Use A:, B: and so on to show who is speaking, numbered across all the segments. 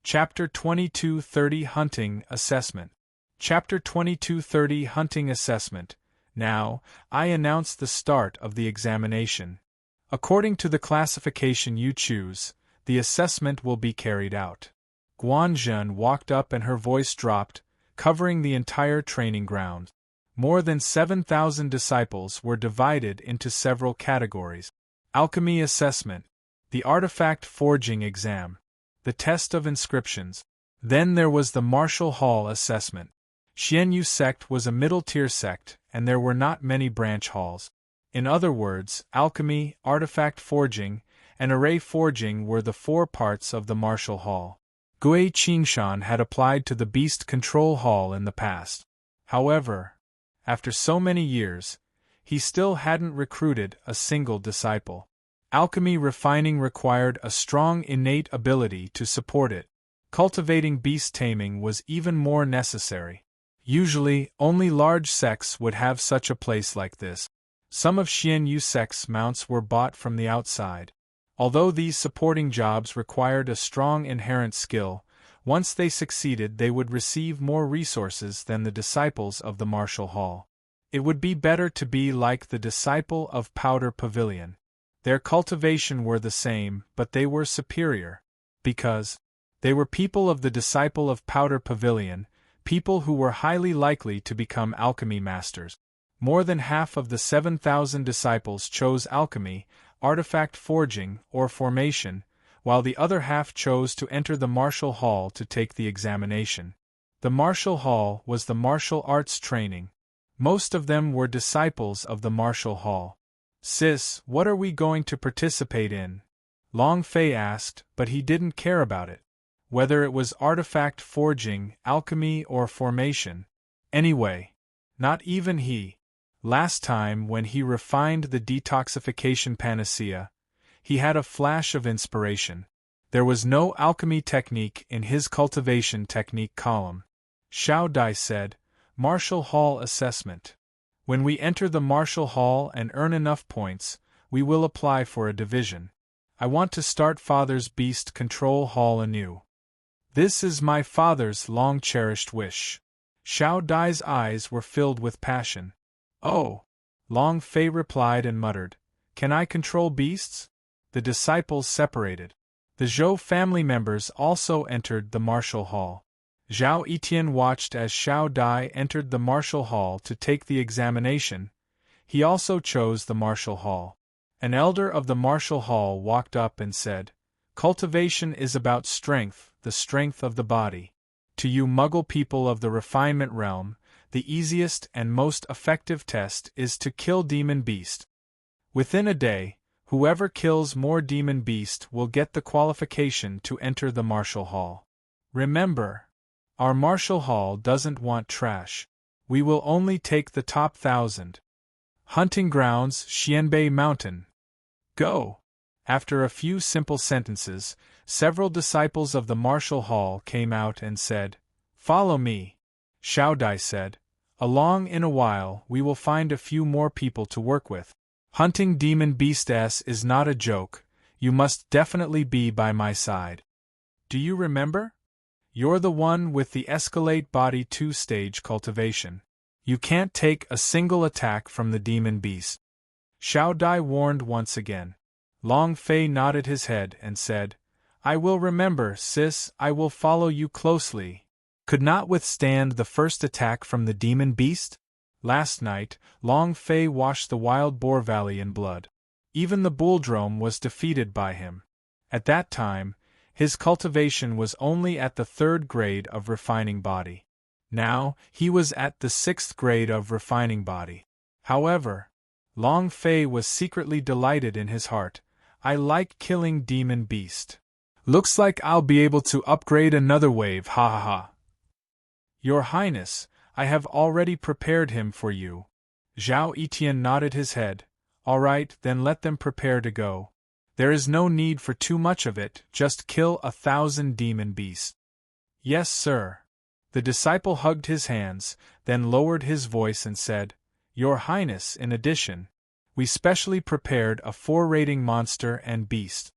A: Chapter 2230 Hunting Assessment. Chapter 2230 Hunting Assessment. Now, I announce the start of the examination. According to the classification you choose, the assessment will be carried out. Guanzhen walked up and her voice dropped, covering the entire training ground. More than 7,000 disciples were divided into several categories. Alchemy Assessment. The Artifact Forging Exam. The Test of Inscriptions. Then there was the Martial Hall Assessment. Xianyu sect was a middle-tier sect, and there were not many branch halls. In other words, alchemy, artifact forging, and array forging were the four parts of the Martial Hall. Gui Qingshan had applied to the Beast Control Hall in the past. However, after so many years, he still hadn't recruited a single disciple. Alchemy refining required a strong innate ability to support it. Cultivating beast taming was even more necessary. Usually, only large sects would have such a place like this. Some of Xianyu sect's mounts were bought from the outside. Although these supporting jobs required a strong inherent skill, once they succeeded they would receive more resources than the disciples of the Martial Hall. It would be better to be like the disciple of Powder Pavilion. Their cultivation were the same, but they were superior. Because they were people of the disciple of Powder Pavilion, people who were highly likely to become alchemy masters. More than half of the 7,000 disciples chose alchemy, artifact forging, or formation, while the other half chose to enter the Martial Hall to take the examination. The Martial Hall was the martial arts training. Most of them were disciples of the Martial Hall. "Sis, what are we going to participate in?" Long Fei asked, but he didn't care about it. Whether it was artifact forging, alchemy, or formation. Anyway, not even he. Last time when he refined the detoxification panacea, he had a flash of inspiration. There was no alchemy technique in his cultivation technique column. Xiao Dai said, "Martial Hall Assessment. When we enter the Martial Hall and earn enough points, we will apply for a division. I want to start Father's Beast Control Hall anew. This is my father's long-cherished wish." Xiao Dai's eyes were filled with passion. "Oh," Long Fei replied and muttered, "Can I control beasts?" The disciples separated. The Zhou family members also entered the Martial Hall. Zhao Etian watched as Xiao Dai entered the Martial Hall to take the examination. He also chose the Martial Hall. An elder of the Martial Hall walked up and said, "Cultivation is about strength, the strength of the body. To you Muggle people of the refinement realm, the easiest and most effective test is to kill Demon Beast. Within a day, whoever kills more Demon Beast will get the qualification to enter the Martial Hall. Remember, our Martial Hall doesn't want trash. We will only take the top 1,000. Hunting grounds, Xianbei Mountain. Go!" After a few simple sentences, several disciples of the Martial Hall came out and said, "Follow me." Xiao Dai said, "Along in a while we will find a few more people to work with. Hunting Demon Beasts is not a joke, you must definitely be by my side. Do you remember? You're the one with the Escalate Body 2-stage cultivation. You can't take a single attack from the Demon Beast." Xiao Dai warned once again. Long Fei nodded his head and said, "I will remember, sis, I will follow you closely." Could not withstand the first attack from the Demon Beast? Last night, Long Fei washed the Wild Boar Valley in blood. Even the Bulldrome was defeated by him. At that time, his cultivation was only at the 3rd grade of refining body. Now, he was at the 6th grade of refining body. However, Long Fei was secretly delighted in his heart. "I like killing Demon Beast. Looks like I'll be able to upgrade another wave, ha ha ha." "Your Highness, I have already prepared him for you." Zhao Etian nodded his head. "All right, then let them prepare to go. There is no need for too much of it, just kill 1,000 Demon Beasts." "Yes, sir." The disciple hugged his hands, then lowered his voice and said, "Your Highness, in addition, we specially prepared a 4-rating monster and beast."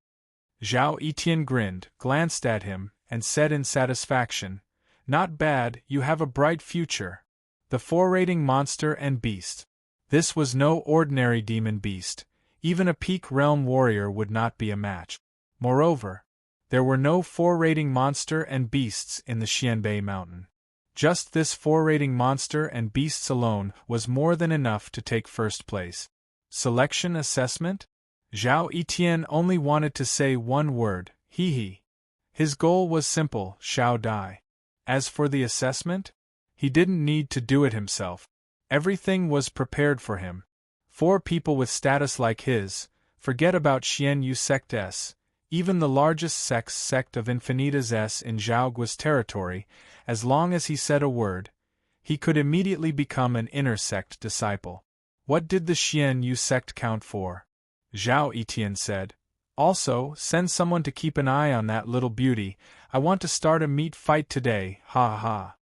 A: Zhao Etian grinned, glanced at him, and said in satisfaction, "Not bad, you have a bright future." The 4-rating monster and beast. This was no ordinary demon beast, even a peak realm warrior would not be a match. Moreover, there were no 4-rating monster and beasts in the Xianbei mountain. Just this 4-rating monster and beasts alone was more than enough to take first place. Selection assessment? Zhao Etienne only wanted to say one word, hee. His goal was simple, Xiao Dai. As for the assessment? He didn't need to do it himself. Everything was prepared for him. 4 people with status like his, forget about Xian Yu Sect S, even the largest sect of Infinitas S in Zhaogua's territory, as long as he said a word, he could immediately become an inner sect disciple. What did the Xian Yu sect count for? Zhao Etienne said, "Also, send someone to keep an eye on that little beauty. I want to start a meat fight today, ha ha."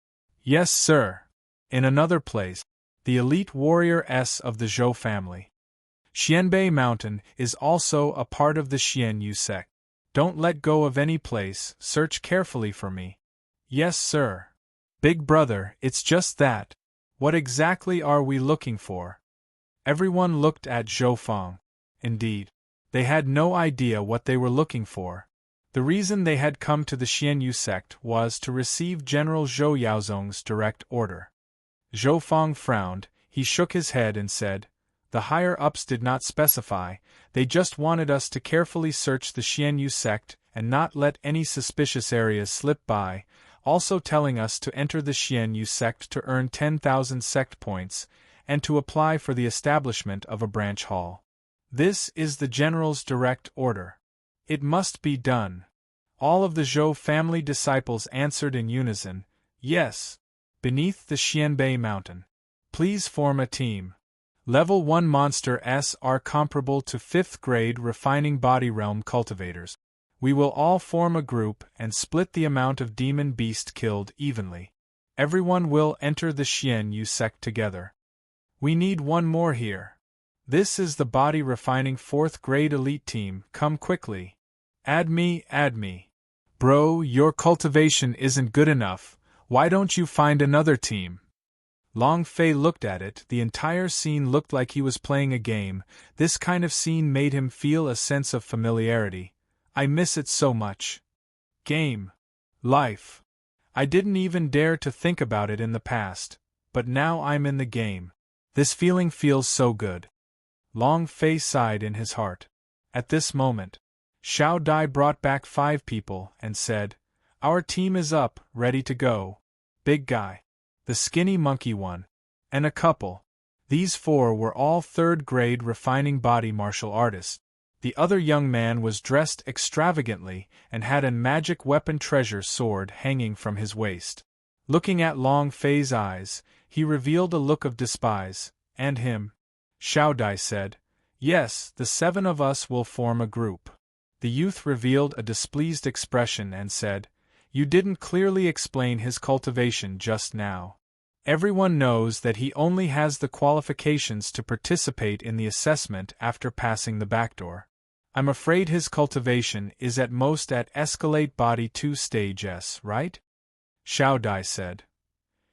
A: "Yes, sir." In another place, the elite warrior S of the Zhou family. Xianbei Mountain is also a part of the Xian Yu sect. Don't let go of any place, search carefully for me. Yes, sir. Big brother, it's just that. What exactly are we looking for? Everyone looked at Zhou Feng. Indeed, they had no idea what they were looking for. The reason they had come to the Xian Yu sect was to receive General Zhou Yaozong's direct order. Zhou Feng frowned, he shook his head and said, "The higher-ups did not specify, they just wanted us to carefully search the Xian Yu sect and not let any suspicious areas slip by, also telling us to enter the Xian Yu sect to earn 10,000 sect points, and to apply for the establishment of a branch hall. This is the general's direct order. It must be done." All of the Zhou family disciples answered in unison, "Yes." Beneath the Xianbei mountain. Please form a team. Level 1 monster S are comparable to 5th grade refining body realm cultivators. We will all form a group and split the amount of demon beast killed evenly. Everyone will enter the Xian Yu sect together. We need one more here. This is the body refining 4th grade elite team, come quickly. Add me. Bro, your cultivation isn't good enough, why don't you find another team? Long Fei looked at it, the entire scene looked like he was playing a game, this kind of scene made him feel a sense of familiarity. I miss it so much. Game. Life. I didn't even dare to think about it in the past, but now I'm in the game. This feeling feels so good. Long Fei sighed in his heart. At this moment, Xiao Dai brought back 5 people and said, "Our team is up, ready to go. Big guy. The skinny monkey one. And a couple." These 4 were all 3rd grade refining body martial artists. The other young man was dressed extravagantly and had a magic weapon treasure sword hanging from his waist. Looking at Long Fei's eyes, he revealed a look of despise. "And him?" Xiao Dai said, "Yes, the 7 of us will form a group." The youth revealed a displeased expression and said, "You didn't clearly explain his cultivation just now. Everyone knows that he only has the qualifications to participate in the assessment after passing the backdoor. I'm afraid his cultivation is at most at Escalate Body 2 Stage S, right?" Xiao Dai said.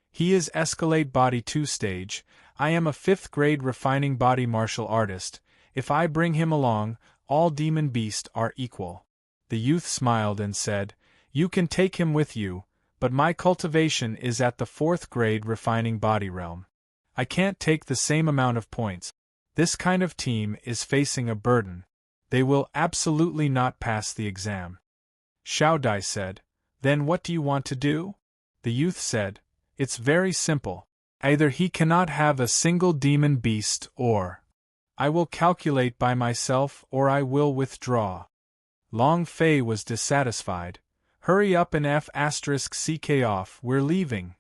A: "He is Escalate Body 2 Stage, I am a 5th grade refining body martial artist, if I bring him along, all demon beasts are equal." The youth smiled and said, "You can take him with you, but my cultivation is at the 4th grade refining body realm. I can't take the same amount of points. This kind of team is facing a burden. They will absolutely not pass the exam." Xiao Dai said, "Then what do you want to do?" The youth said, "It's very simple. Either he cannot have a single demon beast or I will calculate by myself or I will withdraw." Long Fei was dissatisfied. "Hurry up and F***ck off, we're leaving."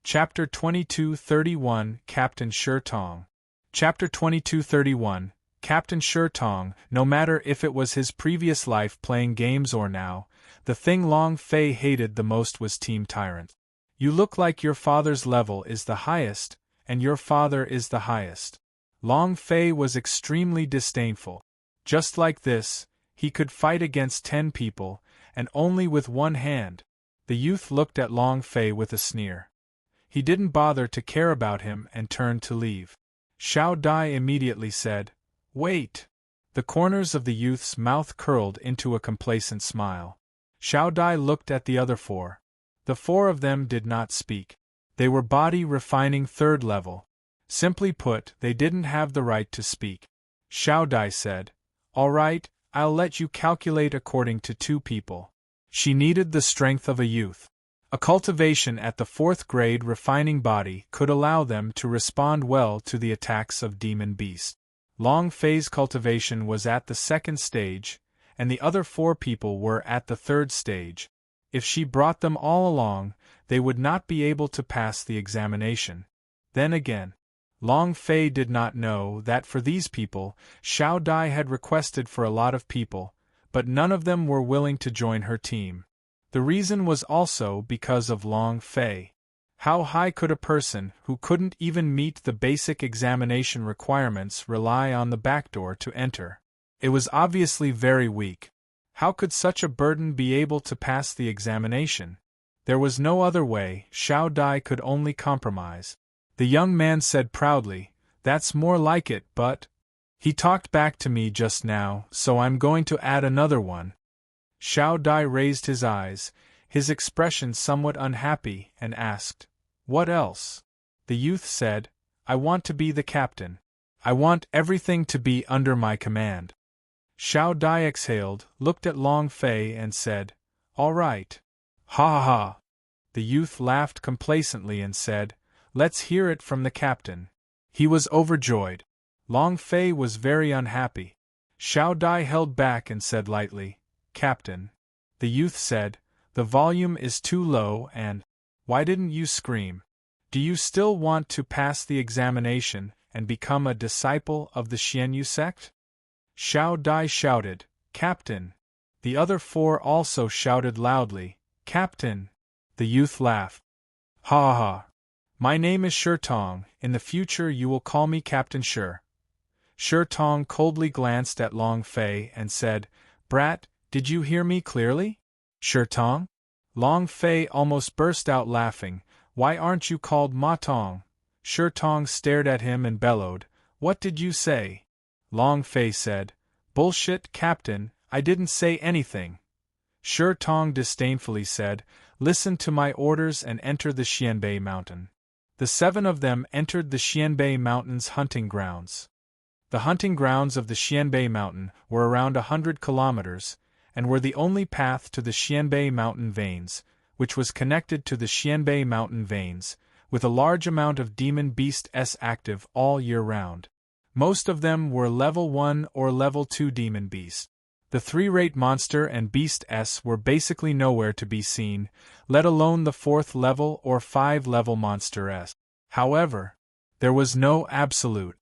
A: Chapter 2231 Captain Shi Tong. Chapter 2231 Captain Shi Tong, no matter if it was his previous life playing games or now, the thing Long Fei hated the most was Team Tyrant. You look like your father's level is the highest, and your father is the highest. Long Fei was extremely disdainful. Just like this, he could fight against 10 people, and only with one hand. The youth looked at Long Fei with a sneer. He didn't bother to care about him and turned to leave. Xiao Dai immediately said, "Wait!" The corners of the youth's mouth curled into a complacent smile. Xiao Dai looked at the other four. The four of them did not speak. They were body refining third level. Simply put, they didn't have the right to speak. Xiao Dai said, "All right, I'll let you calculate according to two people." She needed the strength of a youth. A cultivation at the 4th grade refining body could allow them to respond well to the attacks of demon beast. Long Fei's cultivation was at the 2nd stage, and the other 4 people were at the 3rd stage. If she brought them all along, they would not be able to pass the examination. Then again, Long Fei did not know that for these people, Xiao Dai had requested for a lot of people, but none of them were willing to join her team. The reason was also because of Long Fei. How high could a person who couldn't even meet the basic examination requirements rely on the back door to enter? It was obviously very weak. How could such a burden be able to pass the examination? There was no other way. Xiao Dai could only compromise. The young man said proudly, "That's more like it, but he talked back to me just now, so I'm going to add another one." Xiao Dai raised his eyes, his expression somewhat unhappy, and asked, "What else?" The youth said, "I want to be the captain. I want everything to be under my command." Xiao Dai exhaled, looked at Long Fei and said, "All right." "Ha ha ha!" The youth laughed complacently and said, "Let's hear it from the captain." He was overjoyed. Long Fei was very unhappy. Xiao Dai held back and said lightly, "Captain." The youth said, "The volume is too low and why didn't you scream? Do you still want to pass the examination and become a disciple of the Xianyu sect?" Xiao Dai shouted, "Captain!" The other 4 also shouted loudly, "Captain!" The youth laughed. "Ha ha ha! My name is Tong. In the future you will call me Captain Shi." Tong coldly glanced at Long Fei and said, "Brat, did you hear me clearly? Tong?" Long Fei almost burst out laughing. "Why aren't you called Ma Tong?" Tong stared at him and bellowed, "What did you say?" Long Fei said, "Bullshit, Captain, I didn't say anything." Tong disdainfully said, "Listen to my orders and enter the Xianbei mountain." The 7 of them entered the Xianbei mountain's hunting grounds. The hunting grounds of the Xianbei mountain were around 100 kilometers, and were the only path to the Xianbei mountain veins, which was connected to the Xianbei mountain veins, with a large amount of demon beasts active all year round. Most of them were level 1 or level 2 demon beasts. The 3-rate monster and beasts were basically nowhere to be seen, let alone the 4th level or 5-level monster. However, there was no absolute.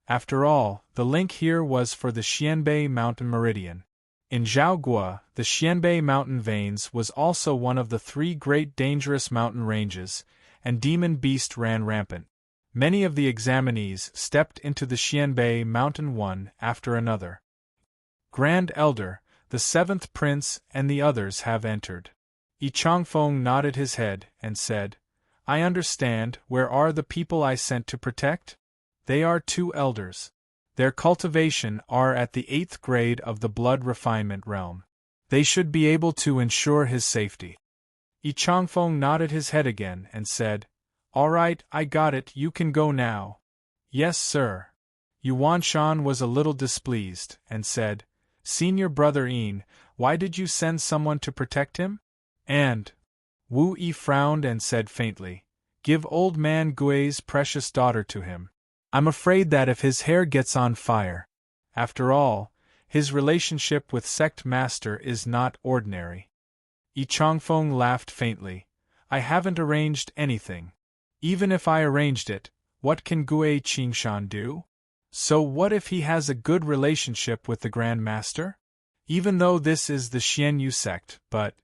A: After all, the link here was for the Xianbei mountain meridian. In Zhaogua, the Xianbei mountain veins was also one of the 3 great dangerous mountain ranges, and demon beast ran rampant. Many of the examinees stepped into the Xianbei mountain one after another. "Grand Elder, the 7th Prince and the others have entered." Yi Changfeng nodded his head and said, "I understand. Where are the people I sent to protect?" "They are 2 elders. Their cultivation are at the 8th grade of the blood refinement realm. They should be able to ensure his safety." Yi Changfeng nodded his head again and said, "All right, I got it, you can go now." "Yes, sir." Yuan Shan was a little displeased, and said, "Senior brother Yin, why did you send someone to protect him?" And Wu Yi frowned and said faintly, "Give old man Gui's precious daughter to him. I'm afraid that if his hair gets on fire. After all, his relationship with sect master is not ordinary." Yi Changfeng laughed faintly. "I haven't arranged anything. Even if I arranged it, what can Gui Qingshan do? So what if he has a good relationship with the Grand Master? Even though this is the Xianyu sect, but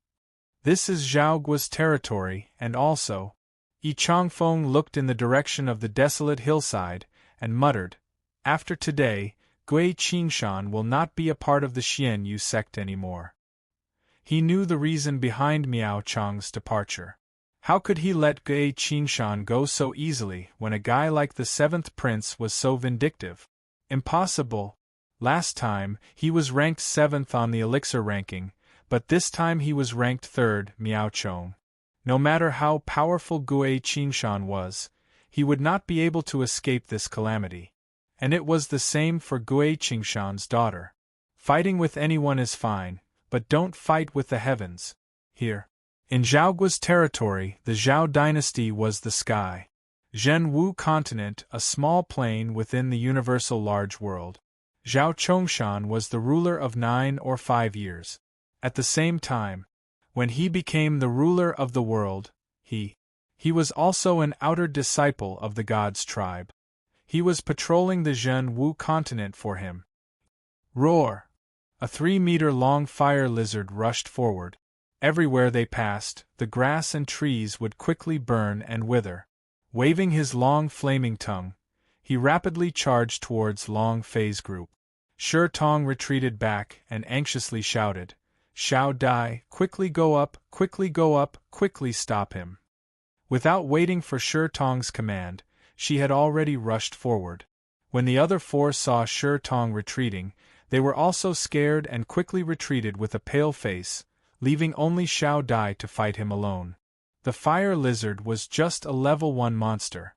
A: this is Zhaogua's territory, and also..." Yi Changfeng looked in the direction of the desolate hillside, and muttered, "After today, Gui Qingshan will not be a part of the Xianyu sect anymore." He knew the reason behind Miao Chang's departure. How could he let Gui Qingshan go so easily when a guy like the 7th prince was so vindictive? Impossible. Last time, he was ranked 7th on the elixir ranking, but this time he was ranked 3rd, Miao Chong. No matter how powerful Gui Qingshan was, he would not be able to escape this calamity. And it was the same for Gui Qingshan's daughter. Fighting with anyone is fine, but don't fight with the heavens. Here. In Zhaoguo's territory, the Zhao dynasty was the sky. Zhenwu continent, a small plane within the universal large world. Zhao Chongshan was the ruler of 9 or 5 years. At the same time, when he became the ruler of the world, he was also an outer disciple of the god's tribe. He was patrolling the Zhenwu continent for him. Roar! A 3-meter-long fire lizard rushed forward. Everywhere they passed, the grass and trees would quickly burn and wither. Waving his long flaming tongue, he rapidly charged towards Long Fei's group. Shi Tong retreated back and anxiously shouted, "Xiao Dai, quickly go up, quickly stop him." Without waiting for Shi Tong's command, she had already rushed forward. When the other 4 saw Shi Tong retreating, they were also scared and quickly retreated with a pale face, leaving only Xiao Dai to fight him alone. The fire lizard was just a level 1 monster.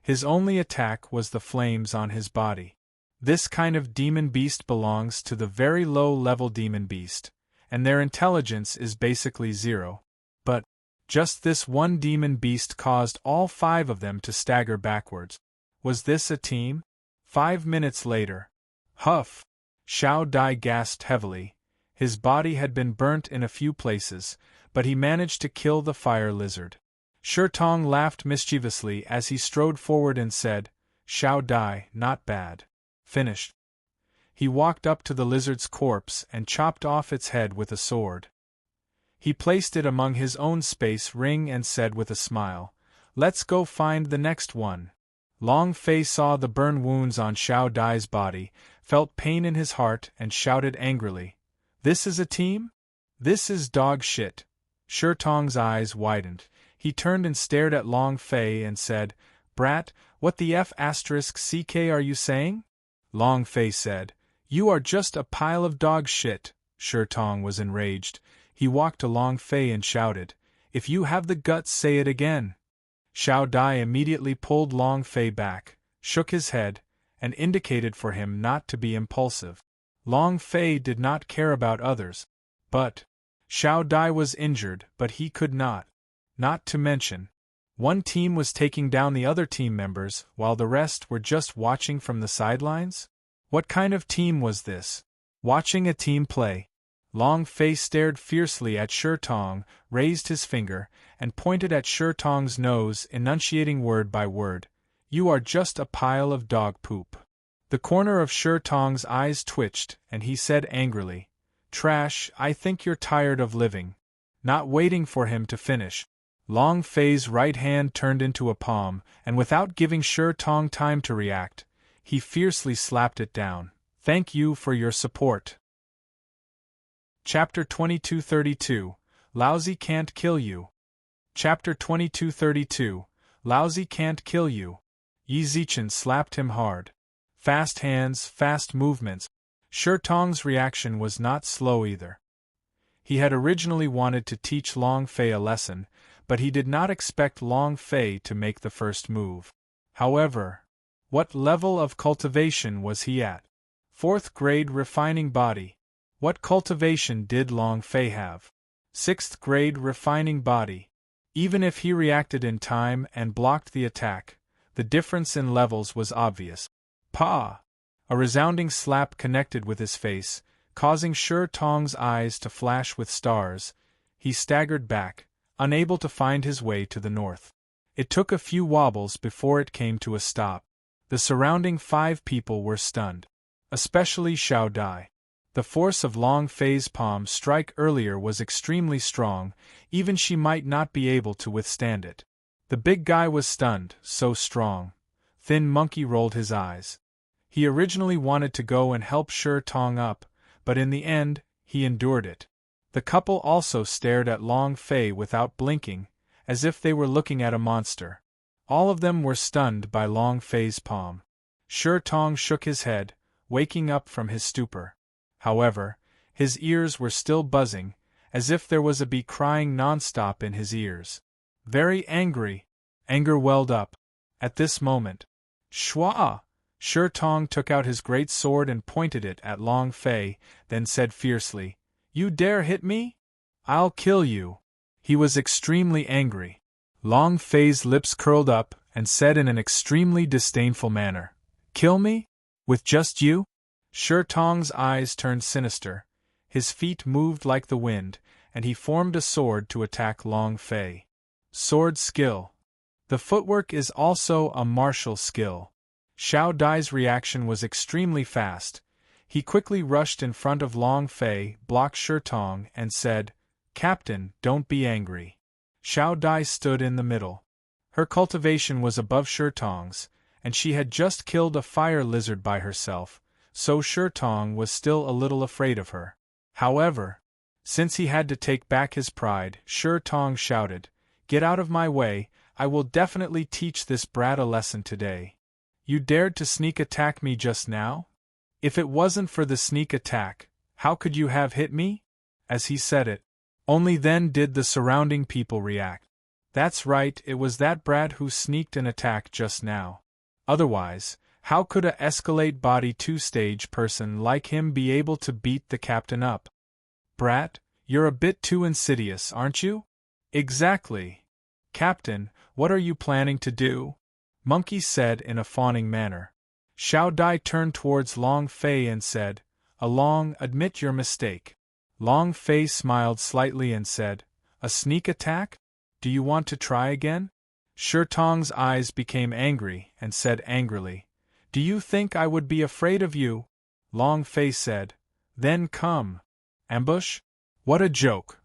A: His only attack was the flames on his body. This kind of demon beast belongs to the very low-level demon beast, and their intelligence is basically 0. But just this one demon beast caused all 5 of them to stagger backwards. Was this a team? 5 minutes later. Huff! Xiao Dai gasped heavily. His body had been burnt in a few places, but he managed to kill the fire lizard. Shi Tong laughed mischievously as he strode forward and said, "Xiao Dai, not bad. Finished." He walked up to the lizard's corpse and chopped off its head with a sword. He placed it among his own space ring and said with a smile, "Let's go find the next one." Long Fei saw the burn wounds on Xiao Dai's body, felt pain in his heart and shouted angrily, "This is a team? This is dog shit." Shi Tong's eyes widened. He turned and stared at Long Fei and said, "Brat, what the F***ck are you saying?" Long Fei said, "You are just a pile of dog shit." Shi Tong was enraged. He walked to Long Fei and shouted, "If you have the guts, say it again." Xiao Dai immediately pulled Long Fei back, shook his head, and indicated for him not to be impulsive. Long Fei did not care about others. But Xiao Dai was injured, but he could not. Not to mention, one team was taking down the other team members, while the rest were just watching from the sidelines? What kind of team was this? Watching a team play? Long Fei stared fiercely at Shi Tong, raised his finger, and pointed at Shi Tong's nose, enunciating word by word, "You are just a pile of dog poop." The corner of Shi Tong's eyes twitched, and he said angrily, "Trash, I think you're tired of living." Not waiting for him to finish, Long Fei's right hand turned into a palm, and without giving Shi Tong time to react, he fiercely slapped it down. "Thank you for your support." Chapter 2232, Laozi Can't Kill You. Chapter 2232, Laozi Can't Kill You. Yi Zichen slapped him hard. Fast hands, fast movements. Shi Tong's reaction was not slow either. He had originally wanted to teach Long Fei a lesson, but he did not expect Long Fei to make the first move. However, what level of cultivation was he at? 4th grade refining body. What cultivation did Long Fei have? 6th grade refining body. Even if he reacted in time and blocked the attack, the difference in levels was obvious. Pa! A resounding slap connected with his face, causing Shi Tong's eyes to flash with stars. He staggered back, unable to find his way to the north. It took a few wobbles before it came to a stop. The surrounding 5 people were stunned. Especially Xiao Dai. The force of Long Fei's palm strike earlier was extremely strong, even she might not be able to withstand it. The big guy was stunned, so strong. Thin Monkey rolled his eyes. He originally wanted to go and help Shi Tong up, but in the end, he endured it. The couple also stared at Long Fei without blinking, as if they were looking at a monster. All of them were stunned by Long Fei's palm. Shi Tong shook his head, waking up from his stupor. However, his ears were still buzzing, as if there was a bee crying non-stop in his ears. Very angry. Anger welled up. At this moment, Shua! Shi Tong took out his great sword and pointed it at Long Fei, then said fiercely, "You dare hit me? I'll kill you." He was extremely angry. Long Fei's lips curled up and said in an extremely disdainful manner, "Kill me? With just you?" Shi Tong's eyes turned sinister, his feet moved like the wind, and he formed a sword to attack Long Fei. Sword skill. The footwork is also a martial skill. Xiao Dai's reaction was extremely fast. He quickly rushed in front of Long Fei, blocked Shi Tong, and said, "Captain, don't be angry." Xiao Dai stood in the middle. Her cultivation was above Shi Tong's, and she had just killed a fire lizard by herself, so Shi Tong was still a little afraid of her. However, since he had to take back his pride, Shi Tong shouted, "Get out of my way, I will definitely teach this brat a lesson today. You dared to sneak attack me just now? If it wasn't for the sneak attack, how could you have hit me?" As he said it, only then did the surrounding people react. That's right, it was that brat who sneaked an attack just now. Otherwise, how could a Escalate Body 2-stage person like him be able to beat the captain up? Brat, you're a bit too insidious, aren't you? Exactly. Captain, what are you planning to do? Monkey said in a fawning manner. Xiao Dai turned towards Long Fei and said, "Along, admit your mistake." Long Fei smiled slightly and said, "A sneak attack? Do you want to try again?" Shi Tong's eyes became angry and said angrily, "Do you think I would be afraid of you?" Long Fei said, "Then come. Ambush? What a joke!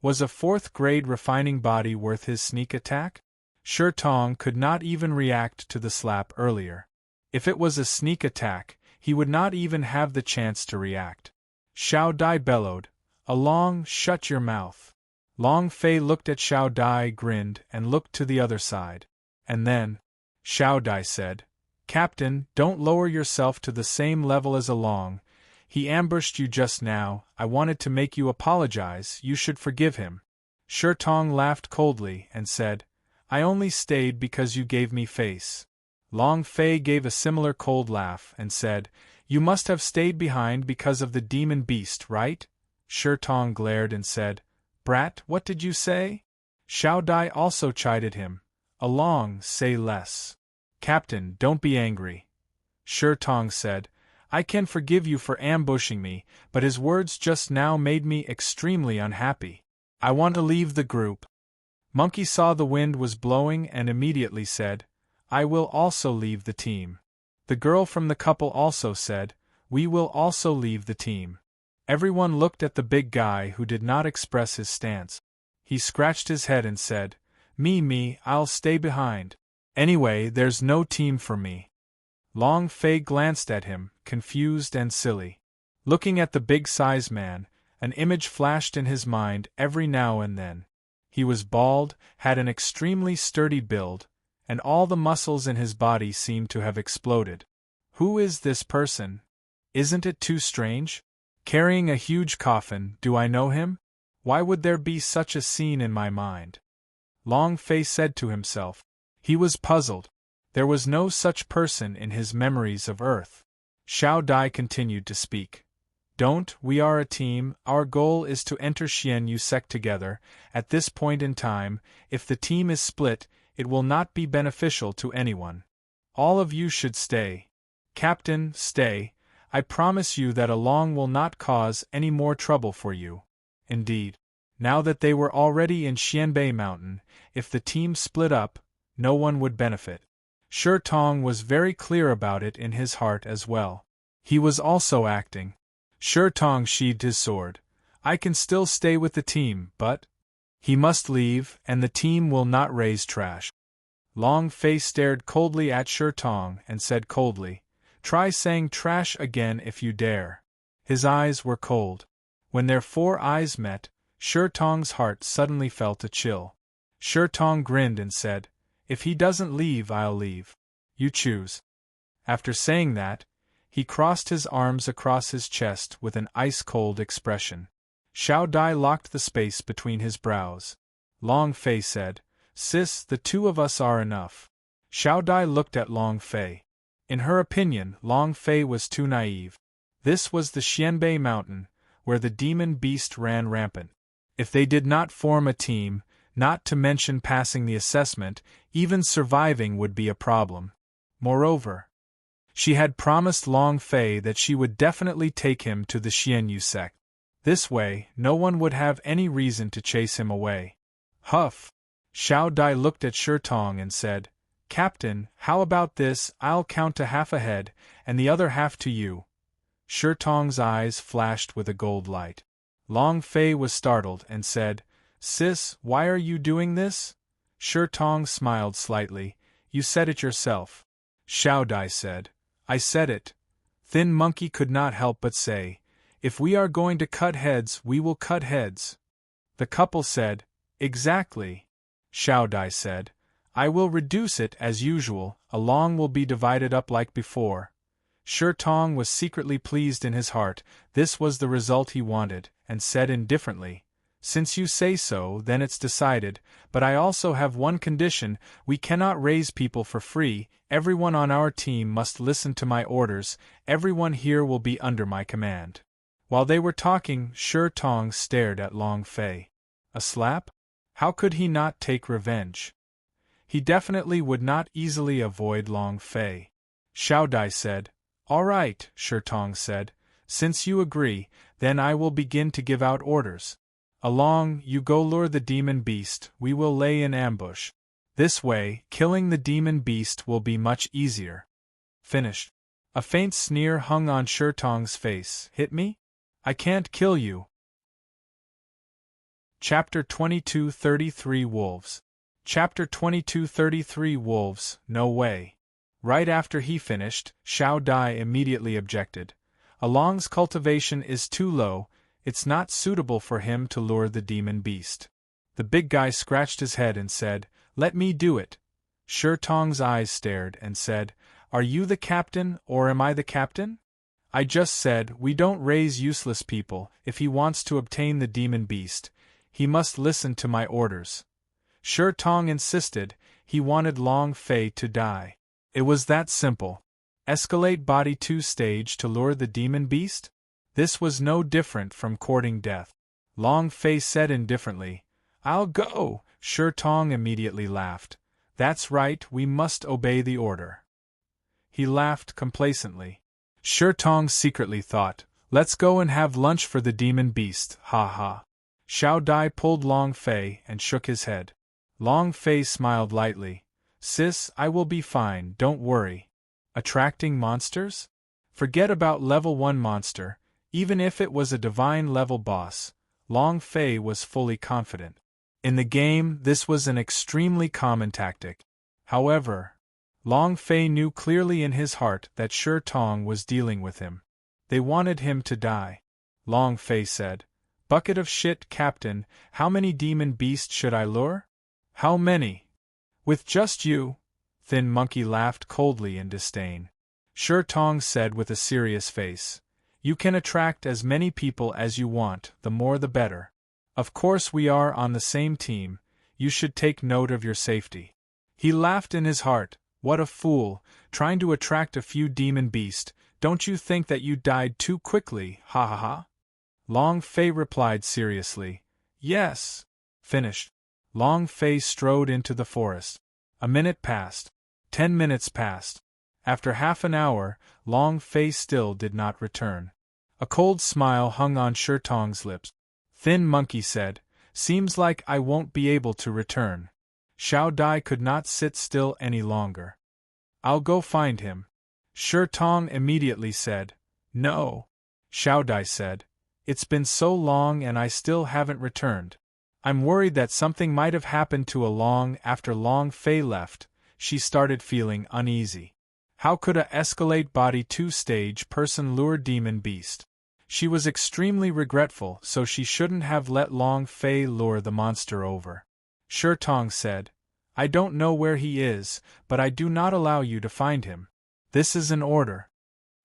A: Was a 4th-grade refining body worth his sneak attack? Shi Tong could not even react to the slap earlier. If it was a sneak attack, he would not even have the chance to react. Xiao Dai bellowed, "Along, shut your mouth." Long Fei looked at Xiao Dai, grinned, and looked to the other side. And then, Xiao Dai said, "Captain, don't lower yourself to the same level as Along. He ambushed you just now, I wanted to make you apologize, you should forgive him." Shi Tong laughed coldly and said, "I only stayed because you gave me face." Long Fei gave a similar cold laugh and said, "You must have stayed behind because of the demon beast, right?" Shi Tong glared and said, "Brat, what did you say?" Xiao Dai also chided him, "Along, say less." "Captain, don't be angry." Shi Tong said, "I can forgive you for ambushing me, but his words just now made me extremely unhappy. I want to leave the group." Monkey saw the wind was blowing and immediately said, "I will also leave the team." The girl from the couple also said, "We will also leave the team." Everyone looked at the big guy who did not express his stance. He scratched his head and said, Me, I'll stay behind. Anyway, there's no team for me." Long Fei glanced at him, confused and silly. Looking at the big-sized man, an image flashed in his mind every now and then. He was bald, had an extremely sturdy build, and all the muscles in his body seemed to have exploded. Who is this person? Isn't it too strange? Carrying a huge coffin, do I know him? Why would there be such a scene in my mind? Long Fei said to himself. He was puzzled. There was no such person in his memories of Earth. Xiao Dai continued to speak. We are a team, our goal is to enter Xianyu sect together. At this point in time, if the team is split, it will not be beneficial to anyone. All of you should stay. Captain, stay. I promise you that Along will not cause any more trouble for you. Indeed, now that they were already in Xianbei Mountain, if the team split up, no one would benefit. Shi Tong was very clear about it in his heart as well. He was also acting. Shi Tong sheathed his sword. I can still stay with the team, but he must leave, and the team will not raise trash. Long Fei stared coldly at Shi Tong and said coldly, Try saying trash again if you dare. His eyes were cold. When their four eyes met, Sure Tong's heart suddenly felt a chill. Sure Tong grinned and said, "If he doesn't leave, I'll leave. You choose." After saying that, he crossed his arms across his chest with an ice-cold expression. Xiao Dai locked the space between his brows. Long Fei said, "Sis, the two of us are enough." Xiao Dai looked at Long Fei. In her opinion, Long Fei was too naive. This was the Xianbei Mountain, where the demon beast ran rampant. If they did not form a team, not to mention passing the assessment, even surviving would be a problem. Moreover, she had promised Long Fei that she would definitely take him to the Xianyu sect. This way, no one would have any reason to chase him away. Huff! Xiao Dai looked at Sure Tong and said, "Captain, how about this? I'll count to half ahead, and the other half to you." Sure Tong's eyes flashed with a gold light. Long Fei was startled and said, "Sis, why are you doing this?" Sure Tong smiled slightly. "You said it yourself." Xiao Dai said, "I said it." Thin Monkey could not help but say, "If we are going to cut heads, we will cut heads." The couple said, "Exactly." Xiao Dai said, "I will reduce it as usual, along will be divided up like before." Sure Tong was secretly pleased in his heart. This was the result he wanted, and said indifferently, "Since you say so, then it's decided, but I also have one condition: we cannot raise people for free, everyone on our team must listen to my orders, everyone here will be under my command." While they were talking, Sure Tong stared at Long Fei. A slap? How could he not take revenge? He definitely would not easily avoid Long Fei. Xiao Dai said, "All right," Sure Tong said, "since you agree, then I will begin to give out orders. Along, you go lure the demon beast, we will lay in ambush. This way, killing the demon beast will be much easier." Finished. A faint sneer hung on Sure Tong's face. "Hit me? I can't kill you." Chapter 2233 Wolves. Chapter 2233 Wolves, no way. Right after he finished, Xiao Dai immediately objected. Along's cultivation is too low, it's not suitable for him to lure the demon beast. The big guy scratched his head and said, "Let me do it." Sure Tong's eyes stared and said, "Are you the captain, or am I the captain? I just said, we don't raise useless people. If he wants to obtain the demon beast, he must listen to my orders." Sure Tong insisted, he wanted Long Fei to die. It was that simple. Escalate body 2 stage to lure the demon beast? This was no different from courting death. Long Fei said indifferently, "I'll go." Sure Tong immediately laughed. "That's right, we must obey the order." He laughed complacently. Sure Tong secretly thought, "Let's go and have lunch for the demon beast, ha ha." Xiao Dai pulled Long Fei and shook his head. Long Fei smiled lightly. "Sis, I will be fine, don't worry." Attracting monsters? Forget about level 1 monster, even if it was a divine level boss. Long Fei was fully confident. In the game, this was an extremely common tactic. However, Long Fei knew clearly in his heart that Sure Tong was dealing with him. They wanted him to die. Long Fei said, "Bucket of shit, Captain, how many demon beasts should I lure?" "How many? With just you?" Thin Monkey laughed coldly in disdain. Sure Tong said with a serious face, "You can attract as many people as you want, the more the better. Of course we are on the same team, you should take note of your safety." He laughed in his heart. What a fool, trying to attract a few demon beasts, don't you think that you died too quickly, ha ha ha? Long Fei replied seriously, "Yes." Finished. Long Fei strode into the forest. A minute passed. 10 minutes passed. After half an hour, Long Fei still did not return. A cold smile hung on Sure Tong's lips. Thin Monkey said, "Seems like I won't be able to return." Xiao Dai could not sit still any longer. "I'll go find him." Sure Tong immediately said, "No." Xiao Dai said, "It's been so long and I still haven't returned. I'm worried that something might have happened to Along." After Long Fei left, she started feeling uneasy. How could a Escalate Body 2 stage person lure demon beast? She was extremely regretful, so she shouldn't have let Long Fei lure the monster over. Shi Tong said, I don't know where he is, but I do not allow you to find him. This is an order.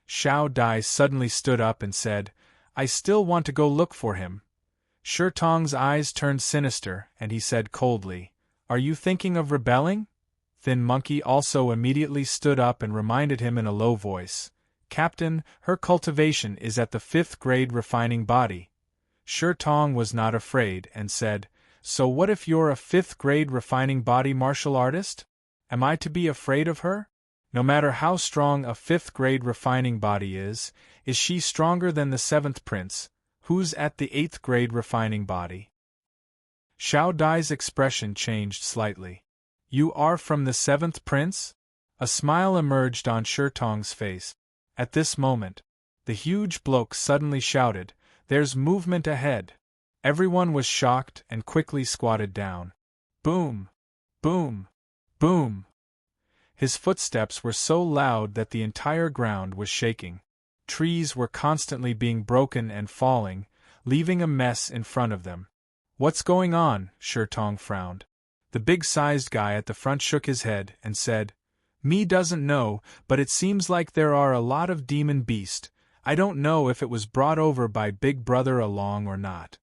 A: Xiao Dai suddenly stood up and said, I still want to go look for him. Shi Tong's eyes turned sinister, and he said coldly, Are you thinking of rebelling? Thin Monkey also immediately stood up and reminded him in a low voice, Captain, her cultivation is at the 5th grade refining body. Shi Tong was not afraid and said, So what if you're a 5th grade refining body martial artist? Am I to be afraid of her? No matter how strong a 5th grade refining body is she stronger than the 7th prince, who's at the 8th grade refining body? Xiao Dai's expression changed slightly. You are from the 7th prince? A smile emerged on Shi Tong's face. At this moment, the huge bloke suddenly shouted, There's movement ahead. Everyone was shocked and quickly squatted down. Boom! Boom! Boom! His footsteps were so loud that the entire ground was shaking. Trees were constantly being broken and falling, leaving a mess in front of them. What's going on? Shi Tong frowned. The big-sized guy at the front shook his head and said, Me doesn't know, but it seems like there are a lot of demon beast. I don't know if it was brought over by Big Brother along or not.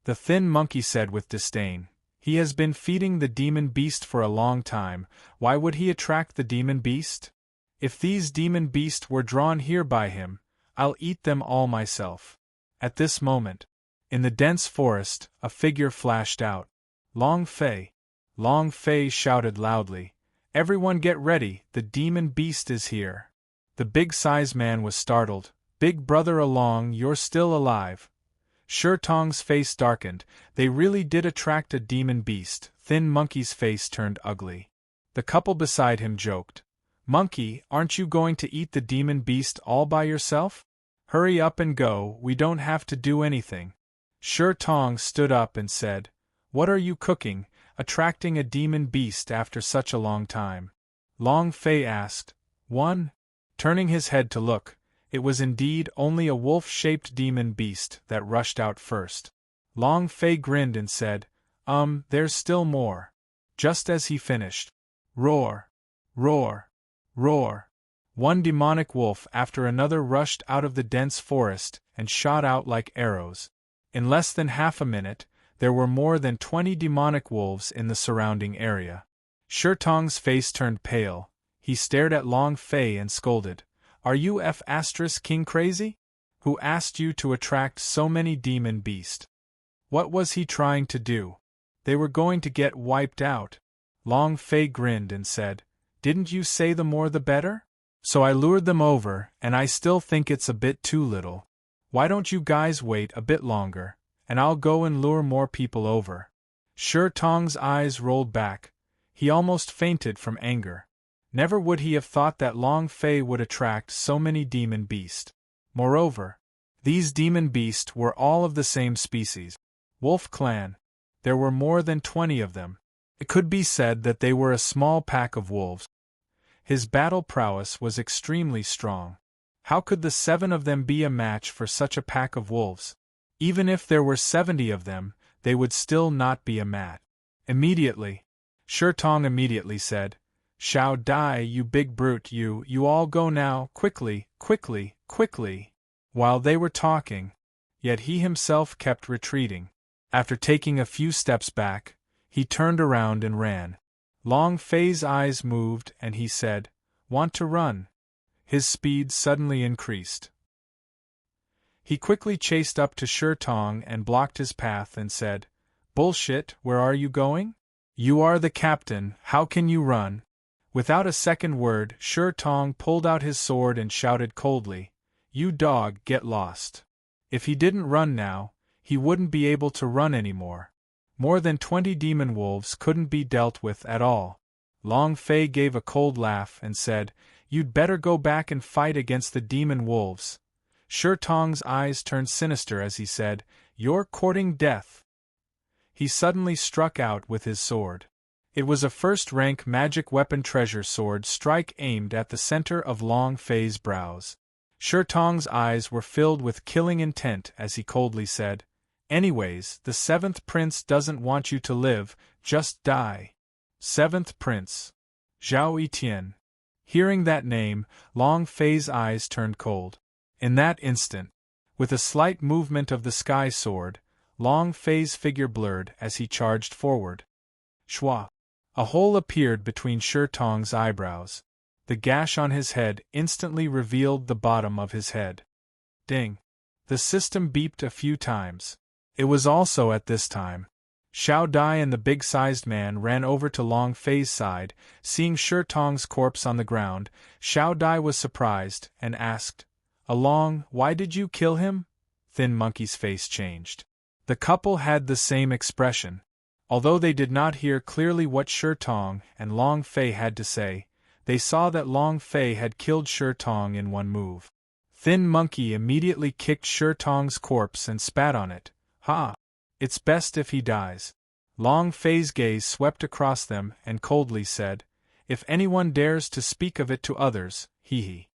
A: The Thin Monkey said with disdain, He has been feeding the demon beast for a long time, why would he attract the demon beast? If these demon beasts were drawn here by him, I'll eat them all myself. At this moment, in the dense forest, a figure flashed out. Long Fei. Long Fei shouted loudly, Everyone get ready, the demon beast is here. The big-sized man was startled. Big Brother along, you're still alive. Shi Tong's face darkened. They really did attract a demon beast. Thin Monkey's face turned ugly. The couple beside him joked, Monkey, aren't you going to eat the demon beast all by yourself? Hurry up and go, we don't have to do anything. Shi Tong stood up and said, What are you cooking, attracting a demon beast after such a long time? Long Fei asked. One? Turning his head to look, it was indeed only a wolf-shaped demon beast that rushed out first. Long Fei grinned and said, there's still more. Just as he finished, roar, roar, roar. One demonic wolf after another rushed out of the dense forest and shot out like arrows. In less than half a minute, there were more than 20 demonic wolves in the surrounding area. Shi Tong's face turned pale. He stared at Long Fei and scolded, Are you King crazy? Who asked you to attract so many demon beasts? What was he trying to do? They were going to get wiped out. Long Fei grinned and said, Didn't you say the more the better? So I lured them over, and I still think it's a bit too little. Why don't you guys wait a bit longer, and I'll go and lure more people over. Shi Tong's eyes rolled back. He almost fainted from anger. Never would he have thought that Long Fei would attract so many demon beasts. Moreover, these demon beasts were all of the same species. Wolf clan. There were more than 20 of them. It could be said that they were a small pack of wolves. His battle prowess was extremely strong. How could the 7 of them be a match for such a pack of wolves? Even if there were 70 of them, they would still not be a match. Immediately, Shi Tong immediately said, Xiao Dai, you big brute, you all go now, quickly, quickly, quickly. While they were talking, yet he himself kept retreating. After taking a few steps back, he turned around and ran. Long Fei's eyes moved and he said, Want to run? His speed suddenly increased. He quickly chased up to Shi Tong and blocked his path and said, Bullshit, where are you going? You are the captain, how can you run? Without a second word, Shi Tong pulled out his sword and shouted coldly, You dog, get lost. If he didn't run now, he wouldn't be able to run anymore. More than 20 demon wolves couldn't be dealt with at all. Long Fei gave a cold laugh and said, You'd better go back and fight against the demon wolves. Shi Tong's eyes turned sinister as he said, You're courting death. He suddenly struck out with his sword. It was a first-rank magic weapon treasure sword strike aimed at the center of Long Fei's brows. Tong's eyes were filled with killing intent as he coldly said, "Anyways, the 7th prince doesn't want you to live, just die." 7th prince. Zhao Etienne. Hearing that name, Long Fei's eyes turned cold. In that instant, with a slight movement of the sky sword, Long Fei's figure blurred as he charged forward. Shua! A hole appeared between Tong's eyebrows. The gash on his head instantly revealed the bottom of his head. Ding! The system beeped a few times. It was also at this time. Xiao Dai and the big-sized man ran over to Long Fei's side. Seeing Tong's corpse on the ground, Xiao Dai was surprised and asked, "Along, why did you kill him?" Thin Monkey's face changed. The couple had the same expression. Although they did not hear clearly what Tong and Long Fei had to say, they saw that Long Fei had killed Tong in one move. Thin Monkey immediately kicked Tong's corpse and spat on it. "Ha! It's best if he dies." Long Fei's gaze swept across them and coldly said, "If anyone dares to speak of it to others, he."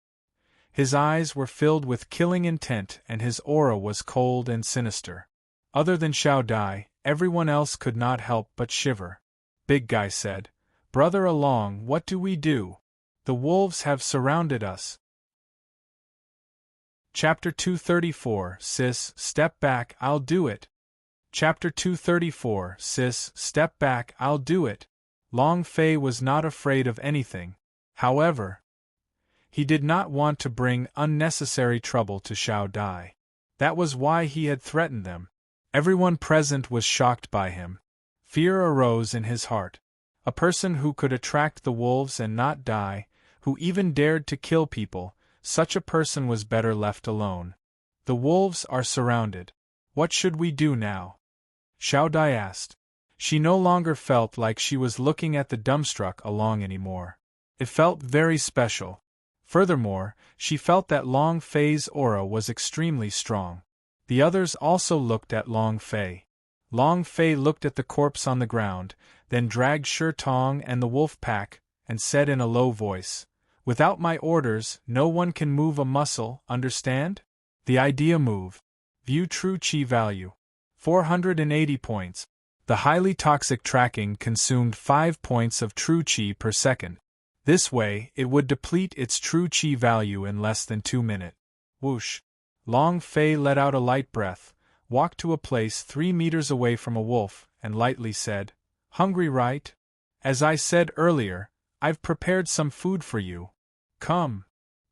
A: His eyes were filled with killing intent and his aura was cold and sinister. Other than Xiao Dai, everyone else could not help but shiver. Big Guy said, "Brother Along, what do we do? The wolves have surrounded us." Chapter 234 Sis, step back, I'll do it. Chapter 234 Sis, step back, I'll do it. Long Fei was not afraid of anything. However, he did not want to bring unnecessary trouble to Xiao Dai. That was why he had threatened them. Everyone present was shocked by him. Fear arose in his heart. A person who could attract the wolves and not die, who even dared to kill people, such a person was better left alone. The wolves are surrounded. What should we do now? Xiao Dai asked. She no longer felt like she was looking at the dumbstruck Along anymore. It felt very special. Furthermore, she felt that Long Fei's aura was extremely strong. The others also looked at Long Fei. Long Fei looked at the corpse on the ground, then dragged Tong and the wolf pack, and said in a low voice, "Without my orders, no one can move a muscle, understand? The idea move. View true chi value. 480 points. The highly toxic tracking consumed 5 points of true chi per second. This way, it would deplete its true chi value in less than 2 minutes. Whoosh! Long Fei let out a light breath, walked to a place 3 meters away from a wolf, and lightly said, "Hungry, right? As I said earlier, I've prepared some food for you. Come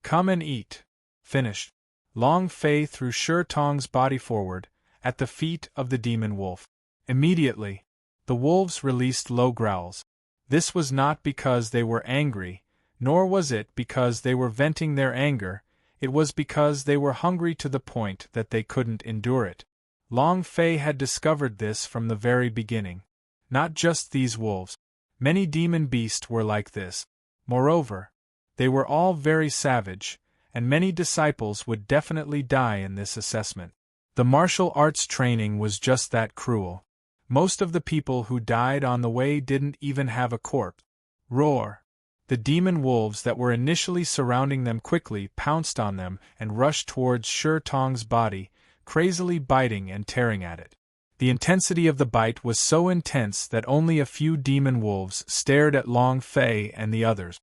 A: and eat." Finished. Long Fei threw Tong's body forward, at the feet of the demon wolf. Immediately, the wolves released low growls. This was not because they were angry, nor was it because they were venting their anger, it was because they were hungry to the point that they couldn't endure it. Long Fei had discovered this from the very beginning. Not just these wolves. Many demon beasts were like this. Moreover, they were all very savage, and many disciples would definitely die in this assessment. The martial arts training was just that cruel. Most of the people who died on the way didn't even have a corpse. Roar! The demon wolves that were initially surrounding them quickly pounced on them and rushed towards Tong's body, crazily biting and tearing at it. The intensity of the bite was so intense that only a few demon wolves stared at Long Fei and the others.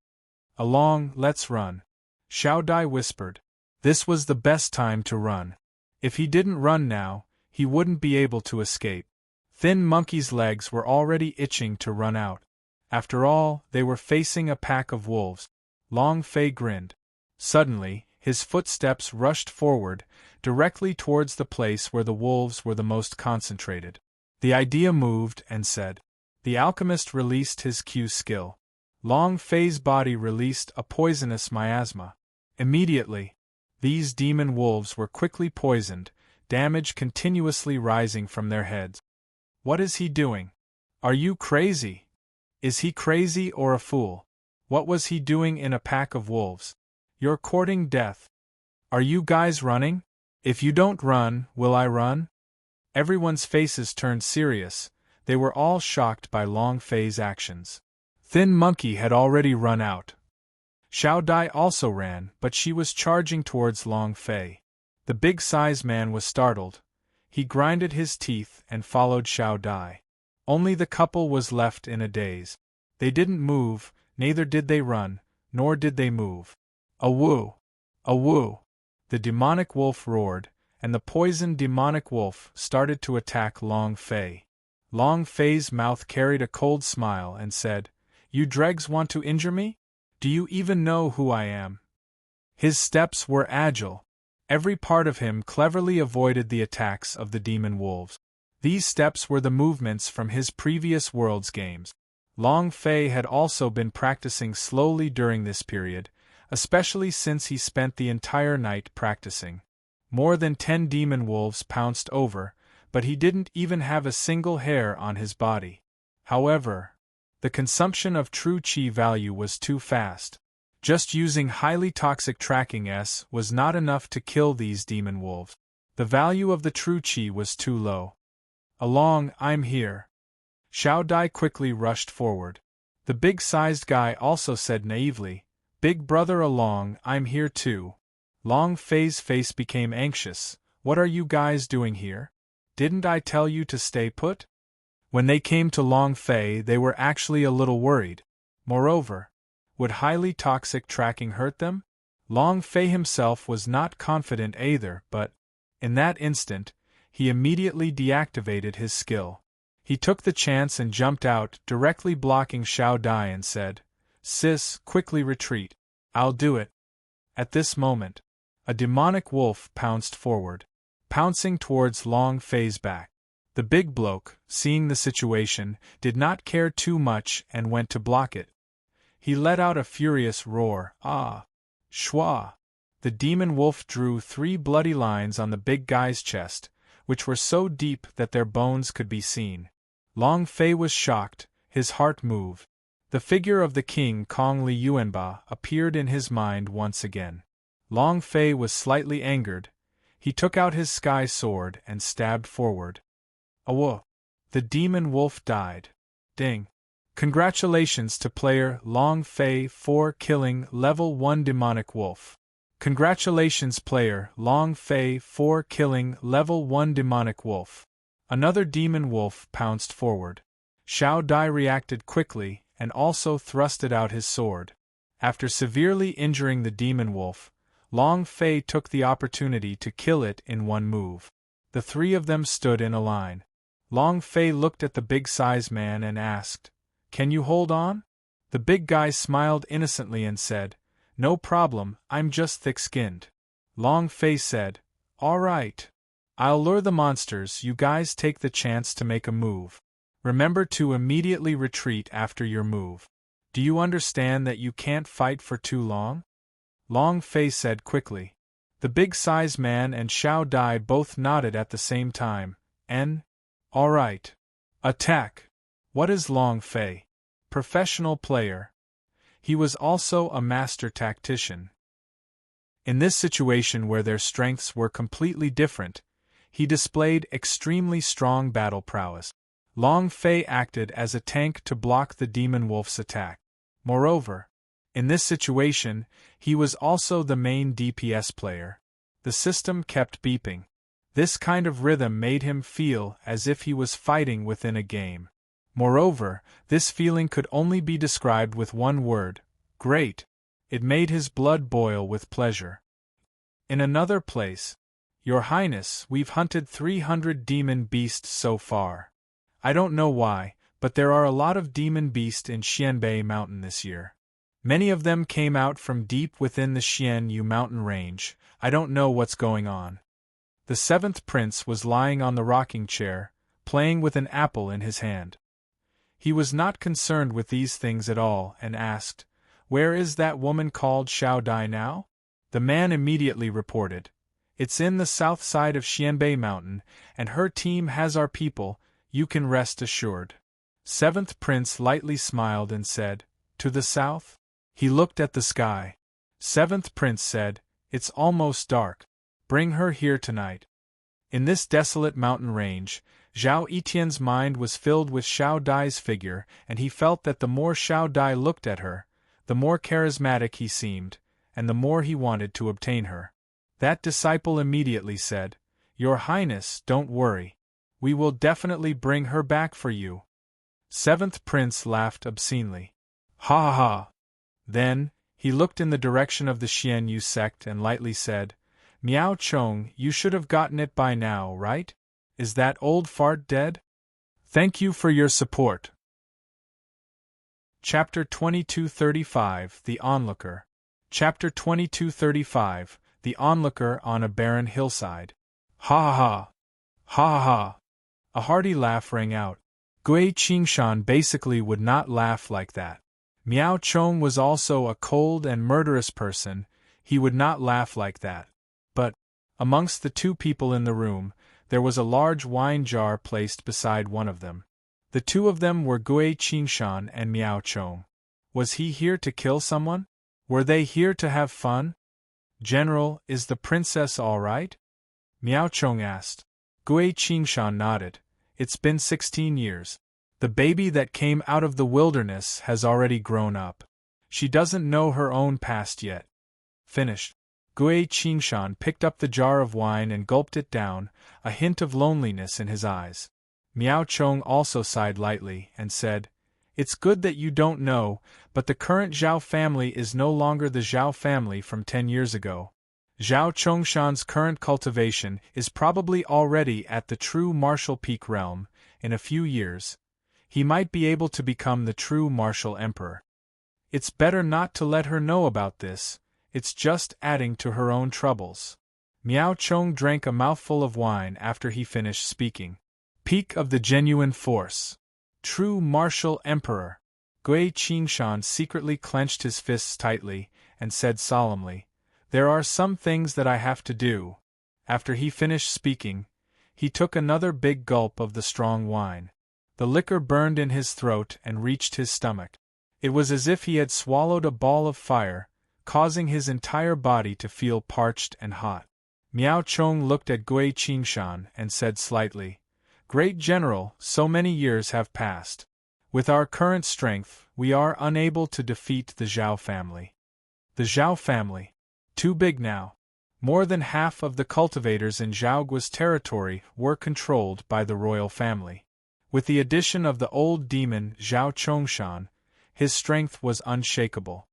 A: "Along, let's run," Xiao Dai whispered. This was the best time to run. If he didn't run now, he wouldn't be able to escape. Thin Monkey's legs were already itching to run out. After all, they were facing a pack of wolves. Long Fei grinned. Suddenly, his footsteps rushed forward, directly towards the place where the wolves were the most concentrated. The idea moved and said. The alchemist released his Q skill. Long Fei's body released a poisonous miasma. Immediately, these demon wolves were quickly poisoned, damage continuously rising from their heads. What is he doing? Are you crazy? Is he crazy or a fool? What was he doing in a pack of wolves? You're courting death. Are you guys running? If you don't run, will I run? Everyone's faces turned serious. They were all shocked by Long Fei's actions. Thin Monkey had already run out. Xiao Dai also ran, but she was charging towards Long Fei. The big-sized man was startled. He grinded his teeth and followed Xiao Dai. Only the couple was left in a daze. They didn't move, neither did they run, nor did they move. "Awoo! Awoo!" The demonic wolf roared, and the poisoned demonic wolf started to attack Long Fei. Long Fei's mouth carried a cold smile and said, "You dregs want to injure me? Do you even know who I am?" His steps were agile. Every part of him cleverly avoided the attacks of the demon wolves. These steps were the movements from his previous world's games. Long Fei had also been practicing slowly during this period, especially since he spent the entire night practicing. More than 10 demon wolves pounced over, but he didn't even have a single hair on his body. However, the consumption of true chi value was too fast. Just using highly toxic tracking S was not enough to kill these demon wolves. The value of the true chi was too low. "Along, I'm here." Xiao Dai quickly rushed forward. The big-sized guy also said naively, "Big brother Along, I'm here too." Long Fei's face became anxious. "What are you guys doing here? Didn't I tell you to stay put?" When they came to Long Fei, they were actually a little worried. Moreover, would highly toxic tracking hurt them? Long Fei himself was not confident either, but, in that instant, he immediately deactivated his skill. He took the chance and jumped out, directly blocking Xiao Dai, and said, "Sis, quickly retreat. I'll do it." At this moment, a demonic wolf pounced forward, pouncing towards Long Fei's back. The big bloke, seeing the situation, did not care too much and went to block it. He let out a furious roar, "Ah! Shwa!" The demon wolf drew 3 bloody lines on the big guy's chest, which were so deep that their bones could be seen. Long Fei was shocked, his heart moved. The figure of the king Kong Li Yuanba appeared in his mind once again. Long Fei was slightly angered. He took out his sky sword and stabbed forward. Awo! The demon wolf died. Ding! Congratulations to player Long Fei for killing level 1 demonic wolf. Congratulations player Long Fei for killing level 1 demonic wolf. Another demon wolf pounced forward. Xiao Dai reacted quickly and also thrusted out his sword. After severely injuring the demon wolf, Long Fei took the opportunity to kill it in one move. The 3 of them stood in a line. Long Fei looked at the big-sized man and asked, "Can you hold on?" The big guy smiled innocently and said, "No problem, I'm just thick-skinned." Long Fei said, "All right. I'll lure the monsters, you guys take the chance to make a move. Remember to immediately retreat after your move. Do you understand that you can't fight for too long?" Long Fei said quickly. The big-sized man and Xiao Dai both nodded at the same time. All right. Attack. What is Long Fei? Professional player. He was also a master tactician. In this situation where their strengths were completely different, he displayed extremely strong battle prowess. Long Fei acted as a tank to block the demon wolf's attack. Moreover, in this situation, he was also the main DPS player. The system kept beeping. This kind of rhythm made him feel as if he was fighting within a game. Moreover, this feeling could only be described with one word: great. It made his blood boil with pleasure. In another place, "Your Highness, we've hunted 300 demon beasts so far. I don't know why, but there are a lot of demon beasts in Xianbei Mountain this year. Many of them came out from deep within the Xian Yu mountain range. I don't know what's going on." The 7th prince was lying on the rocking chair, playing with an apple in his hand. He was not concerned with these things at all and asked, "Where is that woman called Xiao Dai now?" The man immediately reported, "It's in the south side of Xianbei Mountain, and her team has our people, you can rest assured." 7th prince lightly smiled and said, "To the south?" He looked at the sky. 7th prince said, "It's almost dark. Bring her here tonight." In this desolate mountain range, Zhao Etienne's mind was filled with Xiao Dai's figure, and he felt that the more Xiao Dai looked at her, the more charismatic he seemed, and the more he wanted to obtain her. That disciple immediately said, "Your Highness, don't worry. We will definitely bring her back for you." Seventh Prince laughed obscenely. "Ha ha ha!" Then, he looked in the direction of the Xian Yu sect and lightly said, "Miao Chong, you should have gotten it by now, right? Is that old fart dead? Thank you for your support." Chapter 2235 The Onlooker. Chapter 2235 The Onlooker on a Barren Hillside. Ha ha ha! Ha ha ha! A hearty laugh rang out. Gui Qingshan basically would not laugh like that. Miao Chong was also a cold and murderous person, he would not laugh like that. But, amongst the two people in the room, there was a large wine jar placed beside one of them. The two of them were Gui Qingshan and Miao Chong. Was he here to kill someone? Were they here to have fun? "General, is the princess all right?" Miao Chong asked. Gui Qingshan nodded. "It's been 16 years. The baby that came out of the wilderness has already grown up. She doesn't know her own past yet." Finished. Gui Qingshan picked up the jar of wine and gulped it down, a hint of loneliness in his eyes. Miao Chong also sighed lightly and said, "It's good that you don't know, but the current Zhao family is no longer the Zhao family from 10 years ago. Zhao Chongshan's current cultivation is probably already at the true martial peak realm. In a few years, he might be able to become the true martial emperor. It's better not to let her know about this, it's just adding to her own troubles." Miao Chong drank a mouthful of wine after he finished speaking. Peak of the genuine force. True martial emperor. Gui Qingshan secretly clenched his fists tightly, and said solemnly, "There are some things that I have to do." After he finished speaking, he took another big gulp of the strong wine. The liquor burned in his throat and reached his stomach. It was as if he had swallowed a ball of fire, causing his entire body to feel parched and hot. Miao Chong looked at Gui Qingshan and said slightly, "Great General, so many years have passed. With our current strength, we are unable to defeat the Zhao family." The Zhao family. Too big now. More than half of the cultivators in Zhaogua's territory were controlled by the royal family. With the addition of the old demon Zhao Chongshan, his strength was unshakable.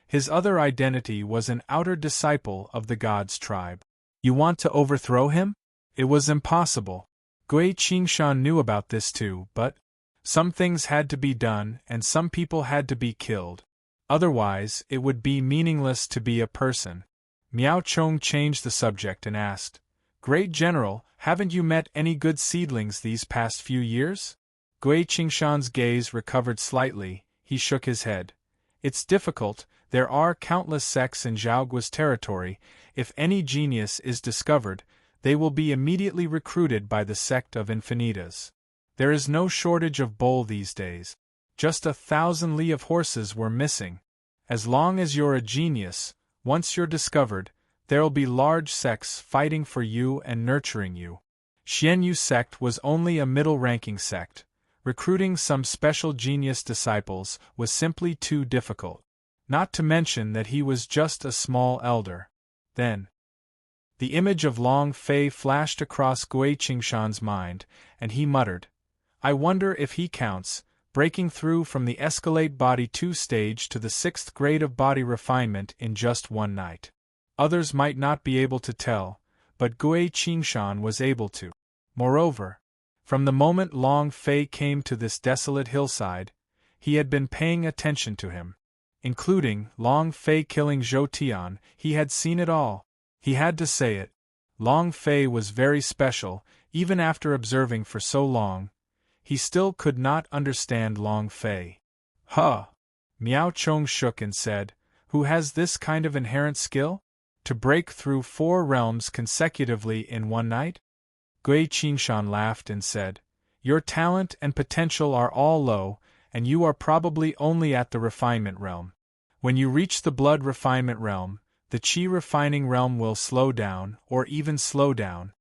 A: His other identity was an outer disciple of the god's tribe. You want to overthrow him? It was impossible. Gui Qingshan knew about this too, but some things had to be done and some people had to be killed. Otherwise, it would be meaningless to be a person. Miao Chong changed the subject and asked, "Great General, haven't you met any good seedlings these past few years?" Gui Qingshan's gaze recovered slightly, he shook his head. "It's difficult, there are countless sects in Zhaogua's territory. If any genius is discovered, they will be immediately recruited by the sect of Infinitas. There is no shortage of bull these days. Just 1,000 li of horses were missing. As long as you're a genius, once you're discovered, there'll be large sects fighting for you and nurturing you." Xian Yu sect was only a middle-ranking sect. Recruiting some special genius disciples was simply too difficult. Not to mention that he was just a small elder. Then, the image of Long Fei flashed across Gui Qingshan's mind, and he muttered, "I wonder if he counts, breaking through from the escalate body 2 stage to the 6th grade of body refinement in just one night." Others might not be able to tell, but Gui Qingshan was able to. Moreover, from the moment Long Fei came to this desolate hillside, he had been paying attention to him. Including Long Fei killing Zhou Tian, he had seen it all. He had to say it. Long Fei was very special, even after observing for so long. He still could not understand Long Fei. "Huh!" Miao Chong shook and said, "Who has this kind of inherent skill? To break through 4 realms consecutively in one night?" Gui Qingshan laughed and said, "Your talent and potential are all low, and you are probably only at the refinement realm. When you reach the blood refinement realm, the qi refining realm will slow down, or even slow down."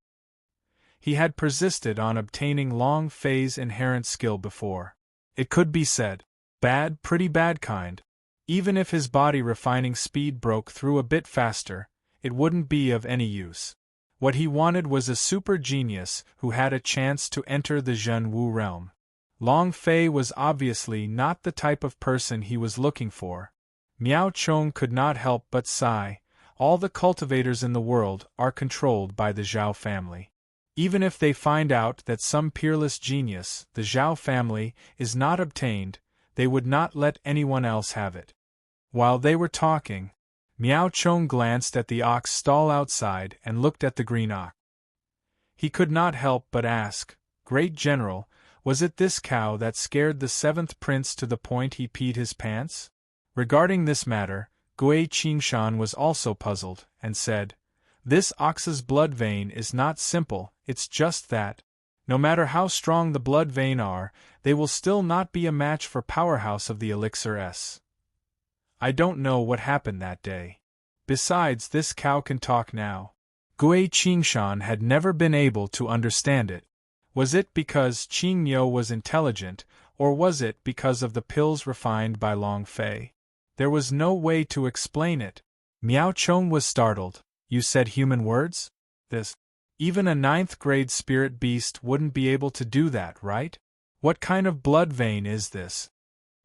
A: He had persisted on obtaining Long Fei's inherent skill before. It could be said, bad, pretty bad kind. Even if his body refining speed broke through a bit faster, it wouldn't be of any use. What he wanted was a super genius who had a chance to enter the Zhen Wu realm. Long Fei was obviously not the type of person he was looking for. Miao Chong could not help but sigh. All the cultivators in the world are controlled by the Zhao family. Even if they find out that some peerless genius, the Zhao family, is not obtained, they would not let anyone else have it. While they were talking, Miao Chong glanced at the ox stall outside and looked at the green ox. He could not help but ask, "Great General, was it this cow that scared the 7th prince to the point he peed his pants?" Regarding this matter, Gui Qingshan was also puzzled, and said, "This ox's blood vein is not simple, it's just that, no matter how strong the blood vein are, they will still not be a match for powerhouse of the elixir S. I don't know what happened that day. Besides, this cow can talk now." Gui Qingshan had never been able to understand it. Was it because Qing Yo was intelligent, or was it because of the pills refined by Long Fei? There was no way to explain it. Miao Chong was startled. "You said human words? This? Even a 9th-grade spirit beast wouldn't be able to do that, right? What kind of blood vein is this?"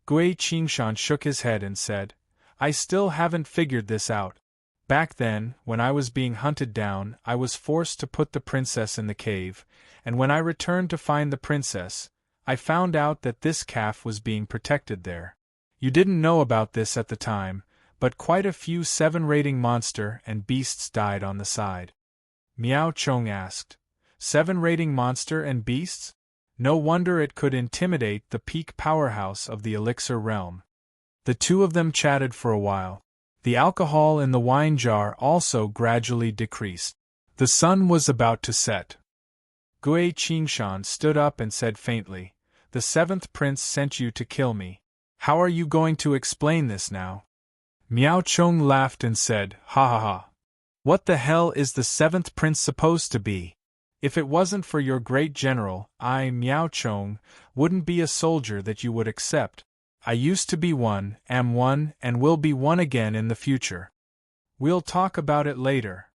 A: Gui Qingshan shook his head and said, "I still haven't figured this out. Back then, when I was being hunted down, I was forced to put the princess in the cave, and when I returned to find the princess, I found out that this calf was being protected there. You didn't know about this at the time, but quite a few 7-rating monster and beasts died on the side." Miao Chong asked, 7-rating monster and beasts? No wonder it could intimidate the peak powerhouse of the elixir realm. The two of them chatted for a while. The alcohol in the wine jar also gradually decreased. The sun was about to set. Gui Qingshan stood up and said faintly, "The 7th prince sent you to kill me. How are you going to explain this now?" Miao Chong laughed and said, "Ha ha ha. What the hell is the 7th prince supposed to be? If it wasn't for your great general, I, Miao Chong, wouldn't be a soldier that you would accept. I used to be one, am one, and will be one again in the future. We'll talk about it later.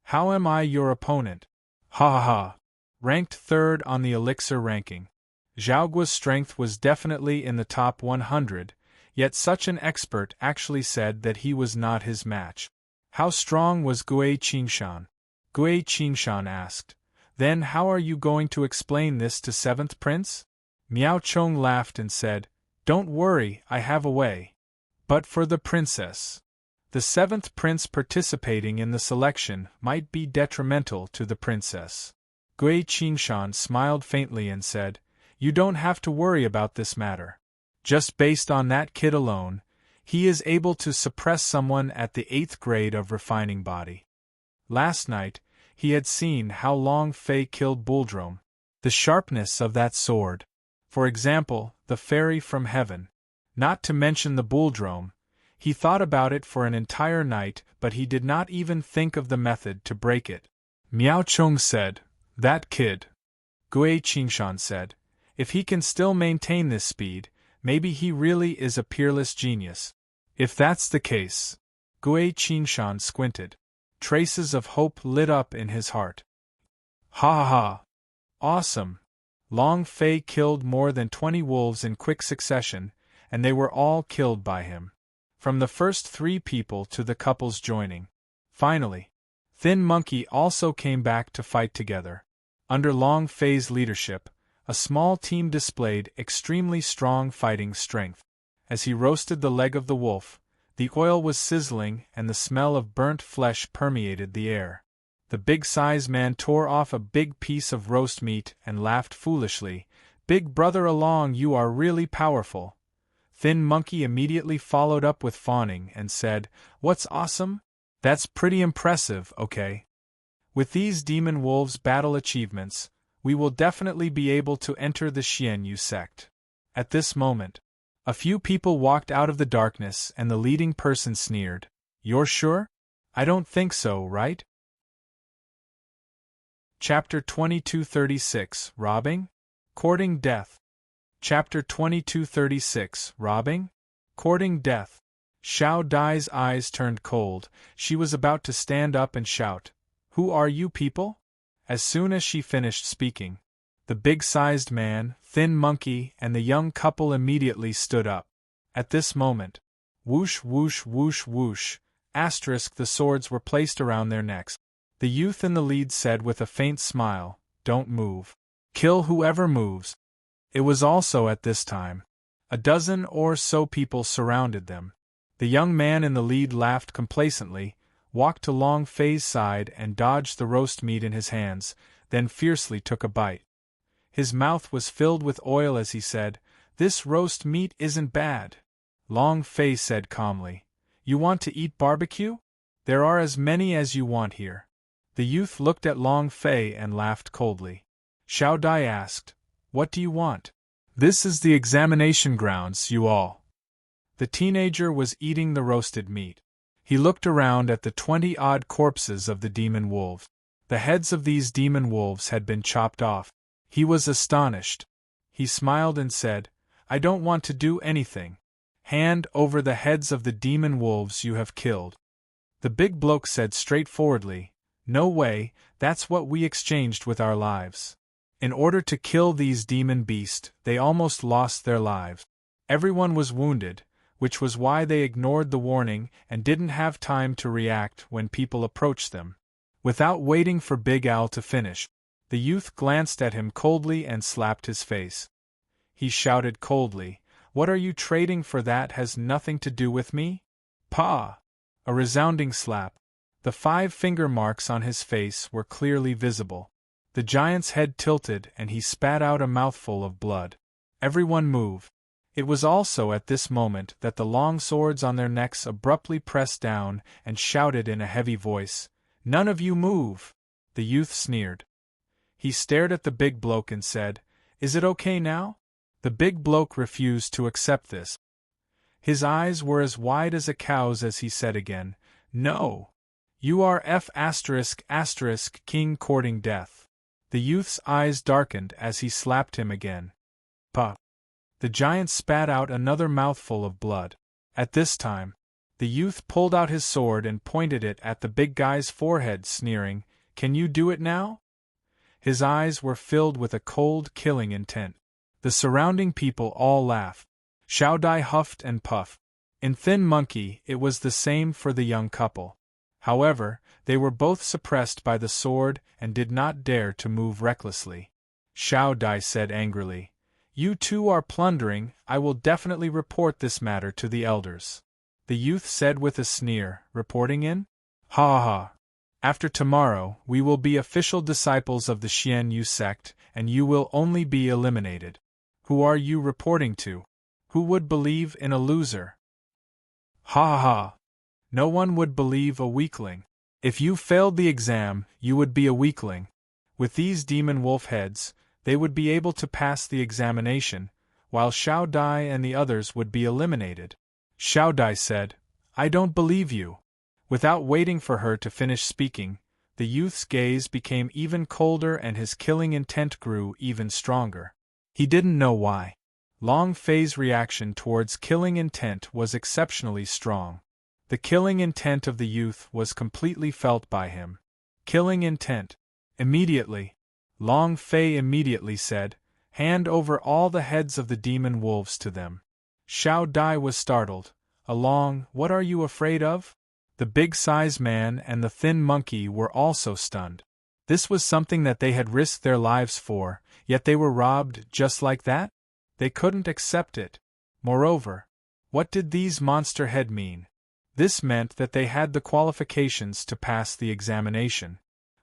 A: How am I your opponent? Ha ha ha." Ranked 3rd on the elixir ranking, Zhao Guo's strength was definitely in the top 100, yet such an expert actually said that he was not his match. How strong was Gui Qingshan? Gui Qingshan asked, "Then how are you going to explain this to 7th prince?" Miao Chong laughed and said, "Don't worry, I have a way. But for the princess. The 7th prince participating in the selection might be detrimental to the princess." Gui Qingshan smiled faintly and said, "You don't have to worry about this matter. Just based on that kid alone, he is able to suppress someone at the 8th grade of refining body. Last night, he had seen how Long Fei killed Bulldrome. The sharpness of that sword. For example, the fairy from heaven. Not to mention the Bulldrome. He thought about it for an entire night, but he did not even think of the method to break it." Miao Chong said, "That kid." Gui Qingshan said, "If he can still maintain this speed, maybe he really is a peerless genius. If that's the case." Gui Qingshan squinted. Traces of hope lit up in his heart. "Ha ha ha. Awesome. Long Fei killed more than 20 wolves in quick succession, and they were all killed by him. From the first 3 people to the couples joining. Finally, Thin Monkey also came back to fight together. Under Long Fei's leadership, a small team displayed extremely strong fighting strength. As he roasted the leg of the wolf, the oil was sizzling and the smell of burnt flesh permeated the air. The big-size man tore off a big piece of roast meat and laughed foolishly. "Big brother along, you are really powerful." Thin Monkey immediately followed up with fawning and said, "What's awesome? That's pretty impressive, okay? With these demon wolves' battle achievements, we will definitely be able to enter the Xianyu sect." At this moment, a few people walked out of the darkness and the leading person sneered, "You're sure? I don't think so, right?" Chapter 2236, Robbing? Courting Death. Chapter 2236, Robbing? Courting Death. Xiao Dai's eyes turned cold. She was about to stand up and shout, "Who are you people?" As soon as she finished speaking, the big-sized man, thin monkey, and the young couple immediately stood up. At this moment, whoosh whoosh whoosh whoosh, the swords were placed around their necks. The youth in the lead said with a faint smile, "Don't move. Kill whoever moves." It was also at this time. A dozen or so people surrounded them. The young man in the lead laughed complacently, walked to Long Fei's side and dodged the roast meat in his hands, then fiercely took a bite. His mouth was filled with oil as he said, "This roast meat isn't bad." Long Fei said calmly, "You want to eat barbecue? There are as many as you want here." The youth looked at Long Fei and laughed coldly. Xiao Dai asked, "What do you want?" "This is the examination grounds, you all." The teenager was eating the roasted meat. He looked around at the 20-odd corpses of the demon wolves. The heads of these demon wolves had been chopped off. He was astonished. He smiled and said, "I don't want to do anything. Hand over the heads of the demon wolves you have killed." The big bloke said straightforwardly, "No way, that's what we exchanged with our lives." In order to kill these demon beasts, they almost lost their lives. Everyone was wounded, which was why they ignored the warning and didn't have time to react when people approached them. Without waiting for Big Al to finish, the youth glanced at him coldly and slapped his face. He shouted coldly, "What are you trading for? That has nothing to do with me?" "Pah!" A resounding slap. The 5 finger marks on his face were clearly visible. The giant's head tilted and he spat out a mouthful of blood. Everyone moved. It was also at this moment that the long swords on their necks abruptly pressed down and shouted in a heavy voice, "None of you move!" The youth sneered. He stared at the big bloke and said, "Is it okay now?" The big bloke refused to accept this. His eyes were as wide as a cow's as he said again, "No. You are King courting death." The youth's eyes darkened as he slapped him again. "Puh!" The giant spat out another mouthful of blood. At this time, the youth pulled out his sword and pointed it at the big guy's forehead, sneering, "Can you do it now?" His eyes were filled with a cold, killing intent. The surrounding people all laughed. Xiao Dai huffed and puffed. In Thin Monkey, it was the same for the young couple. However, they were both suppressed by the sword and did not dare to move recklessly. Xiao Dai said angrily, "You two are plundering. I will definitely report this matter to the elders." The youth said with a sneer, "Reporting in? Ha ha! After tomorrow, we will be official disciples of the Xian Yu sect, and you will only be eliminated. Who are you reporting to? Who would believe in a loser? Ha ha! No one would believe a weakling. If you failed the exam, you would be a weakling. With these demon wolf heads, they would be able to pass the examination, while Xiao Dai and the others would be eliminated." Xiao Dai said, "I don't believe you." Without waiting for her to finish speaking, the youth's gaze became even colder and his killing intent grew even stronger. He didn't know why. Long Fei's reaction towards killing intent was exceptionally strong. The killing intent of the youth was completely felt by him. Killing intent. Immediately. Long Fei immediately said, "Hand over all the heads of the demon wolves to them." Xiao Dai was startled. "What are you afraid of?" The big-sized man and the thin monkey were also stunned. This was something that they had risked their lives for, yet they were robbed just like that? They couldn't accept it. Moreover, what did these monster head mean? This meant that they had the qualifications to pass the examination.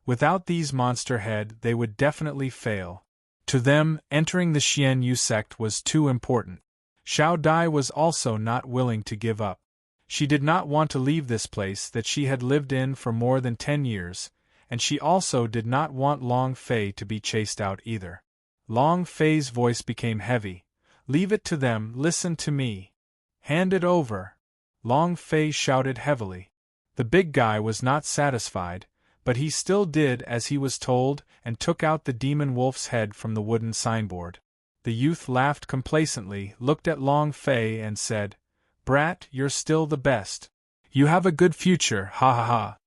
A: Without these monster head, they would definitely fail. To them, entering the Xian Yu sect was too important. Xiao Dai was also not willing to give up. She did not want to leave this place that she had lived in for more than 10 years, and she also did not want Long Fei to be chased out either. Long Fei's voice became heavy. "Leave it to them, listen to me. Hand it over." Long Fei shouted heavily. The big guy was not satisfied, but he still did as he was told and took out the demon wolf's head from the wooden signboard. The youth laughed complacently, looked at Long Fei and said, Brat, you're still the best. You have a good future, ha ha ha.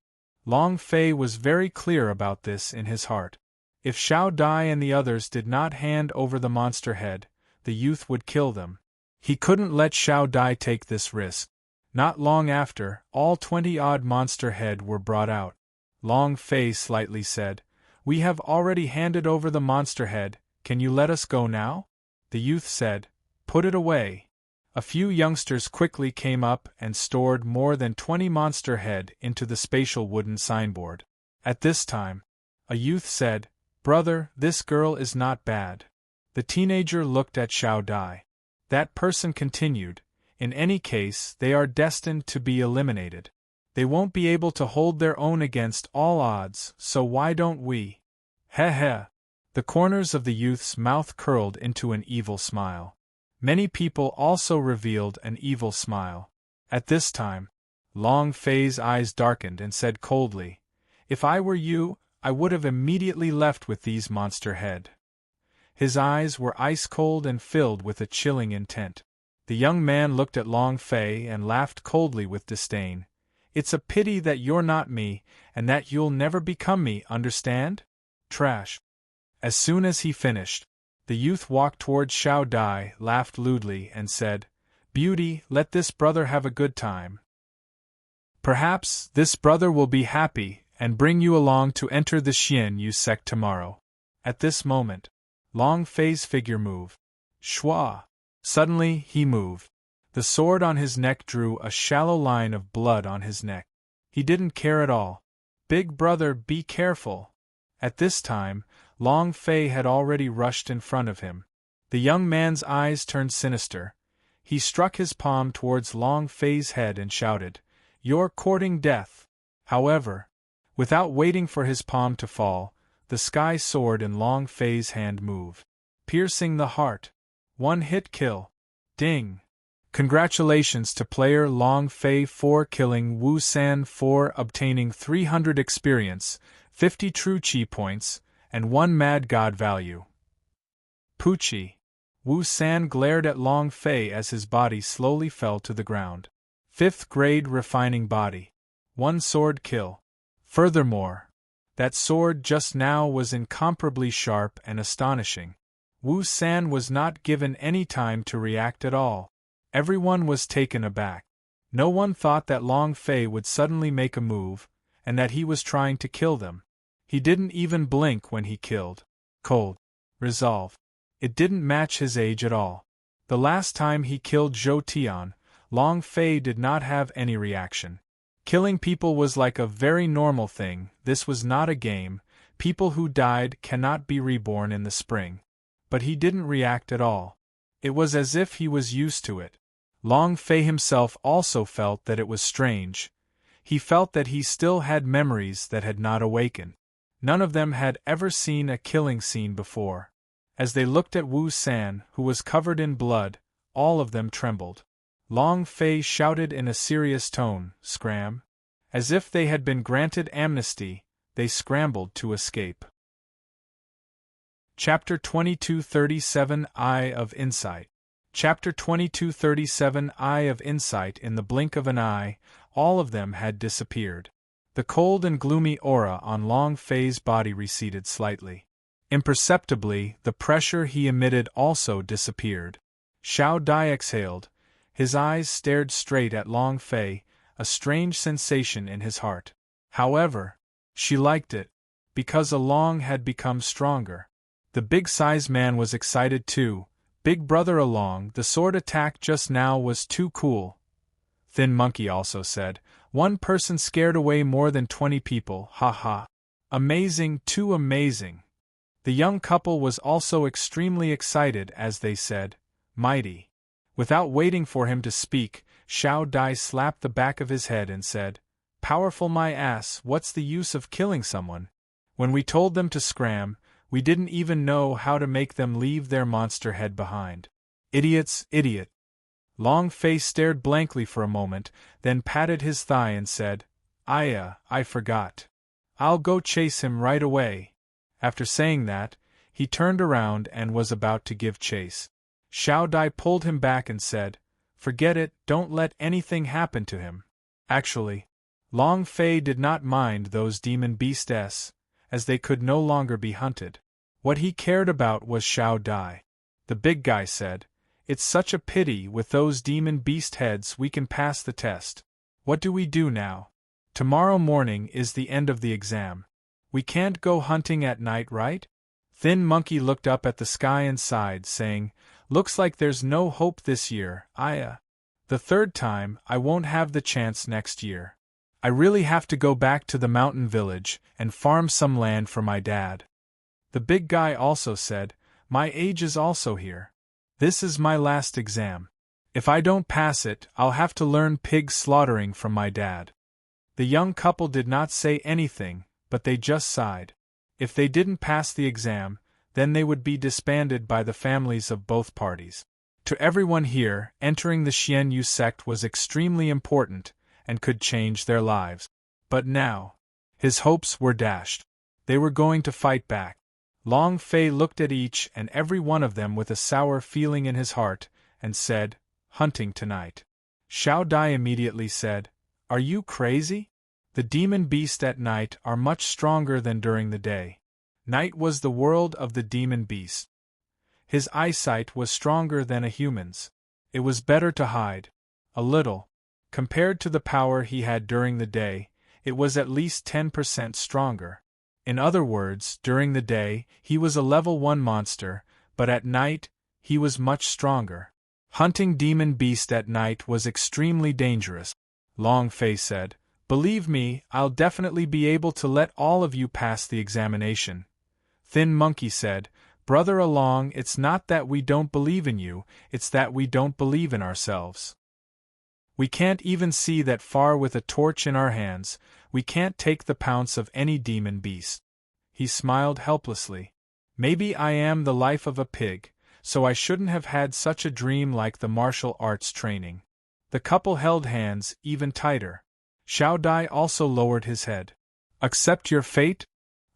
A: Long Fei was very clear about this in his heart. If Xiao Dai and the others did not hand over the monster head, the youth would kill them. He couldn't let Xiao Dai take this risk. Not long after, all 20-odd monster head were brought out. Long Fei slightly said, "We have already handed over the monster head, can you let us go now?" The youth said, "Put it away." A few youngsters quickly came up and stored more than 20 monster head into the spatial wooden signboard. At this time, a youth said, "Brother, this girl is not bad." The teenager looked at Xiao Dai. That person continued, "In any case, they are destined to be eliminated. They won't be able to hold their own against all odds, so why don't we?" Heh heh. The corners of the youth's mouth curled into an evil smile. Many people also revealed an evil smile. At this time, Long Fei's eyes darkened and said coldly, "If I were you, I would have immediately left with these monster head." His eyes were ice-cold and filled with a chilling intent. The young man looked at Long Fei and laughed coldly with disdain. "It's a pity that you're not me, and that you'll never become me, understand? Trash." As soon as he finished, the youth walked towards Xiao Dai, laughed lewdly, and said, "Beauty, let this brother have a good time. Perhaps this brother will be happy and bring you along to enter the Xian Yu sect tomorrow." At this moment, Long Fei's figure moved. Shua! Suddenly, he moved. The sword on his neck drew a shallow line of blood on his neck. He didn't care at all. "Big brother, be careful." At this time, Long Fei had already rushed in front of him. The young man's eyes turned sinister. He struck his palm towards Long Fei's head and shouted, "You're courting death." However, without waiting for his palm to fall, the sky sword in Long Fei's hand moved, piercing the heart. One-hit kill. Ding! Congratulations to player Long Fei for killing Wu San, for obtaining 300 experience, 50 true chi points, and 1 mad god value. Poochie! Wu San glared at Long Fei as his body slowly fell to the ground. 5th grade refining body. 1 sword kill. Furthermore, that sword just now was incomparably sharp and astonishing. Wu San was not given any time to react at all. Everyone was taken aback. No one thought that Long Fei would suddenly make a move, and that he was trying to kill them. He didn't even blink when he killed. Cold. Resolve. It didn't match his age at all. The last time he killed Zhou Tian, Long Fei did not have any reaction. Killing people was like a very normal thing. This was not a game. People who died cannot be reborn in the spring. But he didn't react at all. It was as if he was used to it. Long Fei himself also felt that it was strange. He felt that he still had memories that had not awakened. None of them had ever seen a killing scene before. As they looked at Wu San, who was covered in blood, all of them trembled. Long Fei shouted in a serious tone, "Scram!" As if they had been granted amnesty, they scrambled to escape. Chapter 2237 Eye of Insight. Chapter 2237 Eye of Insight. In the blink of an eye, all of them had disappeared. The cold and gloomy aura on Long Fei's body receded slightly. Imperceptibly, the pressure he emitted also disappeared. Xiao Dai exhaled. His eyes stared straight at Long Fei, a strange sensation in his heart. However, she liked it, because Along had become stronger. The big-size man was excited too. "Big brother Along, the sword attack just now was too cool." Thin Monkey also said, "One person scared away more than 20 people, ha ha. Amazing, too amazing." The young couple was also extremely excited as they said, "Mighty." Without waiting for him to speak, Xiao Dai slapped the back of his head and said, "Powerful my ass, what's the use of killing someone? When we told them to scram, we didn't even know how to make them leave their monster head behind. Idiots, idiot." Long Fei stared blankly for a moment, then patted his thigh and said, I forgot. I'll go chase him right away." After saying that, he turned around and was about to give chase. Xiao Dai pulled him back and said, Forget it, don't let anything happen to him. Actually, Long Fei did not mind those demon beasts, as they could no longer be hunted. What he cared about was Xiao Dai. The big guy said, "It's such a pity with those demon beast heads we can pass the test. What do we do now? Tomorrow morning is the end of the exam. We can't go hunting at night, right?" Thin Monkey looked up at the sky and sighed, saying, "Looks like there's no hope this year, the third time, I won't have the chance next year. I really have to go back to the mountain village and farm some land for my dad." The big guy also said, "My age is also here. This is my last exam. If I don't pass it, I'll have to learn pig slaughtering from my dad." The young couple did not say anything, but they just sighed. If they didn't pass the exam, then they would be disbanded by the families of both parties. To everyone here, entering the Xian Yu sect was extremely important, and could change their lives. But now, his hopes were dashed. They were going to fight back. Long Fei looked at each and every one of them with a sour feeling in his heart, and said, "Hunting tonight." Xiao Dai immediately said, "Are you crazy? The demon beasts at night are much stronger than during the day." Night was the world of the demon beast. His eyesight was stronger than a human's. It was better to hide. A little. Compared to the power he had during the day, it was at least 10% stronger. In other words, during the day, he was a level 1 monster, but at night, he was much stronger. Hunting demon beast at night was extremely dangerous. Long Fei said, "Believe me, I'll definitely be able to let all of you pass the examination." Thin Monkey said, "Brother Along, it's not that we don't believe in you, it's that we don't believe in ourselves. We can't even see that far with a torch in our hands, we can't take the pounce of any demon beast." He smiled helplessly. "Maybe I am the life of a pig, so I shouldn't have had such a dream like the martial arts training." The couple held hands even tighter. Xiao Dai also lowered his head. "Accept your fate?"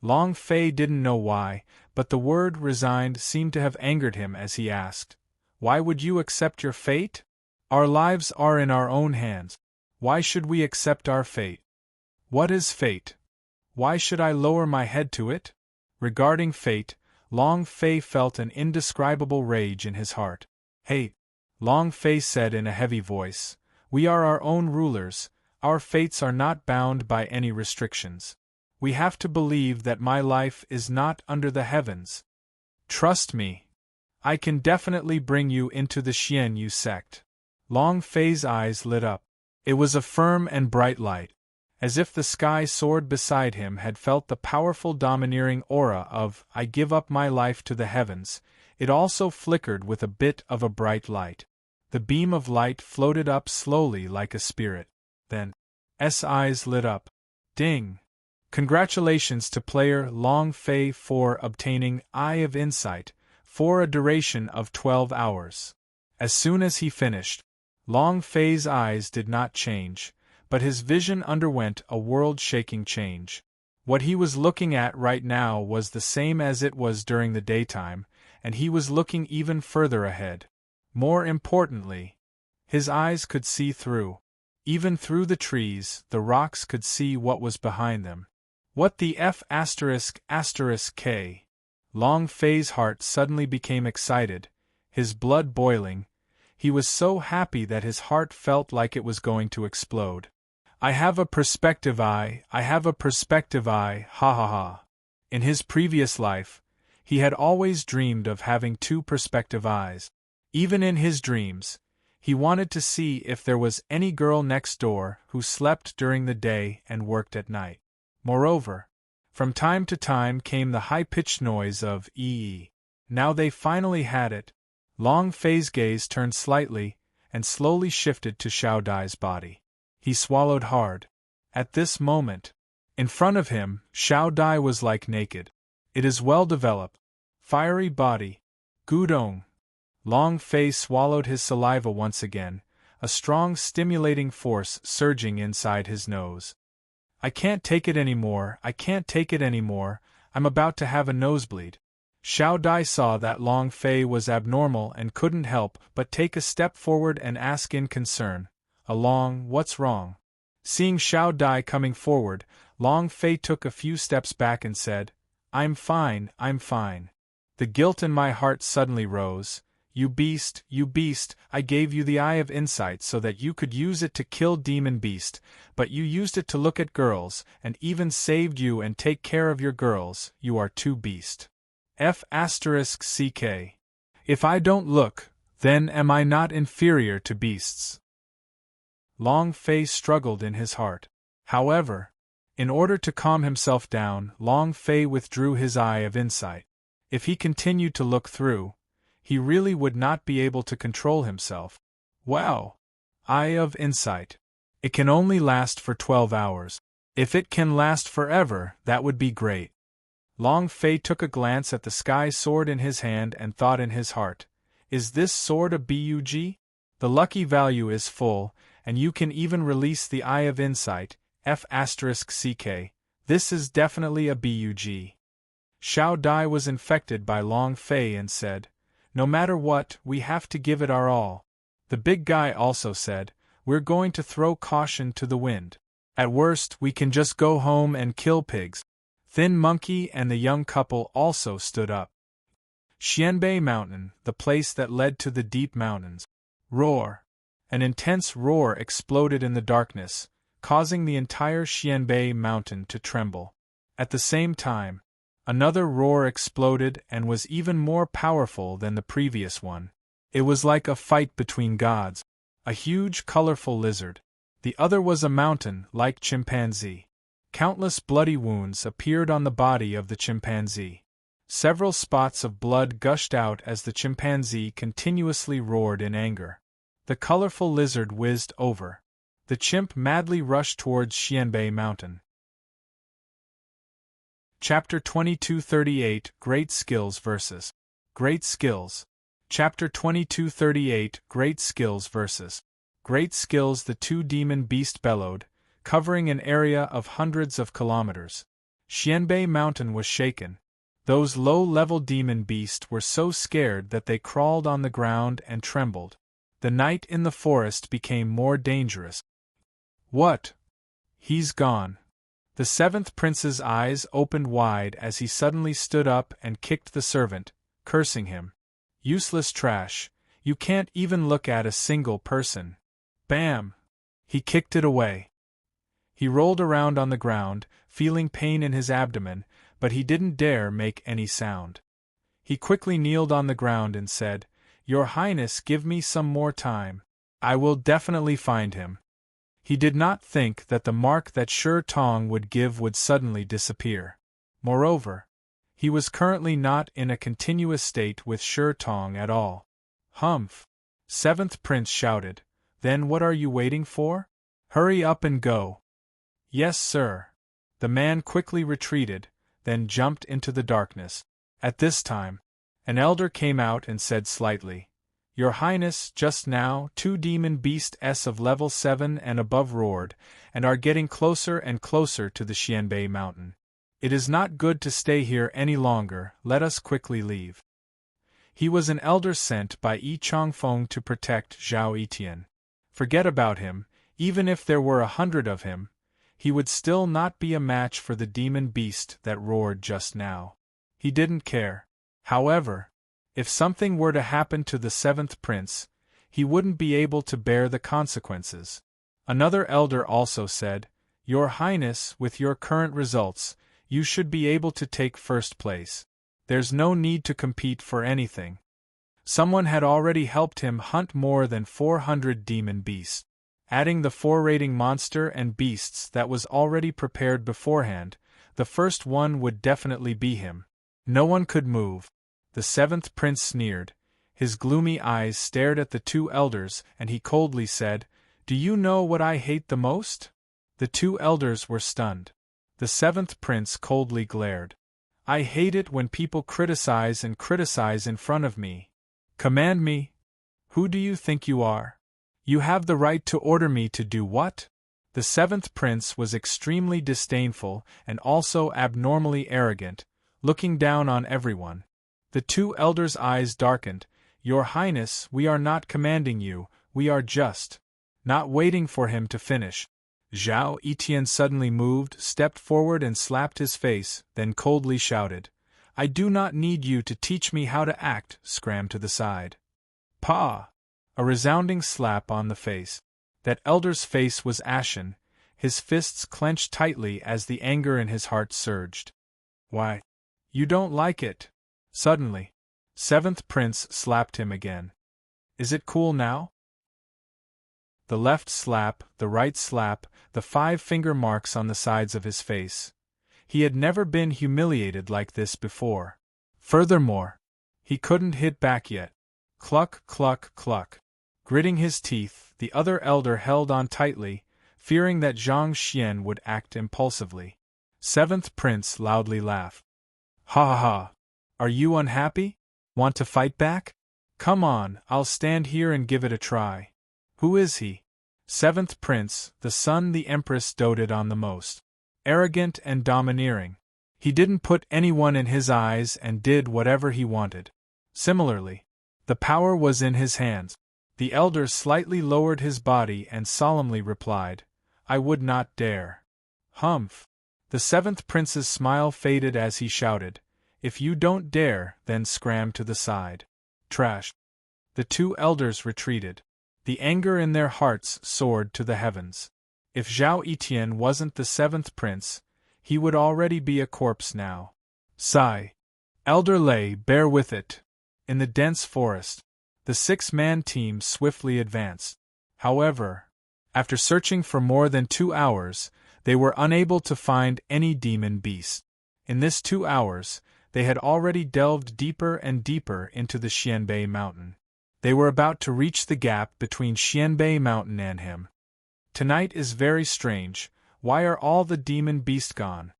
A: Long Fei didn't know why, but the word resigned seemed to have angered him as he asked, "Why would you accept your fate? Our lives are in our own hands. Why should we accept our fate? What is fate? Why should I lower my head to it?" Regarding fate, Long Fei felt an indescribable rage in his heart. "Hey," Long Fei said in a heavy voice, "we are our own rulers, our fates are not bound by any restrictions. We have to believe that my life is not under the heavens. Trust me. I can definitely bring you into the Xian Yu sect." Long Fei's eyes lit up. It was a firm and bright light. As if the sky sword beside him had felt the powerful domineering aura of, "I give up my life to the heavens," it also flickered with a bit of a bright light. The beam of light floated up slowly like a spirit. Then, S eyes lit up. Ding! Congratulations to player Long Fei for obtaining Eye of Insight, for a duration of 12 hours. As soon as he finished, Long Fei's eyes did not change, but his vision underwent a world-shaking change. What he was looking at right now was the same as it was during the daytime, and he was looking even further ahead. More importantly, his eyes could see through. Even through the trees, the rocks could see what was behind them. What the F******K? Long Fei's heart suddenly became excited, his blood boiling. He was so happy that his heart felt like it was going to explode. "I have a perspective eye, I have a perspective eye, ha ha ha." In his previous life, he had always dreamed of having 2 perspective eyes. Even in his dreams, he wanted to see if there was any girl next door who slept during the day and worked at night. Moreover, from time to time came the high-pitched noise of ee. Now they finally had it. Long Fei's gaze turned slightly, and slowly shifted to Xiao Dai's body. He swallowed hard. At this moment, in front of him, Xiao Dai was like naked. It is well-developed. Fiery body. Gudong. Long Fei swallowed his saliva once again, a strong stimulating force surging inside his nose. "I can't take it anymore, I can't take it anymore, I'm about to have a nosebleed." Xiao Dai saw that Long Fei was abnormal and couldn't help but take a step forward and ask in concern, "Along, what's wrong?" Seeing Xiao Dai coming forward, Long Fei took a few steps back and said, I'm fine. The guilt in my heart suddenly rose. You beast, I gave you the Eye of Insight so that you could use it to kill Demon Beast, but you used it to look at girls, and even saved you and take care of your girls. You are too beast. F***ck. If I don't look, then am I not inferior to beasts? Long Fei struggled in his heart. However, in order to calm himself down, Long Fei withdrew his Eye of Insight. If he continued to look through, he really would not be able to control himself. Wow! Eye of Insight. It can only last for 12 hours. If it can last forever, that would be great. Long Fei took a glance at the sky sword in his hand and thought in his heart, is this sword a bug? The lucky value is full, and you can even release the Eye of Insight, F***ck. This is definitely a bug. Xiao Dai was infected by Long Fei and said, no matter what, we have to give it our all. The big guy also said, we're going to throw caution to the wind. At worst, we can just go home and kill pigs. Thin Monkey and the young couple also stood up. Xianbei Mountain, the place that led to the deep mountains. Roar! An intense roar exploded in the darkness, causing the entire Xianbei Mountain to tremble. At the same time, another roar exploded and was even more powerful than the previous one. It was like a fight between gods. A huge, colorful lizard. The other was a mountain-like chimpanzee. Countless bloody wounds appeared on the body of the chimpanzee. Several spots of blood gushed out as the chimpanzee continuously roared in anger. The colorful lizard whizzed over. The chimp madly rushed towards Xianbei Mountain. Chapter 2238 Great Skills vs. Great Skills. Chapter 2238 Great Skills vs. Great Skills. The two demon beasts bellowed, covering an area of hundreds of kilometers. Xianbei Mountain was shaken. Those low-level demon beasts were so scared that they crawled on the ground and trembled. The night in the forest became more dangerous. What? He's gone. The seventh prince's eyes opened wide as he suddenly stood up and kicked the servant, cursing him. Useless trash, you can't even look at a single person. Bam! He kicked it away. He rolled around on the ground, feeling pain in his abdomen, but he didn't dare make any sound. He quickly kneeled on the ground and said, Your Highness, give me some more time. I will definitely find him. He did not think that the mark that Shi Tong would give would suddenly disappear. Moreover, he was currently not in a continuous state with Shi Tong at all. Humph! Seventh Prince shouted. Then what are you waiting for? Hurry up and go. Yes, sir. The man quickly retreated, then jumped into the darkness. At this time, an elder came out and said slightly, Your Highness, just now, two demon beasts of level 7 and above roared, and are getting closer and closer to the Xianbei Mountain. It is not good to stay here any longer, let us quickly leave. He was an elder sent by Yi Chongfeng to protect Zhao Etian. Forget about him, even if there were 100 of him, he would still not be a match for the demon beast that roared just now. He didn't care. However, if something were to happen to the seventh prince, he wouldn't be able to bear the consequences. Another elder also said, Your Highness, with your current results, you should be able to take first place. There's no need to compete for anything. Someone had already helped him hunt more than 400 demon beasts. Adding the 4 rating monster and beasts that was already prepared beforehand, the first one would definitely be him. No one could move. The seventh prince sneered. His gloomy eyes stared at the two elders and he coldly said, Do you know what I hate the most? The two elders were stunned. The seventh prince coldly glared. I hate it when people criticize and criticize in front of me. Command me? Who do you think you are? You have the right to order me to do what? The seventh prince was extremely disdainful and also abnormally arrogant, looking down on everyone. The two elders' eyes darkened. Your Highness, we are not commanding you, we are just. Not waiting for him to finish. Zhao Etienne suddenly moved, stepped forward and slapped his face, then coldly shouted, I do not need you to teach me how to act, scram to the side. Pa! A resounding slap on the face. That elder's face was ashen, his fists clenched tightly as the anger in his heart surged. Why? You don't like it? Suddenly. Seventh Prince slapped him again. Is it cool now? The left slap, the right slap, the 5-finger marks on the sides of his face. He had never been humiliated like this before. Furthermore, he couldn't hit back yet. Cluck, cluck, cluck. Gritting his teeth, the other elder held on tightly, fearing that Zhang Xian would act impulsively. Seventh Prince loudly laughed. Ha ha ha! Are you unhappy? Want to fight back? Come on, I'll stand here and give it a try. Who is he? Seventh Prince, the son the Empress doted on the most. Arrogant and domineering. He didn't put anyone in his eyes and did whatever he wanted. Similarly, the power was in his hands. The elder slightly lowered his body and solemnly replied, I would not dare. Humph! The Seventh Prince's smile faded as he shouted, If you don't dare, then scram to the side. Trash! The two elders retreated. The anger in their hearts soared to the heavens. If Zhao Etienne wasn't the Seventh Prince, he would already be a corpse now. Sigh. Elder Lei, bear with it. In the dense forest, the 6-man team swiftly advanced. However, after searching for more than 2 hours, they were unable to find any demon beast. In this 2 hours, they had already delved deeper and deeper into the Xianbei Mountain. They were about to reach the gap between Xianbei Mountain and him. Tonight is very strange. Why are all the demon beasts gone?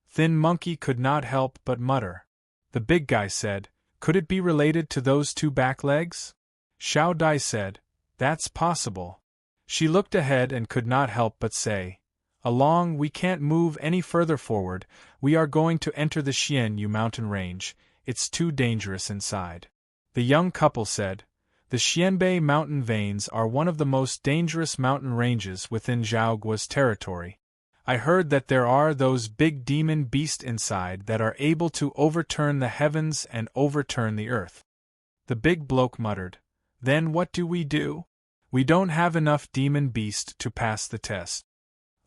A: Thin Monkey could not help but mutter. The big guy said, Could it be related to those 2 back legs? Xiao Dai said, That's possible. She looked ahead and could not help but say, Along, we can't move any further forward, we are going to enter the Xianyu mountain range, it's too dangerous inside. The young couple said, The Xianbei mountain veins are one of the most dangerous mountain ranges within Zhaoguo's territory. I heard that there are those big demon beasts inside that are able to overturn the heavens and overturn the earth. The big bloke muttered, Then what do? We don't have enough demon beast to pass the test.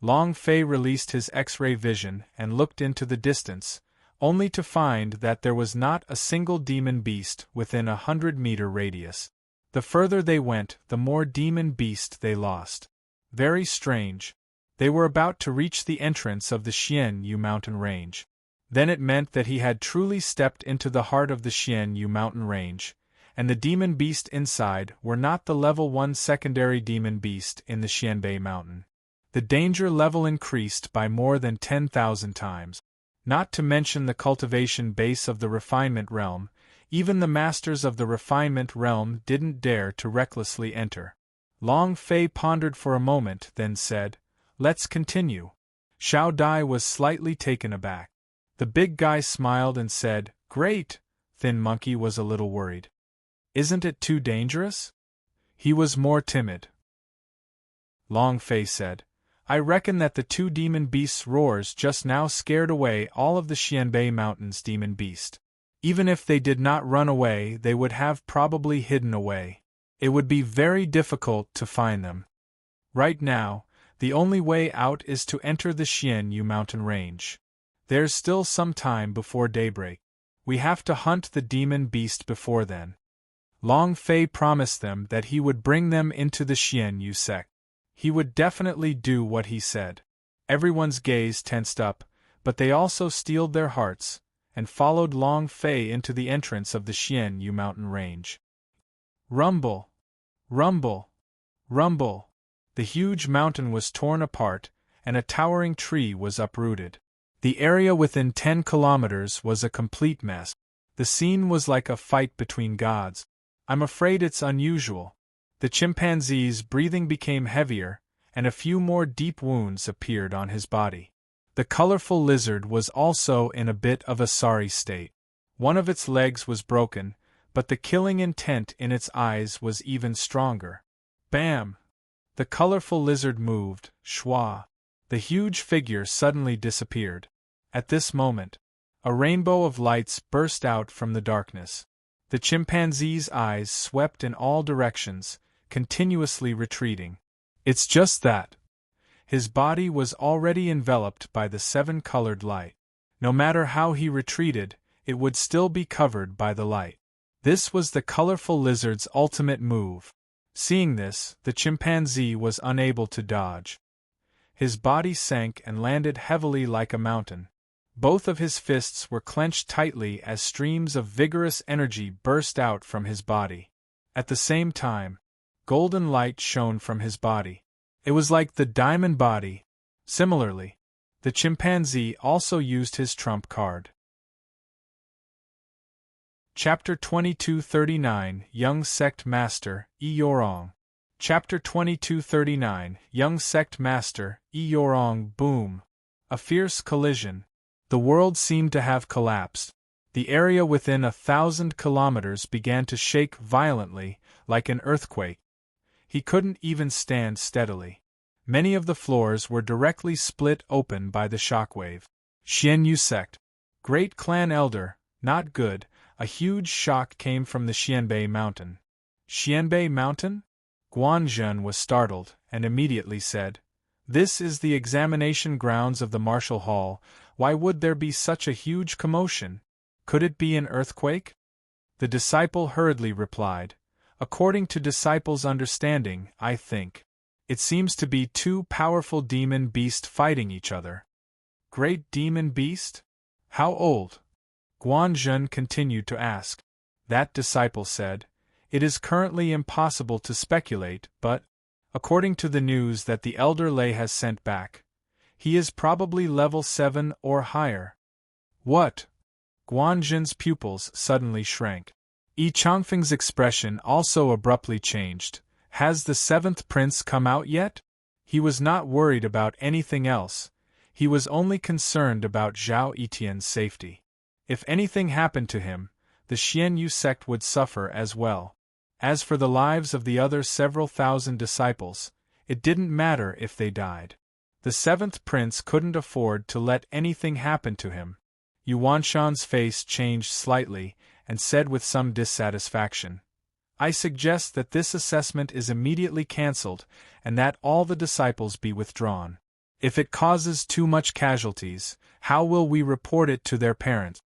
A: Long Fei released his X-ray vision and looked into the distance, only to find that there was not a single demon beast within 100-meter radius. The further they went, the more demon beast they lost. Very strange. They were about to reach the entrance of the Xianyu mountain range. Then it meant that he had truly stepped into the heart of the Xianyu mountain range, and the demon beast inside were not the level 1 secondary demon beast in the Xianbei mountain. The danger level increased by more than 10,000 times. Not to mention the cultivation base of the refinement realm, even the masters of the refinement realm didn't dare to recklessly enter. Long Fei pondered for a moment, then said, Let's continue. Xiao Dai was slightly taken aback. The big guy smiled and said, Great! Thin Monkey was a little worried. Isn't it too dangerous? He was more timid. Long Fei said, I reckon that the 2 demon beasts' roars just now scared away all of the Xianbei Mountain's demon beast. Even if they did not run away, they would have probably hidden away. It would be very difficult to find them. Right now, the only way out is to enter the Xianyu mountain range. There's still some time before daybreak. We have to hunt the demon beast before then. Long Fei promised them that he would bring them into the Xianyu sect. He would definitely do what he said. Everyone's gaze tensed up, but they also steeled their hearts, and followed Long Fei into the entrance of the Xianyu mountain range. Rumble! Rumble! Rumble! The huge mountain was torn apart, and a towering tree was uprooted. The area within 10 kilometers was a complete mess. The scene was like a fight between gods. I'm afraid it's unusual. The chimpanzee's breathing became heavier, and a few more deep wounds appeared on his body. The colorful lizard was also in a bit of a sorry state. One of its legs was broken, but the killing intent in its eyes was even stronger. Bam! The colorful lizard moved, schwa. The huge figure suddenly disappeared. At this moment, a rainbow of lights burst out from the darkness. The chimpanzee's eyes swept in all directions, continuously retreating. It's just that. His body was already enveloped by the seven-colored light. No matter how he retreated, it would still be covered by the light. This was the colorful lizard's ultimate move. Seeing this, the chimpanzee was unable to dodge. His body sank and landed heavily like a mountain. Both of his fists were clenched tightly as streams of vigorous energy burst out from his body. At the same time, golden light shone from his body. It was like the diamond body. Similarly, the chimpanzee also used his trump card. Chapter 2239 Young Sect Master, Eyorong. Chapter 2239 Young Sect Master, Eyorong. Boom! A fierce collision. The world seemed to have collapsed. The area within 1,000 kilometers began to shake violently, like an earthquake. He couldn't even stand steadily. Many of the floors were directly split open by the shockwave. Xianyu Sect. Great Clan Elder, not good. A huge shock came from the Xianbei Mountain. Xianbei Mountain? Guanzhen was startled, and immediately said, "This is the examination grounds of the Martial Hall. Why would there be such a huge commotion? Could it be an earthquake?" The disciple hurriedly replied, "According to disciple's understanding, I think. It seems to be two powerful demon beasts fighting each other." Great demon beast? How old? Guanzhen continued to ask. That disciple said, "It is currently impossible to speculate, but, according to the news that the Elder Lei has sent back, he is probably level 7 or higher." What? Guanzhen's pupils suddenly shrank. Yi Changfeng's expression also abruptly changed. Has the 7th prince come out yet? He was not worried about anything else. He was only concerned about Zhao Etien's safety. If anything happened to him, the Xianyu sect would suffer as well. As for the lives of the other several thousand disciples, it didn't matter if they died. The 7th prince couldn't afford to let anything happen to him. Yuanshan's face changed slightly, and said with some dissatisfaction, "I suggest that this assessment is immediately cancelled, and that all the disciples be withdrawn. If it causes too much casualties, how will we report it to their parents?"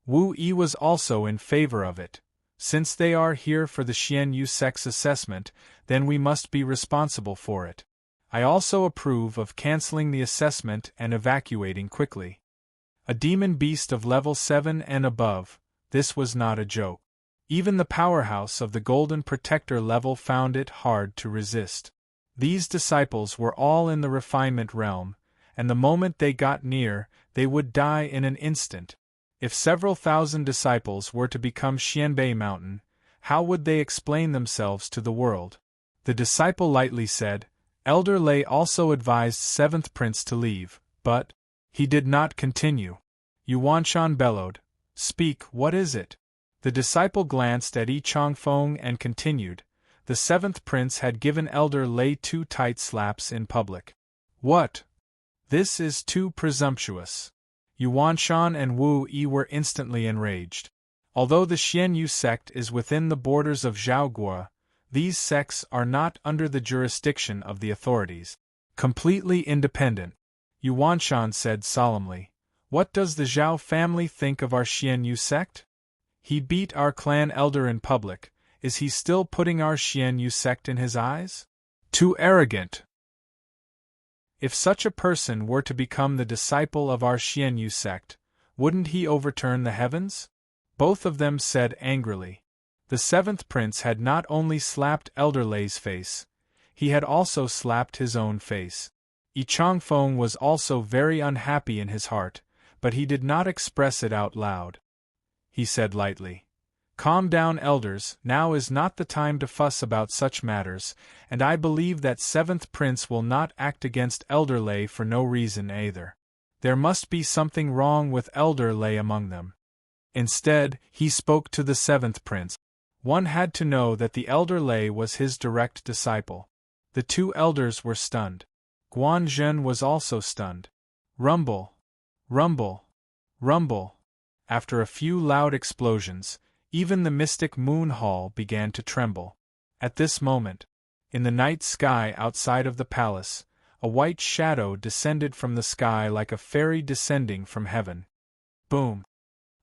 A: Wu Yi was also in favor of it. Since they are here for the Xianyu sect's assessment, then we must be responsible for it. I also approve of canceling the assessment and evacuating quickly. A demon beast of level 7 and above, this was not a joke. Even the powerhouse of the Golden Protector level found it hard to resist. These disciples were all in the refinement realm, and the moment they got near, they would die in an instant. If several thousand disciples were to become Xianbei Mountain, how would they explain themselves to the world? The disciple lightly said, "Elder Lei also advised 7th Prince to leave, but..." He did not continue. Yuanshan bellowed, "Speak, what is it?" The disciple glanced at Yi Changfeng and continued, "The 7th Prince had given Elder Lei 2 tight slaps in public." "What? This is too presumptuous." Yuanshan and Wu Yi were instantly enraged. Although the Xianyu sect is within the borders of Zhaoguo, these sects are not under the jurisdiction of the authorities. Completely independent. Yuanshan said solemnly, "What does the Zhao family think of our Xianyu sect? He beat our clan elder in public. Is he still putting our Xianyu sect in his eyes? Too arrogant. If such a person were to become the disciple of our Xianyu sect, wouldn't he overturn the heavens?" Both of them said angrily. The 7th Prince had not only slapped Elder Lei's face, he had also slapped his own face. Yi Changfeng was also very unhappy in his heart, but he did not express it out loud. He said lightly, "Calm down, elders, now is not the time to fuss about such matters, and I believe that 7th Prince will not act against Elder Lei for no reason either. There must be something wrong with Elder Lei among them." Instead, he spoke to the seventh prince. One had to know that the elder Lei was his direct disciple. The two elders were stunned. Guan Zhen was also stunned. Rumble. Rumble. Rumble. After a few loud explosions, even the mystic moon hall began to tremble. At this moment, in the night sky outside of the palace, a white shadow descended from the sky like a fairy descending from heaven. Boom!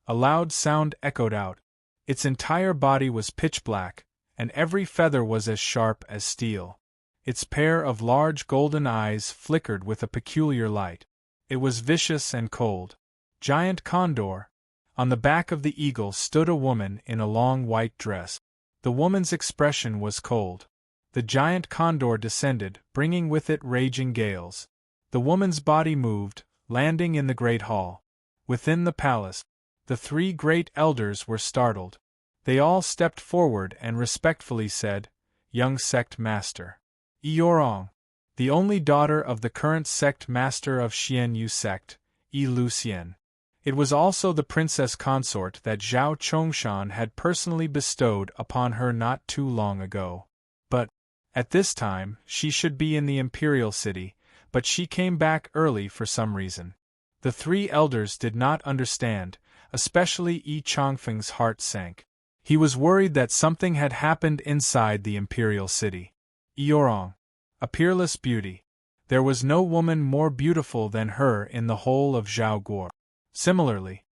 A: A loud sound echoed out. Its entire body was pitch black, and every feather was as sharp as steel. Its pair of large golden eyes flickered with a peculiar light. It was vicious and cold. Giant Condor. On the back of the eagle stood a woman in a long white dress. The woman's expression was cold. The giant condor descended, bringing with it raging gales. The woman's body moved, landing in the great hall. Within the palace, the three great elders were startled. They all stepped forward and respectfully said, "Young sect master." Eorong, the only daughter of the current sect master of Xian Yu sect, Lucien. It was also the princess consort that Zhao Chongshan had personally bestowed upon her not too long ago. But, at this time, she should be in the imperial city, but she came back early for some reason. The three elders did not understand, especially Yi Chongfeng's heart sank. He was worried that something had happened inside the imperial city. Eorong, a peerless beauty. There was no woman more beautiful than her in the whole of Zhaoguo. Similarly,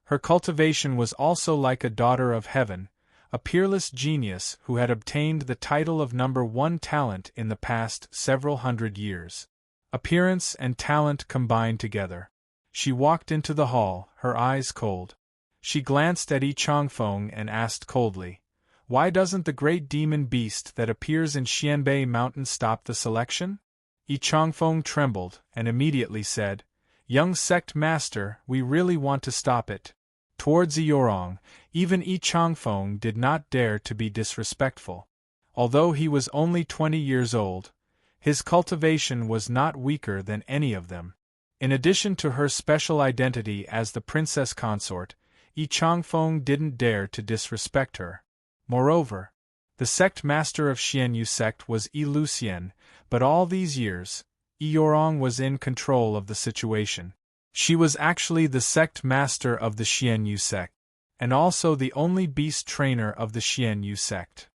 A: her cultivation was also like a daughter of heaven, a peerless genius who had obtained the title of #1 talent in the past several hundred years. Appearance and talent combined together. She walked into the hall, her eyes cold. She glanced at Yi Chongfeng and asked coldly, "Why doesn't the great demon beast that appears in Xianbei Mountain stop the selection?" Yi Chongfeng trembled and immediately said, "Young sect master, we really want to stop it." Towards Eorong, even Yi Chongfeng did not dare to be disrespectful. Although he was only 20 years old, his cultivation was not weaker than any of them. In addition to her special identity as the princess consort, Yi Chongfeng didn't dare to disrespect her. Moreover, the sect master of Xian Yu sect was Lucien, but all these years, Eorong was in control of the situation. She was actually the sect master of the Xian Yu sect, and also the only beast trainer of the Xian Yu sect.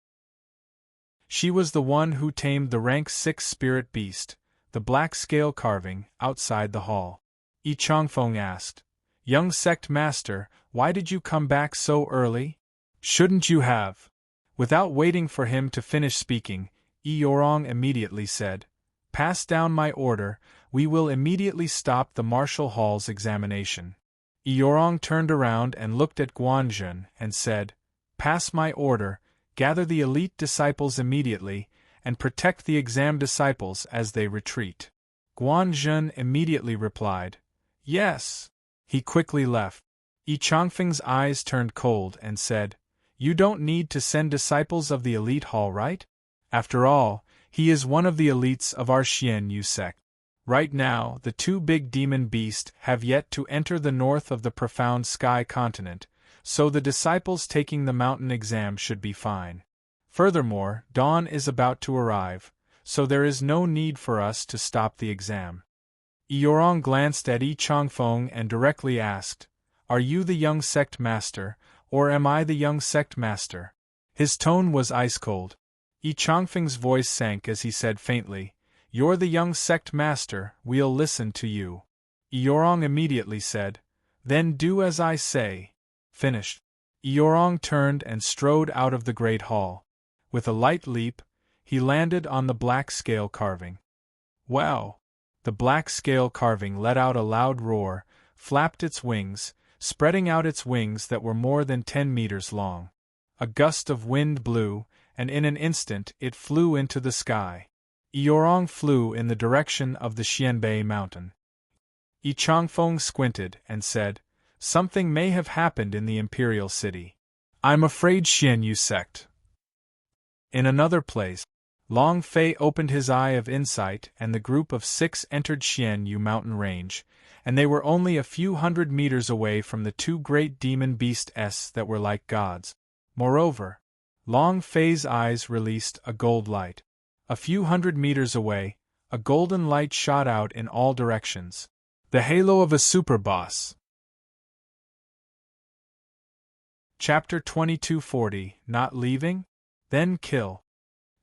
A: She was the one who tamed the rank 6 spirit beast, the black scale carving, outside the hall. Yi Chongfeng asked, "Young sect master, why did you come back so early? Shouldn't you have?" Without waiting for him to finish speaking, Eorong immediately said, "Pass down my order, we will immediately stop the martial hall's examination." Eorong turned around and looked at Guanzhen and said, "Pass my order, gather the elite disciples immediately, and protect the exam disciples as they retreat." Guanzhen immediately replied, "Yes." He quickly left. Yi Chongfeng's eyes turned cold and said, "You don't need to send disciples of the elite hall, right? After all, he is one of the elites of our Xian Yu sect. Right now, the two big demon beasts have yet to enter the north of the profound sky continent, so the disciples taking the mountain exam should be fine. Furthermore, dawn is about to arrive, so there is no need for us to stop the exam." Eorong glanced at Yi Chongfeng and directly asked, "Are you the young sect master, or am I the young sect master?" His tone was ice-cold. Yi Chongfeng's voice sank as he said faintly, "You're the young sect master, we'll listen to you." Eorong immediately said, "Then do as I say." Finished. Eorong turned and strode out of the great hall. With a light leap, he landed on the black scale carving. Wow! The black scale carving let out a loud roar, flapped its wings, spreading out its wings that were more than 10 meters long. A gust of wind blew, and in an instant it flew into the sky. Eorong flew in the direction of the Xianbei mountain. Yi Chongfeng squinted and said, "Something may have happened in the imperial city. I'm afraid Xian Yu sect." In another place, Long Fei opened his eye of insight and the group of 6 entered Xian Yu mountain range, and they were only a few hundred meters away from the two great demon beasts that were like gods. Moreover, Long Fei's eyes released a gold light. A few hundred meters away, a golden light shot out in all directions. The halo of a super boss. Chapter 2240, Not Leaving? Then Kill.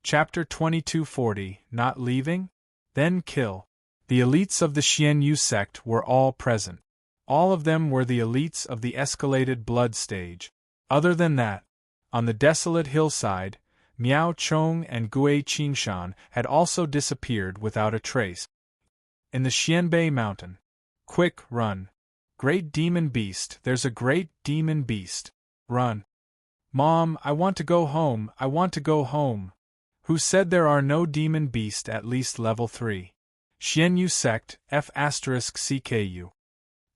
A: Chapter 2240, Not Leaving? Then Kill. The elites of the Xianyu sect were all present. All of them were the elites of the escalated blood stage. Other than that, on the desolate hillside, Miao Chong and Gui Qingshan had also disappeared without a trace. In the Xianbei mountain. Quick, run. Great demon beast, there's a great demon beast. Run. Mom, I want to go home, I want to go home. Who said there are no demon beast at least level 3? Xianyu sect, F*CKU.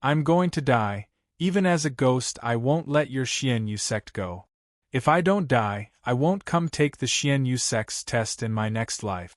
A: I'm going to die, even as a ghost I won't let your Xianyu sect go. If I don't die, I won't come take the Xianyu sect's test in my next life.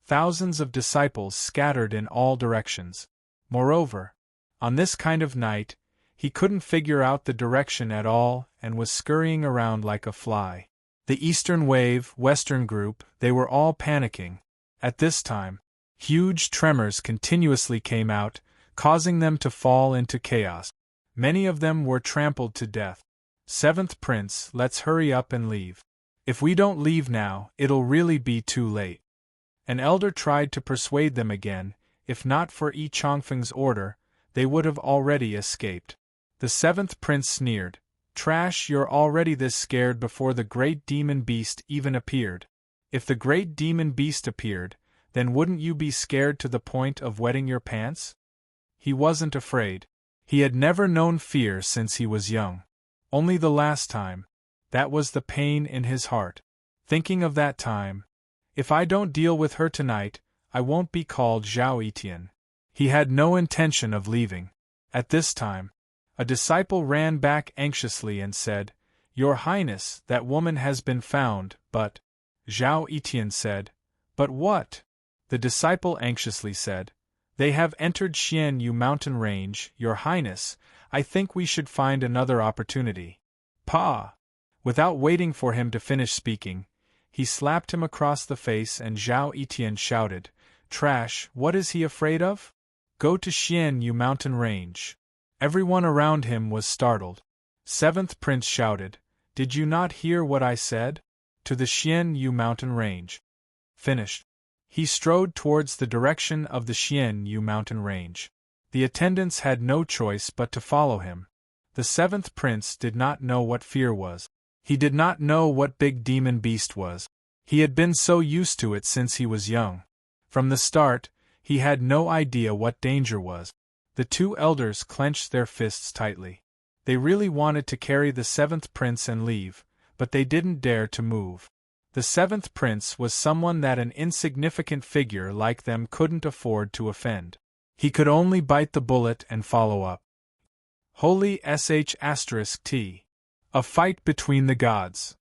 A: Thousands of disciples scattered in all directions. Moreover, on this kind of night, he couldn't figure out the direction at all and was scurrying around like a fly. The Eastern Wave, Western Group, they were all panicking. At this time, huge tremors continuously came out, causing them to fall into chaos. Many of them were trampled to death. Seventh Prince, let's hurry up and leave. If we don't leave now, it'll really be too late. An elder tried to persuade them again. If not for Yi Chongfeng's order, they would have already escaped. The seventh prince sneered. Trash, you're already this scared before the great demon beast even appeared. If the great demon beast appeared, then wouldn't you be scared to the point of wetting your pants? He wasn't afraid. He had never known fear since he was young. Only the last time. That was the pain in his heart. Thinking of that time. If I don't deal with her tonight, I won't be called Zhao Etian. He had no intention of leaving. At this time, a disciple ran back anxiously and said, Your Highness, that woman has been found, but... Zhao Etian said, But what? The disciple anxiously said, They have entered Xianyu mountain range, Your Highness. I think we should find another opportunity. Pa! Without waiting for him to finish speaking, he slapped him across the face and Zhao Etian shouted, Trash, what is he afraid of? Go to Xianyu mountain range. Everyone around him was startled. Seventh Prince shouted, Did you not hear what I said? To the Xianyu mountain range. Finished. He strode towards the direction of the Xianyu mountain range. The attendants had no choice but to follow him. The seventh prince did not know what fear was. He did not know what big demon beast was. He had been so used to it since he was young. From the start, he had no idea what danger was. The two elders clenched their fists tightly. They really wanted to carry the seventh prince and leave, but they didn't dare to move. The seventh prince was someone that an insignificant figure like them couldn't afford to offend. He could only bite the bullet and follow up. Holy *T. A fight between the gods.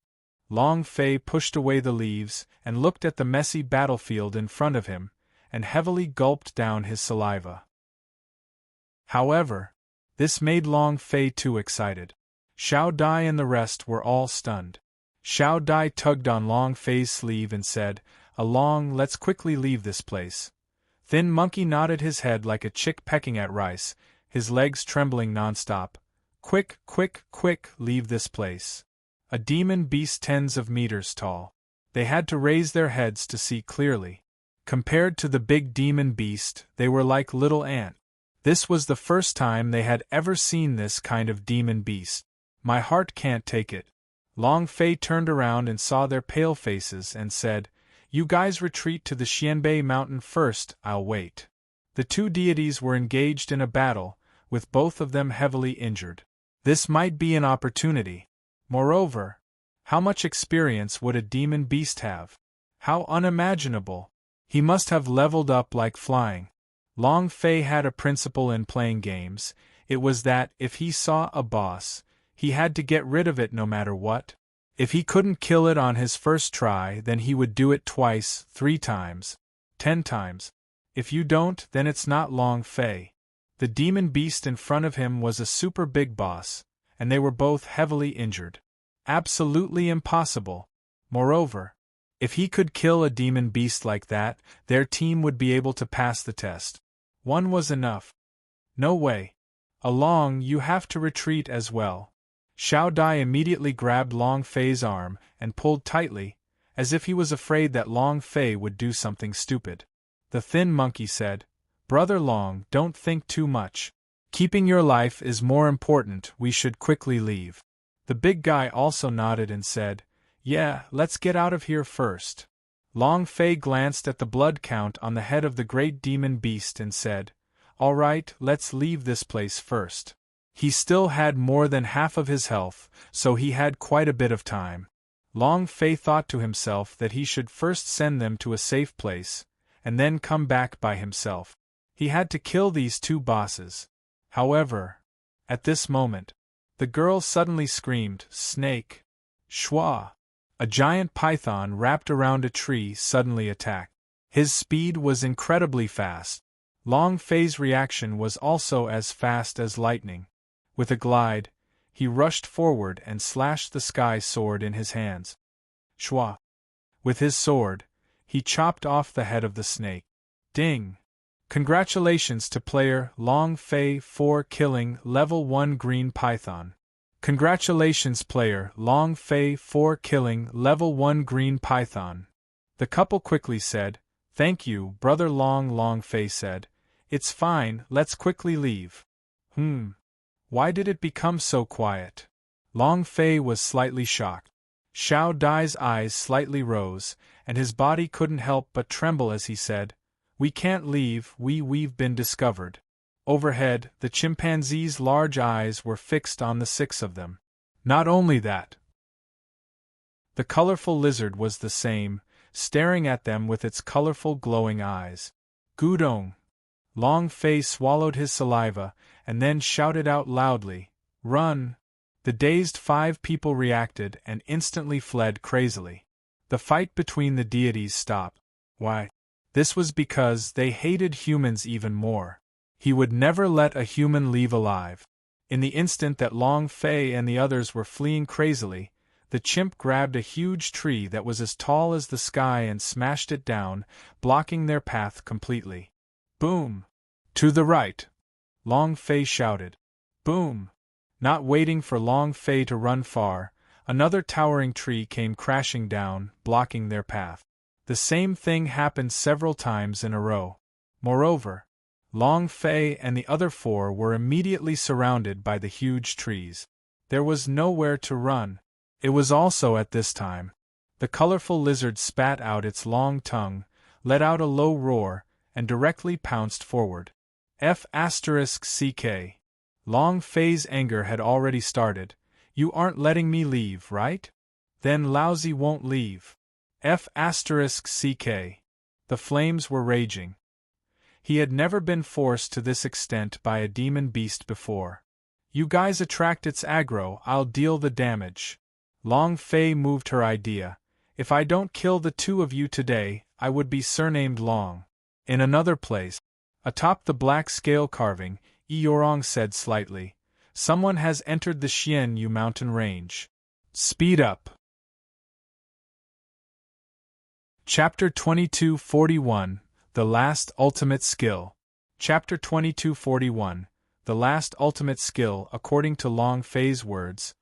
A: Long Fei pushed away the leaves and looked at the messy battlefield in front of him, and heavily gulped down his saliva. However, this made Long Fei too excited. Xiao Dai and the rest were all stunned. Xiao Dai tugged on Long Fei's sleeve and said, Along, let's quickly leave this place. Thin Monkey nodded his head like a chick pecking at rice, his legs trembling nonstop. Quick, quick, quick, leave this place. A demon beast tens of meters tall. They had to raise their heads to see clearly. Compared to the big demon beast, they were like little ants. This was the first time they had ever seen this kind of demon beast. My heart can't take it. Long Fei turned around and saw their pale faces and said, You guys retreat to the Xianbei mountain first, I'll wait. The two deities were engaged in a battle, with both of them heavily injured. This might be an opportunity. Moreover, how much experience would a demon beast have? How unimaginable! He must have leveled up like flying. Long Fei had a principle in playing games. It was that, if he saw a boss, he had to get rid of it no matter what. If he couldn't kill it on his first try, then he would do it twice, 3 times, 10 times. If you don't, then it's not Long Fei. The demon beast in front of him was a super big boss, and they were both heavily injured. Absolutely impossible. Moreover, if he could kill a demon beast like that, their team would be able to pass the test. One was enough. No way. Along, you have to retreat as well. Xiao Dai immediately grabbed Long Fei's arm and pulled tightly, as if he was afraid that Long Fei would do something stupid. The thin monkey said, "Brother Long, don't think too much. Keeping your life is more important, we should quickly leave." The big guy also nodded and said, "Yeah, let's get out of here first." Long Fei glanced at the blood count on the head of the great demon beast and said, "All right, let's leave this place first." He still had more than half of his health, so he had quite a bit of time. Long Fei thought to himself that he should first send them to a safe place, and then come back by himself. He had to kill these two bosses. However, at this moment, the girl suddenly screamed, "Snake!" Shwa! A giant python wrapped around a tree suddenly attacked. His speed was incredibly fast. Long Fei's reaction was also as fast as lightning. With a glide, he rushed forward and slashed the sky sword in his hands. Shwa! With his sword, he chopped off the head of the snake. Ding! Congratulations to player Long Fei for killing level 1 green python. Congratulations player Long Fei for killing level 1 green python. The couple quickly said, "Thank you, brother Long." Long Fei said, "It's fine, let's quickly leave." Why did it become so quiet? Long Fei was slightly shocked. Xiao Dai's eyes slightly rose, and his body couldn't help but tremble as he said, "We can't leave, we've been discovered." Overhead, the chimpanzee's large eyes were fixed on the 6 of them. Not only that, the colorful lizard was the same, staring at them with its colorful glowing eyes. Gudong! Long Fei swallowed his saliva, and then shouted out loudly, "Run!" The dazed 5 people reacted and instantly fled crazily. The fight between the deities stopped. Why? This was because they hated humans even more. He would never let a human leave alive. In the instant that Long Fei and the others were fleeing crazily, the chimp grabbed a huge tree that was as tall as the sky and smashed it down, blocking their path completely. Boom! To the right! Long Fei shouted. Boom! Not waiting for Long Fei to run far, another towering tree came crashing down, blocking their path. The same thing happened several times in a row. Moreover, Long Fei and the other 4 were immediately surrounded by the huge trees. There was nowhere to run. It was also at this time. The colorful lizard spat out its long tongue, let out a low roar, and directly pounced forward. F***ck. Long Fei's anger had already started. "You aren't letting me leave, right? Then Lousy won't leave. F***ck. The flames were raging. He had never been forced to this extent by a demon beast before. "You guys attract its aggro, I'll deal the damage." Long Fei moved her idea. "If I don't kill the 2 of you today, I would be surnamed Long." In another place, atop the black scale carving, Eorong said slightly, "Someone has entered the Xian Yu mountain range. Speed up." Chapter 2241, The Last Ultimate Skill. Chapter 2241, The Last Ultimate Skill. According to Long Fei's words,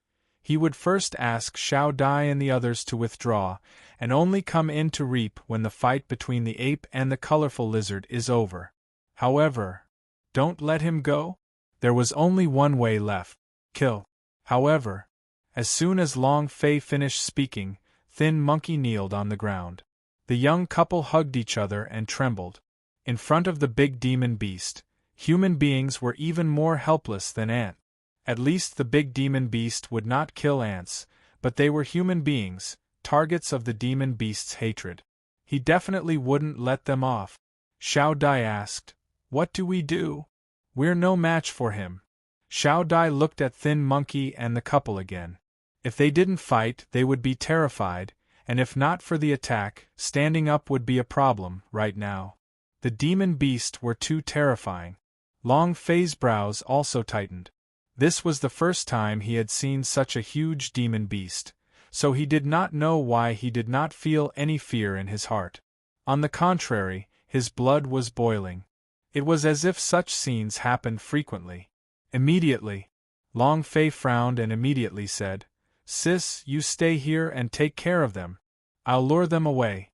A: he would first ask Xiao Dai and the others to withdraw, and only come in to reap when the fight between the ape and the colorful lizard is over. However, don't let him go? There was only one way left: kill. However, as soon as Long Fei finished speaking, Thin Monkey kneeled on the ground. The young couple hugged each other and trembled. In front of the big demon beast, human beings were even more helpless than ants. At least the big demon beast would not kill ants, but they were human beings, targets of the demon beast's hatred. He definitely wouldn't let them off. Xiao Dai asked, "What do we do? We're no match for him." Xiao Dai looked at Thin Monkey and the couple again. If they didn't fight, they would be terrified, and if not for the attack, standing up would be a problem right now. The demon beast were too terrifying. Long Fei's brows also tightened. This was the first time he had seen such a huge demon beast, so he did not know why he did not feel any fear in his heart. On the contrary, his blood was boiling. It was as if such scenes happened frequently. Immediately, Long Fei frowned and immediately said, "Sis, you stay here and take care of them. I'll lure them away."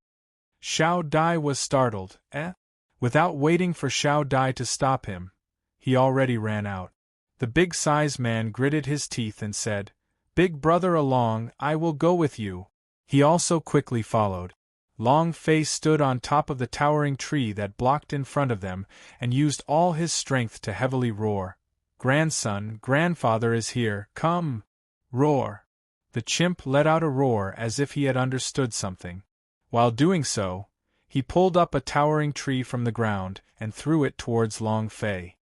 A: Xiao Dai was startled. Without waiting for Xiao Dai to stop him, he already ran out. The big-sized man gritted his teeth and said, "Big brother along, I will go with you." He also quickly followed. Long Fei stood on top of the towering tree that blocked in front of them and used all his strength to heavily roar. "Grandson, grandfather is here, come!" Roar! The chimp let out a roar as if he had understood something. While doing so, he pulled up a towering tree from the ground and threw it towards Long Fei.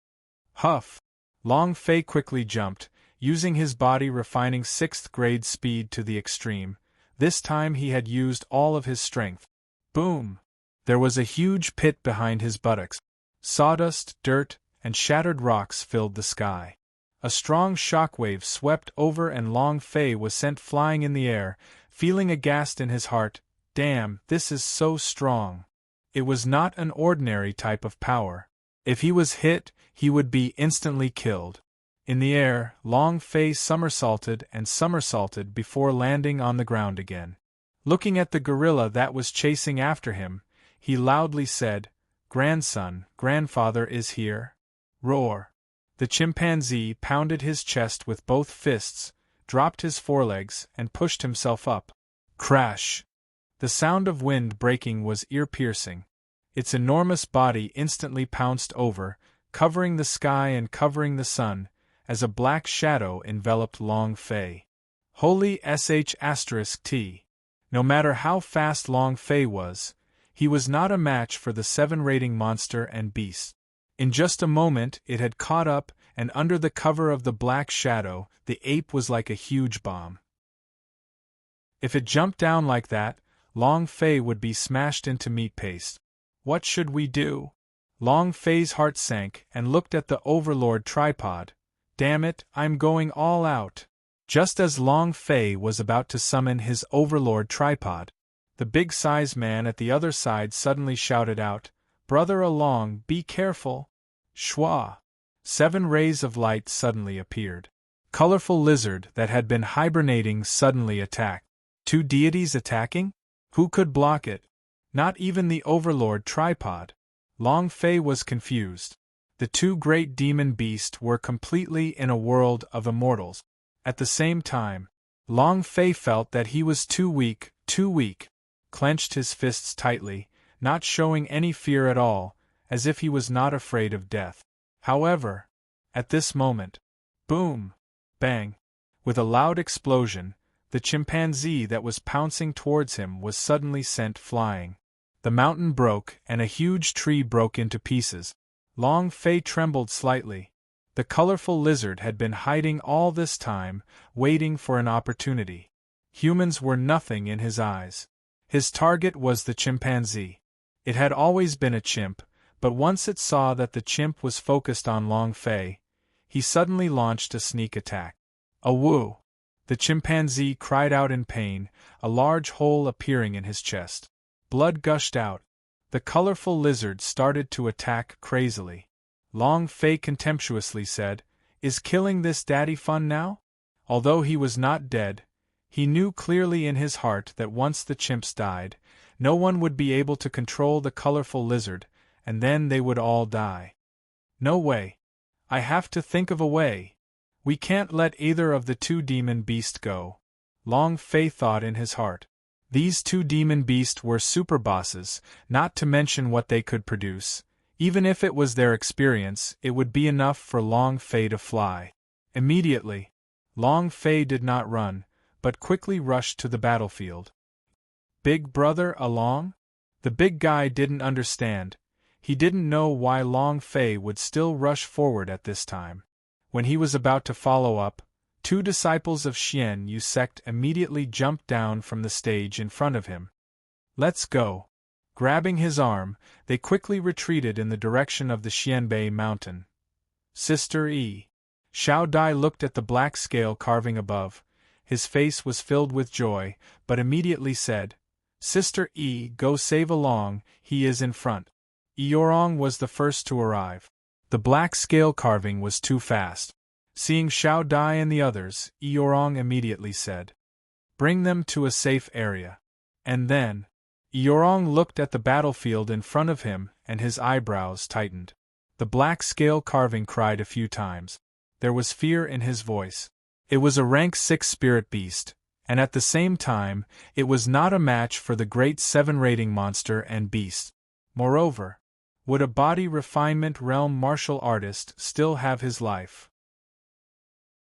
A: Huff! Long Fei quickly jumped, using his body refining 6th grade speed to the extreme. This time he had used all of his strength. Boom! There was a huge pit behind his buttocks. Sawdust, dirt, and shattered rocks filled the sky. A strong shockwave swept over and Long Fei was sent flying in the air, feeling aghast in his heart. Damn, this is so strong. It was not an ordinary type of power. If he was hit, he would be instantly killed. In the air, Long Fei somersaulted and somersaulted before landing on the ground again. Looking at the gorilla that was chasing after him, he loudly said, "Grandson, grandfather is here." Roar! The chimpanzee pounded his chest with both fists, dropped his forelegs, and pushed himself up. Crash! The sound of wind breaking was ear-piercing. Its enormous body instantly pounced over, covering the sky and covering the sun, as a black shadow enveloped Long Fei. Holy **T. No matter how fast Long Fei was, he was not a match for the 7 rating monster and beast. In just a moment it had caught up, and under the cover of the black shadow, the ape was like a huge bomb. If it jumped down like that, Long Fei would be smashed into meat paste. What should we do? Long Fei's heart sank and looked at the Overlord tripod. Damn it, I'm going all out. Just as Long Fei was about to summon his Overlord tripod, the big-sized man at the other side suddenly shouted out, "Brother along, be careful!" Shwa! 7 rays of light suddenly appeared. Colorful lizard that had been hibernating suddenly attacked. 2 deities attacking? Who could block it? Not even the Overlord tripod. Long Fei was confused. The 2 great demon beasts were completely in a world of immortals. At the same time, Long Fei felt that he was too weak, clenched his fists tightly, not showing any fear at all, as if he was not afraid of death. However, at this moment, boom! Bang! With a loud explosion, the chimpanzee that was pouncing towards him was suddenly sent flying. The mountain broke and a huge tree broke into pieces. Long Fei trembled slightly. The colorful lizard had been hiding all this time, waiting for an opportunity. Humans were nothing in his eyes. His target was the chimpanzee. It had always been a chimp, but once it saw that the chimp was focused on Long Fei, he suddenly launched a sneak attack. "Awoo!" The chimpanzee cried out in pain, a large hole appearing in his chest. Blood gushed out. The colorful lizard started to attack crazily. Long Fei contemptuously said, "Is killing this daddy fun now?" Although he was not dead, he knew clearly in his heart that once the chimps died, no one would be able to control the colorful lizard, and then they would all die. No way. I have to think of a way. We can't let either of the 2 demon beasts go. Long Fei thought in his heart. These 2 demon beasts were super bosses, not to mention what they could produce. Even if it was their experience, it would be enough for Long Fei to fly. Immediately, Long Fei did not run, but quickly rushed to the battlefield. "Big brother along?" The big guy didn't understand. He didn't know why Long Fei would still rush forward at this time. When he was about to follow up, 2 disciples of Xian Yu sect immediately jumped down from the stage in front of him. "Let's go." Grabbing his arm, they quickly retreated in the direction of the Xianbei mountain. Sister E. Xiao Dai looked at the black scale carving above. His face was filled with joy, but immediately said, Sister E, go save along, he is in front. Eorong was the first to arrive. The black scale carving was too fast. Seeing Xiao Dai and the others, Eorong immediately said, Bring them to a safe area. And then, Eorong looked at the battlefield in front of him, and his eyebrows tightened. The black scale carving cried a few times. There was fear in his voice. It was a rank 6 spirit beast, and at the same time, it was not a match for the great 7 rating monster and beast. Moreover, would a body refinement realm martial artist still have his life?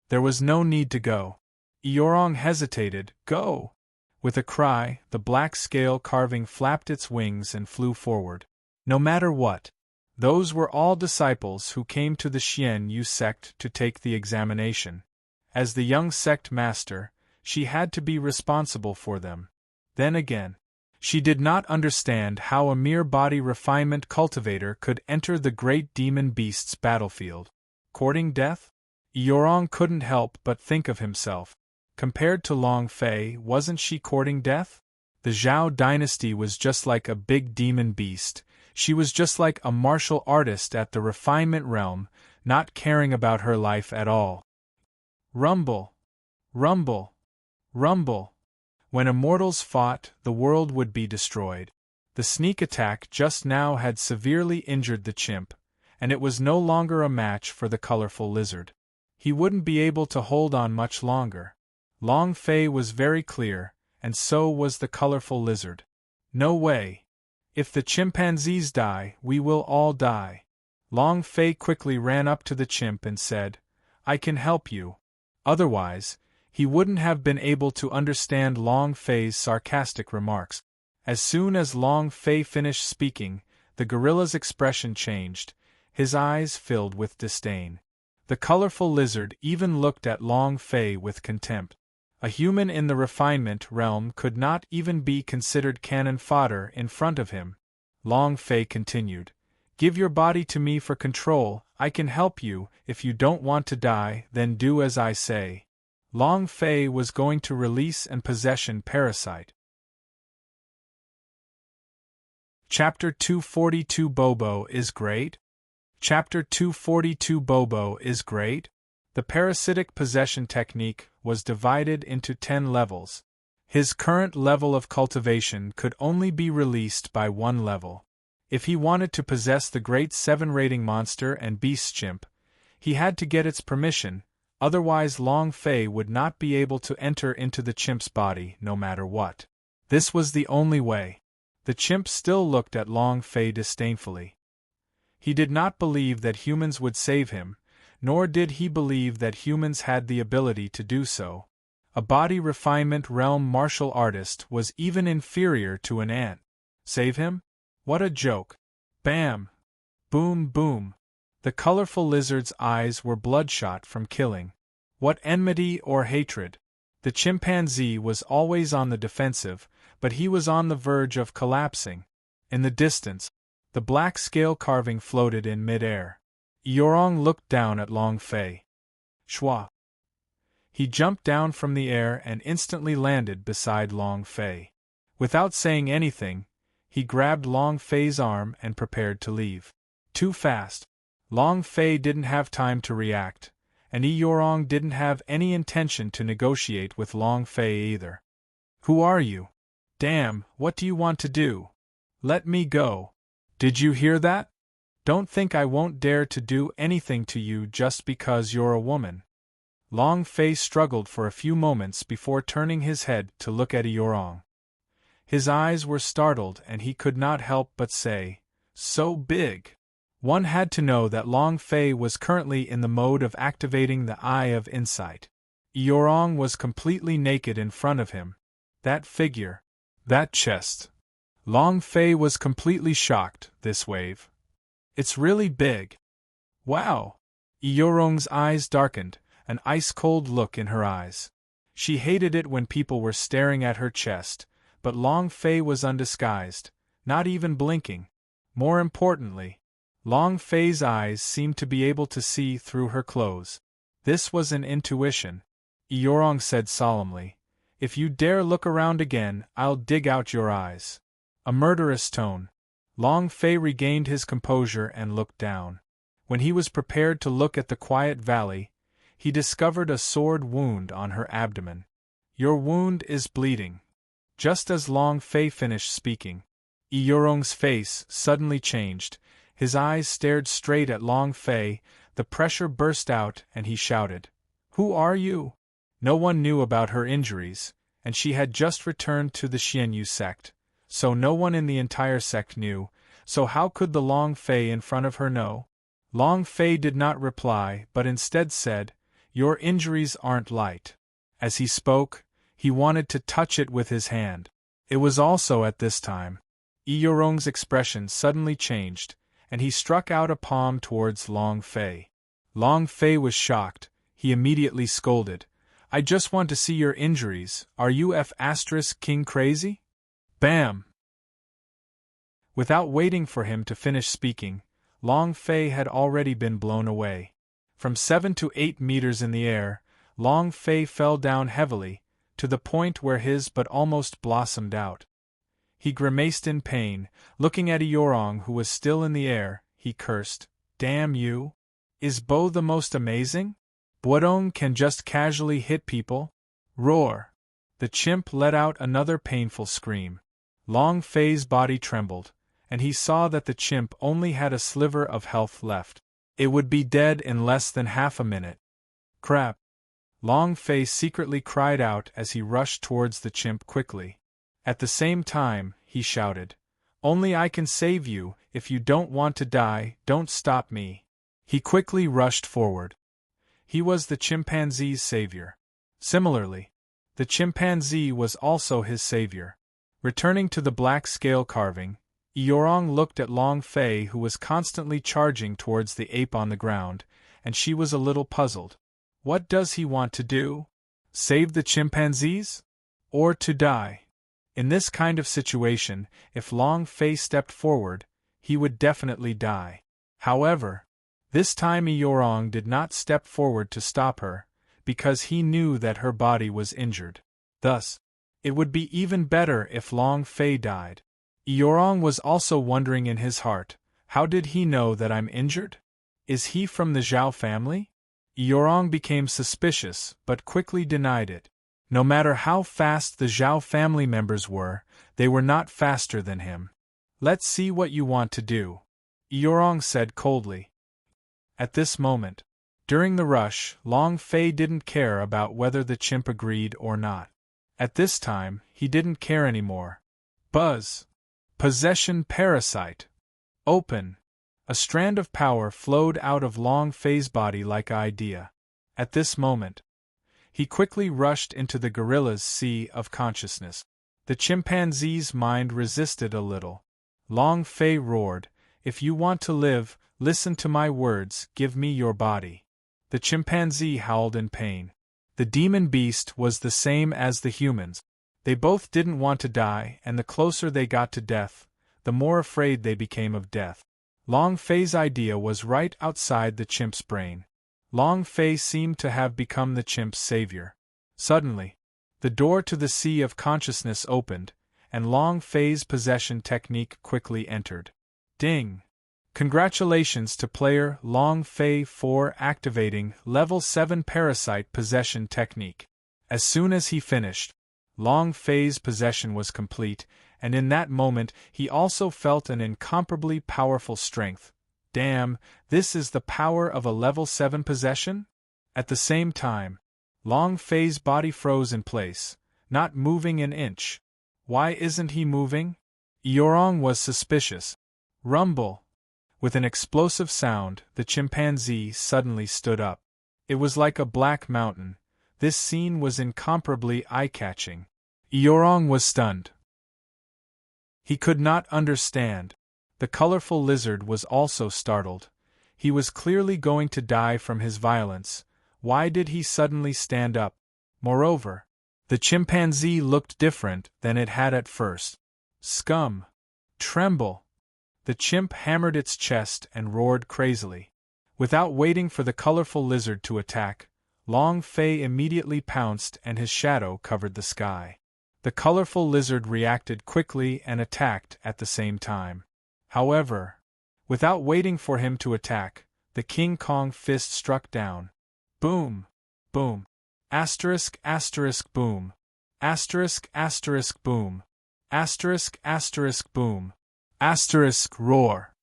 A: There was no need to go. Eorong hesitated. Go! With a cry, the black scale carving flapped its wings and flew forward. No matter what. Those were all disciples who came to the Xian Yu sect to take the examination. As the young sect master, she had to be responsible for them. Then again, she did not understand how a mere body refinement cultivator could enter the great demon beast's battlefield. Courting death? Eorong couldn't help but think of himself. Compared to Long Fei, wasn't she courting death? The Zhao dynasty was just like a big demon beast. She was just like a martial artist at the refinement realm, not caring about her life at all. Rumble! Rumble! Rumble! When immortals fought, the world would be destroyed. The sneak attack just now had severely injured the chimp, and it was no longer a match for the colorful lizard. He wouldn't be able to hold on much longer. Long Fei was very clear, and so was the colorful lizard. No way. If the chimpanzees die, we will all die. Long Fei quickly ran up to the chimp and said, I can help you. Otherwise, he wouldn't have been able to understand Long Fei's sarcastic remarks. As soon as Long Fei finished speaking, the gorilla's expression changed. His eyes filled with disdain. The colorful lizard even looked at Long Fei with contempt. A human in the refinement realm could not even be considered cannon fodder in front of him. Long Fei continued, Give your body to me for control, I can help you. If you don't want to die, then do as I say. Long Fei was going to release and possession parasite. Chapter 242 Bobo is great? Chapter 242 Bobo is great? The parasitic possession technique was divided into 10 levels. His current level of cultivation could only be released by 1 level. If he wanted to possess the great 7 rating monster and beast chimp, he had to get its permission, otherwise Long Fei would not be able to enter into the chimp's body no matter what. This was the only way. The chimp still looked at Long Fei disdainfully. He did not believe that humans would save him, nor did he believe that humans had the ability to do so. A body refinement realm martial artist was even inferior to an ant. Save him? What a joke. Bam! Boom boom! The colorful lizard's eyes were bloodshot from killing. What enmity or hatred! The chimpanzee was always on the defensive, but he was on the verge of collapsing. In the distance, the black scale carving floated in mid-air. Eorong looked down at Long Fei. Shwa! He jumped down from the air and instantly landed beside Long Fei. Without saying anything, he grabbed Long Fei's arm and prepared to leave. Too fast. Long Fei didn't have time to react, and Eorong didn't have any intention to negotiate with Long Fei either. Who are you? Damn, what do you want to do? Let me go. Did you hear that? Don't think I won't dare to do anything to you just because you're a woman. Long Fei struggled for a few moments before turning his head to look at Eorong. His eyes were startled and he could not help but say, So big! One had to know that Long Fei was currently in the mode of activating the Eye of Insight. Eorong was completely naked in front of him. That figure. That chest. Long Fei was completely shocked, this wave. It's really big. Wow! Eorong's eyes darkened, an ice-cold look in her eyes. She hated it when people were staring at her chest, but Long Fei was undisguised, not even blinking. More importantly, Long Fei's eyes seemed to be able to see through her clothes. This was an intuition. Eorong said solemnly, "If you dare look around again, I'll dig out your eyes." A murderous tone. Long Fei regained his composure and looked down. When he was prepared to look at the quiet valley, he discovered a sword wound on her abdomen. "Your wound is bleeding." Just as Long Fei finished speaking, Eorong's face suddenly changed. His eyes stared straight at Long Fei, the pressure burst out and he shouted, "Who are you?" No one knew about her injuries, and she had just returned to the Xianyu sect, so no one in the entire sect knew, so how could the Long Fei in front of her know? Long Fei did not reply but instead said, "Your injuries aren't light." As he spoke, he wanted to touch it with his hand. It was also at this time Eorong's expression suddenly changed, and he struck out a palm towards Long Fei. Long Fei was shocked. He immediately scolded, "I just want to see your injuries. Are you King crazy?" Bam! Without waiting for him to finish speaking, Long Fei had already been blown away. From 7 to 8 meters in the air, Long Fei fell down heavily, to the point where his butt almost blossomed out. He grimaced in pain, looking at Eorong who was still in the air. He cursed, "Damn you! Is Bo the most amazing? Buodong can just casually hit people?" Roar! The chimp let out another painful scream. Long Fei's body trembled, and he saw that the chimp only had a sliver of health left. It would be dead in less than half a minute. Crap! Long Fei secretly cried out as he rushed towards the chimp quickly. At the same time, he shouted, "Only I can save you. If you don't want to die, don't stop me." He quickly rushed forward. He was the chimpanzee's savior. Similarly, the chimpanzee was also his savior. Returning to the black scale carving, Eorong looked at Long Fei who was constantly charging towards the ape on the ground, and she was a little puzzled. What does he want to do? Save the chimpanzees? Or to die? In this kind of situation, if Long Fei stepped forward, he would definitely die. However, this time Eorong did not step forward to stop her, because he knew that her body was injured. Thus, it would be even better if Long Fei died. Eorong was also wondering in his heart, how did he know that I'm injured? Is he from the Zhao family? Eorong became suspicious, but quickly denied it. No matter how fast the Zhao family members were, they were not faster than him. "Let's see what you want to do," Eorong said coldly. At this moment, during the rush, Long Fei didn't care about whether the chimp agreed or not. At this time, he didn't care anymore. Buzz! Possession parasite! Open! A strand of power flowed out of Long Fei's body like an idea. At this moment, he quickly rushed into the gorilla's sea of consciousness. The chimpanzee's mind resisted a little. Long Fei roared, "If you want to live, listen to my words, give me your body." The chimpanzee howled in pain. The demon beast was the same as the humans. They both didn't want to die, and the closer they got to death, the more afraid they became of death. Long Fei's idea was right outside the chimp's brain. Long Fei seemed to have become the chimp's savior. Suddenly, the door to the sea of consciousness opened, and Long Fei's possession technique quickly entered. Ding! Congratulations to player Long Fei for activating Level 7 Parasite Possession Technique. As soon as he finished, Long Fei's possession was complete, and in that moment he also felt an incomparably powerful strength. Damn, this is the power of a Level 7 possession? At the same time, Long Fei's body froze in place, not moving an inch. Why isn't he moving? Eorong was suspicious. Rumble! With an explosive sound, the chimpanzee suddenly stood up. It was like a black mountain. This scene was incomparably eye-catching. Eorong was stunned. He could not understand. The colorful lizard was also startled. He was clearly going to die from his violence. Why did he suddenly stand up? Moreover, the chimpanzee looked different than it had at first. Scum! Tremble! The chimp hammered its chest and roared crazily. Without waiting for the colorful lizard to attack, Long Fei immediately pounced and his shadow covered the sky. The colorful lizard reacted quickly and attacked at the same time. However, without waiting for him to attack, the King Kong fist struck down. Boom! Boom! Asterisk asterisk boom! Asterisk asterisk boom! Asterisk asterisk boom! Asterisk roar!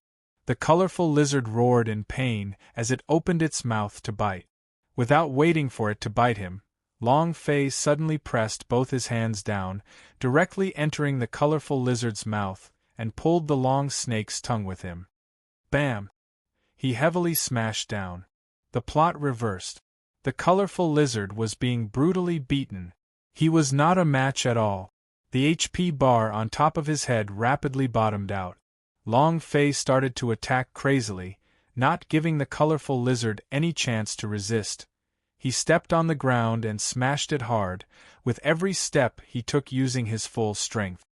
A: The colorful lizard roared in pain as it opened its mouth to bite. Without waiting for it to bite him, Long Fei suddenly pressed both his hands down, directly entering the colorful lizard's mouth, and pulled the long snake's tongue with him. Bam! He heavily smashed down. The plot reversed. The colorful lizard was being brutally beaten. He was not a match at all. The HP bar on top of his head rapidly bottomed out. Long Fei started to attack crazily, not giving the colorful lizard any chance to resist. He stepped on the ground and smashed it hard, with every step he took using his full strength.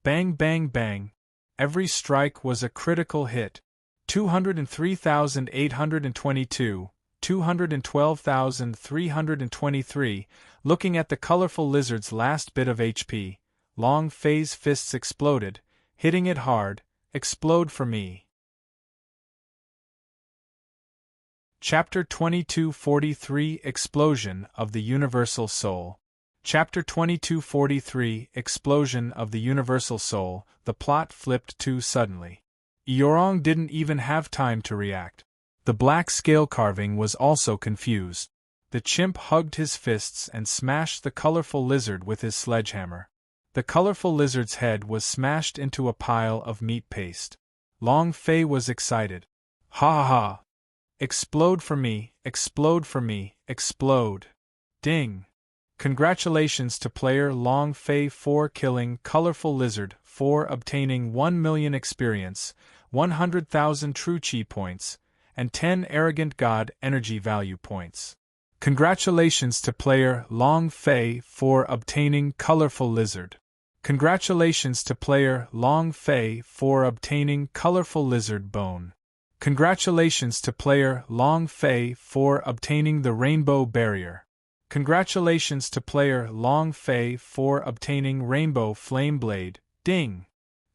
A: Bang bang bang! Every strike was a critical hit. 203,822, 212,323. Looking at the colorful lizard's last bit of HP, Long Fei's fists exploded, hitting it hard. Explode for me. Chapter 2243 Explosion of the Universal Soul. Chapter 2243 Explosion of the Universal Soul. The plot flipped too suddenly. Eorong didn't even have time to react. The black scale carving was also confused. The chimp hugged his fists and smashed the colorful lizard with his sledgehammer. The colorful lizard's head was smashed into a pile of meat paste. Long Fei was excited. Ha ha ha! Explode for me, explode for me, explode! Ding! Congratulations to player Long Fei for killing colorful lizard, for obtaining 1 million experience, 100,000 true chi points, and 10 arrogant god energy value points. Congratulations to player Long Fei for obtaining colorful lizard. Congratulations to player Long Fei for obtaining colorful lizard bone. Congratulations to player Long Fei for obtaining the rainbow barrier. Congratulations to player Long Fei for obtaining rainbow flame blade. Ding!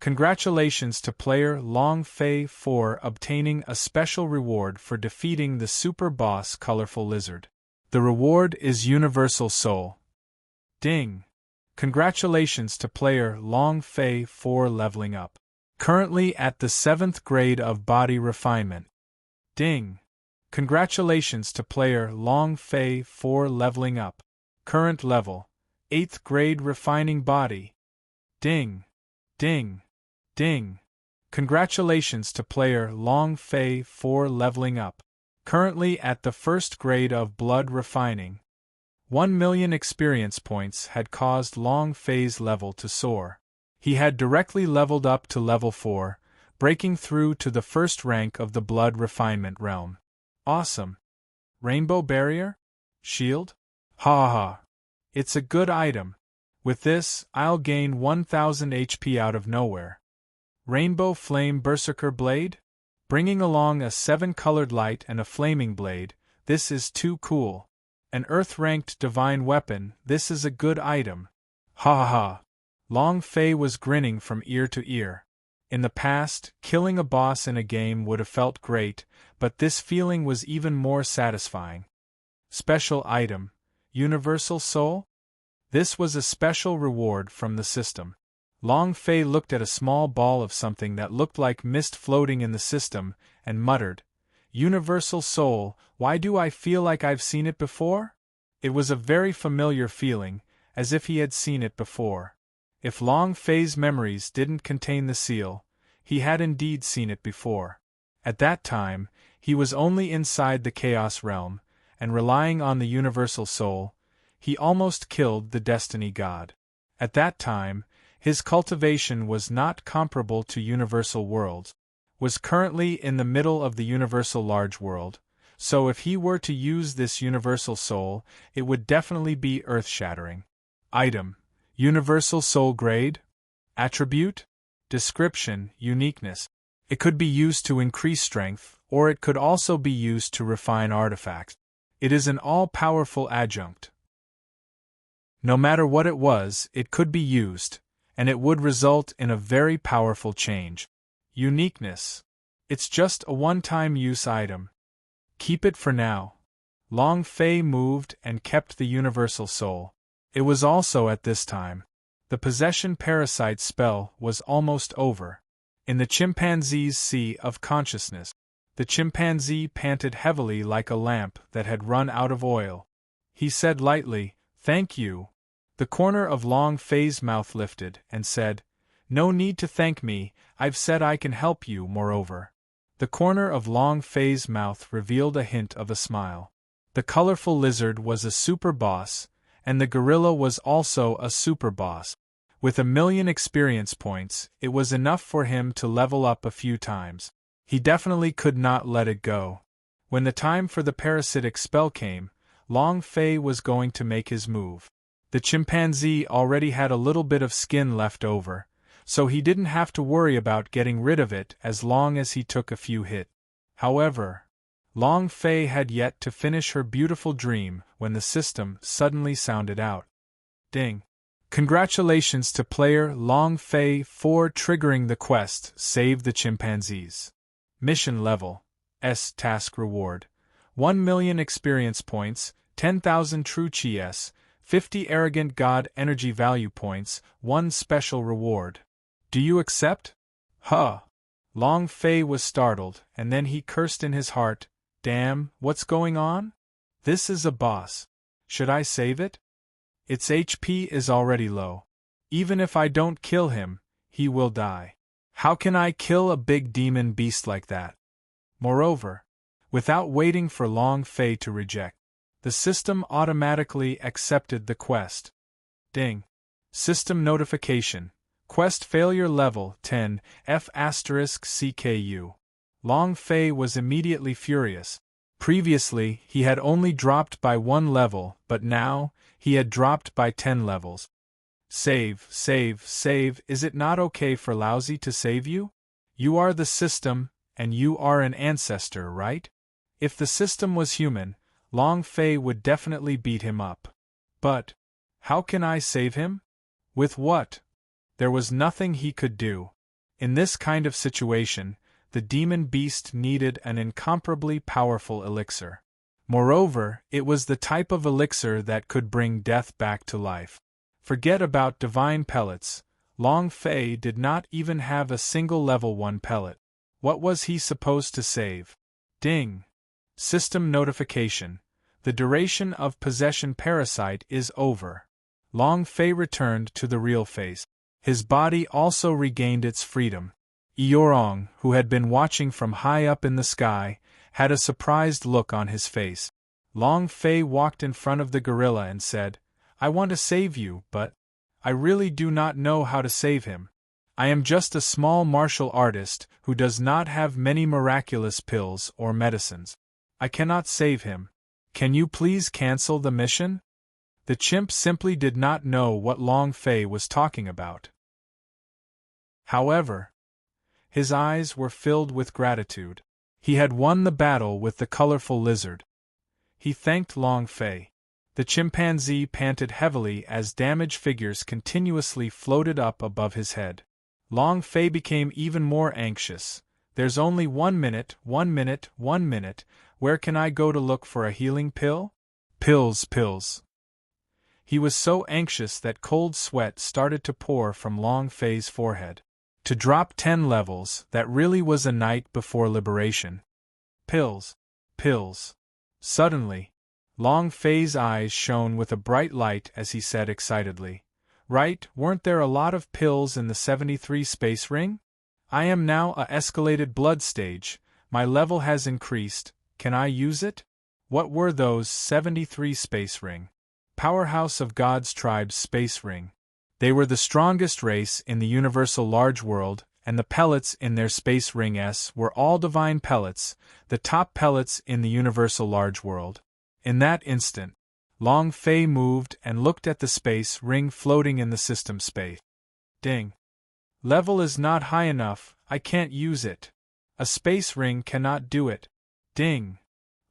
A: Congratulations to player Long Fei for obtaining a special reward for defeating the super boss colorful lizard. The reward is Universal Soul. Ding! Congratulations to player Long Fei for leveling up. Currently at the 7th grade of Body Refinement. Ding! Congratulations to player Long Fei for leveling up. Current level, 8th grade Refining Body. Ding! Ding! Ding! Congratulations to player Long Fei for leveling up. Currently at the 1st grade of Blood Refining. 1 million experience points had caused Long Fei's level to soar. He had directly leveled up to level 4, breaking through to the first rank of the Blood Refinement realm. Awesome! Rainbow barrier? Shield? Ha ha! It's a good item. With this, I'll gain 1000 HP out of nowhere. Rainbow Flame Berserker Blade? Bringing along a 7-colored light and a flaming blade, this is too cool. An Earth-ranked divine weapon, this is a good item. Ha ha ha! Long Fei was grinning from ear to ear. In the past, killing a boss in a game would have felt great, but this feeling was even more satisfying. Special item, Universal Soul? This was a special reward from the system. Long Fei looked at a small ball of something that looked like mist floating in the system, and muttered, Universal Soul, why do I feel like I've seen it before? It was a very familiar feeling, as if he had seen it before. If Long Fei's memories didn't contain the seal, he had indeed seen it before. At that time, he was only inside the Chaos Realm, and relying on the Universal Soul, he almost killed the Destiny God. At that time, his cultivation was not comparable to Universal Worlds, was currently in the middle of the Universal Large World, so if he were to use this Universal Soul, it would definitely be earth-shattering. Item: Universal Soul Grade. Attribute: Description: Uniqueness. It could be used to increase strength, or it could also be used to refine artifacts. It is an all-powerful adjunct. No matter what it was, it could be used, and it would result in a very powerful change. Uniqueness. It's just a one-time use item. Keep it for now. Long Fei moved and kept the universal soul. It was also at this time. The possession parasite spell was almost over. In the chimpanzee's sea of consciousness, the chimpanzee panted heavily like a lamp that had run out of oil. He said lightly, "Thank you." The corner of Long Fei's mouth lifted and said, "No need to thank me, I've said I can help you, moreover." The corner of Long Fei's mouth revealed a hint of a smile. The colorful lizard was a super boss, and the gorilla was also a super boss. With 1,000,000 experience points, it was enough for him to level up a few times. He definitely could not let it go. When the time for the parasitic spell came, Long Fei was going to make his move. The chimpanzee already had a little bit of skin left over, so he didn't have to worry about getting rid of it as long as he took a few hits. However, Long Fei had yet to finish her beautiful dream when the system suddenly sounded out. Ding! Congratulations to player Long Fei for triggering the quest Save the Chimpanzees. Mission level S task reward 1,000,000 experience points, 10,000 true Chi-S, 50 arrogant god energy value points, 1 special reward. Do you accept? Huh! Long Fei was startled, and then he cursed in his heart, "Damn, what's going on? This is a boss. Should I save it? Its HP is already low. Even if I don't kill him, he will die. How can I kill a big demon beast like that?" Moreover, without waiting for Long Fei to reject, the system automatically accepted the quest. Ding! System notification. Quest failure level 10, F***CKU. Long Fei was immediately furious. Previously, he had only dropped by 1 level, but now, he had dropped by 10 levels. Save, save, save, is it not okay for Lousy to save you? You are the system, and you are an ancestor, right? If the system was human, Long Fei would definitely beat him up. But, how can I save him? With what? There was nothing he could do. In this kind of situation, the demon beast needed an incomparably powerful elixir. Moreover, it was the type of elixir that could bring death back to life. Forget about divine pellets, Long Fei did not even have a single level 1 pellet. What was he supposed to save? Ding! System notification. The duration of possession parasite is over. Long Fei returned to the real face. His body also regained its freedom. Eorong, who had been watching from high up in the sky, had a surprised look on his face. Long Fei walked in front of the gorilla and said, "I want to save you, but I really do not know how to save him. I am just a small martial artist who does not have many miraculous pills or medicines. I cannot save him. Can you please cancel the mission?" The chimp simply did not know what Long Fei was talking about. However, his eyes were filled with gratitude. He had won the battle with the colorful lizard. He thanked Long Fei. The chimpanzee panted heavily as damage figures continuously floated up above his head. Long Fei became even more anxious. "There's only 1 minute, 1 minute, 1 minute. Where can I go to look for a healing pill? Pills, pills." He was so anxious that cold sweat started to pour from Long Fei's forehead. To drop 10 levels, that really was a night before liberation. Pills. Pills. Suddenly, Long Fei's eyes shone with a bright light as he said excitedly, "Right, weren't there a lot of pills in the 73 space ring? I am now a escalated blood stage, my level has increased, can I use it? What were those 73 space ring? Powerhouse of God's Tribe's space ring. They were the strongest race in the universal large world, and the pellets in their space ring S were all divine pellets, the top pellets in the universal large world. In that instant, Long Fei moved and looked at the space ring floating in the system space. Ding! Level is not high enough, I can't use it. A space ring cannot do it. Ding.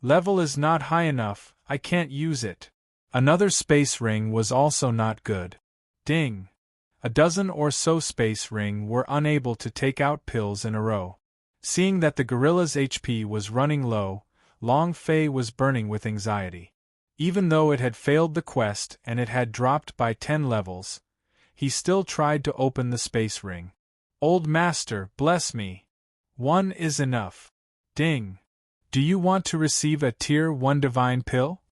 A: Level is not high enough, I can't use it. Another space ring was also not good. Ding. A dozen or so space ring were unable to take out pills in a row. Seeing that the gorilla's HP was running low, Long Fei was burning with anxiety. Even though it had failed the quest and it had dropped by 10 levels, he still tried to open the space ring. Old master, bless me. One is enough. Ding. Do you want to receive a Tier 1 divine pill?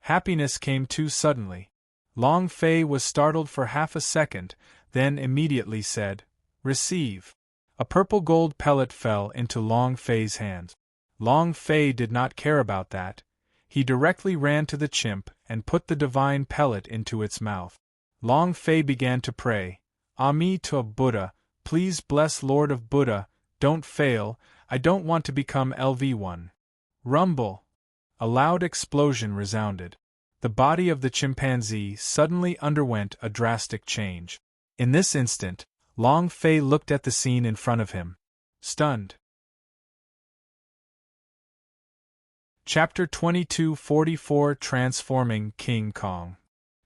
A: Happiness came too suddenly. Long Fei was startled for half a second, then immediately said, "Receive." A purple gold pellet fell into Long Fei's hand. Long Fei did not care about that. He directly ran to the chimp and put the divine pellet into its mouth. Long Fei began to pray, "Ami to Buddha, please bless Lord of Buddha, don't fail, I don't want to become LV1. Rumble! A loud explosion resounded. The body of the chimpanzee suddenly underwent a drastic change. In this instant, Long Fei looked at the scene in front of him. Stunned. Chapter 2244 Transforming King Kong.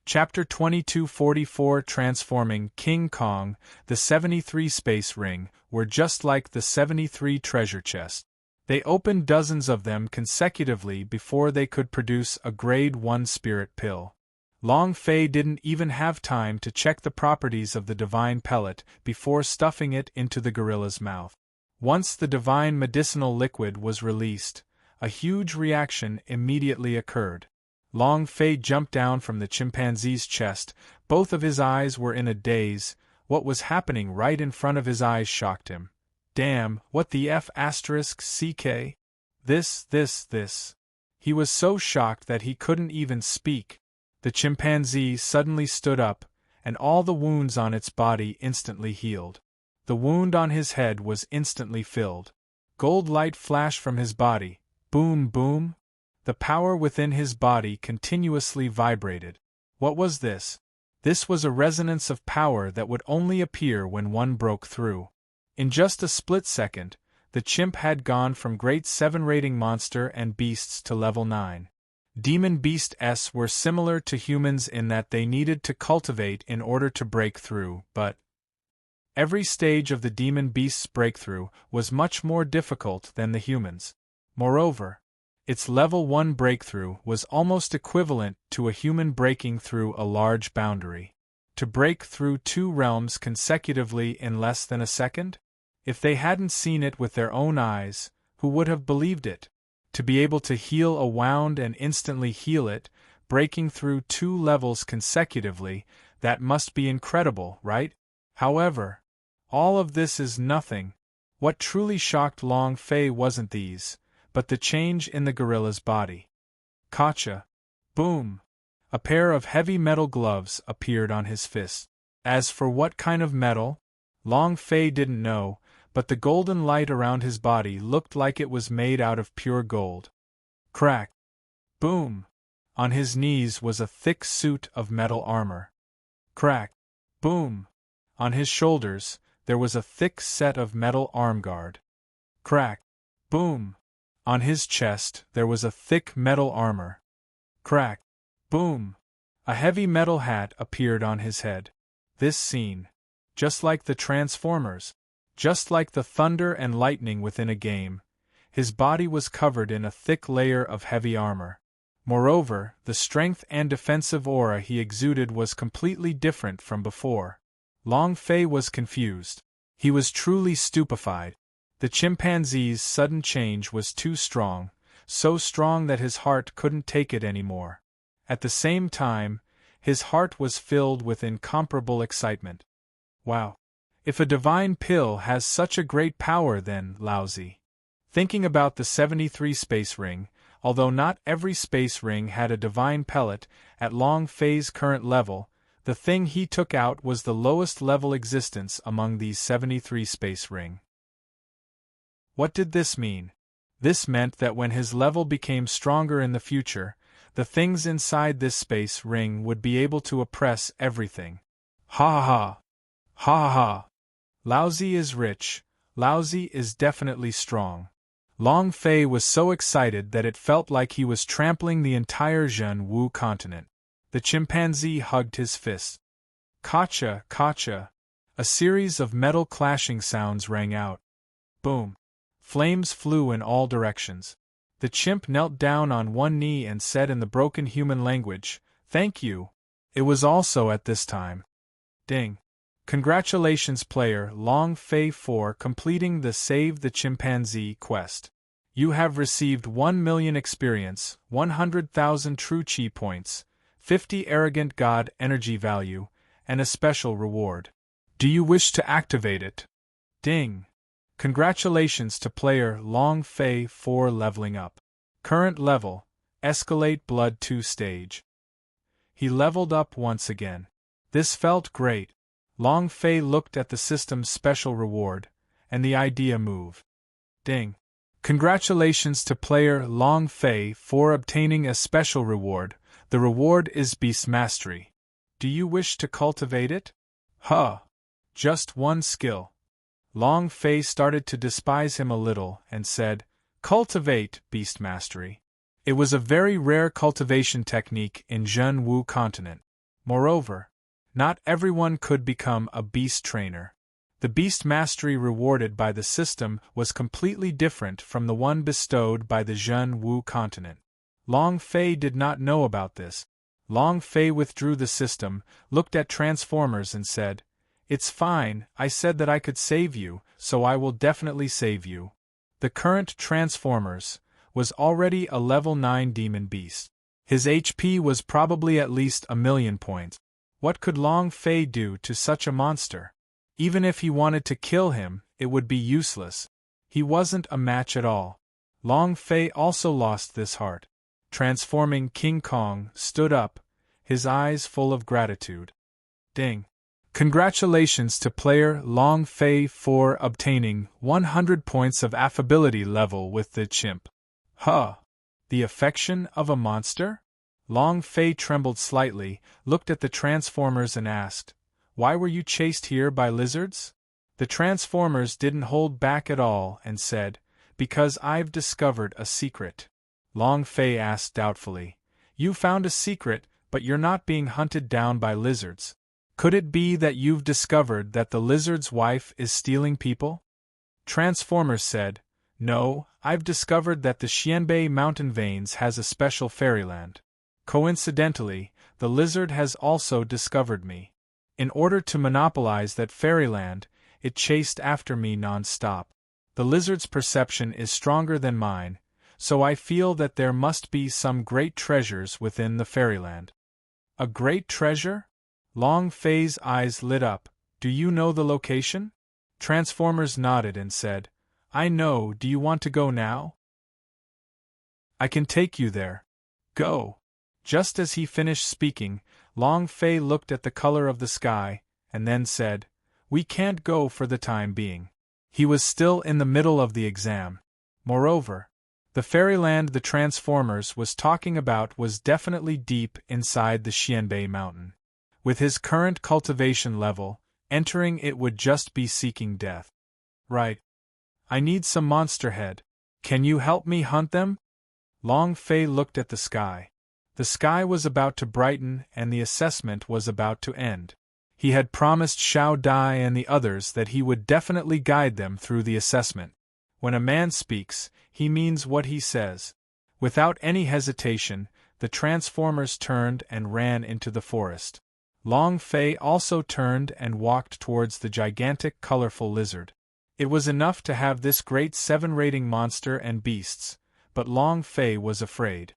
A: Chapter 2244 Transforming King Kong. The 73 space ring were just like the 73 treasure chests. They opened dozens of them consecutively before they could produce a grade 1 spirit pill. Long Fei didn't even have time to check the properties of the divine pellet before stuffing it into the gorilla's mouth. Once the divine medicinal liquid was released, a huge reaction immediately occurred. Long Fei jumped down from the chimpanzee's chest, both of his eyes were in a daze. What was happening right in front of his eyes shocked him. Damn, what the F***ck? This. He was so shocked that he couldn't even speak. The chimpanzee suddenly stood up, and all the wounds on its body instantly healed. The wound on his head was instantly filled. Gold light flashed from his body. Boom, boom. The power within his body continuously vibrated. What was this? This was a resonance of power that would only appear when one broke through. In just a split second, the chimp had gone from Grade 7 rating monster and beasts to level 9. Demon beasts were similar to humans in that they needed to cultivate in order to break through, but every stage of the demon beast's breakthrough was much more difficult than the humans. Moreover, its level 1 breakthrough was almost equivalent to a human breaking through a large boundary. To break through 2 realms consecutively in less than a second? If they hadn't seen it with their own eyes, who would have believed it? To be able to heal a wound and instantly heal it, breaking through 2 levels consecutively, that must be incredible, right? However, all of this is nothing. What truly shocked Long Fei wasn't these, but the change in the gorilla's body. Gotcha. Boom. A pair of heavy metal gloves appeared on his fist. As for what kind of metal, Long Fei didn't know, but the golden light around his body looked like it was made out of pure gold. Crack. Boom. On his knees was a thick suit of metal armor. Crack. Boom. On his shoulders, there was a thick set of metal arm guard. Crack. Boom. On his chest, there was a thick metal armor. Crack. Boom! A heavy metal hat appeared on his head. This scene, just like the Transformers, just like the thunder and lightning within a game, his body was covered in a thick layer of heavy armor. Moreover, the strength and defensive aura he exuded was completely different from before. Long Fei was confused. He was truly stupefied. The chimpanzee's sudden change was too strong, so strong that his heart couldn't take it anymore. At the same time, his heart was filled with incomparable excitement. Wow! If a divine pill has such a great power then, lousy. Thinking about the 73 space ring, although not every space ring had a divine pellet, at Long Fei's current level, the thing he took out was the lowest level existence among these 73 space ring. What did this mean? This meant that when his level became stronger in the future, the things inside this space ring would be able to oppress everything. Ha ha ha! Ha ha ha! Lousy is rich, Lousy is definitely strong. Long Fei was so excited that it felt like he was trampling the entire Zhenwu continent. The chimpanzee hugged his fist. Kacha, kacha. A series of metal clashing sounds rang out. Boom. Flames flew in all directions. The chimp knelt down on one knee and said in the broken human language, "Thank you." It was also at this time. Ding. Congratulations player Long Fei for completing the Save the Chimpanzee quest. You have received 1 million experience, 100,000 true chi points, 50 arrogant god energy value, and a special reward. Do you wish to activate it? Ding. Congratulations to player Long Fei for leveling up. Current level, Escalate Blood 2 stage. He leveled up once again. This felt great. Long Fei looked at the system's special reward, and the idea moved. Ding. Congratulations to player Long Fei for obtaining a special reward. The reward is Beast Mastery. Do you wish to cultivate it? Huh. Just one skill. Long Fei started to despise him a little and said, "Cultivate, Beast Mastery." It was a very rare cultivation technique in Zhenwu continent. Moreover, not everyone could become a beast trainer. The beast mastery rewarded by the system was completely different from the one bestowed by the Zhenwu continent. Long Fei did not know about this. Long Fei withdrew the system, looked at Transformers and said, "It's fine, I said that I could save you, so I will definitely save you." The current Transformers was already a level 9 demon beast. His HP was probably at least 1,000,000 points. What could Long Fei do to such a monster? Even if he wanted to kill him, it would be useless. He wasn't a match at all. Long Fei also lost this heart. Transforming King Kong stood up, his eyes full of gratitude. Ding. Congratulations to player Long Fei for obtaining 100 points of affability level with the chimp. Huh. The affection of a monster? Long Fei trembled slightly, looked at the Transformers and asked, "Why were you chased here by lizards?" The Transformers didn't hold back at all and said, "Because I've discovered a secret." Long Fei asked doubtfully, "You found a secret, but you're not being hunted down by lizards. Could it be that you've discovered that the lizard's wife is stealing people?" Transformers said, "No, I've discovered that the Xianbei mountain veins has a special fairyland. Coincidentally, the lizard has also discovered me. In order to monopolize that fairyland, it chased after me non-stop. The lizard's perception is stronger than mine, so I feel that there must be some great treasures within the fairyland." "A great treasure?" Long Fei's eyes lit up. "Do you know the location?" Transformers nodded and said, "I know. Do you want to go now?" "I can take you there. Go." Just as he finished speaking, Long Fei looked at the color of the sky, and then said, "We can't go for the time being." He was still in the middle of the exam. Moreover, the fairyland the Transformers was talking about was definitely deep inside the Xianbei mountain. With his current cultivation level, entering it would just be seeking death. "Right. I need some monster head. Can you help me hunt them?" Long Fei looked at the sky. The sky was about to brighten and the assessment was about to end. He had promised Xiao Dai and the others that he would definitely guide them through the assessment. When a man speaks, he means what he says. Without any hesitation, the Transformers turned and ran into the forest. Long Fei also turned and walked towards the gigantic colorful lizard. It was enough to have this great 7-rating monster and beasts, but Long Fei was afraid.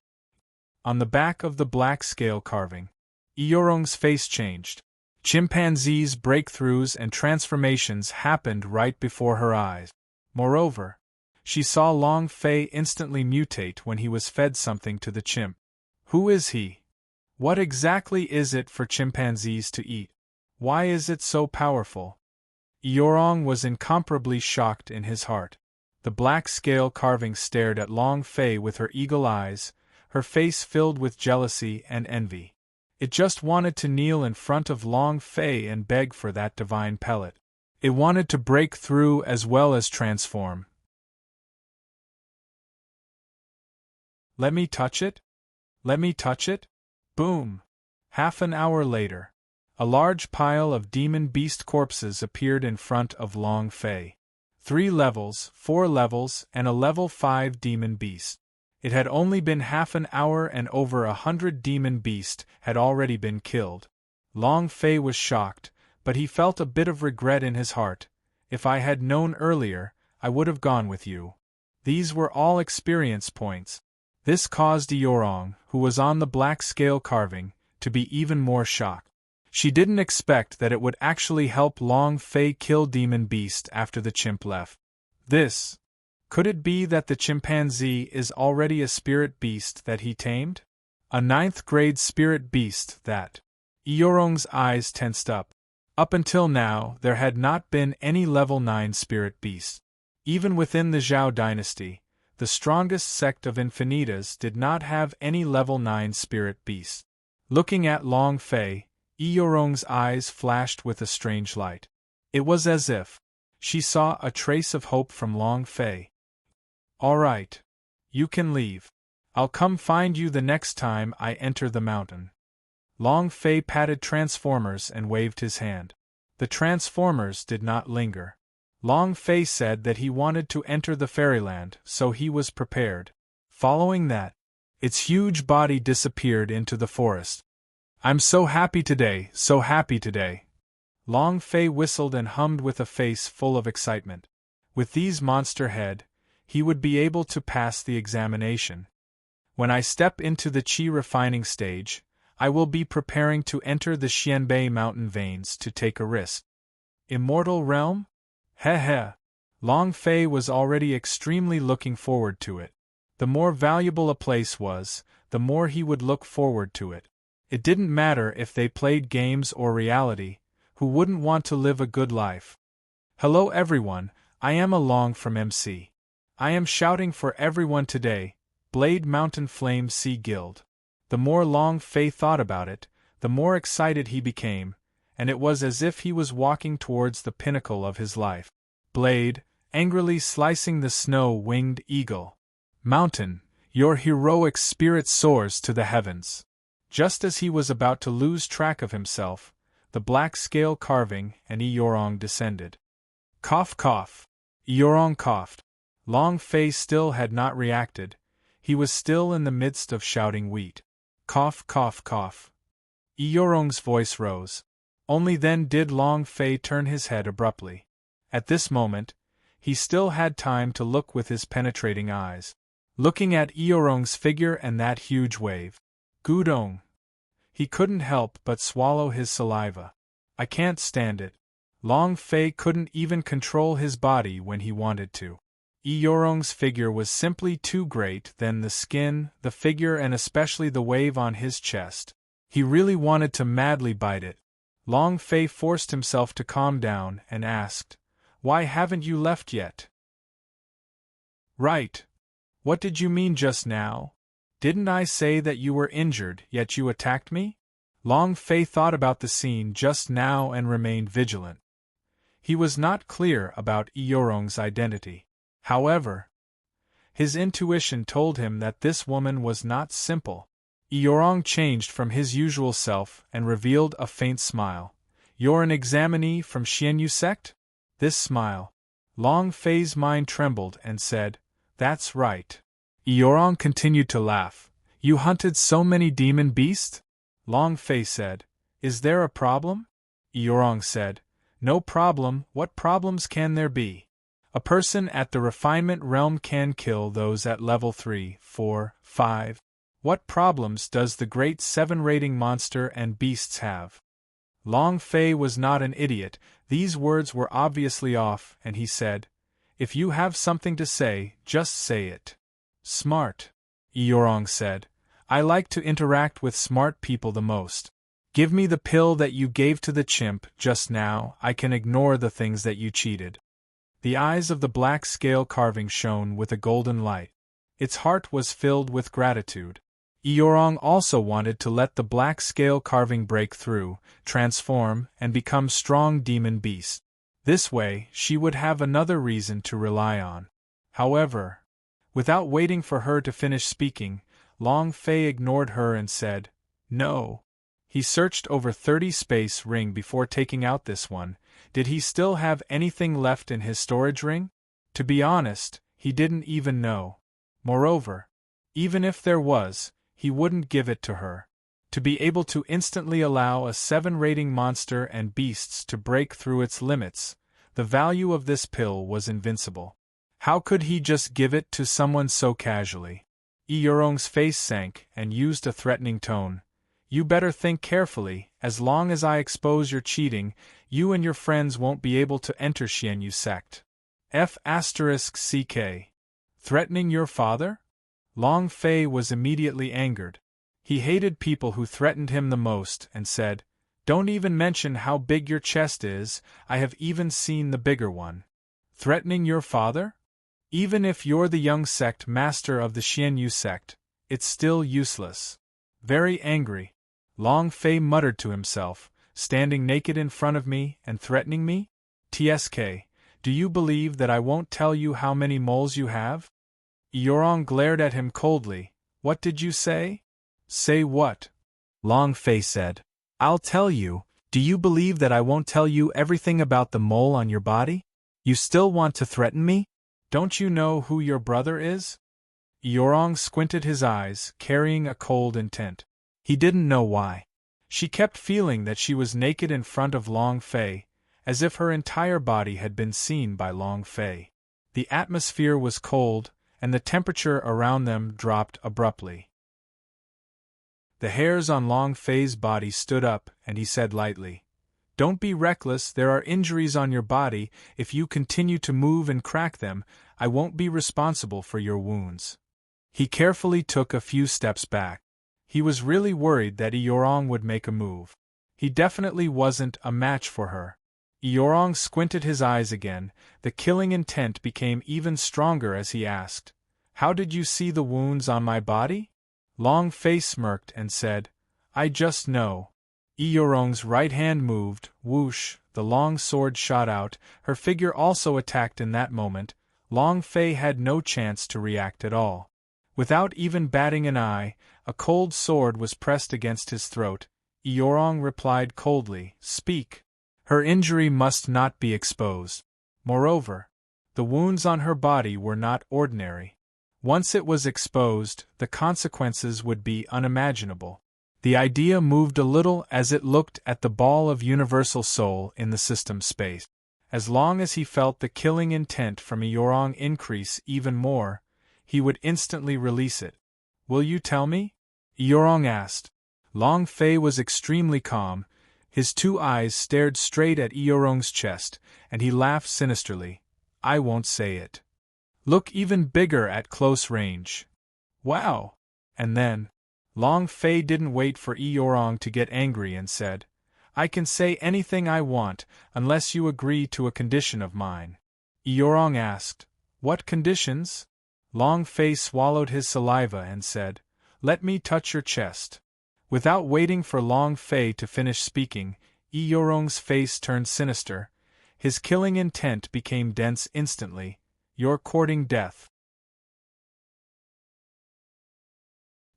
A: On the back of the black scale carving, Eorong's face changed. Chimpanzee's breakthroughs and transformations happened right before her eyes. Moreover, she saw Long Fei instantly mutate when he was fed something to the chimp. Who is he? What exactly is it for chimpanzees to eat? Why is it so powerful? Eorong was incomparably shocked in his heart. The black scale carving stared at Long Fei with her eagle eyes, her face filled with jealousy and envy. It just wanted to kneel in front of Long Fei and beg for that divine pellet. It wanted to break through as well as transform. Let me touch it? Let me touch it? Boom! Half an hour later, a large pile of demon beast corpses appeared in front of Long Fei. 3 levels, 4 levels, and a level 5 demon beast. It had only been half an hour and over 100 demon beast had already been killed. Long Fei was shocked, but he felt a bit of regret in his heart. If I had known earlier, I would have gone with you. These were all experience points. This caused Eorong, who was on the black scale carving, to be even more shocked. She didn't expect that it would actually help Long Fei kill Demon Beast after the chimp left. Could it be that the chimpanzee is already a spirit beast that he tamed? A 9th grade spirit beast that. Eorong's eyes tensed up. Up until now, there had not been any level 9 spirit beast. Even within the Zhao dynasty, the strongest sect of Infinitas did not have any level 9 spirit beast. Looking at Long Fei, Eorong's eyes flashed with a strange light. It was as if she saw a trace of hope from Long Fei. All right. You can leave. I'll come find you the next time I enter the mountain. Long Fei patted Transformers and waved his hand. The Transformers did not linger. Long Fei said that he wanted to enter the fairyland, so he was prepared. Following that, its huge body disappeared into the forest. I'm so happy today, so happy today. Long Fei whistled and hummed with a face full of excitement. With these monster head, he would be able to pass the examination. When I step into the Qi refining stage, I will be preparing to enter the Xianbei mountain veins to take a risk. Immortal realm? Heh. Long Fei was already extremely looking forward to it. The more valuable a place was, the more he would look forward to it. It didn't matter if they played games or reality, who wouldn't want to live a good life? Hello everyone, I am Along from MC. I am shouting for everyone today, Blade Mountain Flame Sea Guild. The more Long Fei thought about it, the more excited he became, and it was as if he was walking towards the pinnacle of his life. Blade, angrily slicing the snow-winged eagle. Mountain, your heroic spirit soars to the heavens. Just as he was about to lose track of himself, the black scale carving and Eorong descended. Cough cough. Eorong coughed. Long Fei still had not reacted. He was still in the midst of shouting wheat. Cough cough cough. Eorong's voice rose. Only then did Long Fei turn his head abruptly. At this moment, he still had time to look with his penetrating eyes. Looking at Eorong's figure and that huge wave. Gudong. He couldn't help but swallow his saliva. I can't stand it. Long Fei couldn't even control his body when he wanted to. Eorong's figure was simply too great, then the skin, the figure and especially the wave on his chest. He really wanted to madly bite it. Long Fei forced himself to calm down and asked, "Why haven't you left yet?" "Right. What did you mean just now? Didn't I say that you were injured, yet you attacked me?" Long Fei thought about the scene just now and remained vigilant. He was not clear about Eorong's identity. However, his intuition told him that this woman was not simple. Eorong changed from his usual self and revealed a faint smile. "You're an examinee from Xianyu sect?" This smile. Long Fei's mind trembled and said, "That's right." Eorong continued to laugh. "You hunted so many demon beasts?" Long Fei said, "Is there a problem?" Eorong said, "No problem. What problems can there be? A person at the refinement realm can kill those at level 3, 4, 5. What problems does the great 7 rating monster and beasts have?" Long Fei was not an idiot. These words were obviously off, and he said, "If you have something to say, just say it." "Smart," Eorong said. "I like to interact with smart people the most. Give me the pill that you gave to the chimp just now. I can ignore the things that you cheated." The eyes of the black scale carving shone with a golden light. Its heart was filled with gratitude. Eorong also wanted to let the black scale carving break through, transform, and become strong demon beast. This way, she would have another reason to rely on. However, without waiting for her to finish speaking, Long Fei ignored her and said, "No." He searched over 30 space ring before taking out this one. Did he still have anything left in his storage ring? To be honest, he didn't even know. Moreover, even if there was, he wouldn't give it to her. To be able to instantly allow a 7 rating monster and beasts to break through its limits, the value of this pill was invincible. How could he just give it to someone so casually? Yorong's face sank and used a threatening tone. "You better think carefully. As long as I expose your cheating, you and your friends won't be able to enter Xianyu sect." F***ck. Threatening your father? Long Fei was immediately angered. He hated people who threatened him the most and said, "Don't even mention how big your chest is, I have even seen the bigger one." Threatening your father? Even if you're the young sect master of the Xianyu sect, it's still useless. Very angry, Long Fei muttered to himself, "Standing naked in front of me and threatening me? TSK, do you believe that I won't tell you how many moles you have?" Yorong glared at him coldly. "What did you say?" "Say what?" Long Fei said. "I'll tell you. Do you believe that I won't tell you everything about the mole on your body? You still want to threaten me? Don't you know who your brother is?" Yorong squinted his eyes, carrying a cold intent. He didn't know why. She kept feeling that she was naked in front of Long Fei, as if her entire body had been seen by Long Fei. The atmosphere was cold, and the temperature around them dropped abruptly. The hairs on Long Fei's body stood up, and he said lightly, "Don't be reckless, there are injuries on your body. If you continue to move and crack them, I won't be responsible for your wounds." He carefully took a few steps back. He was really worried that Yorong would make a move. He definitely wasn't a match for her. Yorong squinted his eyes again. The killing intent became even stronger as he asked, "How did you see the wounds on my body?" Long Fei smirked and said, "I just know." Yorong's right hand moved, whoosh, the long sword shot out, her figure also attacked in that moment. Long Fei had no chance to react at all. Without even batting an eye, a cold sword was pressed against his throat. Yorong replied coldly, "Speak." Her injury must not be exposed. Moreover, the wounds on her body were not ordinary. Once it was exposed, the consequences would be unimaginable. The idea moved a little as it looked at the ball of universal soul in the system space. As long as he felt the killing intent from Yorong increase even more, he would instantly release it. "Will you tell me?" Yorong asked. Long Fei was extremely calm. His 2 eyes stared straight at Yorong's chest, and he laughed sinisterly. "I won't say it. Look even bigger at close range." "Wow!" And then, Long Fei didn't wait for Yorong to get angry and said, "I can say anything I want, unless you agree to a condition of mine." Yorong asked, "What conditions?" Long Fei swallowed his saliva and said, "Let me touch your chest." Without waiting for Long Fei to finish speaking, Yorong's face turned sinister. His killing intent became dense instantly. "You're courting death."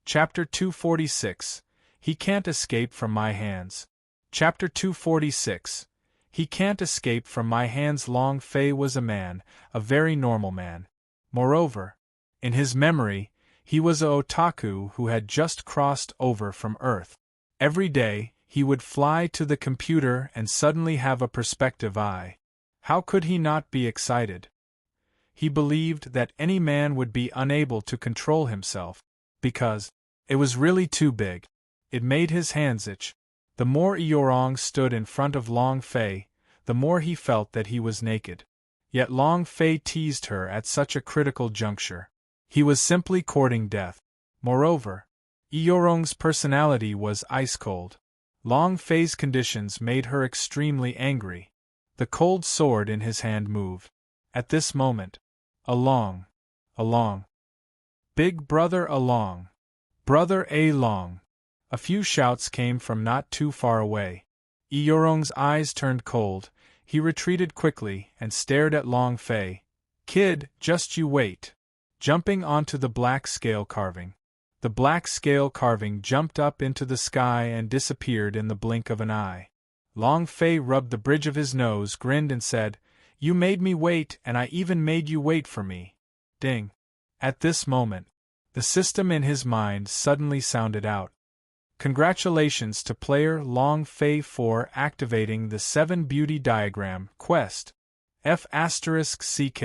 A: Chapter 246. He can't escape from my hands. Chapter 246. He can't escape from my hands. Long Fei was a man, a very normal man. Moreover, in his memory, he was a otaku who had just crossed over from Earth. Every day, he would fly to the computer and suddenly have a perspective eye. How could he not be excited? He believed that any man would be unable to control himself, because it was really too big. It made his hands itch. The more Yorong stood in front of Long Fei, the more he felt that he was naked. Yet Long Fei teased her at such a critical juncture. He was simply courting death. Moreover, Yorong's personality was ice-cold. Long Fei's conditions made her extremely angry. The cold sword in his hand moved. At this moment, along. Big brother along. Brother along. A few shouts came from not too far away. Yorong's eyes turned cold. He retreated quickly and stared at Long Fei. "Kid, just you wait." Jumping onto the black scale carving. The black scale carving jumped up into the sky and disappeared in the blink of an eye. Long Fei rubbed the bridge of his nose, grinned and said, "You made me wait, and I even made you wait for me." Ding. At this moment, the system in his mind suddenly sounded out. Congratulations to player Long Fei for activating the 7 Beauty Diagram quest. F***CK.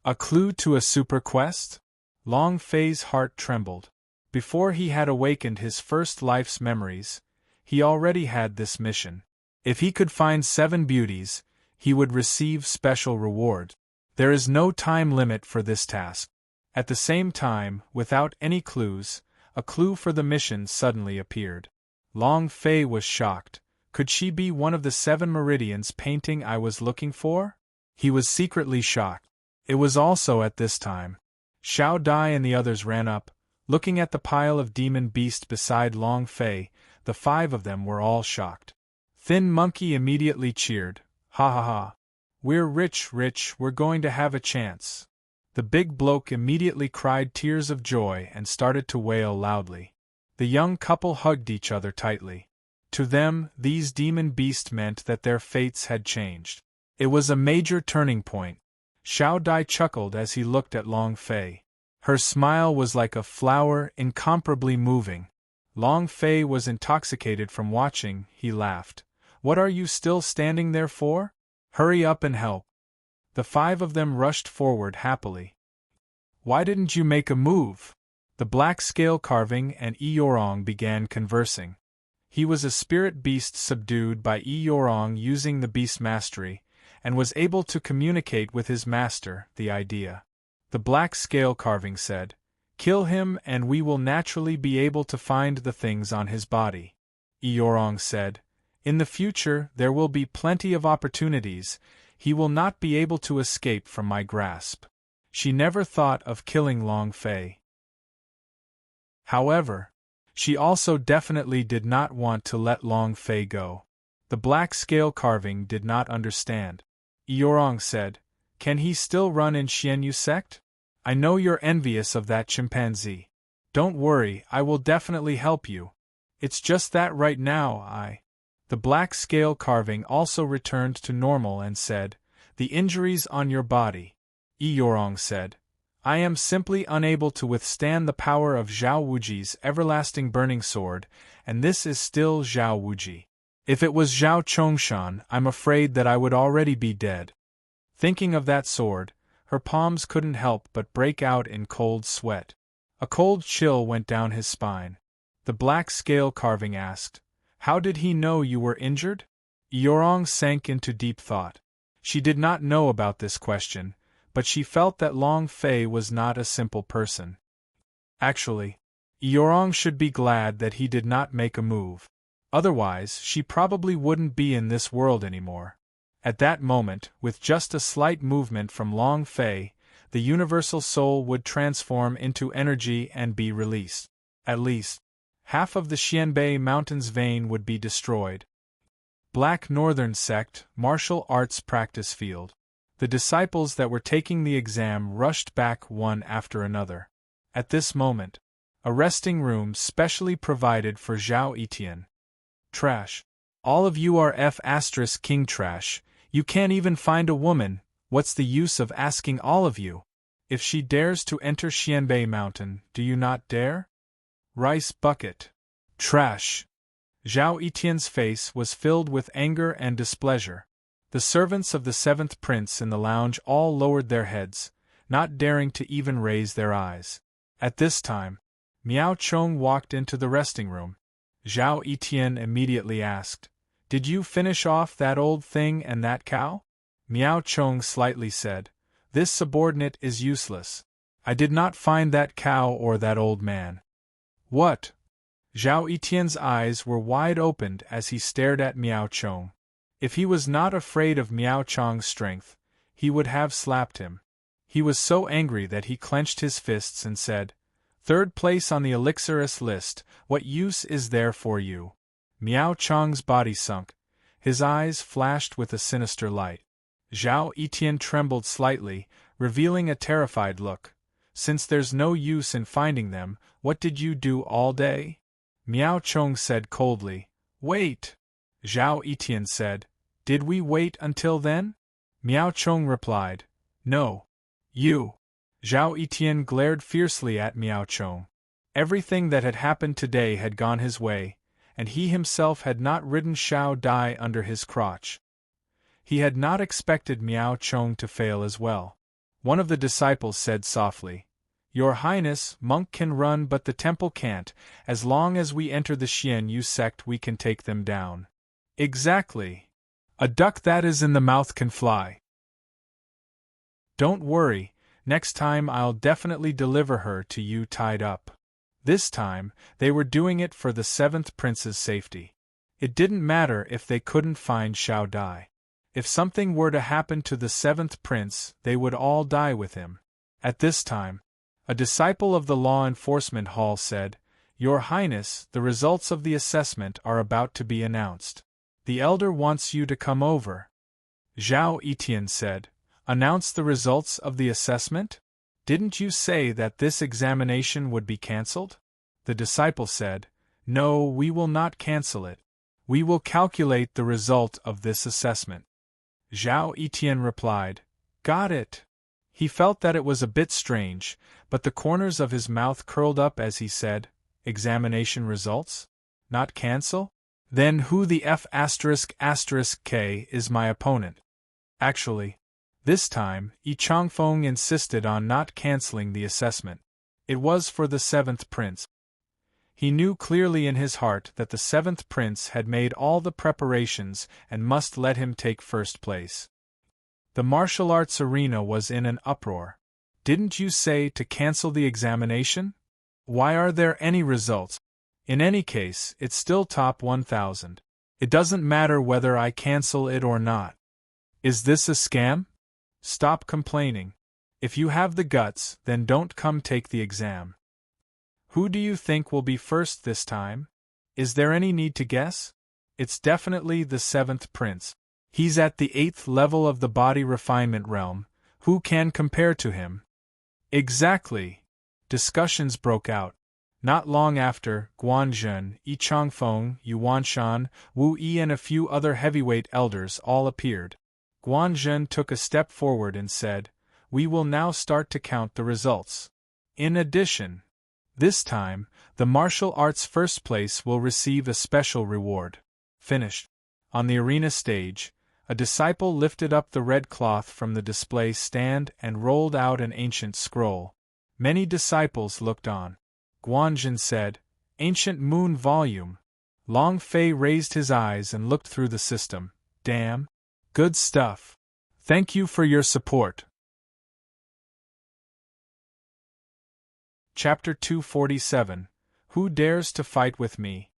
A: A clue to a super quest? Long Fei's heart trembled. Before he had awakened his first life's memories, he already had this mission. If he could find 7 beauties, he would receive special reward. There is no time limit for this task. At the same time, without any clues, a clue for the mission suddenly appeared. Long Fei was shocked. Could she be one of the 7 meridians painting I was looking for? He was secretly shocked. It was also at this time. Xiao Dai and the others ran up, looking at the pile of demon beast beside Long Fei. The 5 of them were all shocked. Thin Monkey immediately cheered. "Ha ha ha. We're rich, we're going to have a chance." The big bloke immediately cried tears of joy and started to wail loudly. The young couple hugged each other tightly. To them, these demon beasts meant that their fates had changed. It was a major turning point. Xiao Dai chuckled as he looked at Long Fei. Her smile was like a flower, incomparably moving. Long Fei was intoxicated from watching. He laughed. "What are you still standing there for? Hurry up and help." The 5 of them rushed forward happily. "Why didn't you make a move?" The black scale carving and Eorong began conversing. He was a spirit beast subdued by Eorong using the beast mastery, and was able to communicate with his master, the idea. The black scale carving said, "Kill him and we will naturally be able to find the things on his body." Eorong said, "In the future there will be plenty of opportunities. He will not be able to escape from my grasp." She never thought of killing Long Fei. However, she also definitely did not want to let Long Fei go. The black scale carving did not understand. Eorong said, "Can he still run in Xianyu sect? I know you're envious of that chimpanzee. Don't worry, I will definitely help you. It's just that right now The black scale carving also returned to normal and said, "The injuries on your body." Eorong said, "I am simply unable to withstand the power of Zhao Wuji's everlasting burning sword, and this is still Zhao Wuji. If it was Zhao Chongshan, I'm afraid that I would already be dead." Thinking of that sword, her palms couldn't help but break out in cold sweat. A cold chill went down his spine. The black scale carving asked, "How did he know you were injured?" Eorong sank into deep thought. She did not know about this question, but she felt that Long Fei was not a simple person. Actually, Eorong should be glad that he did not make a move. Otherwise, she probably wouldn't be in this world anymore. At that moment, with just a slight movement from Long Fei, the universal soul would transform into energy and be released. At least, half of the Xianbei Mountains vein would be destroyed. Black Northern Sect, Martial Arts Practice Field. The disciples that were taking the exam rushed back one after another. At this moment, a resting room specially provided for Zhao Etian. Trash. All of you are F***king trash. You can't even find a woman. What's the use of asking all of you? If she dares to enter Xianbei Mountain, do you not dare? Rice bucket. Trash. Zhao Etian's face was filled with anger and displeasure. The servants of the 7th prince in the lounge all lowered their heads, not daring to even raise their eyes. At this time, Miao Chong walked into the resting room. Zhao Etian immediately asked, "Did you finish off that old thing and that cow?" Miao Chong slightly said, "This subordinate is useless. I did not find that cow or that old man." "What?" Zhao Etian's eyes were wide opened as he stared at Miao Chong. If he was not afraid of Miao Chong's strength, he would have slapped him. He was so angry that he clenched his fists and said, "Third place on the Elixirus list, what use is there for you?" Miao Chong's body sunk. His eyes flashed with a sinister light. Zhao Etian trembled slightly, revealing a terrified look. Since there's no use in finding them, what did you do all day? Miao Chong said coldly. Wait! Zhao Etian said. Did we wait until then? Miao Chong replied. No. You. Zhao Etian glared fiercely at Miao Chong. Everything that had happened today had gone his way, and he himself had not ridden Xiao Dai under his crotch. He had not expected Miao Chong to fail as well. One of the disciples said softly, Your Highness, monk can run but the temple can't. As long as we enter the Xian Yu sect we can take them down. Exactly. A duck that is in the mouth can fly. Don't worry, next time I'll definitely deliver her to you tied up. This time, they were doing it for the seventh prince's safety. It didn't matter if they couldn't find Xiao Dai. If something were to happen to the seventh prince, they would all die with him. At this time, a disciple of the law enforcement hall said, Your Highness, the results of the assessment are about to be announced. The elder wants you to come over. Zhao Etian said, Announce the results of the assessment? Didn't you say that this examination would be cancelled? The disciple said, No, we will not cancel it. We will calculate the result of this assessment. Zhao Etian replied, Got it. He felt that it was a bit strange, but the corners of his mouth curled up as he said, Examination results? Not cancel? Then who the F***K is my opponent? Actually, this time, Yi Changfeng insisted on not canceling the assessment. It was for the seventh prince. He knew clearly in his heart that the seventh prince had made all the preparations and must let him take first place. The martial arts arena was in an uproar. Didn't you say to cancel the examination? Why are there any results? In any case, it's still top 1000. It doesn't matter whether I cancel it or not. Is this a scam? Stop complaining. If you have the guts, then don't come take the exam. Who do you think will be first this time? Is there any need to guess? It's definitely the seventh prince. He's at the 8th level of the body refinement realm. Who can compare to him? Exactly. Discussions broke out. Not long after, Guanzhen, Yi Changfeng, Yuanshan, Wu Yi and a few other heavyweight elders all appeared. Guanzhen took a step forward and said, We will now start to count the results. In addition, this time, the martial arts first place will receive a special reward. Finished. On the arena stage, a disciple lifted up the red cloth from the display stand and rolled out an ancient scroll. Many disciples looked on. Guanzhen said, Ancient Moon Volume. Long Fei raised his eyes and looked through the system. Damn. Good stuff. Thank you for your support. Chapter 247. Who Dares to Fight with Me?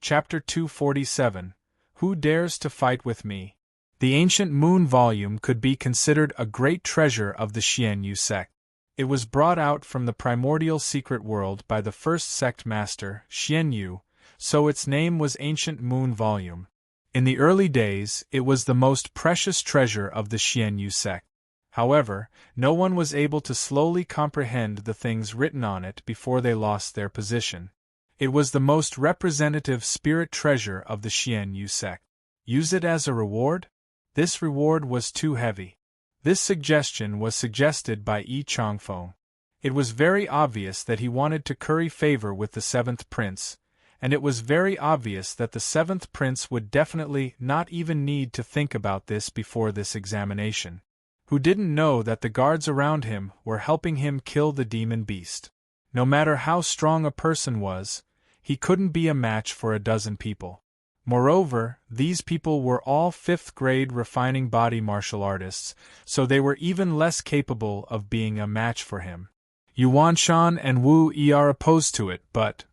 A: Chapter 247. Who Dares to Fight with Me? The Ancient Moon Volume could be considered a great treasure of the Xian Yu sect. It was brought out from the primordial secret world by the first sect master, Xian Yu, so its name was Ancient Moon Volume. In the early days, it was the most precious treasure of the Xian Yu sect. However, no one was able to slowly comprehend the things written on it before they lost their position. It was the most representative spirit treasure of the Xian Yu sect. Use it as a reward? This reward was too heavy. This suggestion was suggested by Yi Changfeng. It was very obvious that he wanted to curry favor with the seventh prince, and it was very obvious that the seventh prince would definitely not even need to think about this before this examination. Who didn't know that the guards around him were helping him kill the demon beast? No matter how strong a person was, he couldn't be a match for a dozen people. Moreover, these people were all 5th-grade refining body martial artists, so they were even less capable of being a match for him. Yuanshan and Wu Yi are opposed to it, but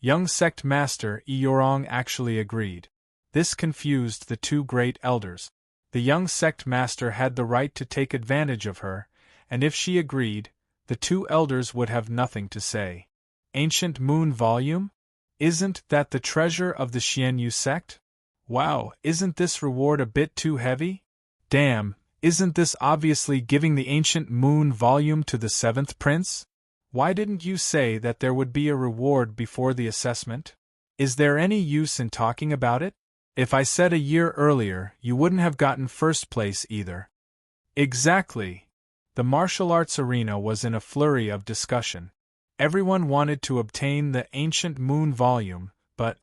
A: young sect master Yi Yorong actually agreed. This confused the two great elders. The young sect master had the right to take advantage of her, and if she agreed, the two elders would have nothing to say. Ancient Moon Volume? Isn't that the treasure of the Xian Yu sect? Wow, isn't this reward a bit too heavy? Damn, isn't this obviously giving the ancient moon volume to the 7th prince? Why didn't you say that there would be a reward before the assessment? Is there any use in talking about it? If I said a year earlier, you wouldn't have gotten first place either. Exactly. The martial arts arena was in a flurry of discussion. Everyone wanted to obtain the ancient moon volume, but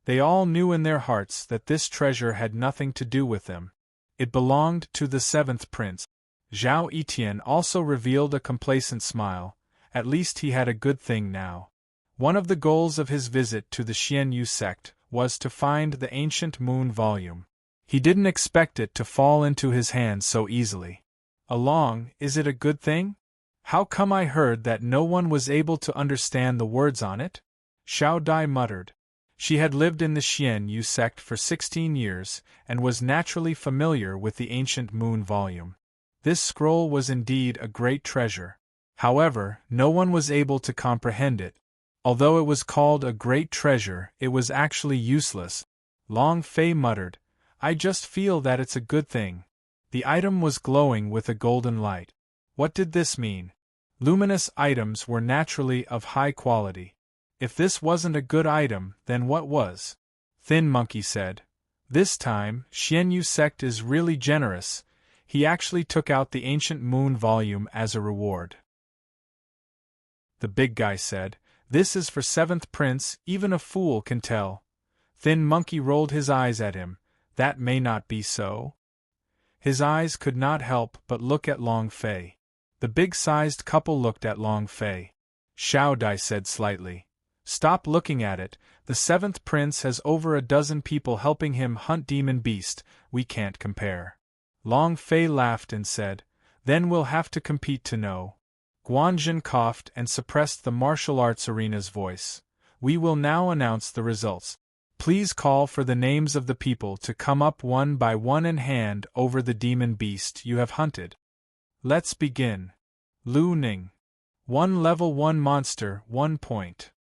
A: they all knew in their hearts that this treasure had nothing to do with them. It belonged to the 7th prince. Zhao Etienne also revealed a complacent smile. At least he had a good thing now. One of the goals of his visit to the Xianyu sect was to find the ancient moon volume. He didn't expect it to fall into his hands so easily. Is it a good thing? How come I heard that no one was able to understand the words on it? Xiao Dai muttered. She had lived in the Xianyu sect for 16 years, and was naturally familiar with the ancient moon volume. This scroll was indeed a great treasure. However, no one was able to comprehend it. Although it was called a great treasure, it was actually useless. Long Fei muttered, I just feel that it's a good thing. The item was glowing with a golden light. What did this mean? Luminous items were naturally of high quality. If this wasn't a good item, then what was? Thin Monkey said. This time, Xianyu sect is really generous. He actually took out the ancient moon volume as a reward. The big guy said, This is for 7th prince, even a fool can tell. Thin Monkey rolled his eyes at him. That may not be so. His eyes could not help but look at Long Fei. The big-sized couple looked at Long Fei. Xiao Dai said slightly, Stop looking at it, the 7th prince has over a dozen people helping him hunt demon beast, we can't compare. Long Fei laughed and said, Then we'll have to compete to know. Guanzhen coughed and suppressed the martial arts arena's voice. We will now announce the results. Please call for the names of the people to come up one by one and hand over the demon beast you have hunted. Let's begin. Lu Ning. 1 level 1 monster, 1 point.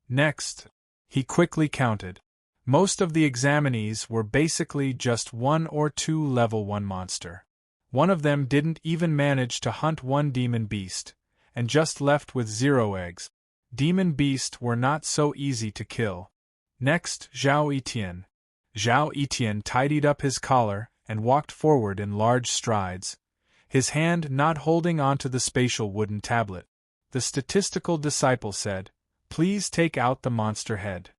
A: Next. He quickly counted. Most of the examinees were basically just 1 or 2 level 1 monster. One of them didn't even manage to hunt 1 demon beast, and just left with 0 eggs. Demon beasts were not so easy to kill. Next, Zhao Etienne. Zhao Etienne tidied up his collar and walked forward in large strides, his hand not holding onto the spatial wooden tablet. The statistical disciple said, Please take out the monster head.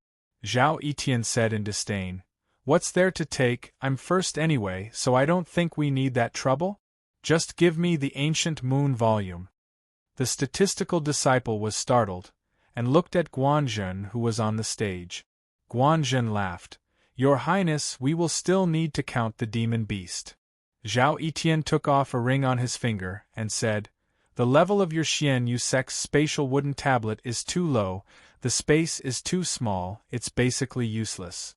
A: Zhao Etienne said in disdain, What's there to take? I'm first anyway, so I don't think we need that trouble. Just give me the ancient moon volume. The statistical disciple was startled, and looked at Guanzhen who was on the stage. Guanzhen laughed. Your Highness, we will still need to count the demon beast. Zhao Etienne took off a ring on his finger, and said, The level of your Xianyu sect's spatial wooden tablet is too low, the space is too small, it's basically useless.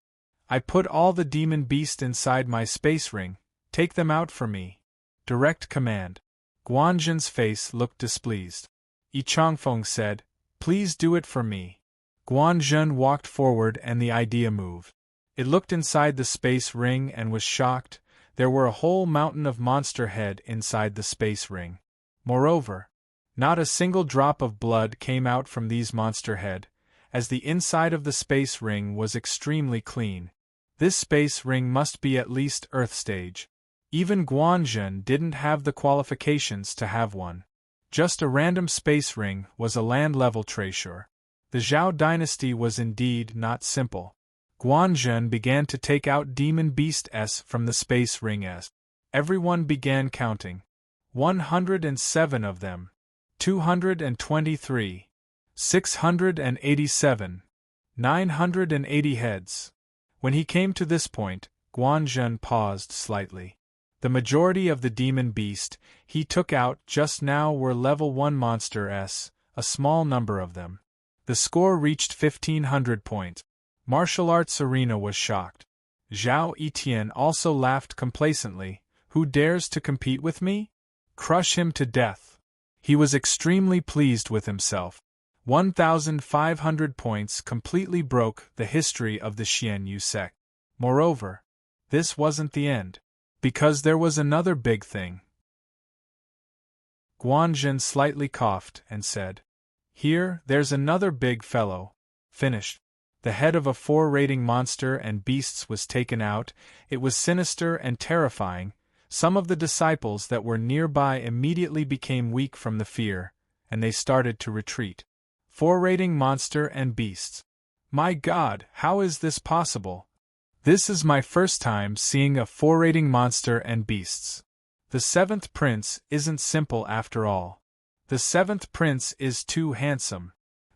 A: I put all the demon beast inside my space ring, take them out for me. Direct command. Guanzhen's face looked displeased. Yi Changfeng said, Please do it for me. Guanzhen walked forward and the idea moved. It looked inside the space ring and was shocked. There were a whole mountain of monster head inside the space ring. Moreover, not a single drop of blood came out from these monster head, as the inside of the space ring was extremely clean. This space ring must be at least Earth stage. Even Guanzhen didn't have the qualifications to have one. Just a random space ring was a land-level treasure. The Zhao dynasty was indeed not simple. Guanzhen began to take out Demon Beast S from the space ring S. Everyone began counting. 107 of them. 223. 687. 980 heads. When he came to this point, Guanzhen paused slightly. The majority of the demon beast he took out just now were level 1 monster S, a small number of them. The score reached 1500 points. Martial Arts Arena was shocked. Zhao Etienne also laughed complacently. Who dares to compete with me? Crush him to death. He was extremely pleased with himself. 1,500 points completely broke the history of the Xianyu sect. Moreover, this wasn't the end. Because there was another big thing. Guanzhen slightly coughed and said, there's another big fellow. Finished. The head of a 4-rating monster and beasts was taken out. It was sinister and terrifying. Some of the disciples that were nearby immediately became weak from the fear, and they started to retreat. 4-rating monster and beasts. My God, how is this possible? This is my first time seeing a 4-rating monster and beasts. The 7th prince isn't simple after all. The 7th prince is too handsome.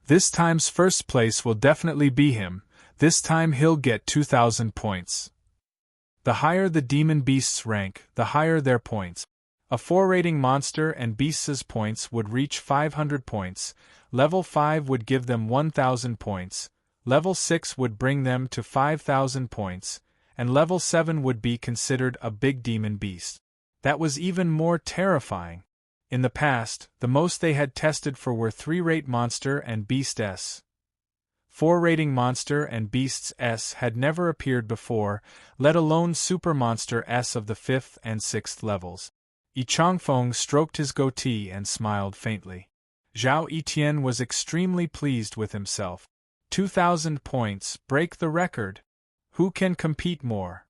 A: This time's first place will definitely be him. This time he'll get 2,000 points. The higher the demon beast's rank, the higher their points. A 4-rating monster and beast's points would reach 500 points, level 5 would give them 1,000 points, level 6 would bring them to 5,000 points, and level 7 would be considered a big demon beast. That was even more terrifying. In the past, the most they had tested for were 3-rate monster and beast S. 4-rating monster and beasts S had never appeared before, let alone super monster S of the 5th and 6th levels. Yi Changfeng stroked his goatee and smiled faintly. Zhao Etian was extremely pleased with himself. 2,000 points, break the record. Who can compete more?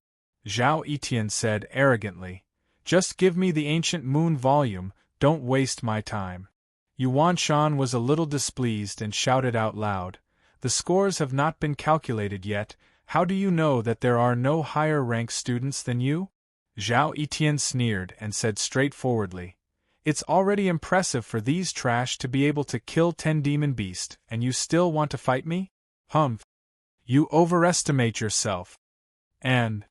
A: Zhao Etian said arrogantly. Just give me the ancient moon volume, don't waste my time. Yuan Shan was a little displeased and shouted out loud. The scores have not been calculated yet. How do you know that there are no higher-ranked students than you? Zhao Etian sneered and said straightforwardly. It's already impressive for these trash to be able to kill 10 demon beasts, and you still want to fight me? Humph. You overestimate yourself. And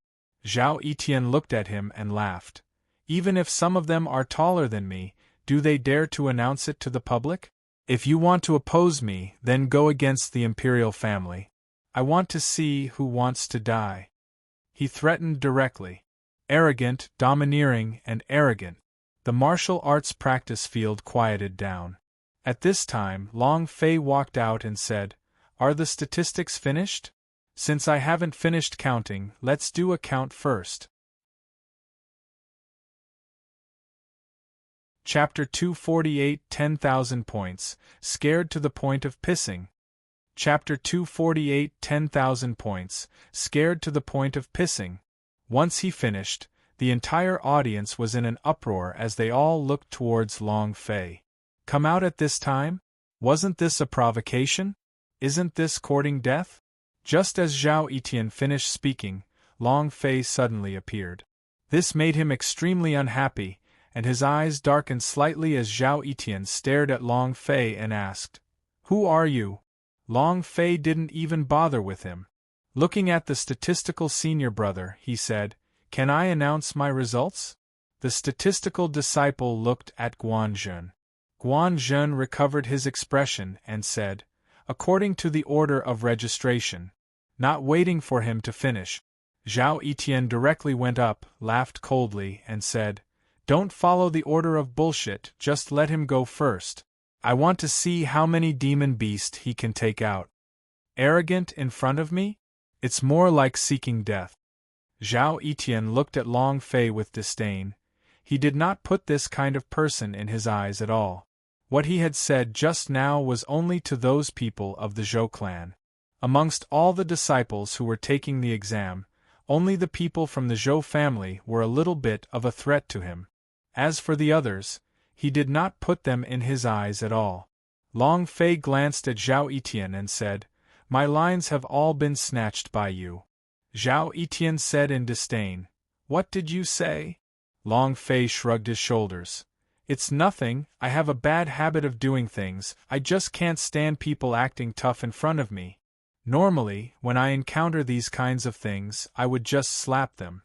A: Zhao Etian looked at him and laughed. Even if some of them are taller than me, do they dare to announce it to the public? If you want to oppose me, then go against the imperial family. I want to see who wants to die. He threatened directly. Arrogant, domineering, and arrogant. The martial arts practice field quieted down. At this time, Long Fei walked out and said, Are the statistics finished? Since I haven't finished counting, let's do a count first. Chapter 248 10,000 points, scared to the point of pissing. Chapter 248 10,000 points, scared to the point of pissing. Once he finished, the entire audience was in an uproar as they all looked towards Long Fei. Come out at this time? Wasn't this a provocation? Isn't this courting death? Just as Zhao Etian finished speaking, Long Fei suddenly appeared. This made him extremely unhappy, and his eyes darkened slightly as Zhao Etian stared at Long Fei and asked, Who are you? Long Fei didn't even bother with him. Looking at the statistical senior brother, he said, Can I announce my results? The statistical disciple looked at Guanzhen. Guanzhen recovered his expression and said, According to the order of registration. Not waiting for him to finish, Zhao Etian directly went up, laughed coldly, and said, Don't follow the order of bullshit, just let him go first. I want to see how many demon beasts he can take out. Arrogant in front of me? It's more like seeking death. Zhao Etian looked at Long Fei with disdain. He did not put this kind of person in his eyes at all. What he had said just now was only to those people of the Zhou clan. Amongst all the disciples who were taking the exam, only the people from the Zhou family were a little bit of a threat to him. As for the others, he did not put them in his eyes at all. Long Fei glanced at Zhao Etian and said, My lines have all been snatched by you. Zhao Etian said in disdain, What did you say? Long Fei shrugged his shoulders. It's nothing, I have a bad habit of doing things, I just can't stand people acting tough in front of me. Normally, when I encounter these kinds of things, I would just slap them.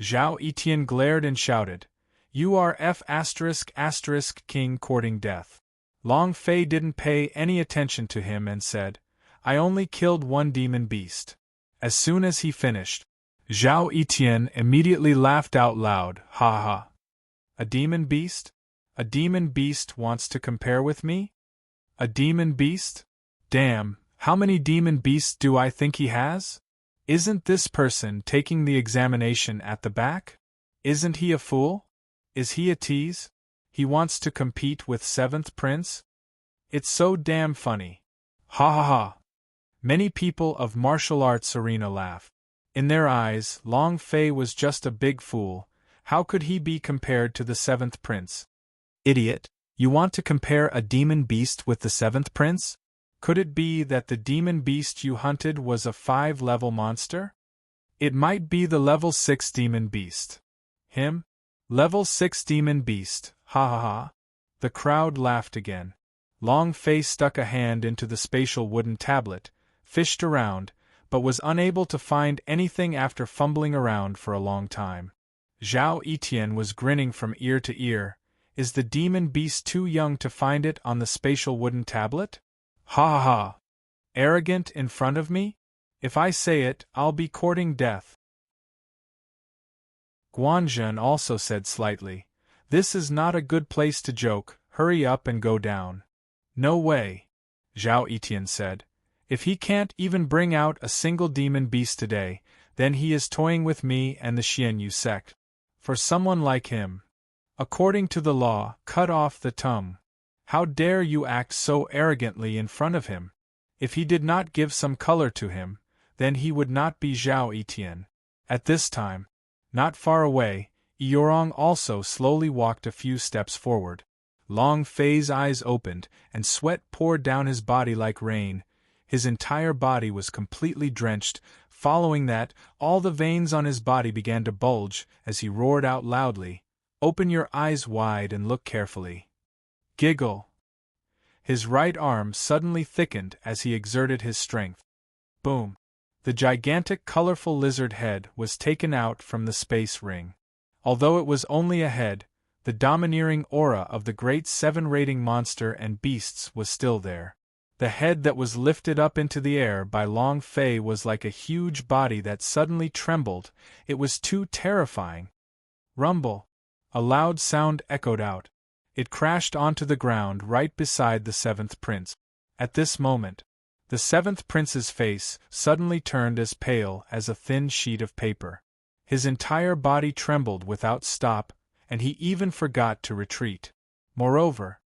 A: Zhao Etian glared and shouted, You are King courting death. Long Fei didn't pay any attention to him and said, I only killed one demon beast. As soon as he finished, Zhao Etian immediately laughed out loud, Ha ha. A demon beast? A demon beast wants to compare with me? A demon beast? Damn, how many demon beasts do I think he has? Isn't this person taking the examination at the back? Isn't he a fool? Is he a tease? He wants to compete with 7th Prince? It's so damn funny. Ha ha ha. Many people of martial arts arena laugh. In their eyes, Long Fei was just a big fool. How could he be compared to the 7th Prince? Idiot, you want to compare a demon beast with the 7th Prince? Could it be that the demon beast you hunted was a 5-level monster? It might be the level 6 demon beast. Him? Level 6 demon beast, ha ha ha. The crowd laughed again. Long Fei stuck a hand into the spatial wooden tablet, fished around, but was unable to find anything after fumbling around for a long time. Zhao Etian was grinning from ear to ear. Is the demon beast too young to find it on the spatial wooden tablet? Ha ha ha! Arrogant in front of me? If I say it, I'll be courting death. Guanzhen also said slightly, "This is not a good place to joke, hurry up and go down." "No way," Zhao Etian said. "If he can't even bring out a single demon beast today, then he is toying with me and the Xianyu sect. For someone like him, according to the law, cut off the tongue. How dare you act so arrogantly in front of him? If he did not give some color to him, then he would not be Zhao Etian." At this time, not far away, Yorong also slowly walked a few steps forward. Long Fei's eyes opened, and sweat poured down his body like rain. His entire body was completely drenched. Following that, all the veins on his body began to bulge as he roared out loudly, "Open your eyes wide and look carefully." Giggle. His right arm suddenly thickened as he exerted his strength. Boom. The gigantic colorful lizard head was taken out from the space ring. Although it was only a head, the domineering aura of the great 7 rating monster and beasts was still there. The head that was lifted up into the air by Long Fei was like a huge body that suddenly trembled. It was too terrifying. Rumble. A loud sound echoed out. It crashed onto the ground right beside the 7th Prince. At this moment, the 7th Prince's face suddenly turned as pale as a thin sheet of paper. His entire body trembled without stop, and he even forgot to retreat. Moreover,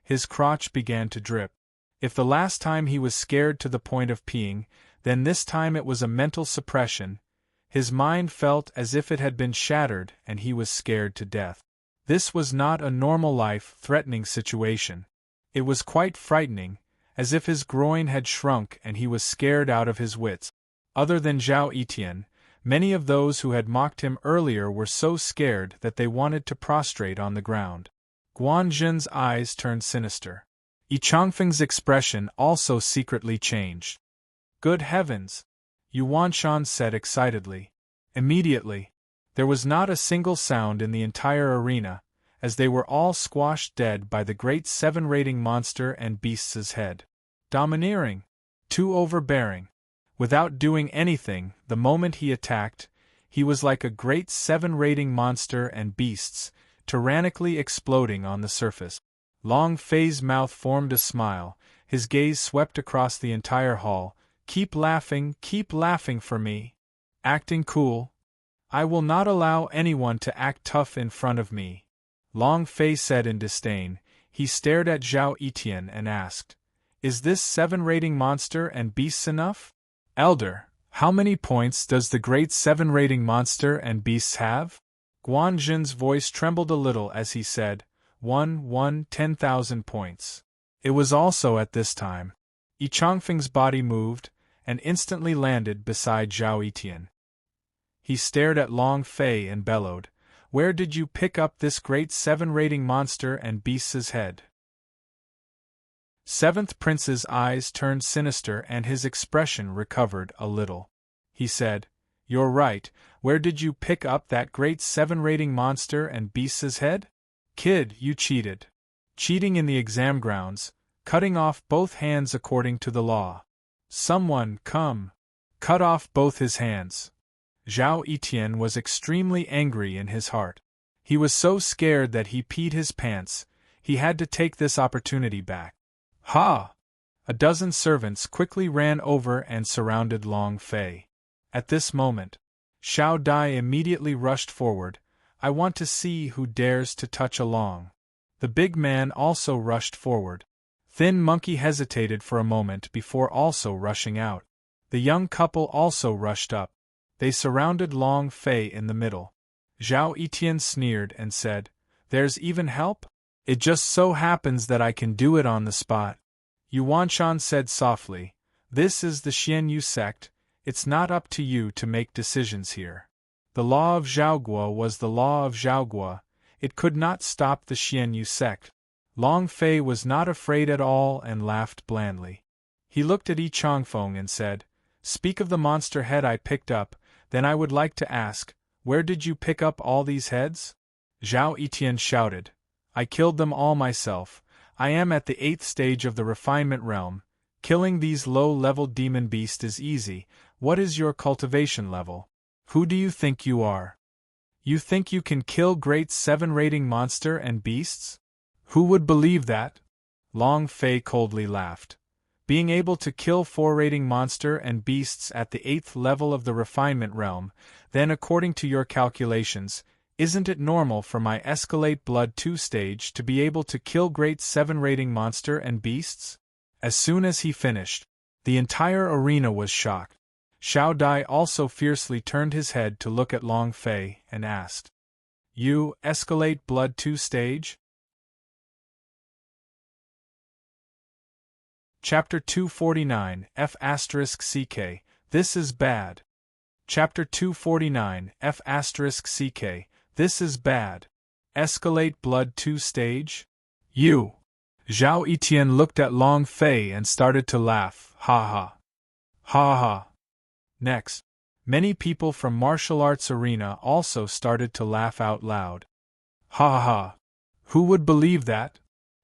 A: his crotch began to drip. If the last time he was scared to the point of peeing, then this time it was a mental suppression. His mind felt as if it had been shattered and he was scared to death. This was not a normal life-threatening situation. It was quite frightening, as if his groin had shrunk and he was scared out of his wits. Other than Zhao Etian, many of those who had mocked him earlier were so scared that they wanted to prostrate on the ground. Guanzhen's eyes turned sinister. Yi Changfeng's expression also secretly changed. "Good heavens!" Yuan Shan said excitedly. Immediately, there was not a single sound in the entire arena, as they were all squashed dead by the great 7 rating monster and beast's head. Domineering. Too overbearing. Without doing anything, the moment he attacked, he was like a great 7 rating monster and beasts, tyrannically exploding on the surface. Long Fei's mouth formed a smile, his gaze swept across the entire hall. Keep laughing for me. Acting cool. I will not allow anyone to act tough in front of me," Long Fei said in disdain. He stared at Zhao Etian and asked, "Is this 7 rating monster and beasts enough? Elder, how many points does the great 7 rating monster and beasts have?" Guanzhen's voice trembled a little as he said, 10,000 points. It was also at this time. Yi Changfeng's body moved, and instantly landed beside Zhao Etian. He stared at Long Fei and bellowed, "Where did you pick up this great 7 rating monster and beast's head?" 7th Prince's eyes turned sinister and his expression recovered a little. He said, "You're right, where did you pick up that great 7 rating monster and beast's head? Kid, you cheated. Cheating in the exam grounds, cutting off both hands according to the law. Someone, come. Cut off both his hands." Zhao Etian was extremely angry in his heart. He was so scared that he peed his pants. He had to take this opportunity back. Ha! A dozen servants quickly ran over and surrounded Long Fei. At this moment, Xiao Dai immediately rushed forward. I want to see who dares to touch Along. The big man also rushed forward. Thin Monkey hesitated for a moment before also rushing out. The young couple also rushed up. They surrounded Long Fei in the middle. Zhao Etian sneered and said, "There's even help? It just so happens that I can do it on the spot." Yuan Shan said softly, "This is the Xianyu sect, it's not up to you to make decisions here. The law of Zhaoguo was the law of Zhaoguo, it could not stop the Xianyu sect." Long Fei was not afraid at all and laughed blandly. He looked at Yi Changfeng and said, "Speak of the monster head I picked up, then I would like to ask, where did you pick up all these heads?" Zhao Etian shouted, "I killed them all myself. I am at the 8th stage of the refinement realm. Killing these low-level demon beasts is easy. What is your cultivation level? Who do you think you are? You think you can kill great 7 rating monster and beasts? Who would believe that?" Long Fei coldly laughed. "Being able to kill 4 rating monster and beasts at the 8th level of the refinement realm, then according to your calculations, isn't it normal for my Escalate Blood 2 stage to be able to kill great 7 rating monster and beasts?" As soon as he finished, the entire arena was shocked. Xiao Dai also fiercely turned his head to look at Long Fei and asked, "You, Escalate Blood 2 stage?" Chapter 249 F***CK, This is bad. Chapter 249 F***CK, This is bad. Escalate Blood 2 stage? You! Zhao Etian looked at Long Fei and started to laugh, ha ha. Ha ha. Next, many people from martial arts arena also started to laugh out loud. Ha ha. Who would believe that?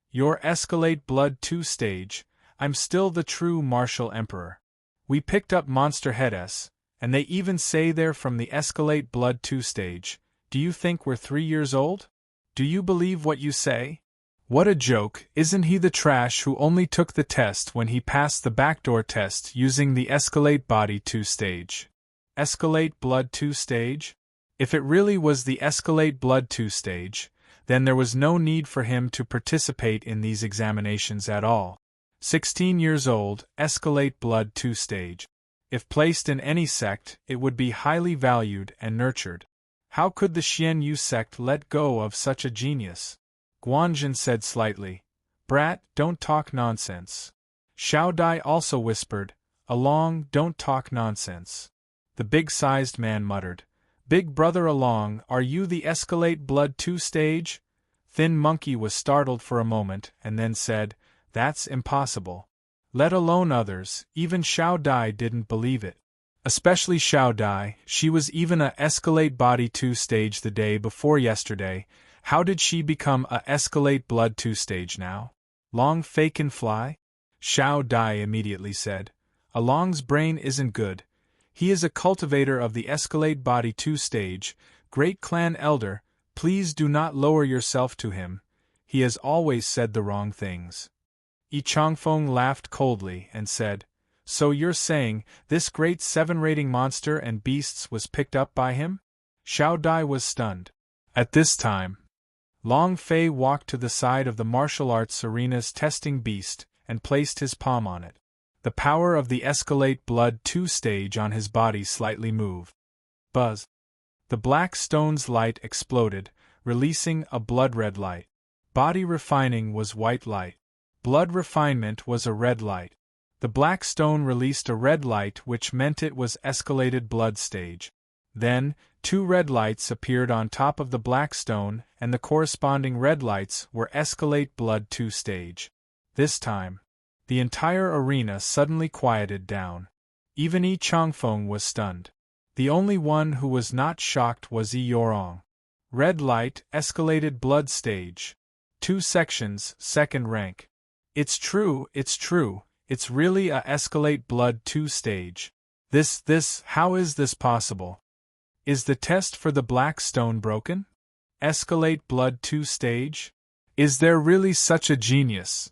A: Your Escalate Blood 2 stage, I'm still the true martial emperor. We picked up Monster Head S, and they even say they're from the Escalate Blood 2 stage. Do you think we're 3 years old? Do you believe what you say? What a joke, isn't he the trash who only took the test when he passed the backdoor test using the Escalate Body 2 stage? Escalate Blood 2 stage? If it really was the Escalate Blood 2 stage, then there was no need for him to participate in these examinations at all. 16 years old, Escalate Blood 2 stage. If placed in any sect, it would be highly valued and nurtured. How could the Xianyu sect let go of such a genius? Guanjin said slightly, "Brat, don't talk nonsense." Xiao Dai also whispered, "Along, don't talk nonsense." The big-sized man muttered, "Big brother Along, are you the Escalate Blood 2 stage?" Thin Monkey was startled for a moment and then said, "That's impossible. Let alone others, even Xiao Dai didn't believe it. Especially Xiao Dai, she was even a Escalate Body 2 stage the day before yesterday. How did she become a Escalate Blood 2 stage now? Long Fei can fly?" Xiao Dai immediately said, "Along's brain isn't good. He is a cultivator of the Escalate Body 2 stage. Great clan elder, please do not lower yourself to him. He has always said the wrong things." Yi Changfeng laughed coldly and said, "So you're saying this great 7 rating monster and beasts was picked up by him?" Xiao Dai was stunned. At this time, Long Fei walked to the side of the martial arts arena's testing beast and placed his palm on it. The power of the Escalate Blood 2 stage on his body slightly moved. Buzz! The black stone's light exploded, releasing a blood-red light. Body refining was white light. Blood refinement was a red light. The black stone released a red light, which meant it was Escalated Blood stage. Then, 2 red lights appeared on top of the black stone, and the corresponding red lights were Escalate Blood 2 stage. This time, the entire arena suddenly quieted down. Even Yi Changfeng was stunned. The only one who was not shocked was Yi Yorong. Red light, Escalated Blood stage. 2 sections, 2nd rank. It's true, it's really a Escalate Blood 2 stage. How is this possible? Is the test for the black stone broken? Escalate Blood 2 stage? Is there really such a genius?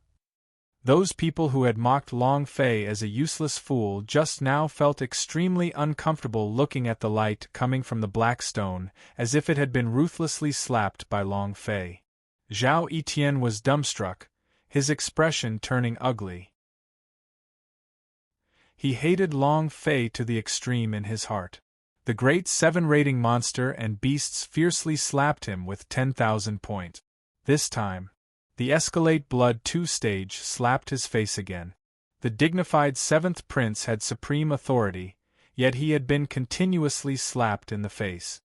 A: Those people who had mocked Long Fei as a useless fool just now felt extremely uncomfortable looking at the light coming from the black stone, as if it had been ruthlessly slapped by Long Fei. Zhao Etienne was dumbstruck, his expression turning ugly. He hated Long Fei to the extreme in his heart. The great 7-rating monster and beasts fiercely slapped him with 10,000 points. This time, the Escalate Blood 2 stage slapped his face again. The dignified 7th prince had supreme authority, yet he had been continuously slapped in the face.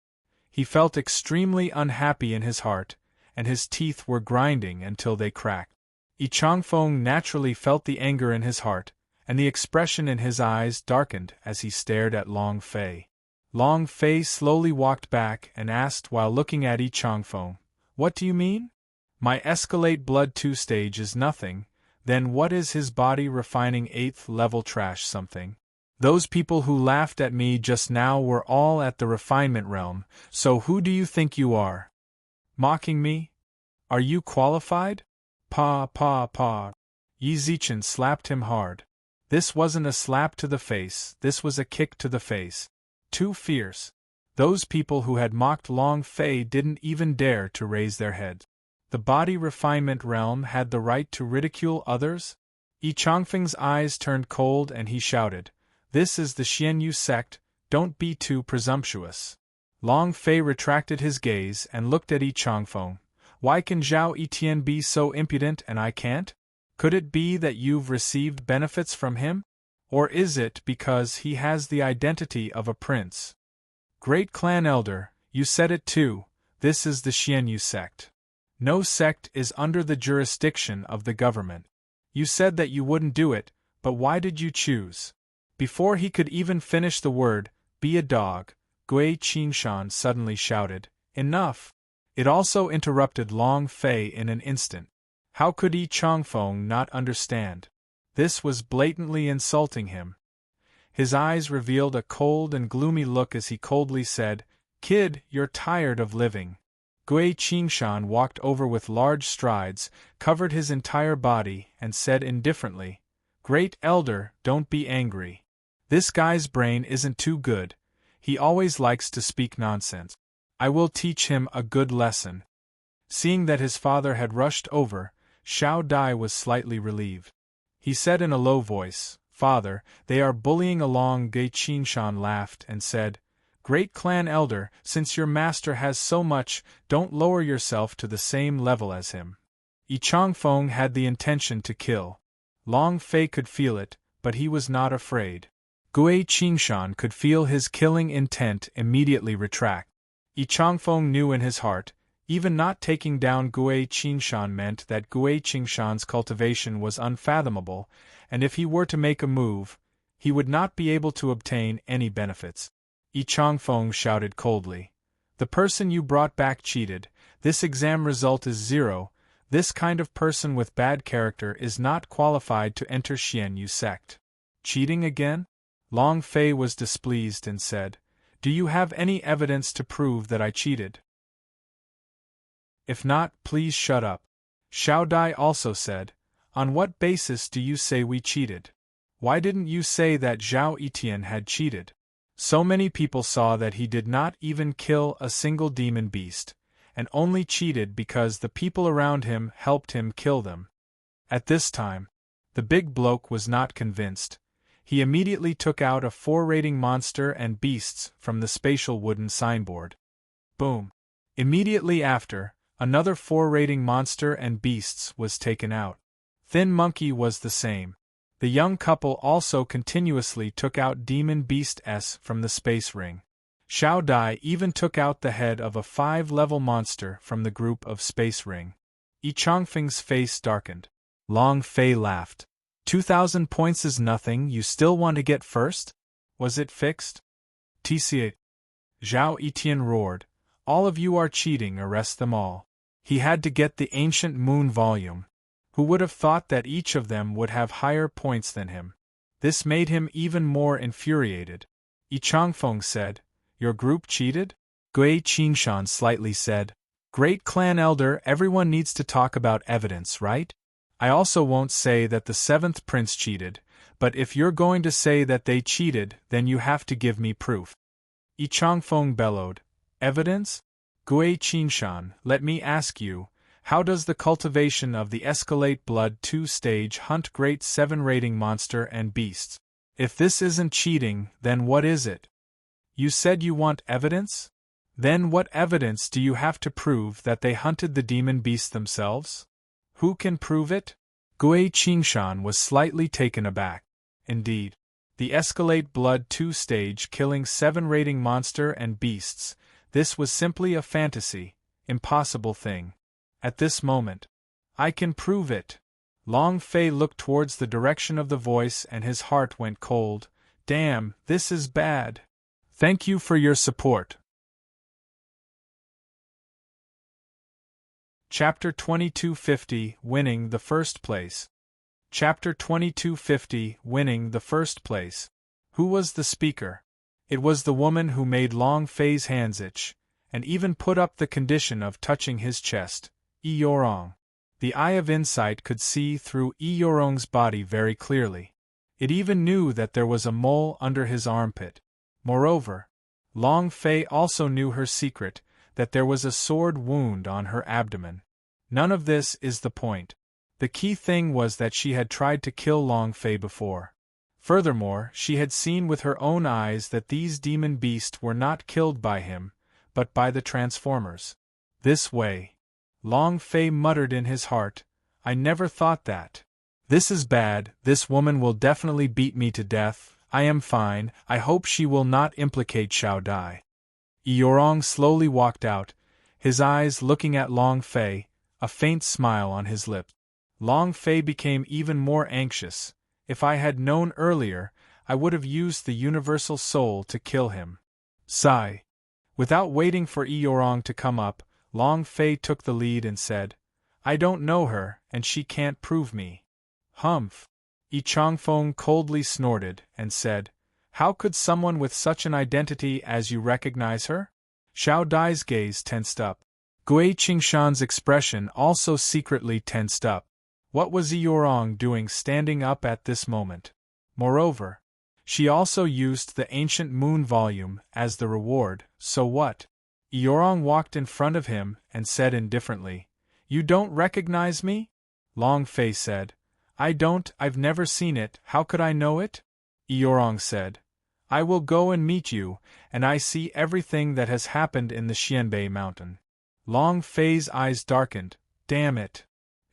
A: He felt extremely unhappy in his heart, and his teeth were grinding until they cracked. Yi Changfeng naturally felt the anger in his heart, and the expression in his eyes darkened as he stared at Long Fei. Long Fei slowly walked back and asked while looking at Yi Changfeng, "What do you mean? My Escalate Blood 2 stage is nothing, then what is his body refining 8th level trash something? Those people who laughed at me just now were all at the refinement realm, so who do you think you are? Mocking me? Are you qualified?" Pa. Yi Zichen slapped him hard. This wasn't a slap to the face, this was a kick to the face. Too fierce. Those people who had mocked Long Fei didn't even dare to raise their heads. The body refinement realm had the right to ridicule others? Yi Changfeng's eyes turned cold and he shouted, "This is the Xianyu sect, don't be too presumptuous." Long Fei retracted his gaze and looked at Yi Changfeng. "Why can Zhao Etienne be so impudent and I can't? Could it be that you've received benefits from him? Or is it because he has the identity of a prince? Great clan elder, you said it too, this is the Xianyu sect. No sect is under the jurisdiction of the government. You said that you wouldn't do it, but why did you choose?" Before he could even finish the word, "be a dog," Gui Qingshan suddenly shouted, "Enough!" It also interrupted Long Fei in an instant. How could Yi Changfeng not understand? This was blatantly insulting him. His eyes revealed a cold and gloomy look as he coldly said, "Kid, you're tired of living." Gui Qingshan walked over with large strides, covered his entire body, and said indifferently, "Great elder, don't be angry. This guy's brain isn't too good, he always likes to speak nonsense. I will teach him a good lesson." Seeing that his father had rushed over, Xiao Dai was slightly relieved. He said in a low voice, "Father, they are bullying along." Gui Qingshan laughed and said, "Great clan elder, since your master has so much, don't lower yourself to the same level as him." Yi Changfeng had the intention to kill. Long Fei could feel it, but he was not afraid. Gui Qingshan could feel his killing intent immediately retract. Yi Changfeng knew in his heart, even not taking down Gui Qingshan meant that Gui Qingshan's cultivation was unfathomable, and if he were to make a move, he would not be able to obtain any benefits. Yi Changfeng shouted coldly, "The person you brought back cheated, this exam result is 0, this kind of person with bad character is not qualified to enter Xianyu sect." "Cheating again?" Long Fei was displeased and said, "Do you have any evidence to prove that I cheated? If not, please shut up." Xiao Dai also said, "On what basis do you say we cheated? Why didn't you say that Zhao Etienne had cheated? So many people saw that he did not even kill a single demon beast, and only cheated because the people around him helped him kill them." At this time, the big bloke was not convinced. He immediately took out a 4-rating monster and beasts from the spatial wooden signboard. Boom! Immediately after, another 4-rating monster and beasts was taken out. Thin Monkey was the same. The young couple also continuously took out Demon Beast S from the space ring. Xiao Dai even took out the head of a 5-level monster from the group of space ring. Yi Changfeng's face darkened. Long Fei laughed. 2,000 points is nothing, you still want to get first? Was it fixed? TCA. Zhao Etienne roared, "All of you are cheating, arrest them all." He had to get the Ancient Moon volume. Who would have thought that each of them would have higher points than him? This made him even more infuriated. Yi Changfeng said, "Your group cheated?" Gui Qingshan slightly said, "Great clan elder, everyone needs to talk about evidence, right? I also won't say that the seventh prince cheated, but if you're going to say that they cheated, then you have to give me proof. Yi Changfeng bellowed. Evidence? Gui Qinshan, let me ask you, how does the cultivation of the Escalate Blood 2 stage hunt great 7 rating monster and beasts? If this isn't cheating, then what is it? You said you want evidence? Then what evidence do you have to prove that they hunted the demon beasts themselves? Who can prove it? Gui Qingshan was slightly taken aback. Indeed, the Escalate Blood 2 stage killing 7 rating monster and beasts, this was simply a fantasy, impossible thing. At this moment, I can prove it. Long Fei looked towards the direction of the voice and his heart went cold. Damn, this is bad. Thank you for your support. Chapter 2250 Winning the First Place. Chapter 2250 Winning the First Place. Who was the speaker? It was the woman who made Long Fei's hands itch, and even put up the condition of touching his chest, Yi Yorong. The eye of insight could see through Yi Yorong's body very clearly. It even knew that there was a mole under his armpit. Moreover, Long Fei also knew her secret, that there was a sword wound on her abdomen. None of this is the point. The key thing was that she had tried to kill Long Fei before. Furthermore, she had seen with her own eyes that these demon beasts were not killed by him, but by the Transformers. This way. Long Fei muttered in his heart, I never thought that. This is bad, this woman will definitely beat me to death. I am fine, I hope she will not implicate Xiao Dai. Yi Yorong slowly walked out, his eyes looking at Long Fei, a faint smile on his lips. Long Fei became even more anxious. If I had known earlier, I would have used the universal soul to kill him. Sigh. Without waiting for Yi Yorong to come up, Long Fei took the lead and said, I don't know her, and she can't prove me. Humph. Yi Changfeng coldly snorted and said, How could someone with such an identity as you recognize her? Xiao Dai's gaze tensed up. Gui Qingshan's expression also secretly tensed up. What was Yi Yorong doing standing up at this moment? Moreover, she also used the ancient moon volume as the reward, so what? Yi Yorong walked in front of him and said indifferently, You don't recognize me? Long Fei said, I don't, I've never seen it, how could I know it? Yi Yorong said, I will go and meet you, and I see everything that has happened in the Xianbei mountain. Long Fei's eyes darkened, damn it.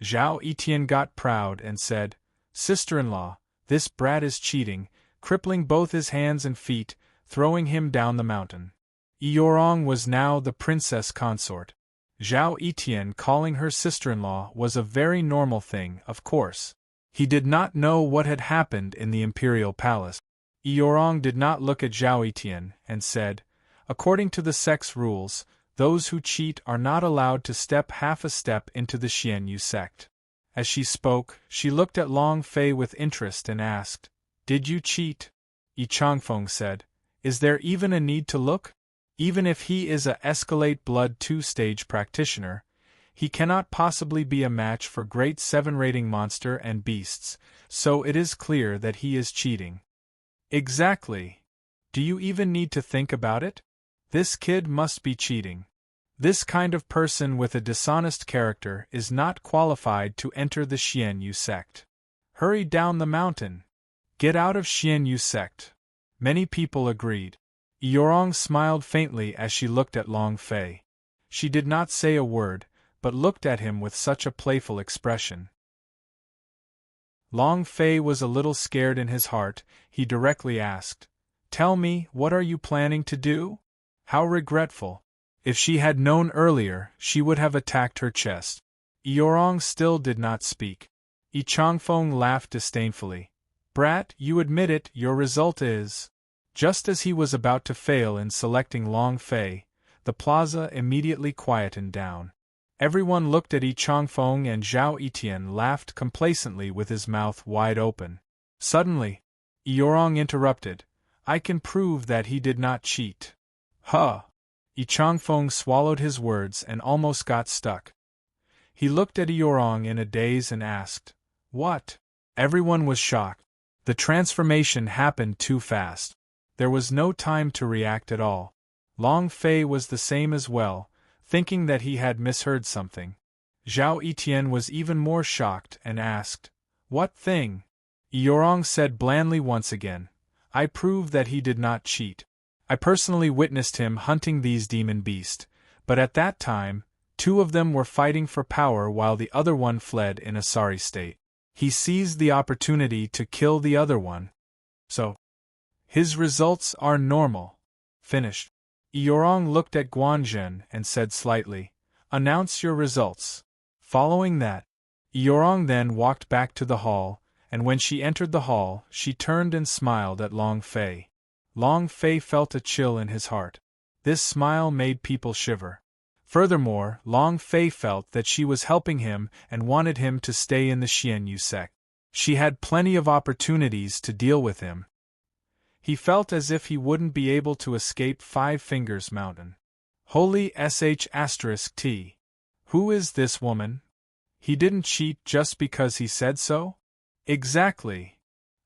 A: Zhao Etian got proud and said, Sister-in-law, this brat is cheating, crippling both his hands and feet, throwing him down the mountain. Yi Yorong was now the princess consort. Zhao Etian calling her sister-in-law was a very normal thing, of course. He did not know what had happened in the imperial palace. Yi Yorong did not look at Zhao Etian and said, According to the sex rules, those who cheat are not allowed to step half a step into the Xianyu sect. As she spoke, she looked at Long Fei with interest and asked, Did you cheat? Yi Changfeng said, Is there even a need to look? Even if he is a Escalate Blood 2 stage practitioner, he cannot possibly be a match for great 7 rating monster and beasts, so it is clear that he is cheating. Exactly. Do you even need to think about it? This kid must be cheating. This kind of person with a dishonest character is not qualified to enter the Xianyu sect. Hurry down the mountain. Get out of Xianyu sect. Many people agreed. Yi Yorong smiled faintly as she looked at Long Fei. She did not say a word, but looked at him with such a playful expression. Long Fei was a little scared in his heart. He directly asked, Tell me, what are you planning to do? How regretful. If she had known earlier, she would have attacked her chest. Yi Yorong still did not speak. Yi Changfeng laughed disdainfully. Brat, you admit it, your result is... Just as he was about to fail in selecting Long Fei, the plaza immediately quietened down. Everyone looked at Yi Changfeng and Zhao Etian laughed complacently with his mouth wide open. Suddenly, Yi Yorong interrupted, I can prove that he did not cheat. Huh! Yi Changfeng swallowed his words and almost got stuck. He looked at Yi Yorong in a daze and asked, What? Everyone was shocked. The transformation happened too fast. There was no time to react at all. Long Fei was the same as well, thinking that he had misheard something. Zhao Etienne was even more shocked and asked, "What thing?" Eorong said blandly once again, "I prove that he did not cheat. I personally witnessed him hunting these demon beasts, but at that time, two of them were fighting for power while the other one fled in a sorry state. He seized the opportunity to kill the other one. So, his results are normal." Finished. Eorong looked at Guanzhen and said slightly, "Announce your results." Following that, Eorong then walked back to the hall, and when she entered the hall, she turned and smiled at Long Fei. Long Fei felt a chill in his heart. This smile made people shiver. Furthermore, Long Fei felt that she was helping him and wanted him to stay in the Xianyu sect. She had plenty of opportunities to deal with him. He felt as if he wouldn't be able to escape Five Fingers Mountain. Holy *T. Who is this woman? He didn't cheat just because he said so? Exactly.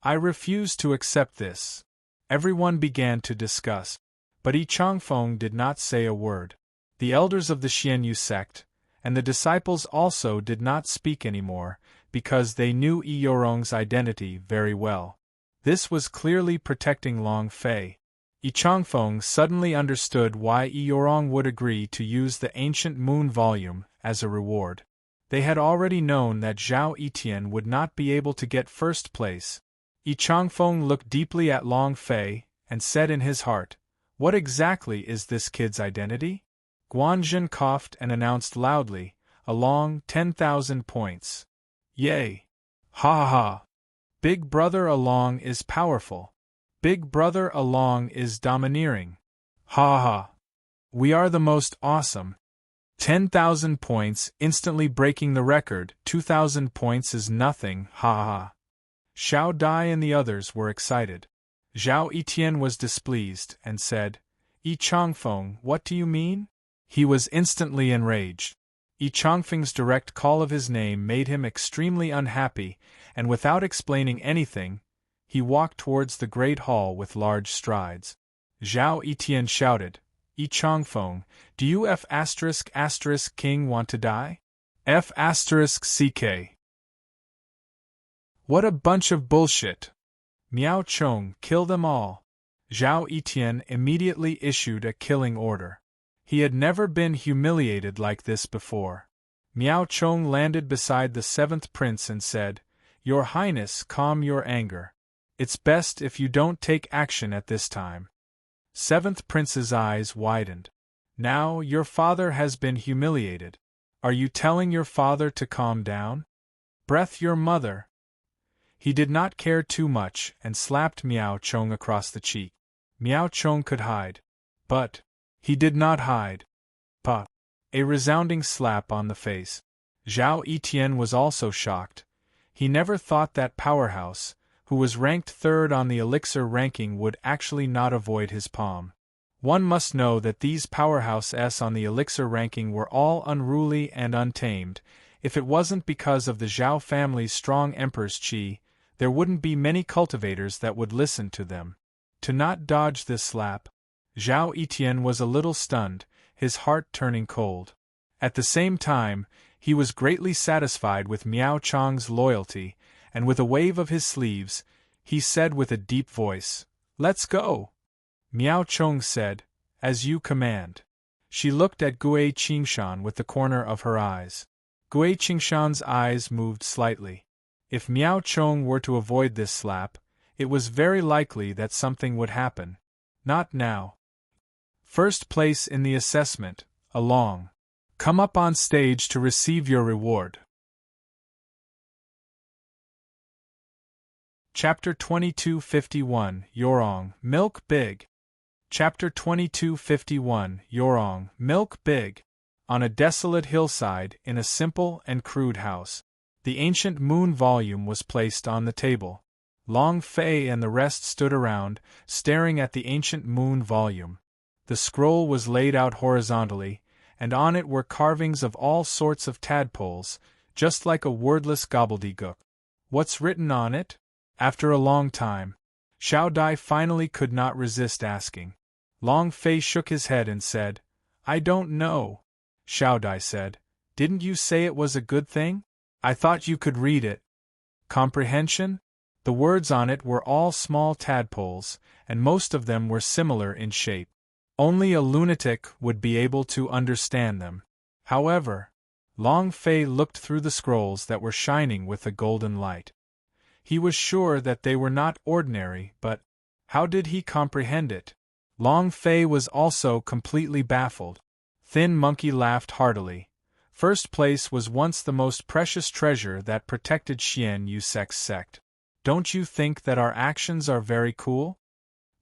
A: I refuse to accept this. Everyone began to discuss, but Yi Changfeng did not say a word. The elders of the Xianyu sect, and the disciples also did not speak anymore, because they knew Eorong's identity very well. This was clearly protecting Long Fei. Yi Changfeng suddenly understood why Eorong would agree to use the ancient moon volume as a reward. They had already known that Zhao Etienne would not be able to get first place. Yi Changfeng looked deeply at Long Fei and said in his heart, "What exactly is this kid's identity?" Guanzhen coughed and announced loudly, "Along 10,000 points. Yay! Ha ha! Big Brother Along is powerful. Big Brother Along is domineering. Ha ha! We are the most awesome. 10,000 points, instantly breaking the record. 2,000 points is nothing, ha ha." Xiao Dai and the others were excited. Zhao Etienne was displeased and said, "Yi Changfeng, what do you mean?" He was instantly enraged. Yi Changfeng's direct call of his name made him extremely unhappy, and without explaining anything, he walked towards the great hall with large strides. Zhao Etienne shouted, "Yi Changfeng, do you F***king want to die? F***ck. What a bunch of bullshit. Miao Chong, kill them all." Zhao Etienne immediately issued a killing order. He had never been humiliated like this before. Miao Chong landed beside the seventh prince and said, "Your Highness, calm your anger. It's best if you don't take action at this time." Seventh prince's eyes widened. "Now, your father has been humiliated. Are you telling your father to calm down? Breath your mother." He did not care too much and slapped Miao Chong across the cheek. Miao Chong could hide. But he did not hide. Pa! A resounding slap on the face. Zhao Etienne was also shocked. He never thought that Powerhouse, who was ranked third on the elixir ranking, would actually not avoid his palm. One must know that these Powerhouses on the elixir ranking were all unruly and untamed. If it wasn't because of the Zhao family's strong emperor's qi, there wouldn't be many cultivators that would listen to them. To not dodge this slap, Zhao Etienne was a little stunned, his heart turning cold. At the same time, he was greatly satisfied with Miao Chong's loyalty, and with a wave of his sleeves, he said with a deep voice, "Let's go." Miao Chong said, "As you command." She looked at Gui Qingshan with the corner of her eyes. Gui Qingshan's eyes moved slightly. If Miao Chong were to avoid this slap, it was very likely that something would happen. Not now. First place in the assessment, Along. Come up on stage to receive your reward. Chapter 2251, Yorong, Milk Big. Chapter 2251, Yorong, Milk Big. On a desolate hillside, in a simple and crude house, the ancient moon volume was placed on the table. Long Fei and the rest stood around, staring at the ancient moon volume. The scroll was laid out horizontally, and on it were carvings of all sorts of tadpoles, just like a wordless gobbledygook. What's written on it? After a long time, Xiao Dai finally could not resist asking. Long Fei shook his head and said, I don't know. Xiao Dai said, Didn't you say it was a good thing? I thought you could read it. Comprehension? The words on it were all small tadpoles, and most of them were similar in shape. Only a lunatic would be able to understand them. However, Long Fei looked through the scrolls that were shining with a golden light. He was sure that they were not ordinary, but how did he comprehend it? Long Fei was also completely baffled. Thin Monkey laughed heartily. First place was once the most precious treasure that protected Xian Yu Sek's sect. Don't you think that our actions are very cool?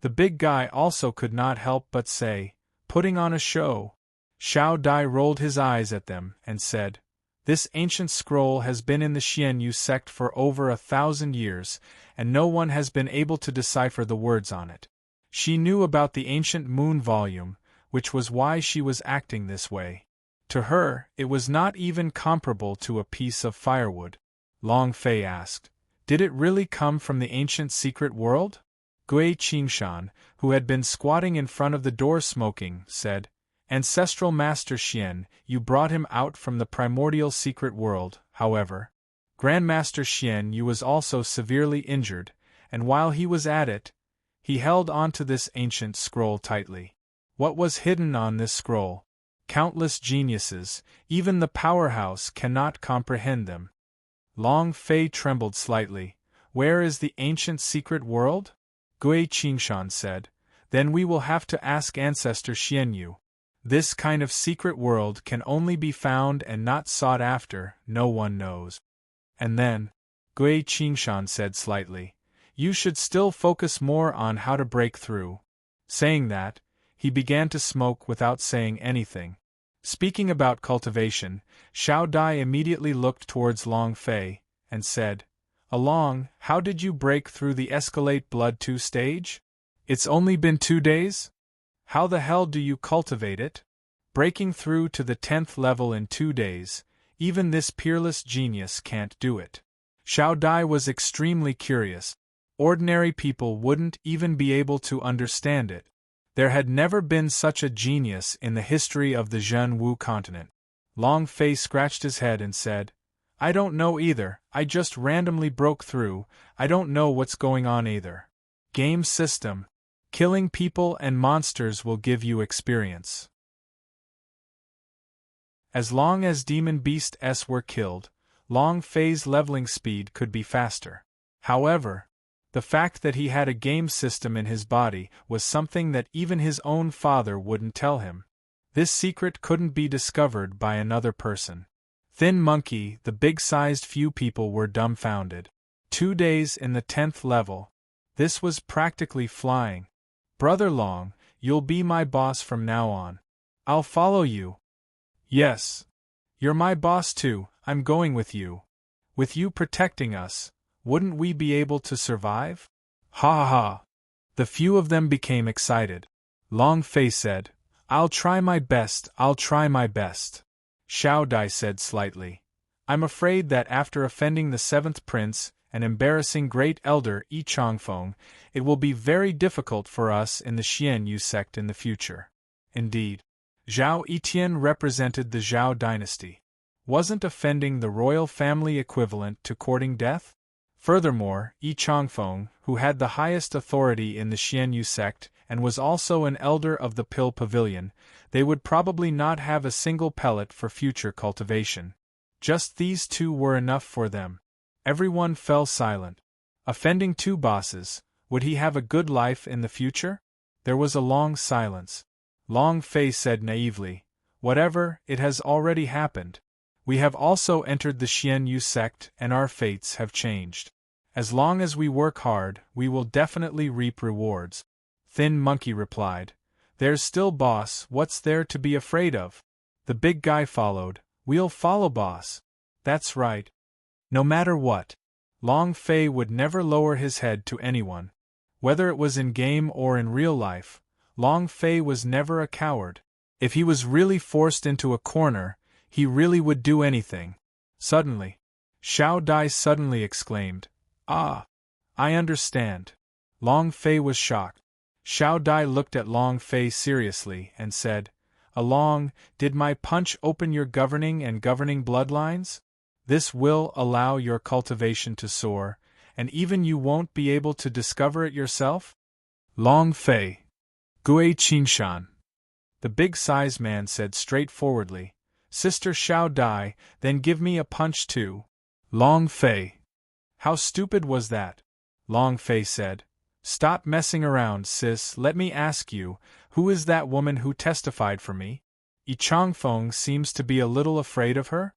A: The big guy also could not help but say, putting on a show. Xiao Dai rolled his eyes at them and said, This ancient scroll has been in the Xian Yu sect for over 1,000 years, and no one has been able to decipher the words on it. She knew about the ancient moon volume, which was why she was acting this way. To her, it was not even comparable to a piece of firewood. Long Fei asked, Did it really come from the ancient secret world? Gui Qingshan, who had been squatting in front of the door smoking, said, Ancestral Master Xian, you brought him out from the primordial secret world. However, Grandmaster Xian Yu was also severely injured, and while he was at it, he held onto this ancient scroll tightly. What was hidden on this scroll? Countless geniuses, even the powerhouse, cannot comprehend them. Long Fei trembled slightly. Where is the ancient secret world? Gui Qingshan said, Then we will have to ask Ancestor Xian Yu. This kind of secret world can only be found and not sought after, no one knows. And then, Gui Qingshan said slightly, You should still focus more on how to break through. Saying that, he began to smoke without saying anything. Speaking about cultivation, Xiao Dai immediately looked towards Long Fei, and said, Along, how did you break through the Escalate Blood 2 stage? It's only been 2 days? How the hell do you cultivate it? Breaking through to the 10th level in 2 days, even this peerless genius can't do it. Xiao Dai was extremely curious. Ordinary people wouldn't even be able to understand it. There had never been such a genius in the history of the Zhenwu continent. Long Fei scratched his head and said, I don't know either, I just randomly broke through, I don't know what's going on either. Game system. Killing people and monsters will give you experience. As long as demon beasts were killed, Long Fei's leveling speed could be faster. However, the fact that he had a game system in his body was something that even his own father wouldn't tell him. This secret couldn't be discovered by another person. Thin Monkey, the big-sized few people were dumbfounded. 2 days in the 10th level. This was practically flying. Brother Long, you'll be my boss from now on. I'll follow you. Yes. You're my boss too, I'm going with you. With you protecting us, wouldn't we be able to survive? Ha ha ha. The few of them became excited. Long Fei said, I'll try my best, I'll try my best. Xiao Dai said slightly, I'm afraid that after offending the 7th prince and embarrassing great elder Yi Changfeng, it will be very difficult for us in the Xian Yu sect in the future. Indeed. Zhao Etian represented the Zhao dynasty. Wasn't offending the royal family equivalent to courting death? Furthermore, Yi Changfeng, who had the highest authority in the Xian Yu sect and was also an elder of the Pill Pavilion, they would probably not have a single pellet for future cultivation. Just these two were enough for them. Everyone fell silent. Offending 2 bosses, would he have a good life in the future? There was a long silence. Long Fei said naively, Whatever, it has already happened. We have also entered the Xian Yu sect and our fates have changed. As long as we work hard, we will definitely reap rewards. Thin Monkey replied, There's still boss, what's there to be afraid of? The big guy followed, We'll follow boss. That's right. No matter what. Long Fei would never lower his head to anyone. Whether it was in game or in real life, Long Fei was never a coward. If he was really forced into a corner, he really would do anything. Suddenly, Xiao Dai suddenly exclaimed. Ah! I understand. Long Fei was shocked. Xiao Dai looked at Long Fei seriously and said, Along, did my punch open your governing and governing bloodlines? This will allow your cultivation to soar, and even you won't be able to discover it yourself? Long Fei. Gui Qingshan. The big-sized man said straightforwardly, Sister Xiao Dai, then give me a punch too. Long Fei. How stupid was that? Long Fei said. Stop messing around, sis. Let me ask you, who is that woman who testified for me? Yi Changfeng seems to be a little afraid of her?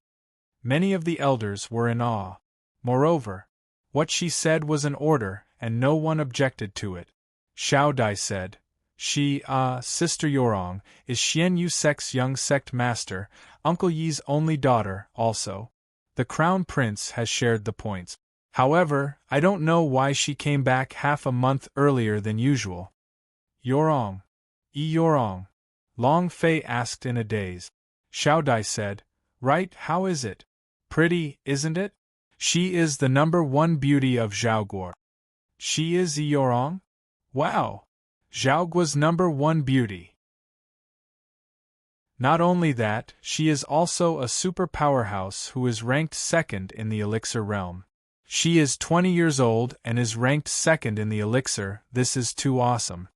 A: Many of the elders were in awe. Moreover, what she said was an order, and no one objected to it. Xiao Dai said, She, Sister Yorong, is Xian Yu Sect's young sect master, Uncle Yi's only daughter, also. The Crown Prince has shared the points. However, I don't know why she came back half a month earlier than usual. Yorong. Yorong. Long Fei asked in a daze. Xiao Dai said, Right, how is it? Pretty, isn't it? She is the #1 beauty of Zhaoguo. She is Yorong? Wow! Zhaoguo's #1 beauty. Not only that, she is also a super powerhouse who is ranked 2nd in the elixir realm. She is 20 years old and is ranked 2nd in the elixir. This is too awesome.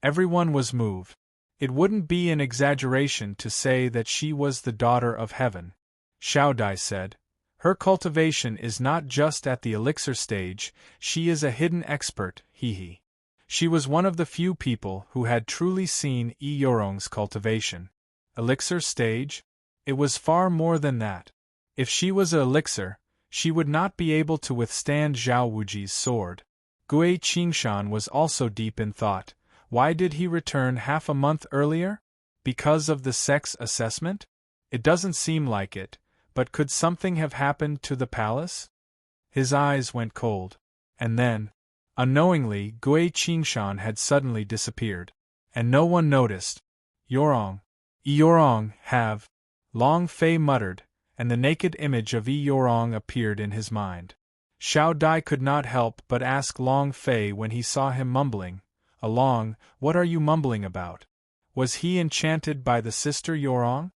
A: Everyone was moved. It wouldn't be an exaggeration to say that she was the daughter of heaven. Xiao Dai said, Her cultivation is not just at the elixir stage, she is a hidden expert, he. She was one of the few people who had truly seen Yi Yorong's cultivation. Elixir stage? It was far more than that. If she was an elixir, she would not be able to withstand Zhao Wuji's sword. Gui Qingshan was also deep in thought. Why did he return half a month earlier? Because of the sex assessment? It doesn't seem like it, but could something have happened to the palace? His eyes went cold. And then, unknowingly, Gui Qingshan had suddenly disappeared. And no one noticed. Yorong. Yorong, have. Long Fei muttered, and the naked image of Yorong appeared in his mind. Xiao Dai could not help but ask Long Fei when he saw him mumbling, Along, what are you mumbling about? Was he enchanted by the sister Yorong?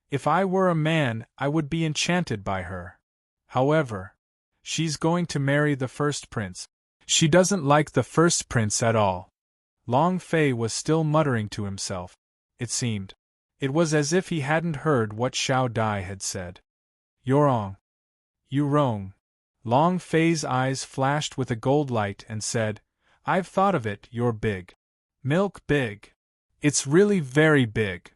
A: If I were a man, I would be enchanted by her. However, she's going to marry the first prince. She doesn't like the first prince at all. Long Fei was still muttering to himself. It seemed. It was as if he hadn't heard what Xiao Dai had said. Yorong. Yorong. Long Fei's eyes flashed with a gold light and said, I've thought of it, you're big. Milk big. It's really very big.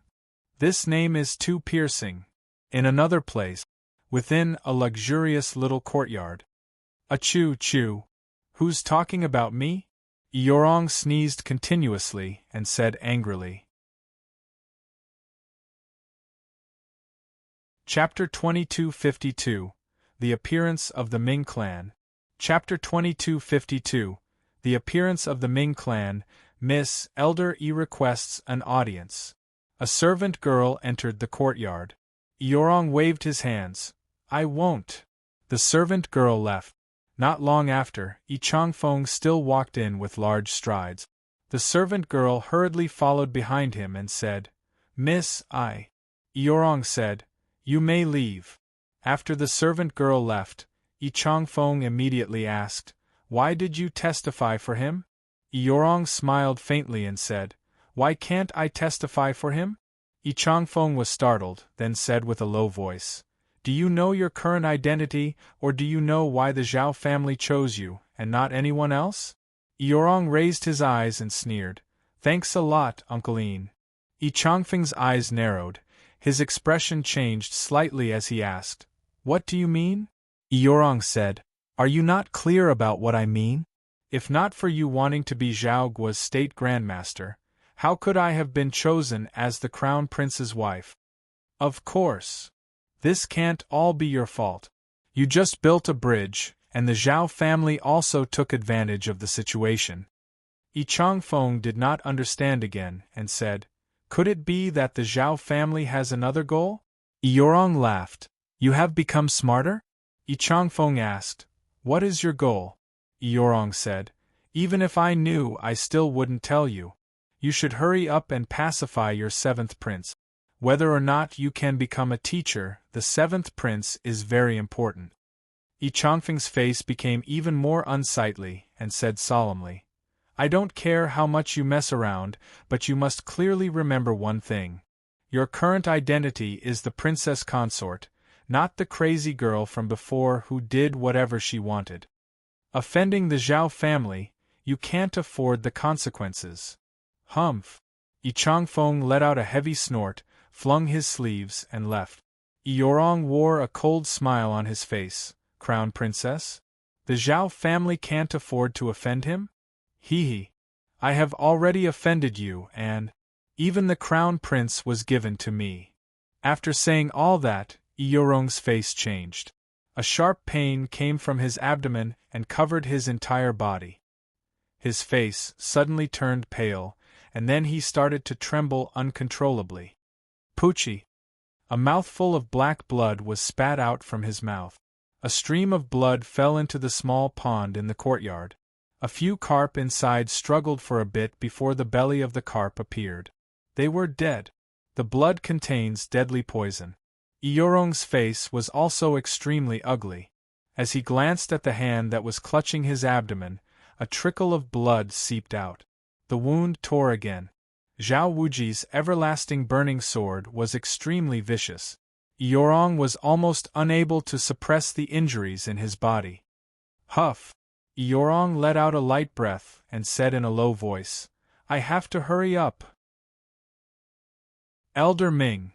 A: This name is too piercing. In another place, within a luxurious little courtyard. Achoo. Who's talking about me? Yorong sneezed continuously and said angrily. Chapter 2252. The Appearance of the Ming Clan. Chapter 2252. The Appearance of the Ming Clan. Miss Elder E requests an audience. A servant girl entered the courtyard. Yorong waved his hands. I won't. The servant girl left. Not long after, Yi Changfeng still walked in with large strides. The servant girl hurriedly followed behind him and said, Miss, I. Yorong said, You may leave. After the servant girl left, Yi Changfeng immediately asked, Why did you testify for him? Yorong smiled faintly and said, Why can't I testify for him? Yi Changfeng was startled, then said with a low voice, Do you know your current identity, or do you know why the Zhao family chose you, and not anyone else? Yorong raised his eyes and sneered, Thanks a lot, Uncle Yin. Yi Changfeng's eyes narrowed. His expression changed slightly as he asked, What do you mean? Yorong said, Are you not clear about what I mean? If not for you wanting to be Zhao Guo's state grandmaster, how could I have been chosen as the crown prince's wife? Of course. This can't all be your fault. You just built a bridge, and the Zhao family also took advantage of the situation. Yi Changfeng did not understand again, and said, Could it be that the Zhao family has another goal? Yorong laughed. You have become smarter? Yi Changfeng asked, "What is your goal?" Eorong said, "Even if I knew, I still wouldn't tell you. You should hurry up and pacify your seventh prince. Whether or not you can become a teacher, the seventh prince is very important." Yi Changfeng's face became even more unsightly and said solemnly, "I don't care how much you mess around, but you must clearly remember one thing. Your current identity is the princess consort, not the crazy girl from before who did whatever she wanted. Offending the Zhao family, you can't afford the consequences." Humph! Yi Changfeng let out a heavy snort, flung his sleeves, and left. Eorong wore a cold smile on his face. Crown Princess? The Zhao family can't afford to offend him? Hee. I have already offended you, and even the crown prince was given to me. After saying all that, Eorong's face changed. A sharp pain came from his abdomen and covered his entire body. His face suddenly turned pale, and then he started to tremble uncontrollably. Poochie! A mouthful of black blood was spat out from his mouth. A stream of blood fell into the small pond in the courtyard. A few carp inside struggled for a bit before the belly of the carp appeared. They were dead. The blood contains deadly poison. Eorong's face was also extremely ugly. As he glanced at the hand that was clutching his abdomen, a trickle of blood seeped out. The wound tore again. Zhao Wuji's everlasting burning sword was extremely vicious. Eorong was almost unable to suppress the injuries in his body. Huff! Eorong let out a light breath and said in a low voice, "I have to hurry up." Elder Ming.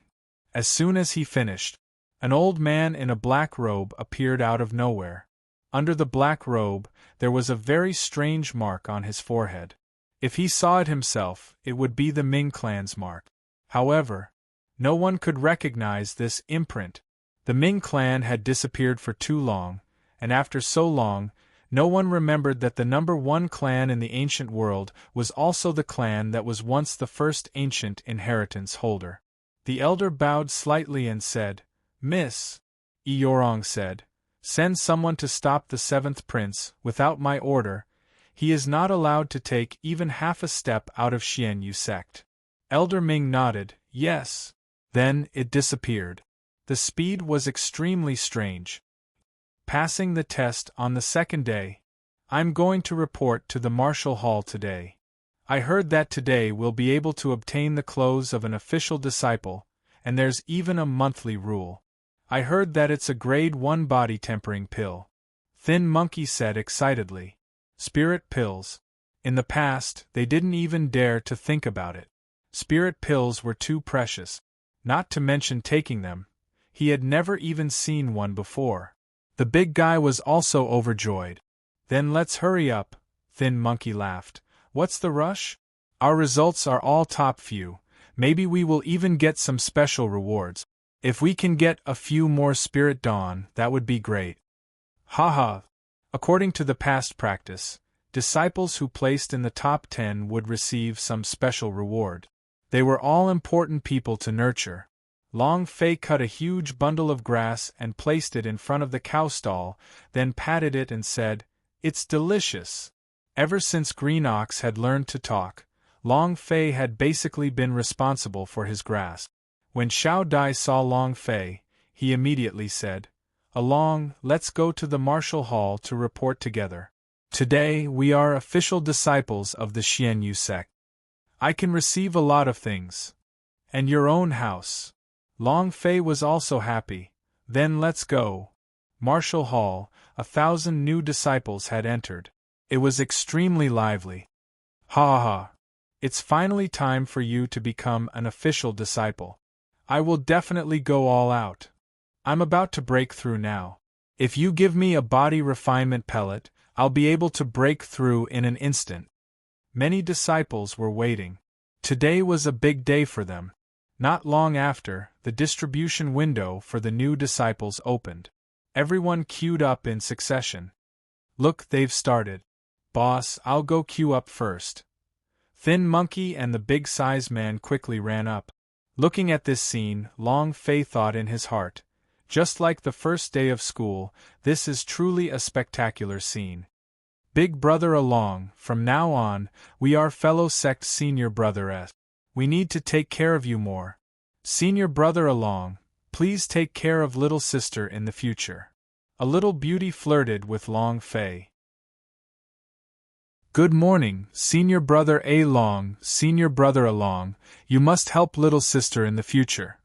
A: As soon as he finished, an old man in a black robe appeared out of nowhere. Under the black robe, there was a very strange mark on his forehead. If he saw it himself, it would be the Ming clan's mark. However, no one could recognize this imprint. The Ming clan had disappeared for too long, and after so long, no one remembered that the number one clan in the ancient world was also the clan that was once the first ancient inheritance holder. The elder bowed slightly and said, "Miss," Eorong said, "send someone to stop the seventh prince. Without my order, he is not allowed to take even half a step out of Xianyu sect." Elder Ming nodded, "Yes." Then it disappeared. The speed was extremely strange. Passing the test on the second day. "I'm going to report to the Martial Hall today. I heard that today we'll be able to obtain the clothes of an official disciple, and there's even a monthly rule. I heard that it's a grade 1 body tempering pill." Thin Monkey said excitedly. Spirit pills. In the past, they didn't even dare to think about it. Spirit pills were too precious. Not to mention taking them. He had never even seen one before. The big guy was also overjoyed. "Then let's hurry up," Thin Monkey laughed. "What's the rush? Our results are all top few. Maybe we will even get some special rewards. If we can get a few more Spirit Dawn, that would be great." Haha. According to the past practice, disciples who placed in the top 10 would receive some special reward. They were all important people to nurture. Long Fei cut a huge bundle of grass and placed it in front of the cow stall, then patted it and said, "It's delicious." Ever since Green Ox had learned to talk, Long Fei had basically been responsible for his grass. When Xiao Dai saw Long Fei, he immediately said, "Along, let's go to the Martial Hall to report together. Today we are official disciples of the Xianyu sect. I can receive a lot of things. And your own house." Long Fei was also happy. "Then let's go." Martial Hall, 1,000 new disciples had entered. It was extremely lively. "Ha ha! It's finally time for you to become an official disciple. I will definitely go all out. I'm about to break through now. If you give me a body refinement pellet, I'll be able to break through in an instant." Many disciples were waiting. Today was a big day for them. Not long after, the distribution window for the new disciples opened. Everyone queued up in succession. "Look, they've started. Boss, I'll go queue up first." Thin Monkey and the big size man quickly ran up. Looking at this scene, Long Fei thought in his heart, Just like the first day of school, this is truly a spectacular scene. Big brother along, from now on, we are fellow sect senior brother. We need to take care of you more. Senior brother along, please take care of little sister in the future. A little beauty flirted with Long Fei. Good morning, senior brother along, senior brother along, you must help little sister in the future.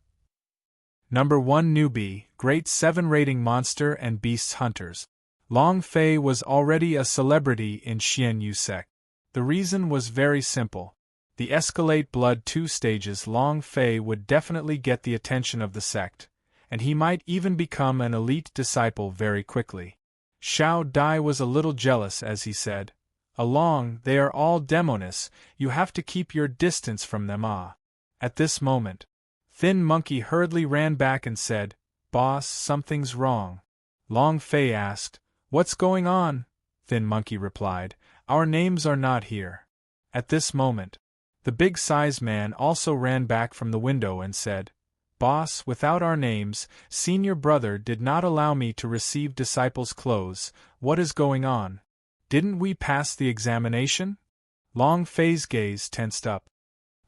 A: Number 1 newbie, Grade 7 rating monster and beasts hunters. Long Fei was already a celebrity in Xianyu sect. The reason was very simple. The escalate blood 2 stages Long Fei would definitely get the attention of the sect, and he might even become an elite disciple very quickly. Xiao Dai was a little jealous as he said, "Along, they are all demonists, you have to keep your distance from them At this moment, Thin Monkey hurriedly ran back and said, "Boss, something's wrong." Long Fei asked, "What's going on?" Thin Monkey replied, "Our names are not here." At this moment, the big-sized man also ran back from the window and said, "Boss, without our names, senior brother did not allow me to receive disciples' clothes, what is going on? Didn't we pass the examination?" Long Fei's gaze tensed up.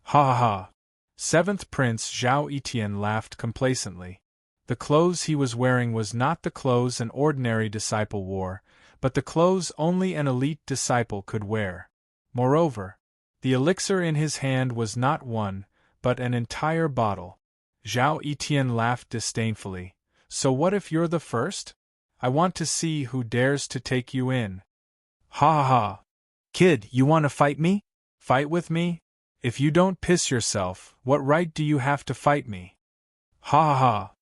A: "Ha ha ha!" 7th Prince Zhao Etian laughed complacently. The clothes he was wearing was not the clothes an ordinary disciple wore, but the clothes only an elite disciple could wear. Moreover, the elixir in his hand was not one, but an entire bottle. Zhao Etian laughed disdainfully. "So what if you're the first? I want to see who dares to take you in." "Ha ha ha! Kid, you want to fight me? Fight with me? If you don't piss yourself, what right do you have to fight me?" "Ha ha ha!"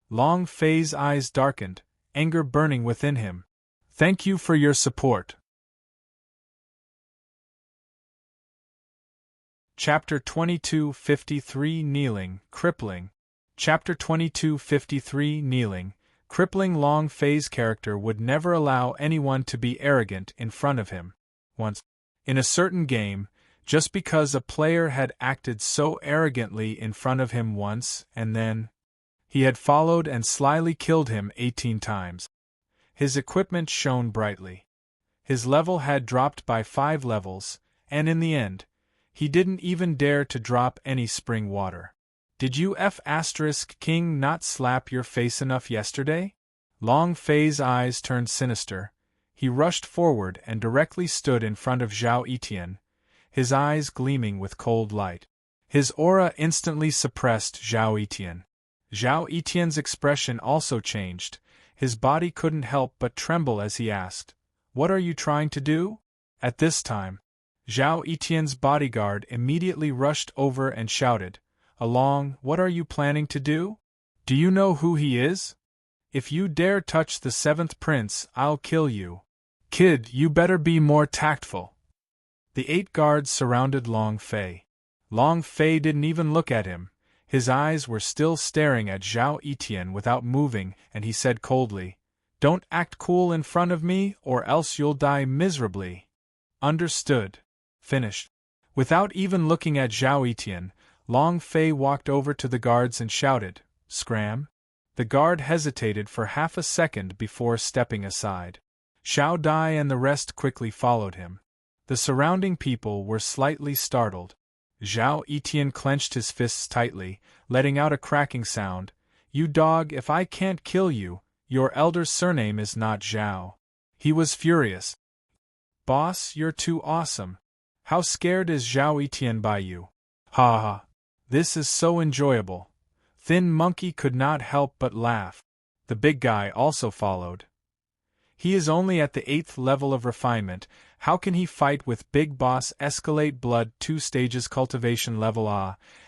A: Long Fei's eyes darkened, anger burning within him. "Thank you for your support." Chapter 2253 Kneeling, Crippling. Chapter 2253 Kneeling, Crippling. Long Fei's character would never allow anyone to be arrogant in front of him. Once, in a certain game, just because a player had acted so arrogantly in front of him once, and then he had followed and slyly killed him 18 times. His equipment shone brightly. His level had dropped by 5 levels, and in the end, he didn't even dare to drop any spring water. "Did you King not slap your face enough yesterday?" Long Fei's eyes turned sinister. He rushed forward and directly stood in front of Zhao Etian, his eyes gleaming with cold light. His aura instantly suppressed Zhao Etian. Zhao Etian's expression also changed. His body couldn't help but tremble as he asked, "What are you trying to do?" At this time, Zhao Etian's bodyguard immediately rushed over and shouted, "Along, what are you planning to do? Do you know who he is? If you dare touch the 7th Prince, I'll kill you. Kid, you better be more tactful." The 8 guards surrounded Long Fei. Long Fei didn't even look at him. His eyes were still staring at Zhao Etian without moving, and he said coldly, "Don't act cool in front of me, or else you'll die miserably." "Understood." Finished. Without even looking at Zhao Etian, Long Fei walked over to the guards and shouted, "Scram!" The guard hesitated for half a second before stepping aside. Xiao Dai and the rest quickly followed him. The surrounding people were slightly startled. Zhao Etian clenched his fists tightly, letting out a cracking sound. "You dog, if I can't kill you, your elder's surname is not Zhao." He was furious. "Boss, you're too awesome. How scared is Zhao Etian by you? Ha ha! This is so enjoyable." Thin Monkey could not help but laugh. The big guy also followed. "He is only at the 8th level of refinement, how can he fight with Big Boss Escalate Blood 2 stages cultivation level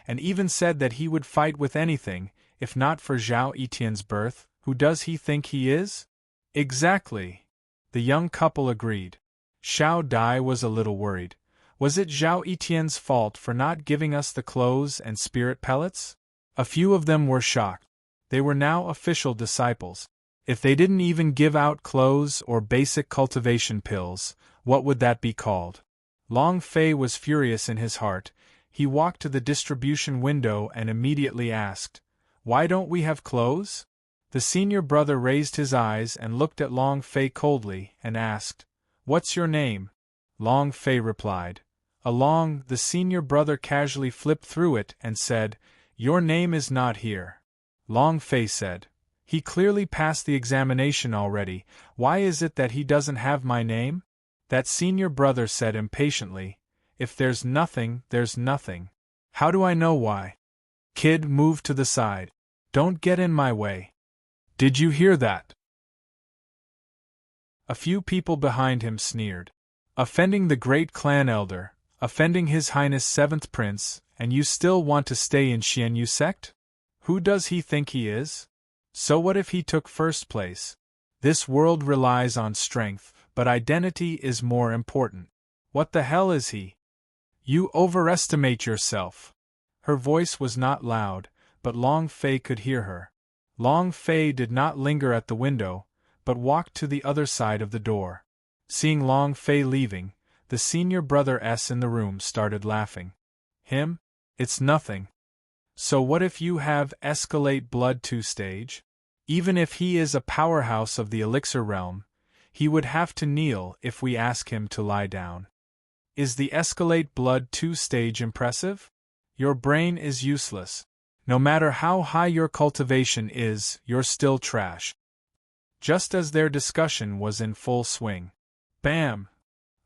A: and even said that he would fight with anything, if not for Zhao Etian's birth, who does he think he is?" "Exactly." The young couple agreed. Xiao Dai was a little worried. Was it Zhao Etian's fault for not giving us the clothes and spirit pellets? A few of them were shocked. They were now official disciples. If they didn't even give out clothes or basic cultivation pills, what would that be called? Long Fei was furious in his heart. He walked to the distribution window and immediately asked, "Why don't we have clothes?" The senior brother raised his eyes and looked at Long Fei coldly and asked, "What's your name?" Long Fei replied. Along, the senior brother casually flipped through it and said, "Your name is not here." Long Fei said, "He clearly passed the examination already, why is it that he doesn't have my name?" That senior brother said impatiently, "If there's nothing, there's nothing. How do I know why?" Kid, move to the side. Don't get in my way. Did you hear that? A few people behind him sneered. Offending the great clan elder, offending His Highness 7th Prince, and you still want to stay in Xianyu sect? Who does he think he is? So what if he took first place? This world relies on strength, but identity is more important. What the hell is he? You overestimate yourself. Her voice was not loud, but Long Fei could hear her. Long Fei did not linger at the window, but walked to the other side of the door. Seeing Long Fei leaving, the senior brother S in the room started laughing. Him? It's nothing. So what if you have escalate blood 2 stage? Even if he is a powerhouse of the elixir realm, he would have to kneel if we ask him to lie down. Is the escalate blood 2 stage impressive? Your brain is useless. No matter how high your cultivation is, you're still trash. Just as their discussion was in full swing. Bam!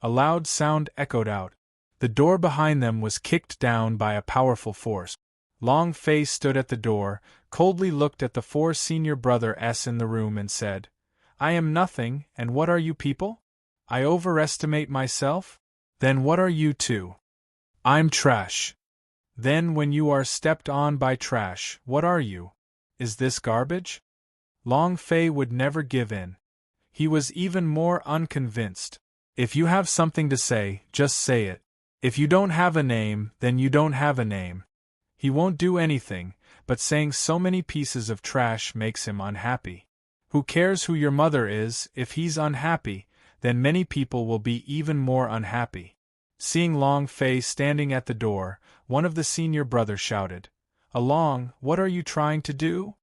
A: A loud sound echoed out. The door behind them was kicked down by a powerful force. Long Fei stood at the door, coldly looked at the 4 senior brother S in the room and said, "I am nothing, and what are you people? I overestimate myself? Then what are you two? I'm trash. Then when you are stepped on by trash, what are you? Is this garbage?" Long Fei would never give in. He was even more unconvinced. If you have something to say, just say it. If you don't have a name, then you don't have a name. He won't do anything, but saying so many pieces of trash makes him unhappy. Who cares who your mother is? If he's unhappy, then many people will be even more unhappy. Seeing Long Fei standing at the door, one of the senior brothers shouted, "Along, what are you trying to do?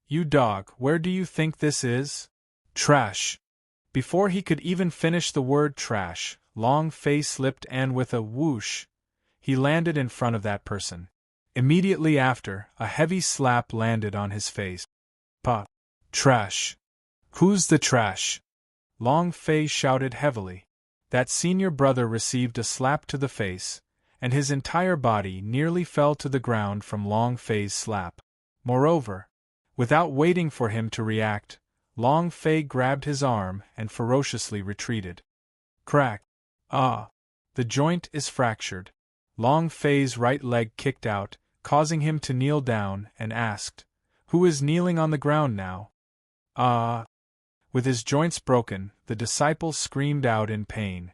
A: You dog, where do you think this is? Trash." Before he could even finish the word trash, Long Fei slipped and with a whoosh, he landed in front of that person. Immediately after, a heavy slap landed on his face. "Pa! Trash! Who's the trash?" Long Fei shouted heavily. That senior brother received a slap to the face, and his entire body nearly fell to the ground from Long Fei's slap. Moreover, without waiting for him to react, Long Fei grabbed his arm and ferociously retreated. Crack! Ah! The joint is fractured. Long Fei's right leg kicked out, causing him to kneel down, and asked, "Who is kneeling on the ground now?" "Ah!" With his joints broken, the disciple screamed out in pain.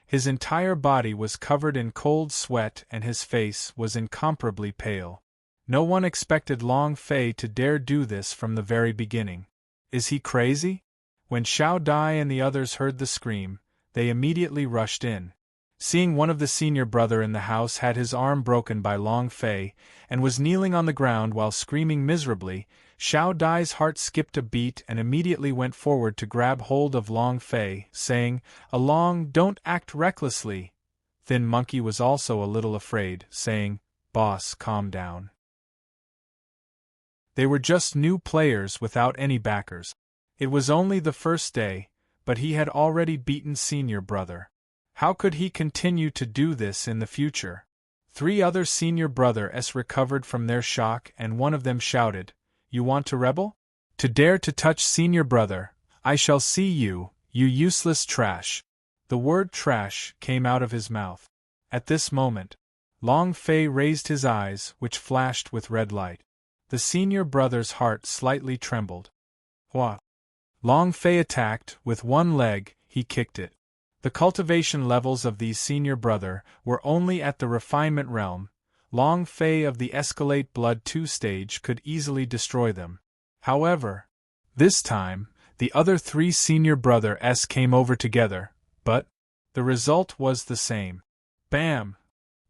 A: His entire body was covered in cold sweat and his face was incomparably pale. No one expected Long Fei to dare do this from the very beginning. Is he crazy? When Xiao Dai and the others heard the scream, they immediately rushed in. Seeing one of the senior brother in the house had his arm broken by Long Fei, and was kneeling on the ground while screaming miserably, Xiao Dai's heart skipped a beat and immediately went forward to grab hold of Long Fei, saying, "Along, don't act recklessly." Thin Monkey was also a little afraid, saying, "Boss, calm down." They were just new players without any backers. It was only the first day, but he had already beaten senior brother. How could he continue to do this in the future? 3 other senior brothers recovered from their shock and one of them shouted, "You want to rebel? To dare to touch senior brother, I shall see you, you useless trash." The word trash came out of his mouth. At this moment, Long Fei raised his eyes, which flashed with red light. The senior brother's heart slightly trembled. What? Long Fei attacked, with one leg, he kicked it. The cultivation levels of these senior brother were only at the refinement realm. Long Fei of the escalate blood 2 stage could easily destroy them. However, this time, the other 3 senior brothers came over together, but the result was the same. Bam!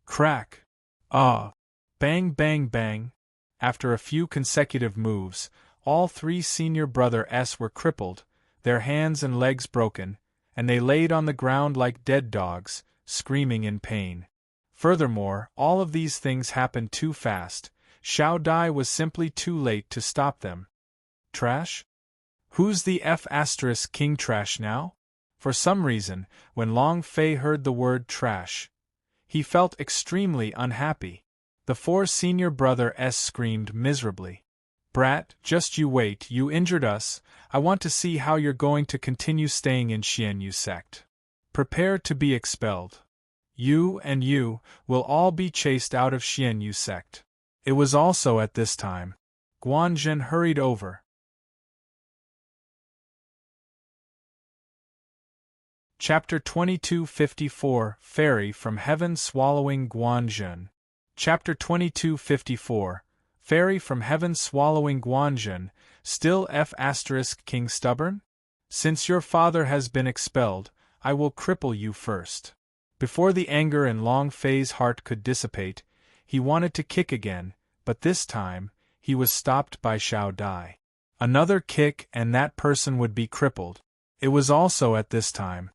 A: Crack! Ah! Bang bang bang! After a few consecutive moves, all three senior brothers were crippled, their hands and legs broken, and they laid on the ground like dead dogs, screaming in pain. Furthermore, all of these things happened too fast. Xiao Dai was simply too late to stop them. Trash? Who's the King Trash now? For some reason, when Long Fei heard the word trash, he felt extremely unhappy. The four senior brothers screamed miserably. Brat, just you wait, you injured us. I want to see how you're going to continue staying in Xianyu sect. Prepare to be expelled. You and you will all be chased out of Xianyu sect. It was also at this time Guanzhen hurried over. Chapter 2254 Fairy from Heaven Swallowing Guanzhen. Chapter 2254 Fairy from Heaven Swallowing Guanzhen. Still King Stubborn? Since your father has been expelled, I will cripple you first. Before the anger in Long Fei's heart could dissipate, he wanted to kick again, but this time, he was stopped by Xiao Dai. Another kick and that person would be crippled. It was also at this time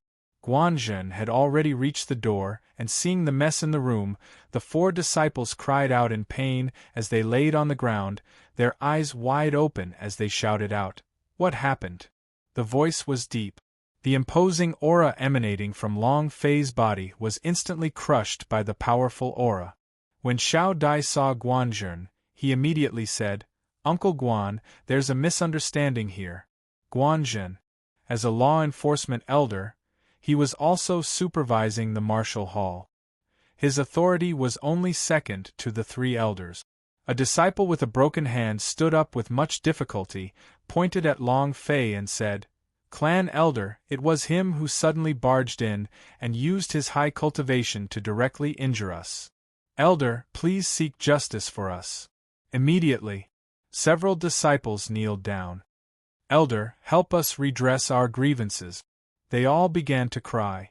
A: Guanzhen had already reached the door, and seeing the mess in the room, the four disciples cried out in pain as they laid on the ground, their eyes wide open as they shouted out, "What happened?" The voice was deep. The imposing aura emanating from Long Fei's body was instantly crushed by the powerful aura. When Xiao Dai saw Guanzhen, he immediately said, "Uncle Guan, there's a misunderstanding here." Guanzhen, as a law enforcement elder, he was also supervising the martial hall. His authority was only second to the three elders. A disciple with a broken hand stood up with much difficulty, pointed at Long Fei and said, "Clan elder, it was him who suddenly barged in and used his high cultivation to directly injure us. Elder, please seek justice for us." Immediately, several disciples kneeled down. "Elder, help us redress our grievances." They all began to cry.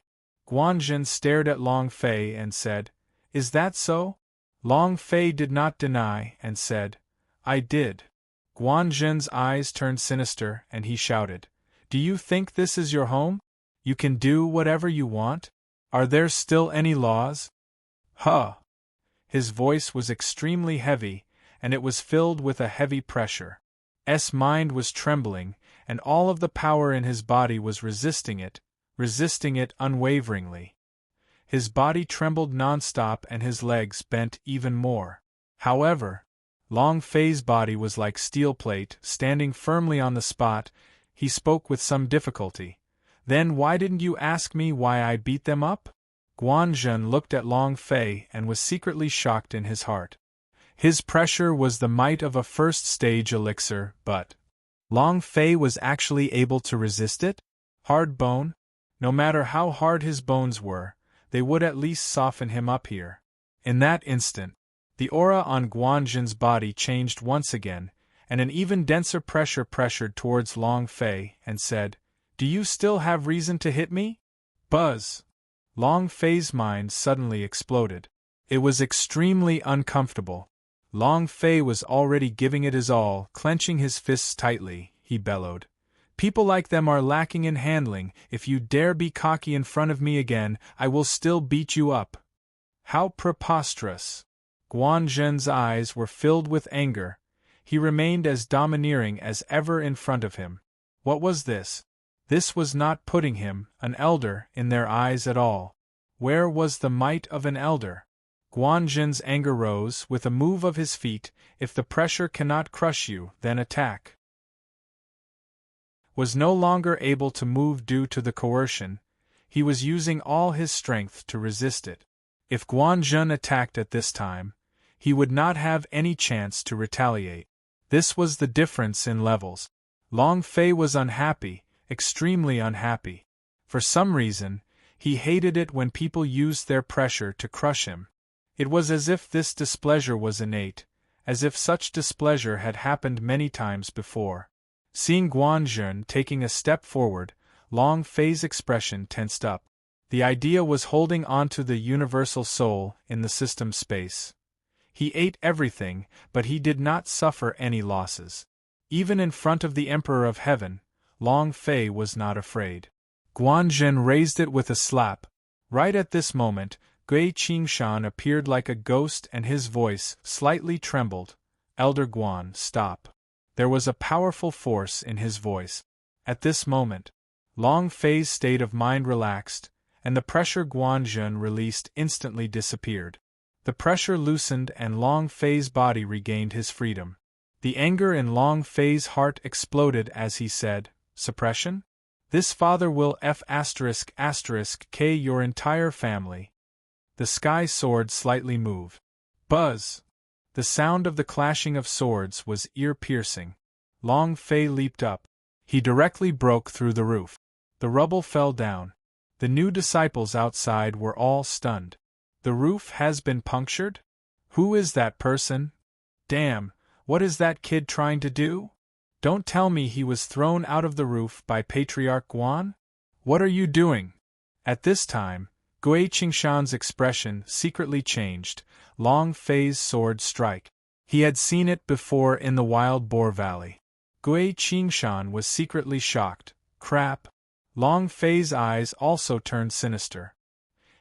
A: Guanzhen stared at Long Fei and said, "Is that so?" Long Fei did not deny and said, "I did." Guanzhen's eyes turned sinister and he shouted, "Do you think this is your home? You can do whatever you want? Are there still any laws?" "Huh!" His voice was extremely heavy, and it was filled with a heavy pressure. S mind was trembling, and all of the power in his body was resisting it unwaveringly. His body trembled non-stop and his legs bent even more. However, Long Fei's body was like steel plate, standing firmly on the spot. He spoke with some difficulty. "Then why didn't you ask me why I beat them up?" Guanzhen looked at Long Fei and was secretly shocked in his heart. His pressure was the might of a first-stage elixir, but Long Fei was actually able to resist it? Hard bone? No matter how hard his bones were, they would at least soften him up here. In that instant, the aura on Guanzhen's body changed once again, and an even denser pressure pressured towards Long Fei and said, "Do you still have reason to hit me?" Buzz! Long Fei's mind suddenly exploded. It was extremely uncomfortable. Long Fei was already giving it his all, clenching his fists tightly. He bellowed, "People like them are lacking in handling. If you dare be cocky in front of me again, I will still beat you up." How preposterous! Guanzhen's eyes were filled with anger. He remained as domineering as ever in front of him. What was this? This was not putting him, an elder, in their eyes at all. Where was the might of an elder? Guanzhen's anger rose with a move of his feet. "If the pressure cannot crush you, then attack." Was no longer able to move due to the coercion, he was using all his strength to resist it. If Guanzhen attacked at this time, he would not have any chance to retaliate. This was the difference in levels. Long Fei was unhappy, extremely unhappy. For some reason, he hated it when people used their pressure to crush him. It was as if this displeasure was innate, as if such displeasure had happened many times before. Seeing Guanzhen taking a step forward, Long Fei's expression tensed up. The idea was holding onto the universal soul in the system space. He ate everything, but he did not suffer any losses. Even in front of the Emperor of Heaven, Long Fei was not afraid. Guan Zhen raised it with a slap. Right at this moment, Gui Qingshan appeared like a ghost and his voice slightly trembled. Elder Guan, stop. There was a powerful force in his voice. At this moment, Long Fei's state of mind relaxed, and the pressure Guan Zhen released instantly disappeared. The pressure loosened and Long Fei's body regained his freedom. The anger in Long Fei's heart exploded as he said, "Suppression? This father will K your entire family." The sky sword slightly moved. Buzz! The sound of the clashing of swords was ear-piercing. Long Fei leaped up. He directly broke through the roof. The rubble fell down. The new disciples outside were all stunned. The roof has been punctured? Who is that person? Damn, what is that kid trying to do? Don't tell me he was thrown out of the roof by Patriarch Guan? What are you doing? At this time, Gui Qingshan's expression secretly changed. Long Fei's sword strike. He had seen it before in the Wild Boar Valley. Gui Qingshan was secretly shocked. Crap. Long Fei's eyes also turned sinister.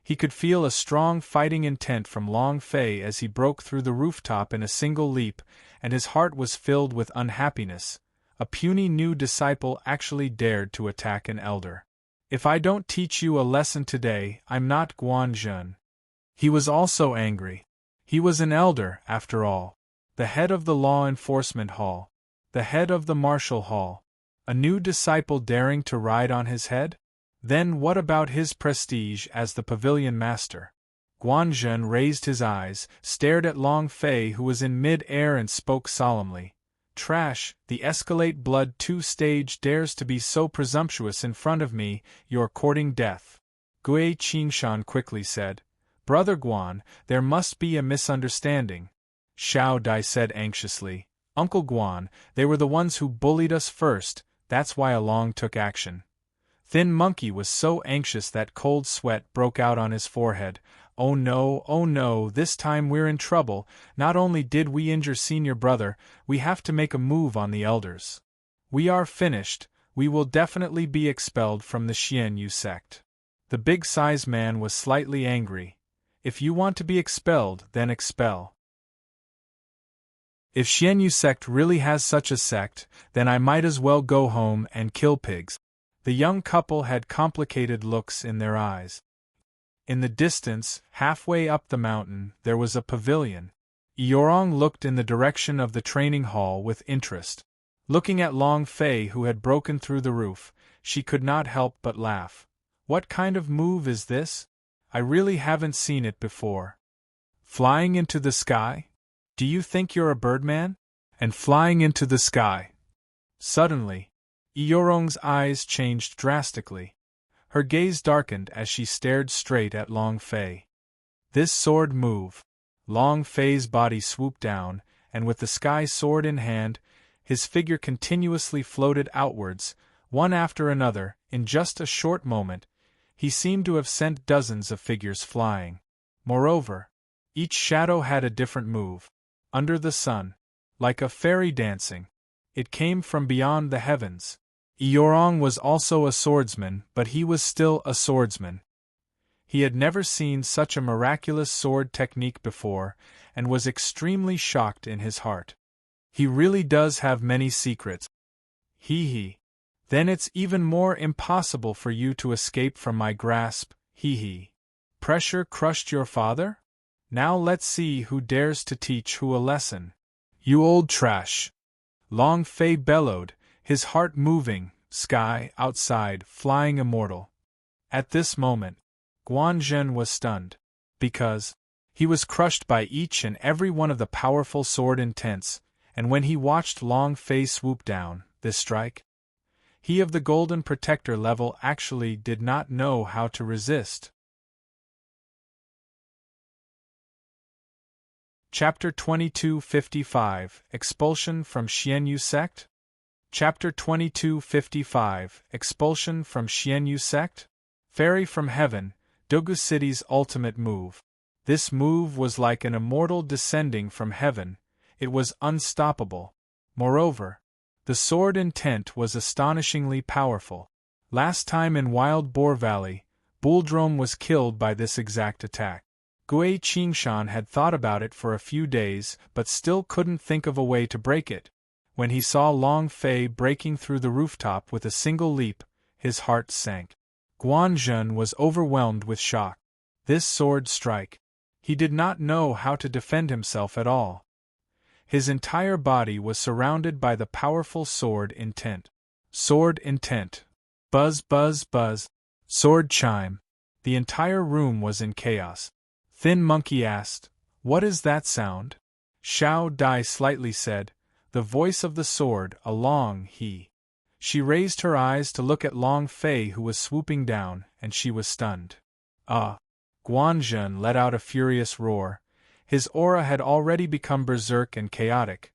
A: He could feel a strong fighting intent from Long Fei as he broke through the rooftop in a single leap, and his heart was filled with unhappiness. A puny new disciple actually dared to attack an elder. If I don't teach you a lesson today, I'm not Guan Zhen. He was also angry. He was an elder, after all. The head of the law enforcement hall. The head of the martial hall. A new disciple daring to ride on his head? Then what about his prestige as the pavilion master? Guan Zhen raised his eyes, stared at Long Fei who was in mid-air and spoke solemnly. Trash, the Escalate Blood 2 stage dares to be so presumptuous in front of me, you're courting death. Gui Qingshan quickly said, Brother Guan, there must be a misunderstanding. Xiao Dai said anxiously, Uncle Guan, they were the ones who bullied us first, that's why Along took action. Thin Monkey was so anxious that cold sweat broke out on his forehead. Oh no, this time we're in trouble. Not only did we injure senior brother, we have to make a move on the elders. We are finished, we will definitely be expelled from the Xianyu sect. The big-sized man was slightly angry. If you want to be expelled, then expel. If Xianyu sect really has such a sect, then I might as well go home and kill pigs. The young couple had complicated looks in their eyes. In the distance, halfway up the mountain, there was a pavilion. Eorong looked in the direction of the training hall with interest. Looking at Long Fei who had broken through the roof, she could not help but laugh. What kind of move is this? I really haven't seen it before. Flying into the sky? Do you think you're a birdman? And flying into the sky. Suddenly, Eorong's eyes changed drastically. Her gaze darkened as she stared straight at Long Fei. This sword move. Long Fei's body swooped down, and with the sky sword in hand, his figure continuously floated outwards, one after another. In just a short moment, he seemed to have sent dozens of figures flying. Moreover, each shadow had a different move. Under the sun, like a fairy dancing, it came from beyond the heavens. Eorong was also a swordsman, but he was still a swordsman. He had never seen such a miraculous sword technique before, and was extremely shocked in his heart. He really does have many secrets. Hee. Then it's even more impossible for you to escape from my grasp, hee. Pressure crushed your father? Now let's see who dares to teach who a lesson. You old trash! Long Fei bellowed, his heart moving, sky, outside, flying immortal. At this moment, Guan Zhen was stunned, because he was crushed by each and every one of the powerful sword intents, and when he watched Long Fei swoop down, this strike, he of the Golden Protector level actually did not know how to resist. Chapter 2255 Expulsion from Xianyu Sect? Chapter 2255 Expulsion from Xianyu Sect? Fairy from Heaven, Dogu City's ultimate move. This move was like an immortal descending from heaven, it was unstoppable. Moreover, The sword intent was astonishingly powerful. Last time in Wild Boar Valley, Bouldrome was killed by this exact attack. Gui Qingshan had thought about it for a few days but still couldn't think of a way to break it. When he saw Long Fei breaking through the rooftop with a single leap, his heart sank. Guanzhen was overwhelmed with shock. This sword strike. He did not know how to defend himself at all. His entire body was surrounded by the powerful sword intent. Sword intent. Buzz, buzz, buzz. Sword chime. The entire room was in chaos. Thin Monkey asked, "What is that sound?" Xiao Dai slightly said, "The voice of the sword, along he." She raised her eyes to look at Long Fei who was swooping down, and she was stunned. Guanzhen let out a furious roar. His aura had already become berserk and chaotic.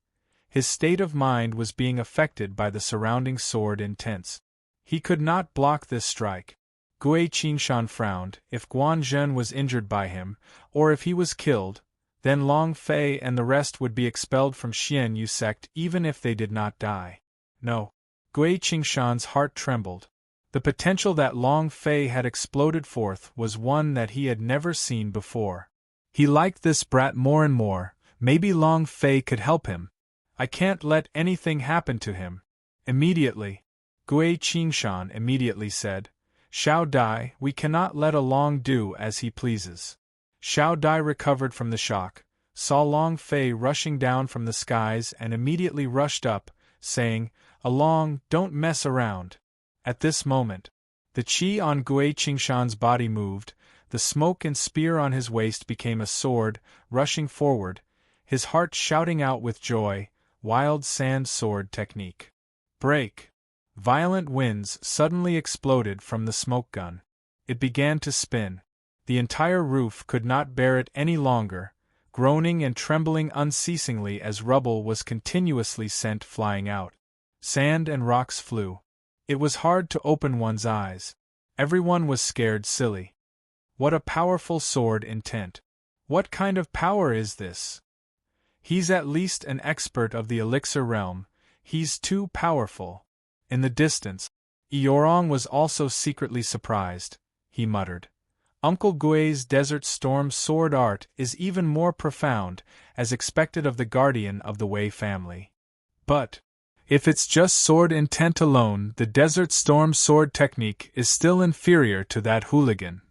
A: His state of mind was being affected by the surrounding sword intents. He could not block this strike. Gui Qingshan frowned. If Guanzhen was injured by him, or if he was killed, then Long Fei and the rest would be expelled from Xian Yu sect even if they did not die. No. Gui Qingshan's heart trembled. The potential that Long Fei had exploded forth was one that he had never seen before. He liked this brat more and more. Maybe Long Fei could help him. I can't let anything happen to him. Immediately. Gui Qingshan immediately said, "Xiao Dai, we cannot let Along do as he pleases." Xiao Dai recovered from the shock, saw Long Fei rushing down from the skies and immediately rushed up, saying, "Along, don't mess around." At this moment, the qi on Gui Qingshan's body moved, the smoke and spear on his waist became a sword, rushing forward, his heart shouting out with joy, wild sand sword technique. Break! Violent winds suddenly exploded from the smoke gun. It began to spin. The entire roof could not bear it any longer, groaning and trembling unceasingly as rubble was continuously sent flying out. Sand and rocks flew. It was hard to open one's eyes. Everyone was scared silly. What a powerful sword intent. What kind of power is this? He's at least an expert of the elixir realm. He's too powerful. In the distance, Eorong was also secretly surprised. He muttered, "Uncle Gui's Desert Storm sword art is even more profound, as expected of the guardian of the Wei family. But if it's just sword intent alone, the Desert Storm sword technique is still inferior to that hooligan."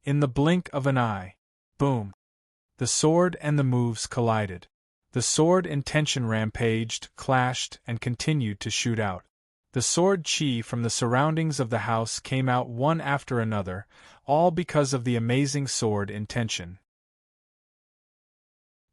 A: In the blink of an eye, boom! The sword and the moves collided. The sword intention rampaged, clashed, and continued to shoot out. The sword chi from the surroundings of the house came out one after another, all because of the amazing sword intention.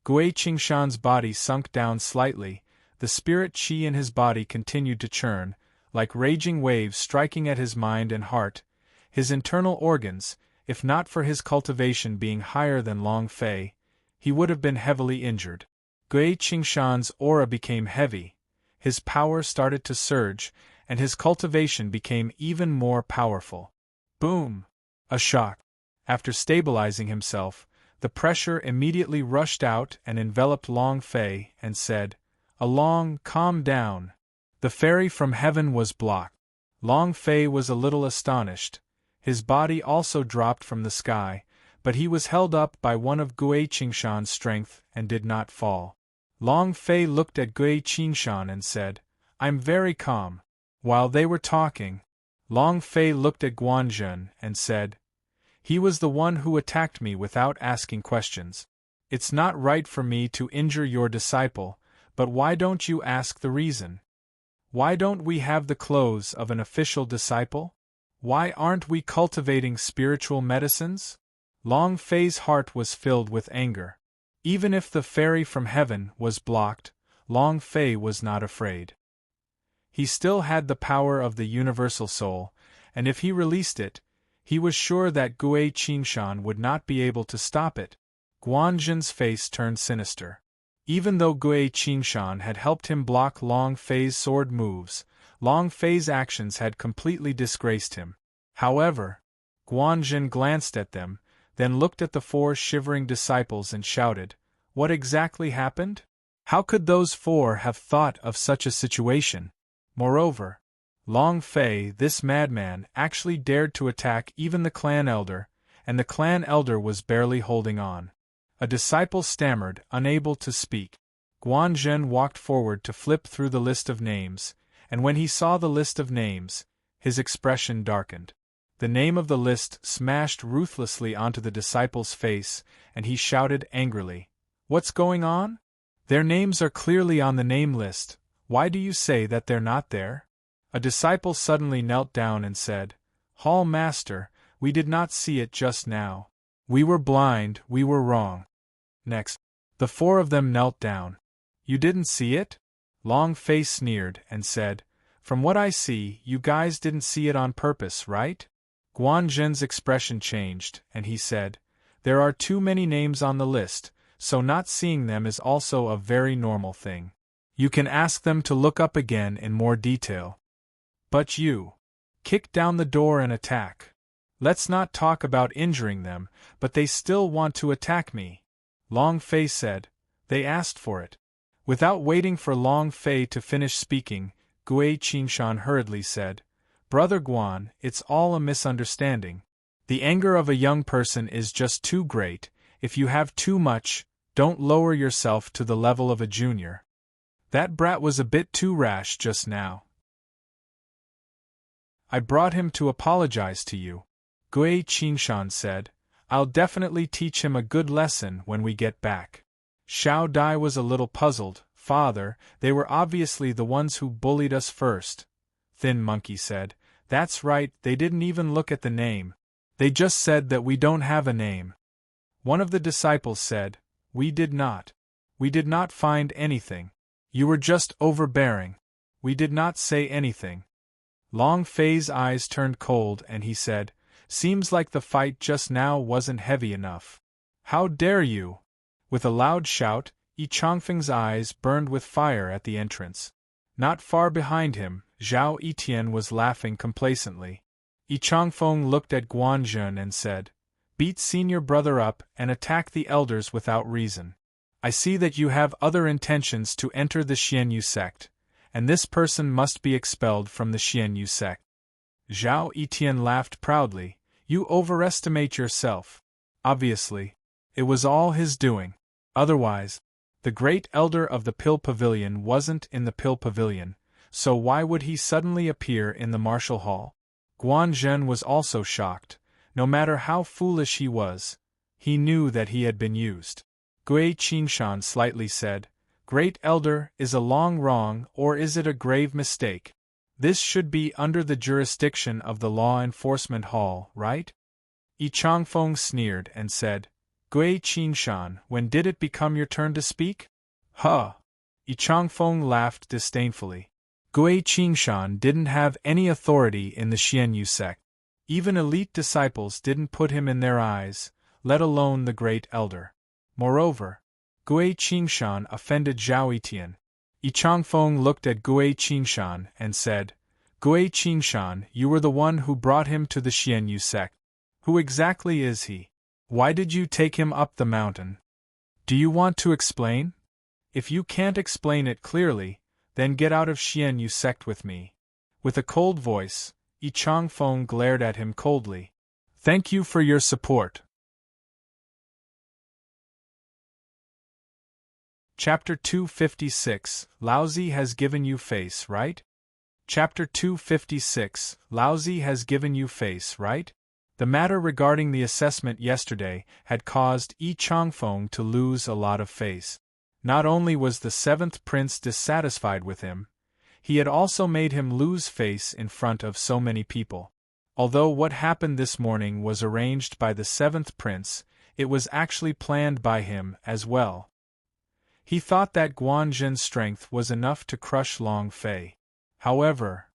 A: Gui Qingshan's body sunk down slightly, the spirit chi in his body continued to churn, like raging waves striking at his mind and heart. His internal organs, if not for his cultivation being higher than Long Fei, he would have been heavily injured. Gui Qingshan's aura became heavy, his power started to surge, and his cultivation became even more powerful. Boom! A shock. After stabilizing himself, the pressure immediately rushed out and enveloped Long Fei and said, "Along, calm down." The fairy from heaven was blocked. Long Fei was a little astonished. His body also dropped from the sky, but he was held up by one of Gui Qingshan's strength and did not fall. Long Fei looked at Gui Qingshan and said, "I'm very calm." While they were talking, Long Fei looked at Guanzhen and said, "He was the one who attacked me without asking questions. It's not right for me to injure your disciple, but why don't you ask the reason? Why don't we have the clothes of an official disciple? Why aren't we cultivating spiritual medicines?" Long Fei's heart was filled with anger. Even if the fairy from heaven was blocked, Long Fei was not afraid. He still had the power of the universal soul, and if he released it, he was sure that Gui Qingshan would not be able to stop it. Guanzhen's face turned sinister. Even though Gui Qingshan had helped him block Long Fei's sword moves, Long Fei's actions had completely disgraced him. However, Guanzhen glanced at them, then looked at the four shivering disciples and shouted, "What exactly happened? How could those four have thought of such a situation? Moreover, Long Fei, this madman, actually dared to attack even the clan elder, and the clan elder was barely holding on. A disciple stammered, unable to speak. Guanzhen walked forward to flip through the list of names, and when he saw the list of names, his expression darkened. The name of the list smashed ruthlessly onto the disciple's face, and he shouted angrily, "What's going on? Their names are clearly on the name list, why do you say that they're not there?" A disciple suddenly knelt down and said, "Hall Master, we did not see it just now. We were blind, we were wrong." Next, the four of them knelt down. "You didn't see it?" Long Fei sneered and said, "From what I see, you guys didn't see it on purpose, right?" Guanzhen's expression changed, and he said, "There are too many names on the list, so not seeing them is also a very normal thing. You can ask them to look up again in more detail. But you kick down the door and attack. Let's not talk about injuring them, but they still want to attack me." Long Fei said, "They asked for it." Without waiting for Long Fei to finish speaking, Gui Qingshan hurriedly said, "Brother Guan, it's all a misunderstanding. The anger of a young person is just too great. If you have too much, don't lower yourself to the level of a junior. That brat was a bit too rash just now. I brought him to apologize to you," Gui Qingshan said. "I'll definitely teach him a good lesson when we get back." Xiao Dai was a little puzzled. "Father, they were obviously the ones who bullied us first," Thin Monkey said. "That's right, they didn't even look at the name. They just said that we don't have a name." One of the disciples said, "We did not. We did not find anything. You were just overbearing. We did not say anything." Long Fei's eyes turned cold and he said, "Seems like the fight just now wasn't heavy enough. How dare you!" With a loud shout, Yi Chongfeng's eyes burned with fire at the entrance. Not far behind him, Zhao Etian was laughing complacently. Yi Chongfeng looked at Guanzhen and said, "Beat senior brother up and attack the elders without reason. I see that you have other intentions to enter the Xianyu sect, and this person must be expelled from the Xianyu sect." Zhao Etian laughed proudly. "You overestimate yourself. Obviously, it was all his doing. Otherwise, the great elder of the Pill Pavilion wasn't in the Pill Pavilion, so why would he suddenly appear in the martial hall?" Guanzhen was also shocked. No matter how foolish he was, he knew that he had been used. Gui Qingshan slightly said, "Great Elder, is a long wrong or is it a grave mistake? This should be under the jurisdiction of the Law Enforcement Hall, right?" Yi Chongfeng sneered and said, "Gui Qingshan, when did it become your turn to speak?" "Huh!" Yi Chongfeng laughed disdainfully. Gui Qingshan didn't have any authority in the Xianyu sect. Even elite disciples didn't put him in their eyes, let alone the great elder. Moreover, Gui Qingshan offended Zhao Etian. Yi Chongfeng looked at Gui Qingshan and said, "Gui Qingshan, you were the one who brought him to the Xianyu sect. Who exactly is he? Why did you take him up the mountain? Do you want to explain? If you can't explain it clearly, then get out of Xianyu sect with me." With a cold voice, Yi Chongfeng glared at him coldly. "Thank you for your support." Chapter 256, Laozi has given you face, right? Chapter 256, Laozi has given you face, right? The matter regarding the assessment yesterday had caused Yi Chongfeng to lose a lot of face. Not only was the seventh prince dissatisfied with him, he had also made him lose face in front of so many people. Although what happened this morning was arranged by the seventh prince, it was actually planned by him as well. He thought that Guanzhen's strength was enough to crush Long Fei. However,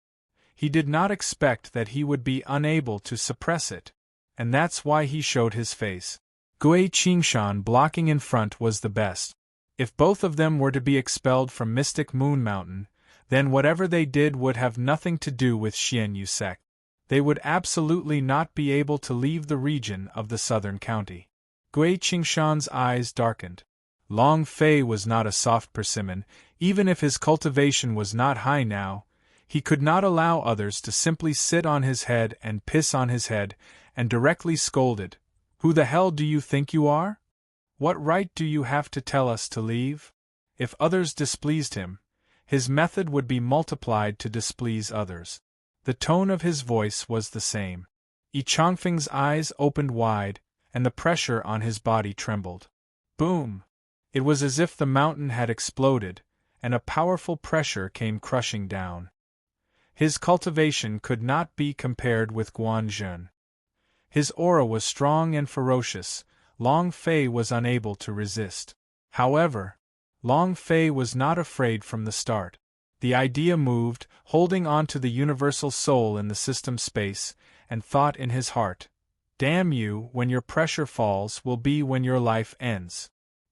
A: he did not expect that he would be unable to suppress it, and that's why he showed his face. Gui Qingshan blocking in front was the best. If both of them were to be expelled from Mystic Moon Mountain, then whatever they did would have nothing to do with Xianyu sect. They would absolutely not be able to leave the region of the southern county. Gui Qingshan's eyes darkened. Long Fei was not a soft persimmon, even if his cultivation was not high now. He could not allow others to simply sit on his head and piss on his head, and directly scolded, "Who the hell do you think you are? What right do you have to tell us to leave?" If others displeased him, his method would be multiplied to displease others. The tone of his voice was the same. Yi Changfeng's eyes opened wide, and the pressure on his body trembled. Boom! It was as if the mountain had exploded, and a powerful pressure came crushing down. His cultivation could not be compared with Guanzhen. His aura was strong and ferocious. Long Fei was unable to resist. However, Long Fei was not afraid from the start. The idea moved, holding on to the universal soul in the system space, and thought in his heart, "Damn you, when your pressure falls will be when your life ends."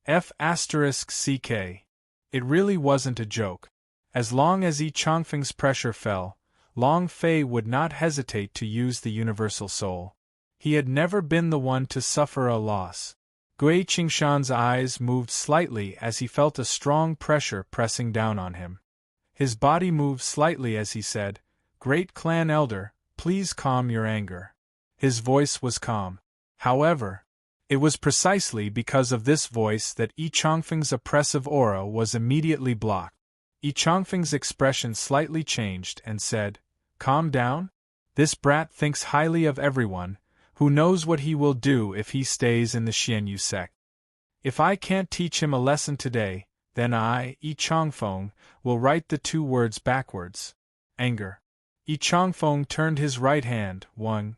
A: F***ck. It really wasn't a joke. As long as Yi Changfeng's pressure fell, Long Fei would not hesitate to use the universal soul. He had never been the one to suffer a loss. Gui Qingshan's eyes moved slightly as he felt a strong pressure pressing down on him. His body moved slightly as he said, "Great Clan Elder, please calm your anger." His voice was calm. However, it was precisely because of this voice that Yi Changfeng's oppressive aura was immediately blocked. Yi Changfeng's expression slightly changed and said, "Calm down? This brat thinks highly of everyone. Who knows what he will do if he stays in the Xianyu sect? If I can't teach him a lesson today, then I, Yi Changfeng, will write the two words backwards. Anger." Yi Changfeng turned his right hand, one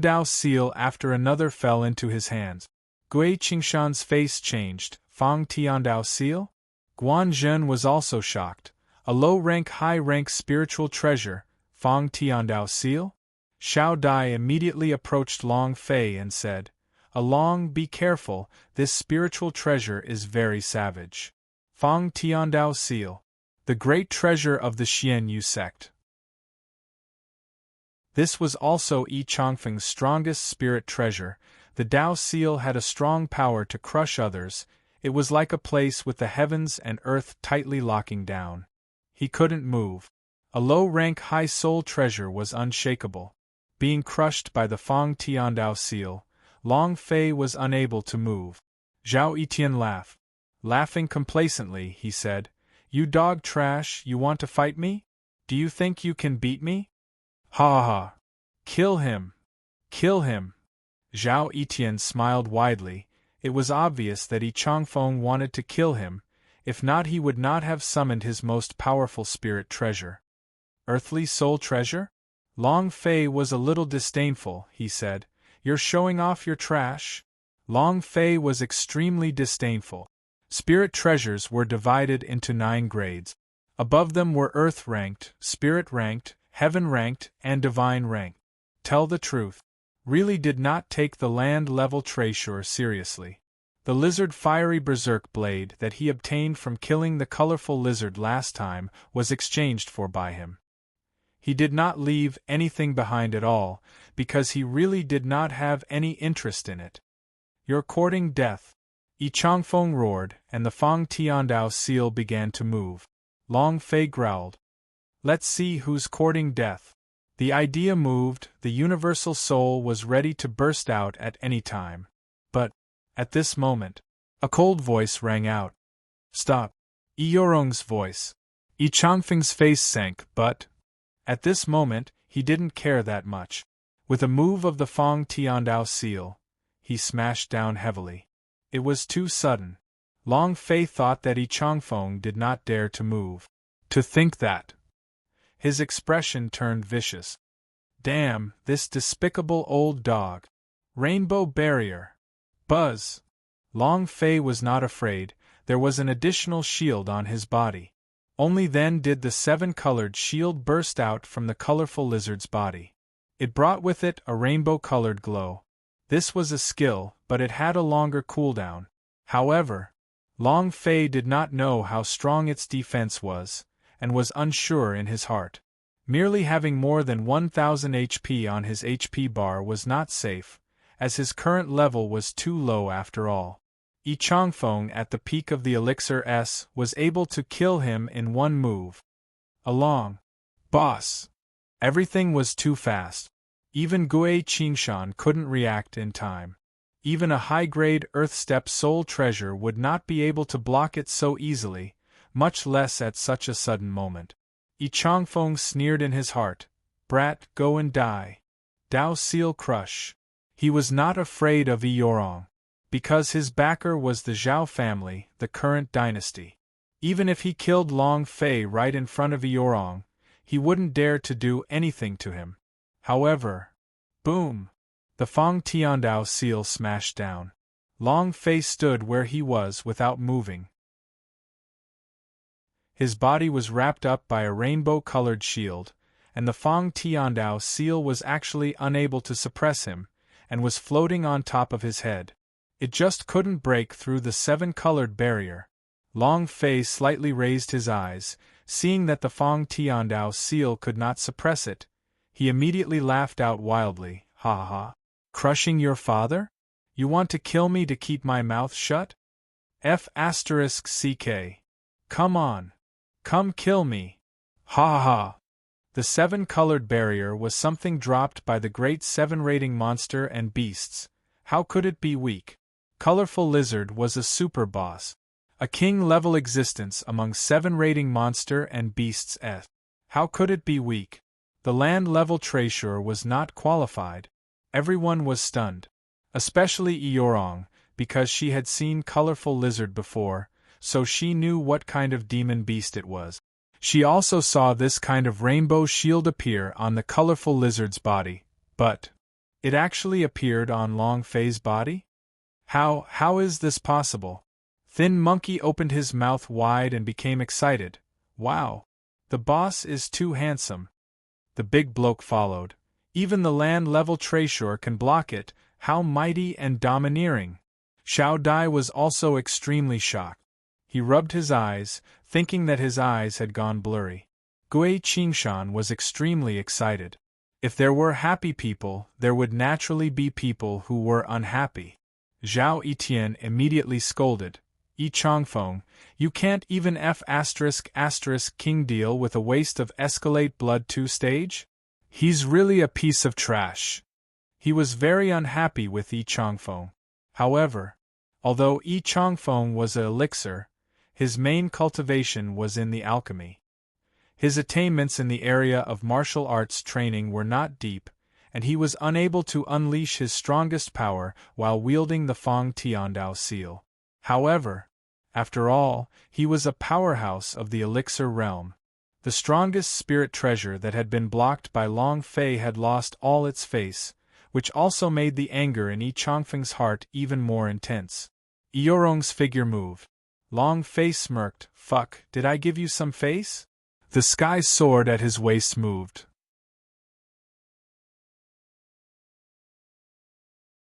A: Dao seal after another fell into his hands. Gui Qingshan's face changed. Fang Tiandao seal? Guanzhen was also shocked. A low-rank high-rank spiritual treasure, Fang Tiandao seal? Xiao Dai immediately approached Long Fei and said, "Along, be careful, this spiritual treasure is very savage." Fang Tiandao seal. The great treasure of the Xianyu sect. This was also Yi Changfeng's strongest spirit treasure. The Dao seal had a strong power to crush others. It was like a place with the heavens and earth tightly locking down. He couldn't move. A low-rank high soul treasure was unshakable. Being crushed by the Fang Tiandao seal, Long Fei was unable to move. Zhao Etian laughed. Laughing complacently, he said, "You dog trash, you want to fight me? Do you think you can beat me? Ha ha ha! Kill him! Kill him!" Zhao Etian smiled widely. It was obvious that Yi Changfeng wanted to kill him. If not, he would not have summoned his most powerful spirit treasure. Earthly soul treasure? Long Fei was a little disdainful. He said, "You're showing off your trash?" Long Fei was extremely disdainful. Spirit treasures were divided into 9 grades. Above them were earth-ranked, spirit-ranked, heaven-ranked, and divine-ranked. Tell the truth, really did not take the land-level treasure seriously. The lizard fiery berserk blade that he obtained from killing the colorful lizard last time was exchanged for by him. He did not leave anything behind at all, because he really did not have any interest in it. "You're courting death," Yi Changfeng roared, and the Fang Tiandao seal began to move. Long Fei growled, "Let's see who's courting death." The idea moved. The universal soul was ready to burst out at any time. But, at this moment, a cold voice rang out. "Stop!" Yi Yorong's voice. Yi Changfeng's face sank, but, at this moment, he didn't care that much. With a move of the Fang Tiandao seal, he smashed down heavily. It was too sudden. Long Fei thought that Yi Changfeng did not dare to move. To think that. His expression turned vicious. "Damn, this despicable old dog. Rainbow barrier. Buzz!" Long Fei was not afraid. There was an additional shield on his body. Only then did the 7-colored shield burst out from the colorful lizard's body. It brought with it a rainbow-colored glow. This was a skill, but it had a longer cooldown. However, Long Fei did not know how strong its defense was, and was unsure in his heart. Merely having more than 1000 HP on his HP bar was not safe, as his current level was too low after all. Yi Changfeng, at the peak of the elixir S, was able to kill him in one move. Along. Boss. Everything was too fast. Even Gui Qingshan couldn't react in time. Even a high-grade Earth-step soul treasure would not be able to block it so easily, much less at such a sudden moment. Yi Changfeng sneered in his heart, "Brat, go and die. Dao Seal crush." He was not afraid of Yi Yorong, because his backer was the Zhao family, the current dynasty. Even if he killed Long Fei right in front of Yi Yorong, he wouldn't dare to do anything to him. However, boom! The Fang Tiandao seal smashed down. Long Fei stood where he was without moving. His body was wrapped up by a rainbow-colored shield, and the Fang Tiandao seal was actually unable to suppress him, and was floating on top of his head. It just couldn't break through the seven-colored barrier. Long Fei slightly raised his eyes, seeing that the Fang Tiandao seal could not suppress it. He immediately laughed out wildly, "Ha ha ha! Crushing your father? You want to kill me to keep my mouth shut? F***ck. Come on. Come kill me. Ha ha ha!" The seven-colored barrier was something dropped by the great seven-rating monster and beasts. How could it be weak? Colorful Lizard was a super boss. A king-level existence among seven-rating monster and beasts. How could it be weak? The land-level treasure was not qualified. Everyone was stunned. Especially Yi Yorong, because she had seen Colorful Lizard before, so she knew what kind of demon beast it was. She also saw this kind of rainbow shield appear on the Colorful Lizard's body, but it actually appeared on Long Fei's body? How is this possible? Thin Monkey opened his mouth wide and became excited. Wow! The boss is too handsome. The big bloke followed. Even the land-level treasure can block it. How mighty and domineering! Xiao Dai was also extremely shocked. He rubbed his eyes, thinking that his eyes had gone blurry. Gui Qingshan was extremely excited. If there were happy people, there would naturally be people who were unhappy. Zhao Etian immediately scolded, "Yi Changfeng, you can't even ***king deal with a waste of escalate blood 2 stage? He's really a piece of trash." He was very unhappy with Yi Changfeng. However, although Yi Changfeng was an elixir, his main cultivation was in the alchemy. His attainments in the area of martial arts training were not deep, and he was unable to unleash his strongest power while wielding the Fang Tiandao seal. However, after all, he was a powerhouse of the elixir realm. The strongest spirit treasure that had been blocked by Long Fei had lost all its face, which also made the anger in Yi Changfeng's heart even more intense. Yi Yorong's figure moved. Long Fei smirked, "Fuck, did I give you some face?" The sky sword at his waist moved.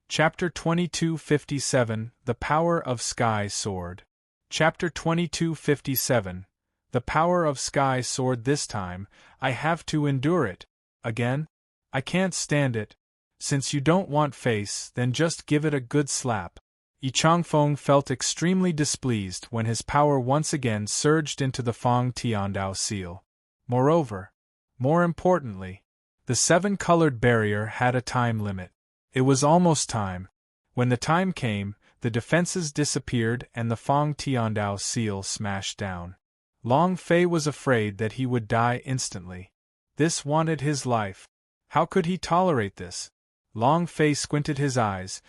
A: Chapter 2257, The Power of Sky Sword. Chapter 2257, The Power of Sky Sword. This time, I have to endure it. Again? I can't stand it. Since you don't want face, then just give it a good slap. Yi Changfeng felt extremely displeased when his power once again surged into the Fang Tiandao seal. Moreover, more importantly, the seven-colored barrier had a time limit. It was almost time. When the time came, the defenses disappeared and the Fang Tiandao seal smashed down. Long Fei was afraid that he would die instantly. This wanted his life. How could he tolerate this? Long Fei squinted his eyes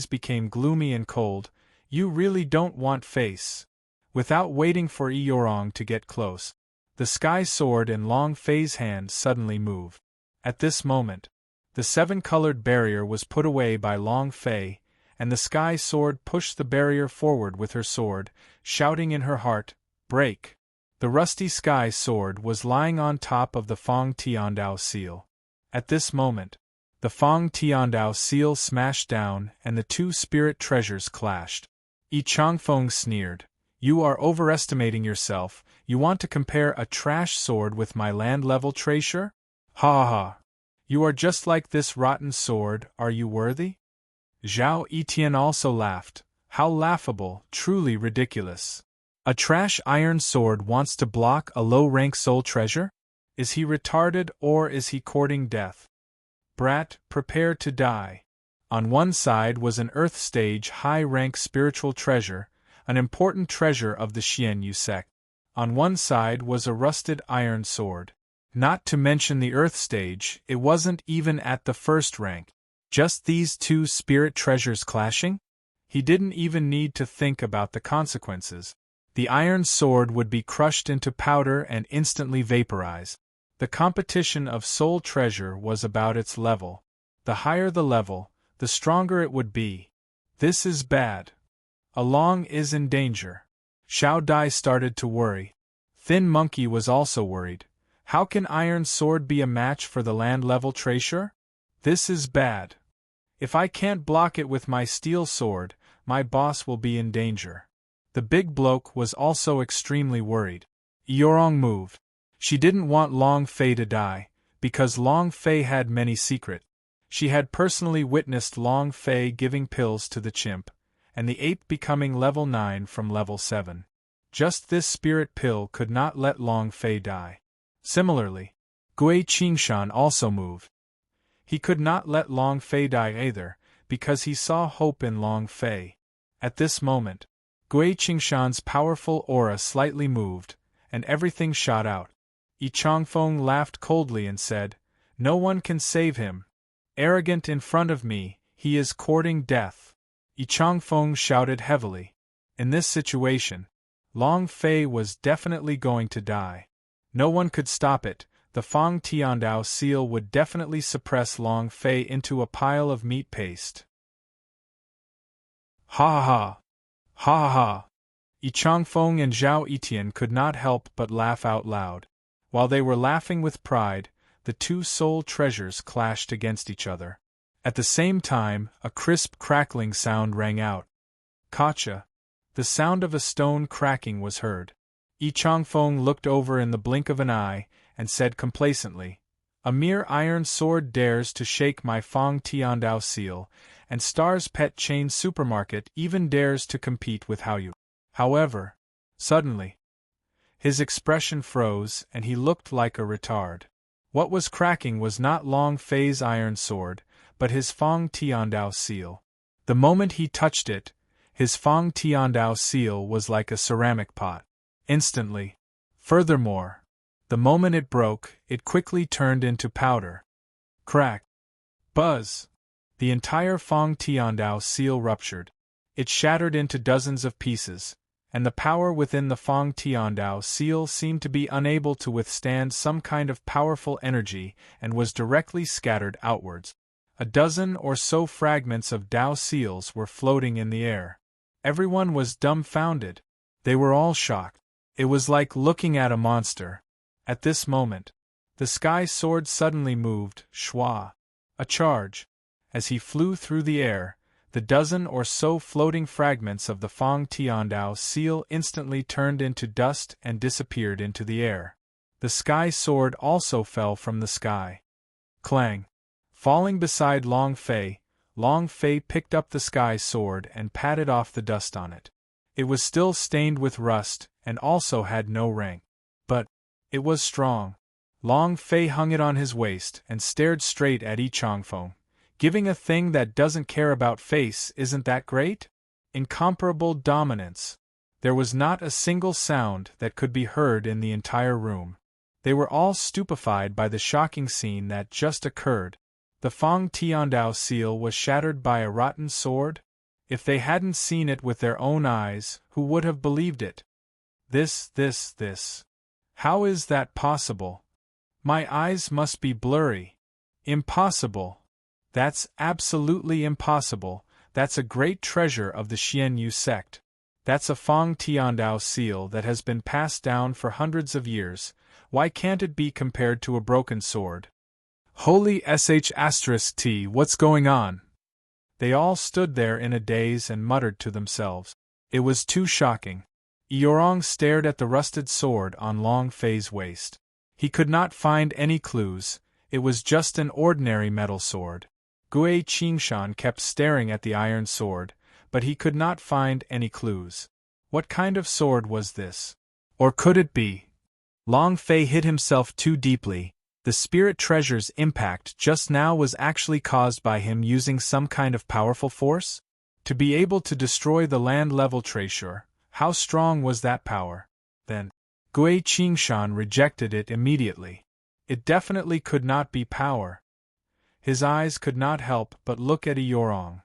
A: became gloomy and cold. "You really don't want face." Without waiting for Yi Yorong to get close, the sky sword in Long Fei's hand suddenly moved. At this moment, the seven-colored barrier was put away by Long Fei, and the sky sword pushed the barrier forward with her sword, shouting in her heart, "Break!" The rusty sky sword was lying on top of the Fang Tiandao seal. At this moment, the Fang Tiandao seal smashed down and the two spirit treasures clashed. Yi Changfeng sneered, "You are overestimating yourself. You want to compare a trash sword with my land-level treasure? Ha ha ha! You are just like this rotten sword. Are you worthy?" Zhao Etian also laughed. How laughable, truly ridiculous. A trash iron sword wants to block a low-rank soul treasure? Is he retarded or is he courting death? Brat, prepare to die. On one side was an Earth stage high-rank spiritual treasure, an important treasure of the Xianyu sect. On one side was a rusted iron sword. Not to mention the Earth stage, it wasn't even at the first rank. Just these two spirit treasures clashing? He didn't even need to think about the consequences. The iron sword would be crushed into powder and instantly vaporized. The competition of soul treasure was about its level. The higher the level, the stronger it would be. This is bad. Along is in danger. Xiao Dai started to worry. Thin Monkey was also worried. How can iron sword be a match for the land-level treasure? This is bad. If I can't block it with my steel sword, my boss will be in danger. The big bloke was also extremely worried. Yorong moved. She didn't want Long Fei to die, because Long Fei had many secrets. She had personally witnessed Long Fei giving pills to the chimp, and the ape becoming level 9 from level 7. Just this spirit pill could not let Long Fei die. Similarly, Gui Qingshan also moved. He could not let Long Fei die either, because he saw hope in Long Fei. At this moment, Gui Qingshan's powerful aura slightly moved, and everything shot out. Yi Changfeng laughed coldly and said, "No one can save him. Arrogant in front of me, he is courting death." Yi Changfeng shouted heavily. In this situation, Long Fei was definitely going to die. No one could stop it. The Fang Tiandao seal would definitely suppress Long Fei into a pile of meat paste. Ha ha ha! Ha ha ha! Yi Changfeng and Zhao Etian could not help but laugh out loud. While they were laughing with pride, the two soul treasures clashed against each other. At the same time, a crisp crackling sound rang out. Gotcha! The sound of a stone cracking was heard. Yi Changfeng looked over in the blink of an eye, and said complacently, "A mere iron sword dares to shake my Fang Tiandao seal, and Star's Pet Chain Supermarket even dares to compete with Haoyu." However, suddenly, his expression froze and he looked like a retard. What was cracking was not Long Fei's iron sword, but his Fang Tiandao seal. The moment he touched it, his Fang Tiandao seal was like a ceramic pot. Instantly. Furthermore, the moment it broke, it quickly turned into powder. Crack. Buzz. The entire Fang Tiandao seal ruptured. It shattered into dozens of pieces, and the power within the Fang Tiandao seal seemed to be unable to withstand some kind of powerful energy and was directly scattered outwards. A dozen or so fragments of Dao seals were floating in the air. Everyone was dumbfounded. They were all shocked. It was like looking at a monster. At this moment, the sky sword suddenly moved, schwa. A charge. As he flew through the air, the dozen or so floating fragments of the Fang Tiandao seal instantly turned into dust and disappeared into the air. The sky sword also fell from the sky. Clang. Falling beside Long Fei picked up the sky sword and patted off the dust on it. It was still stained with rust and also had no rank. But it was strong. Long Fei hung it on his waist and stared straight at Yi Changfeng. Giving a thing that doesn't care about face, isn't that great? Incomparable dominance. There was not a single sound that could be heard in the entire room. They were all stupefied by the shocking scene that just occurred. The Fang Tiandao seal was shattered by a rotten sword? If they hadn't seen it with their own eyes, who would have believed it? This. How is that possible? My eyes must be blurry. Impossible. That's absolutely impossible. That's a great treasure of the Xianyu sect. That's a Fang Tiandao seal that has been passed down for hundreds of years. Why can't it be compared to a broken sword? Holy sh*t, what's going on? They all stood there in a daze and muttered to themselves. It was too shocking. Yorong stared at the rusted sword on Long Fei's waist. He could not find any clues. It was just an ordinary metal sword. Gui Qingshan kept staring at the iron sword, but he could not find any clues. What kind of sword was this? Or could it be? Long Fei hid himself too deeply. The spirit treasure's impact just now was actually caused by him using some kind of powerful force? To be able to destroy the land-level treasure, how strong was that power? Then, Gui Qingshan rejected it immediately. It definitely could not be power. His eyes could not help but look at Eorong.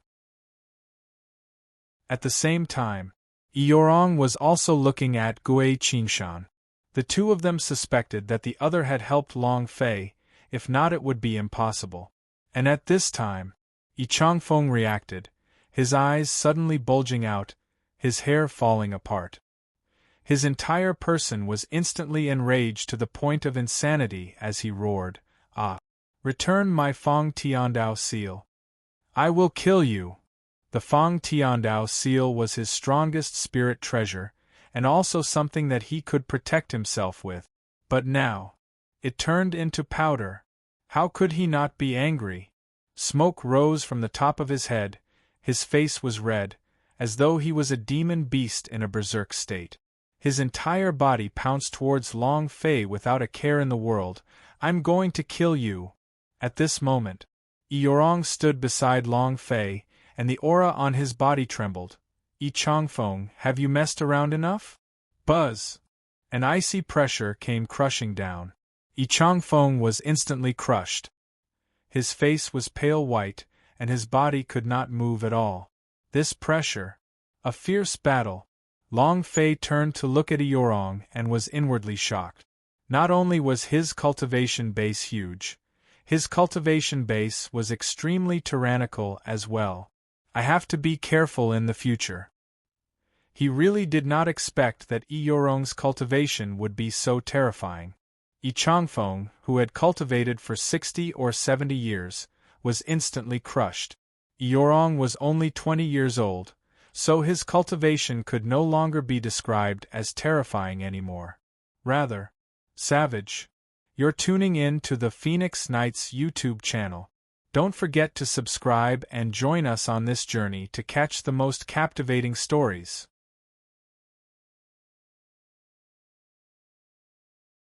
A: At the same time, Eorong was also looking at Gui Qingshan. The two of them suspected that the other had helped Long Fei, if not it would be impossible. And at this time, Yi Changfeng reacted, his eyes suddenly bulging out, his hair falling apart. His entire person was instantly enraged to the point of insanity as he roared, "Ah! Return my Fang Tiandao seal! I will kill you!" The Fang Tiandao seal was his strongest spirit treasure, and also something that he could protect himself with. But now, it turned into powder. How could he not be angry? Smoke rose from the top of his head, his face was red, as though he was a demon beast in a berserk state. His entire body pounced towards Long Fei without a care in the world. "I'm going to kill you!" At this moment, Eorong stood beside Long Fei, and the aura on his body trembled. "Yi Changfeng, have you messed around enough?" Buzz! An icy pressure came crushing down. Yi Changfeng was instantly crushed. His face was pale white, and his body could not move at all. This pressure. A fierce battle. Long Fei turned to look at Eorong and was inwardly shocked. Not only was his cultivation base huge, his cultivation base was extremely tyrannical as well. I have to be careful in the future. He really did not expect that Eorong's cultivation would be so terrifying. Yi Changfeng, who had cultivated for 60 or 70 years, was instantly crushed. Eorong was only 20 years old, so his cultivation could no longer be described as terrifying anymore. Rather, savage. You're tuning in to the Phoenix Knights YouTube channel. Don't forget to subscribe and join us on this journey to catch the most captivating stories.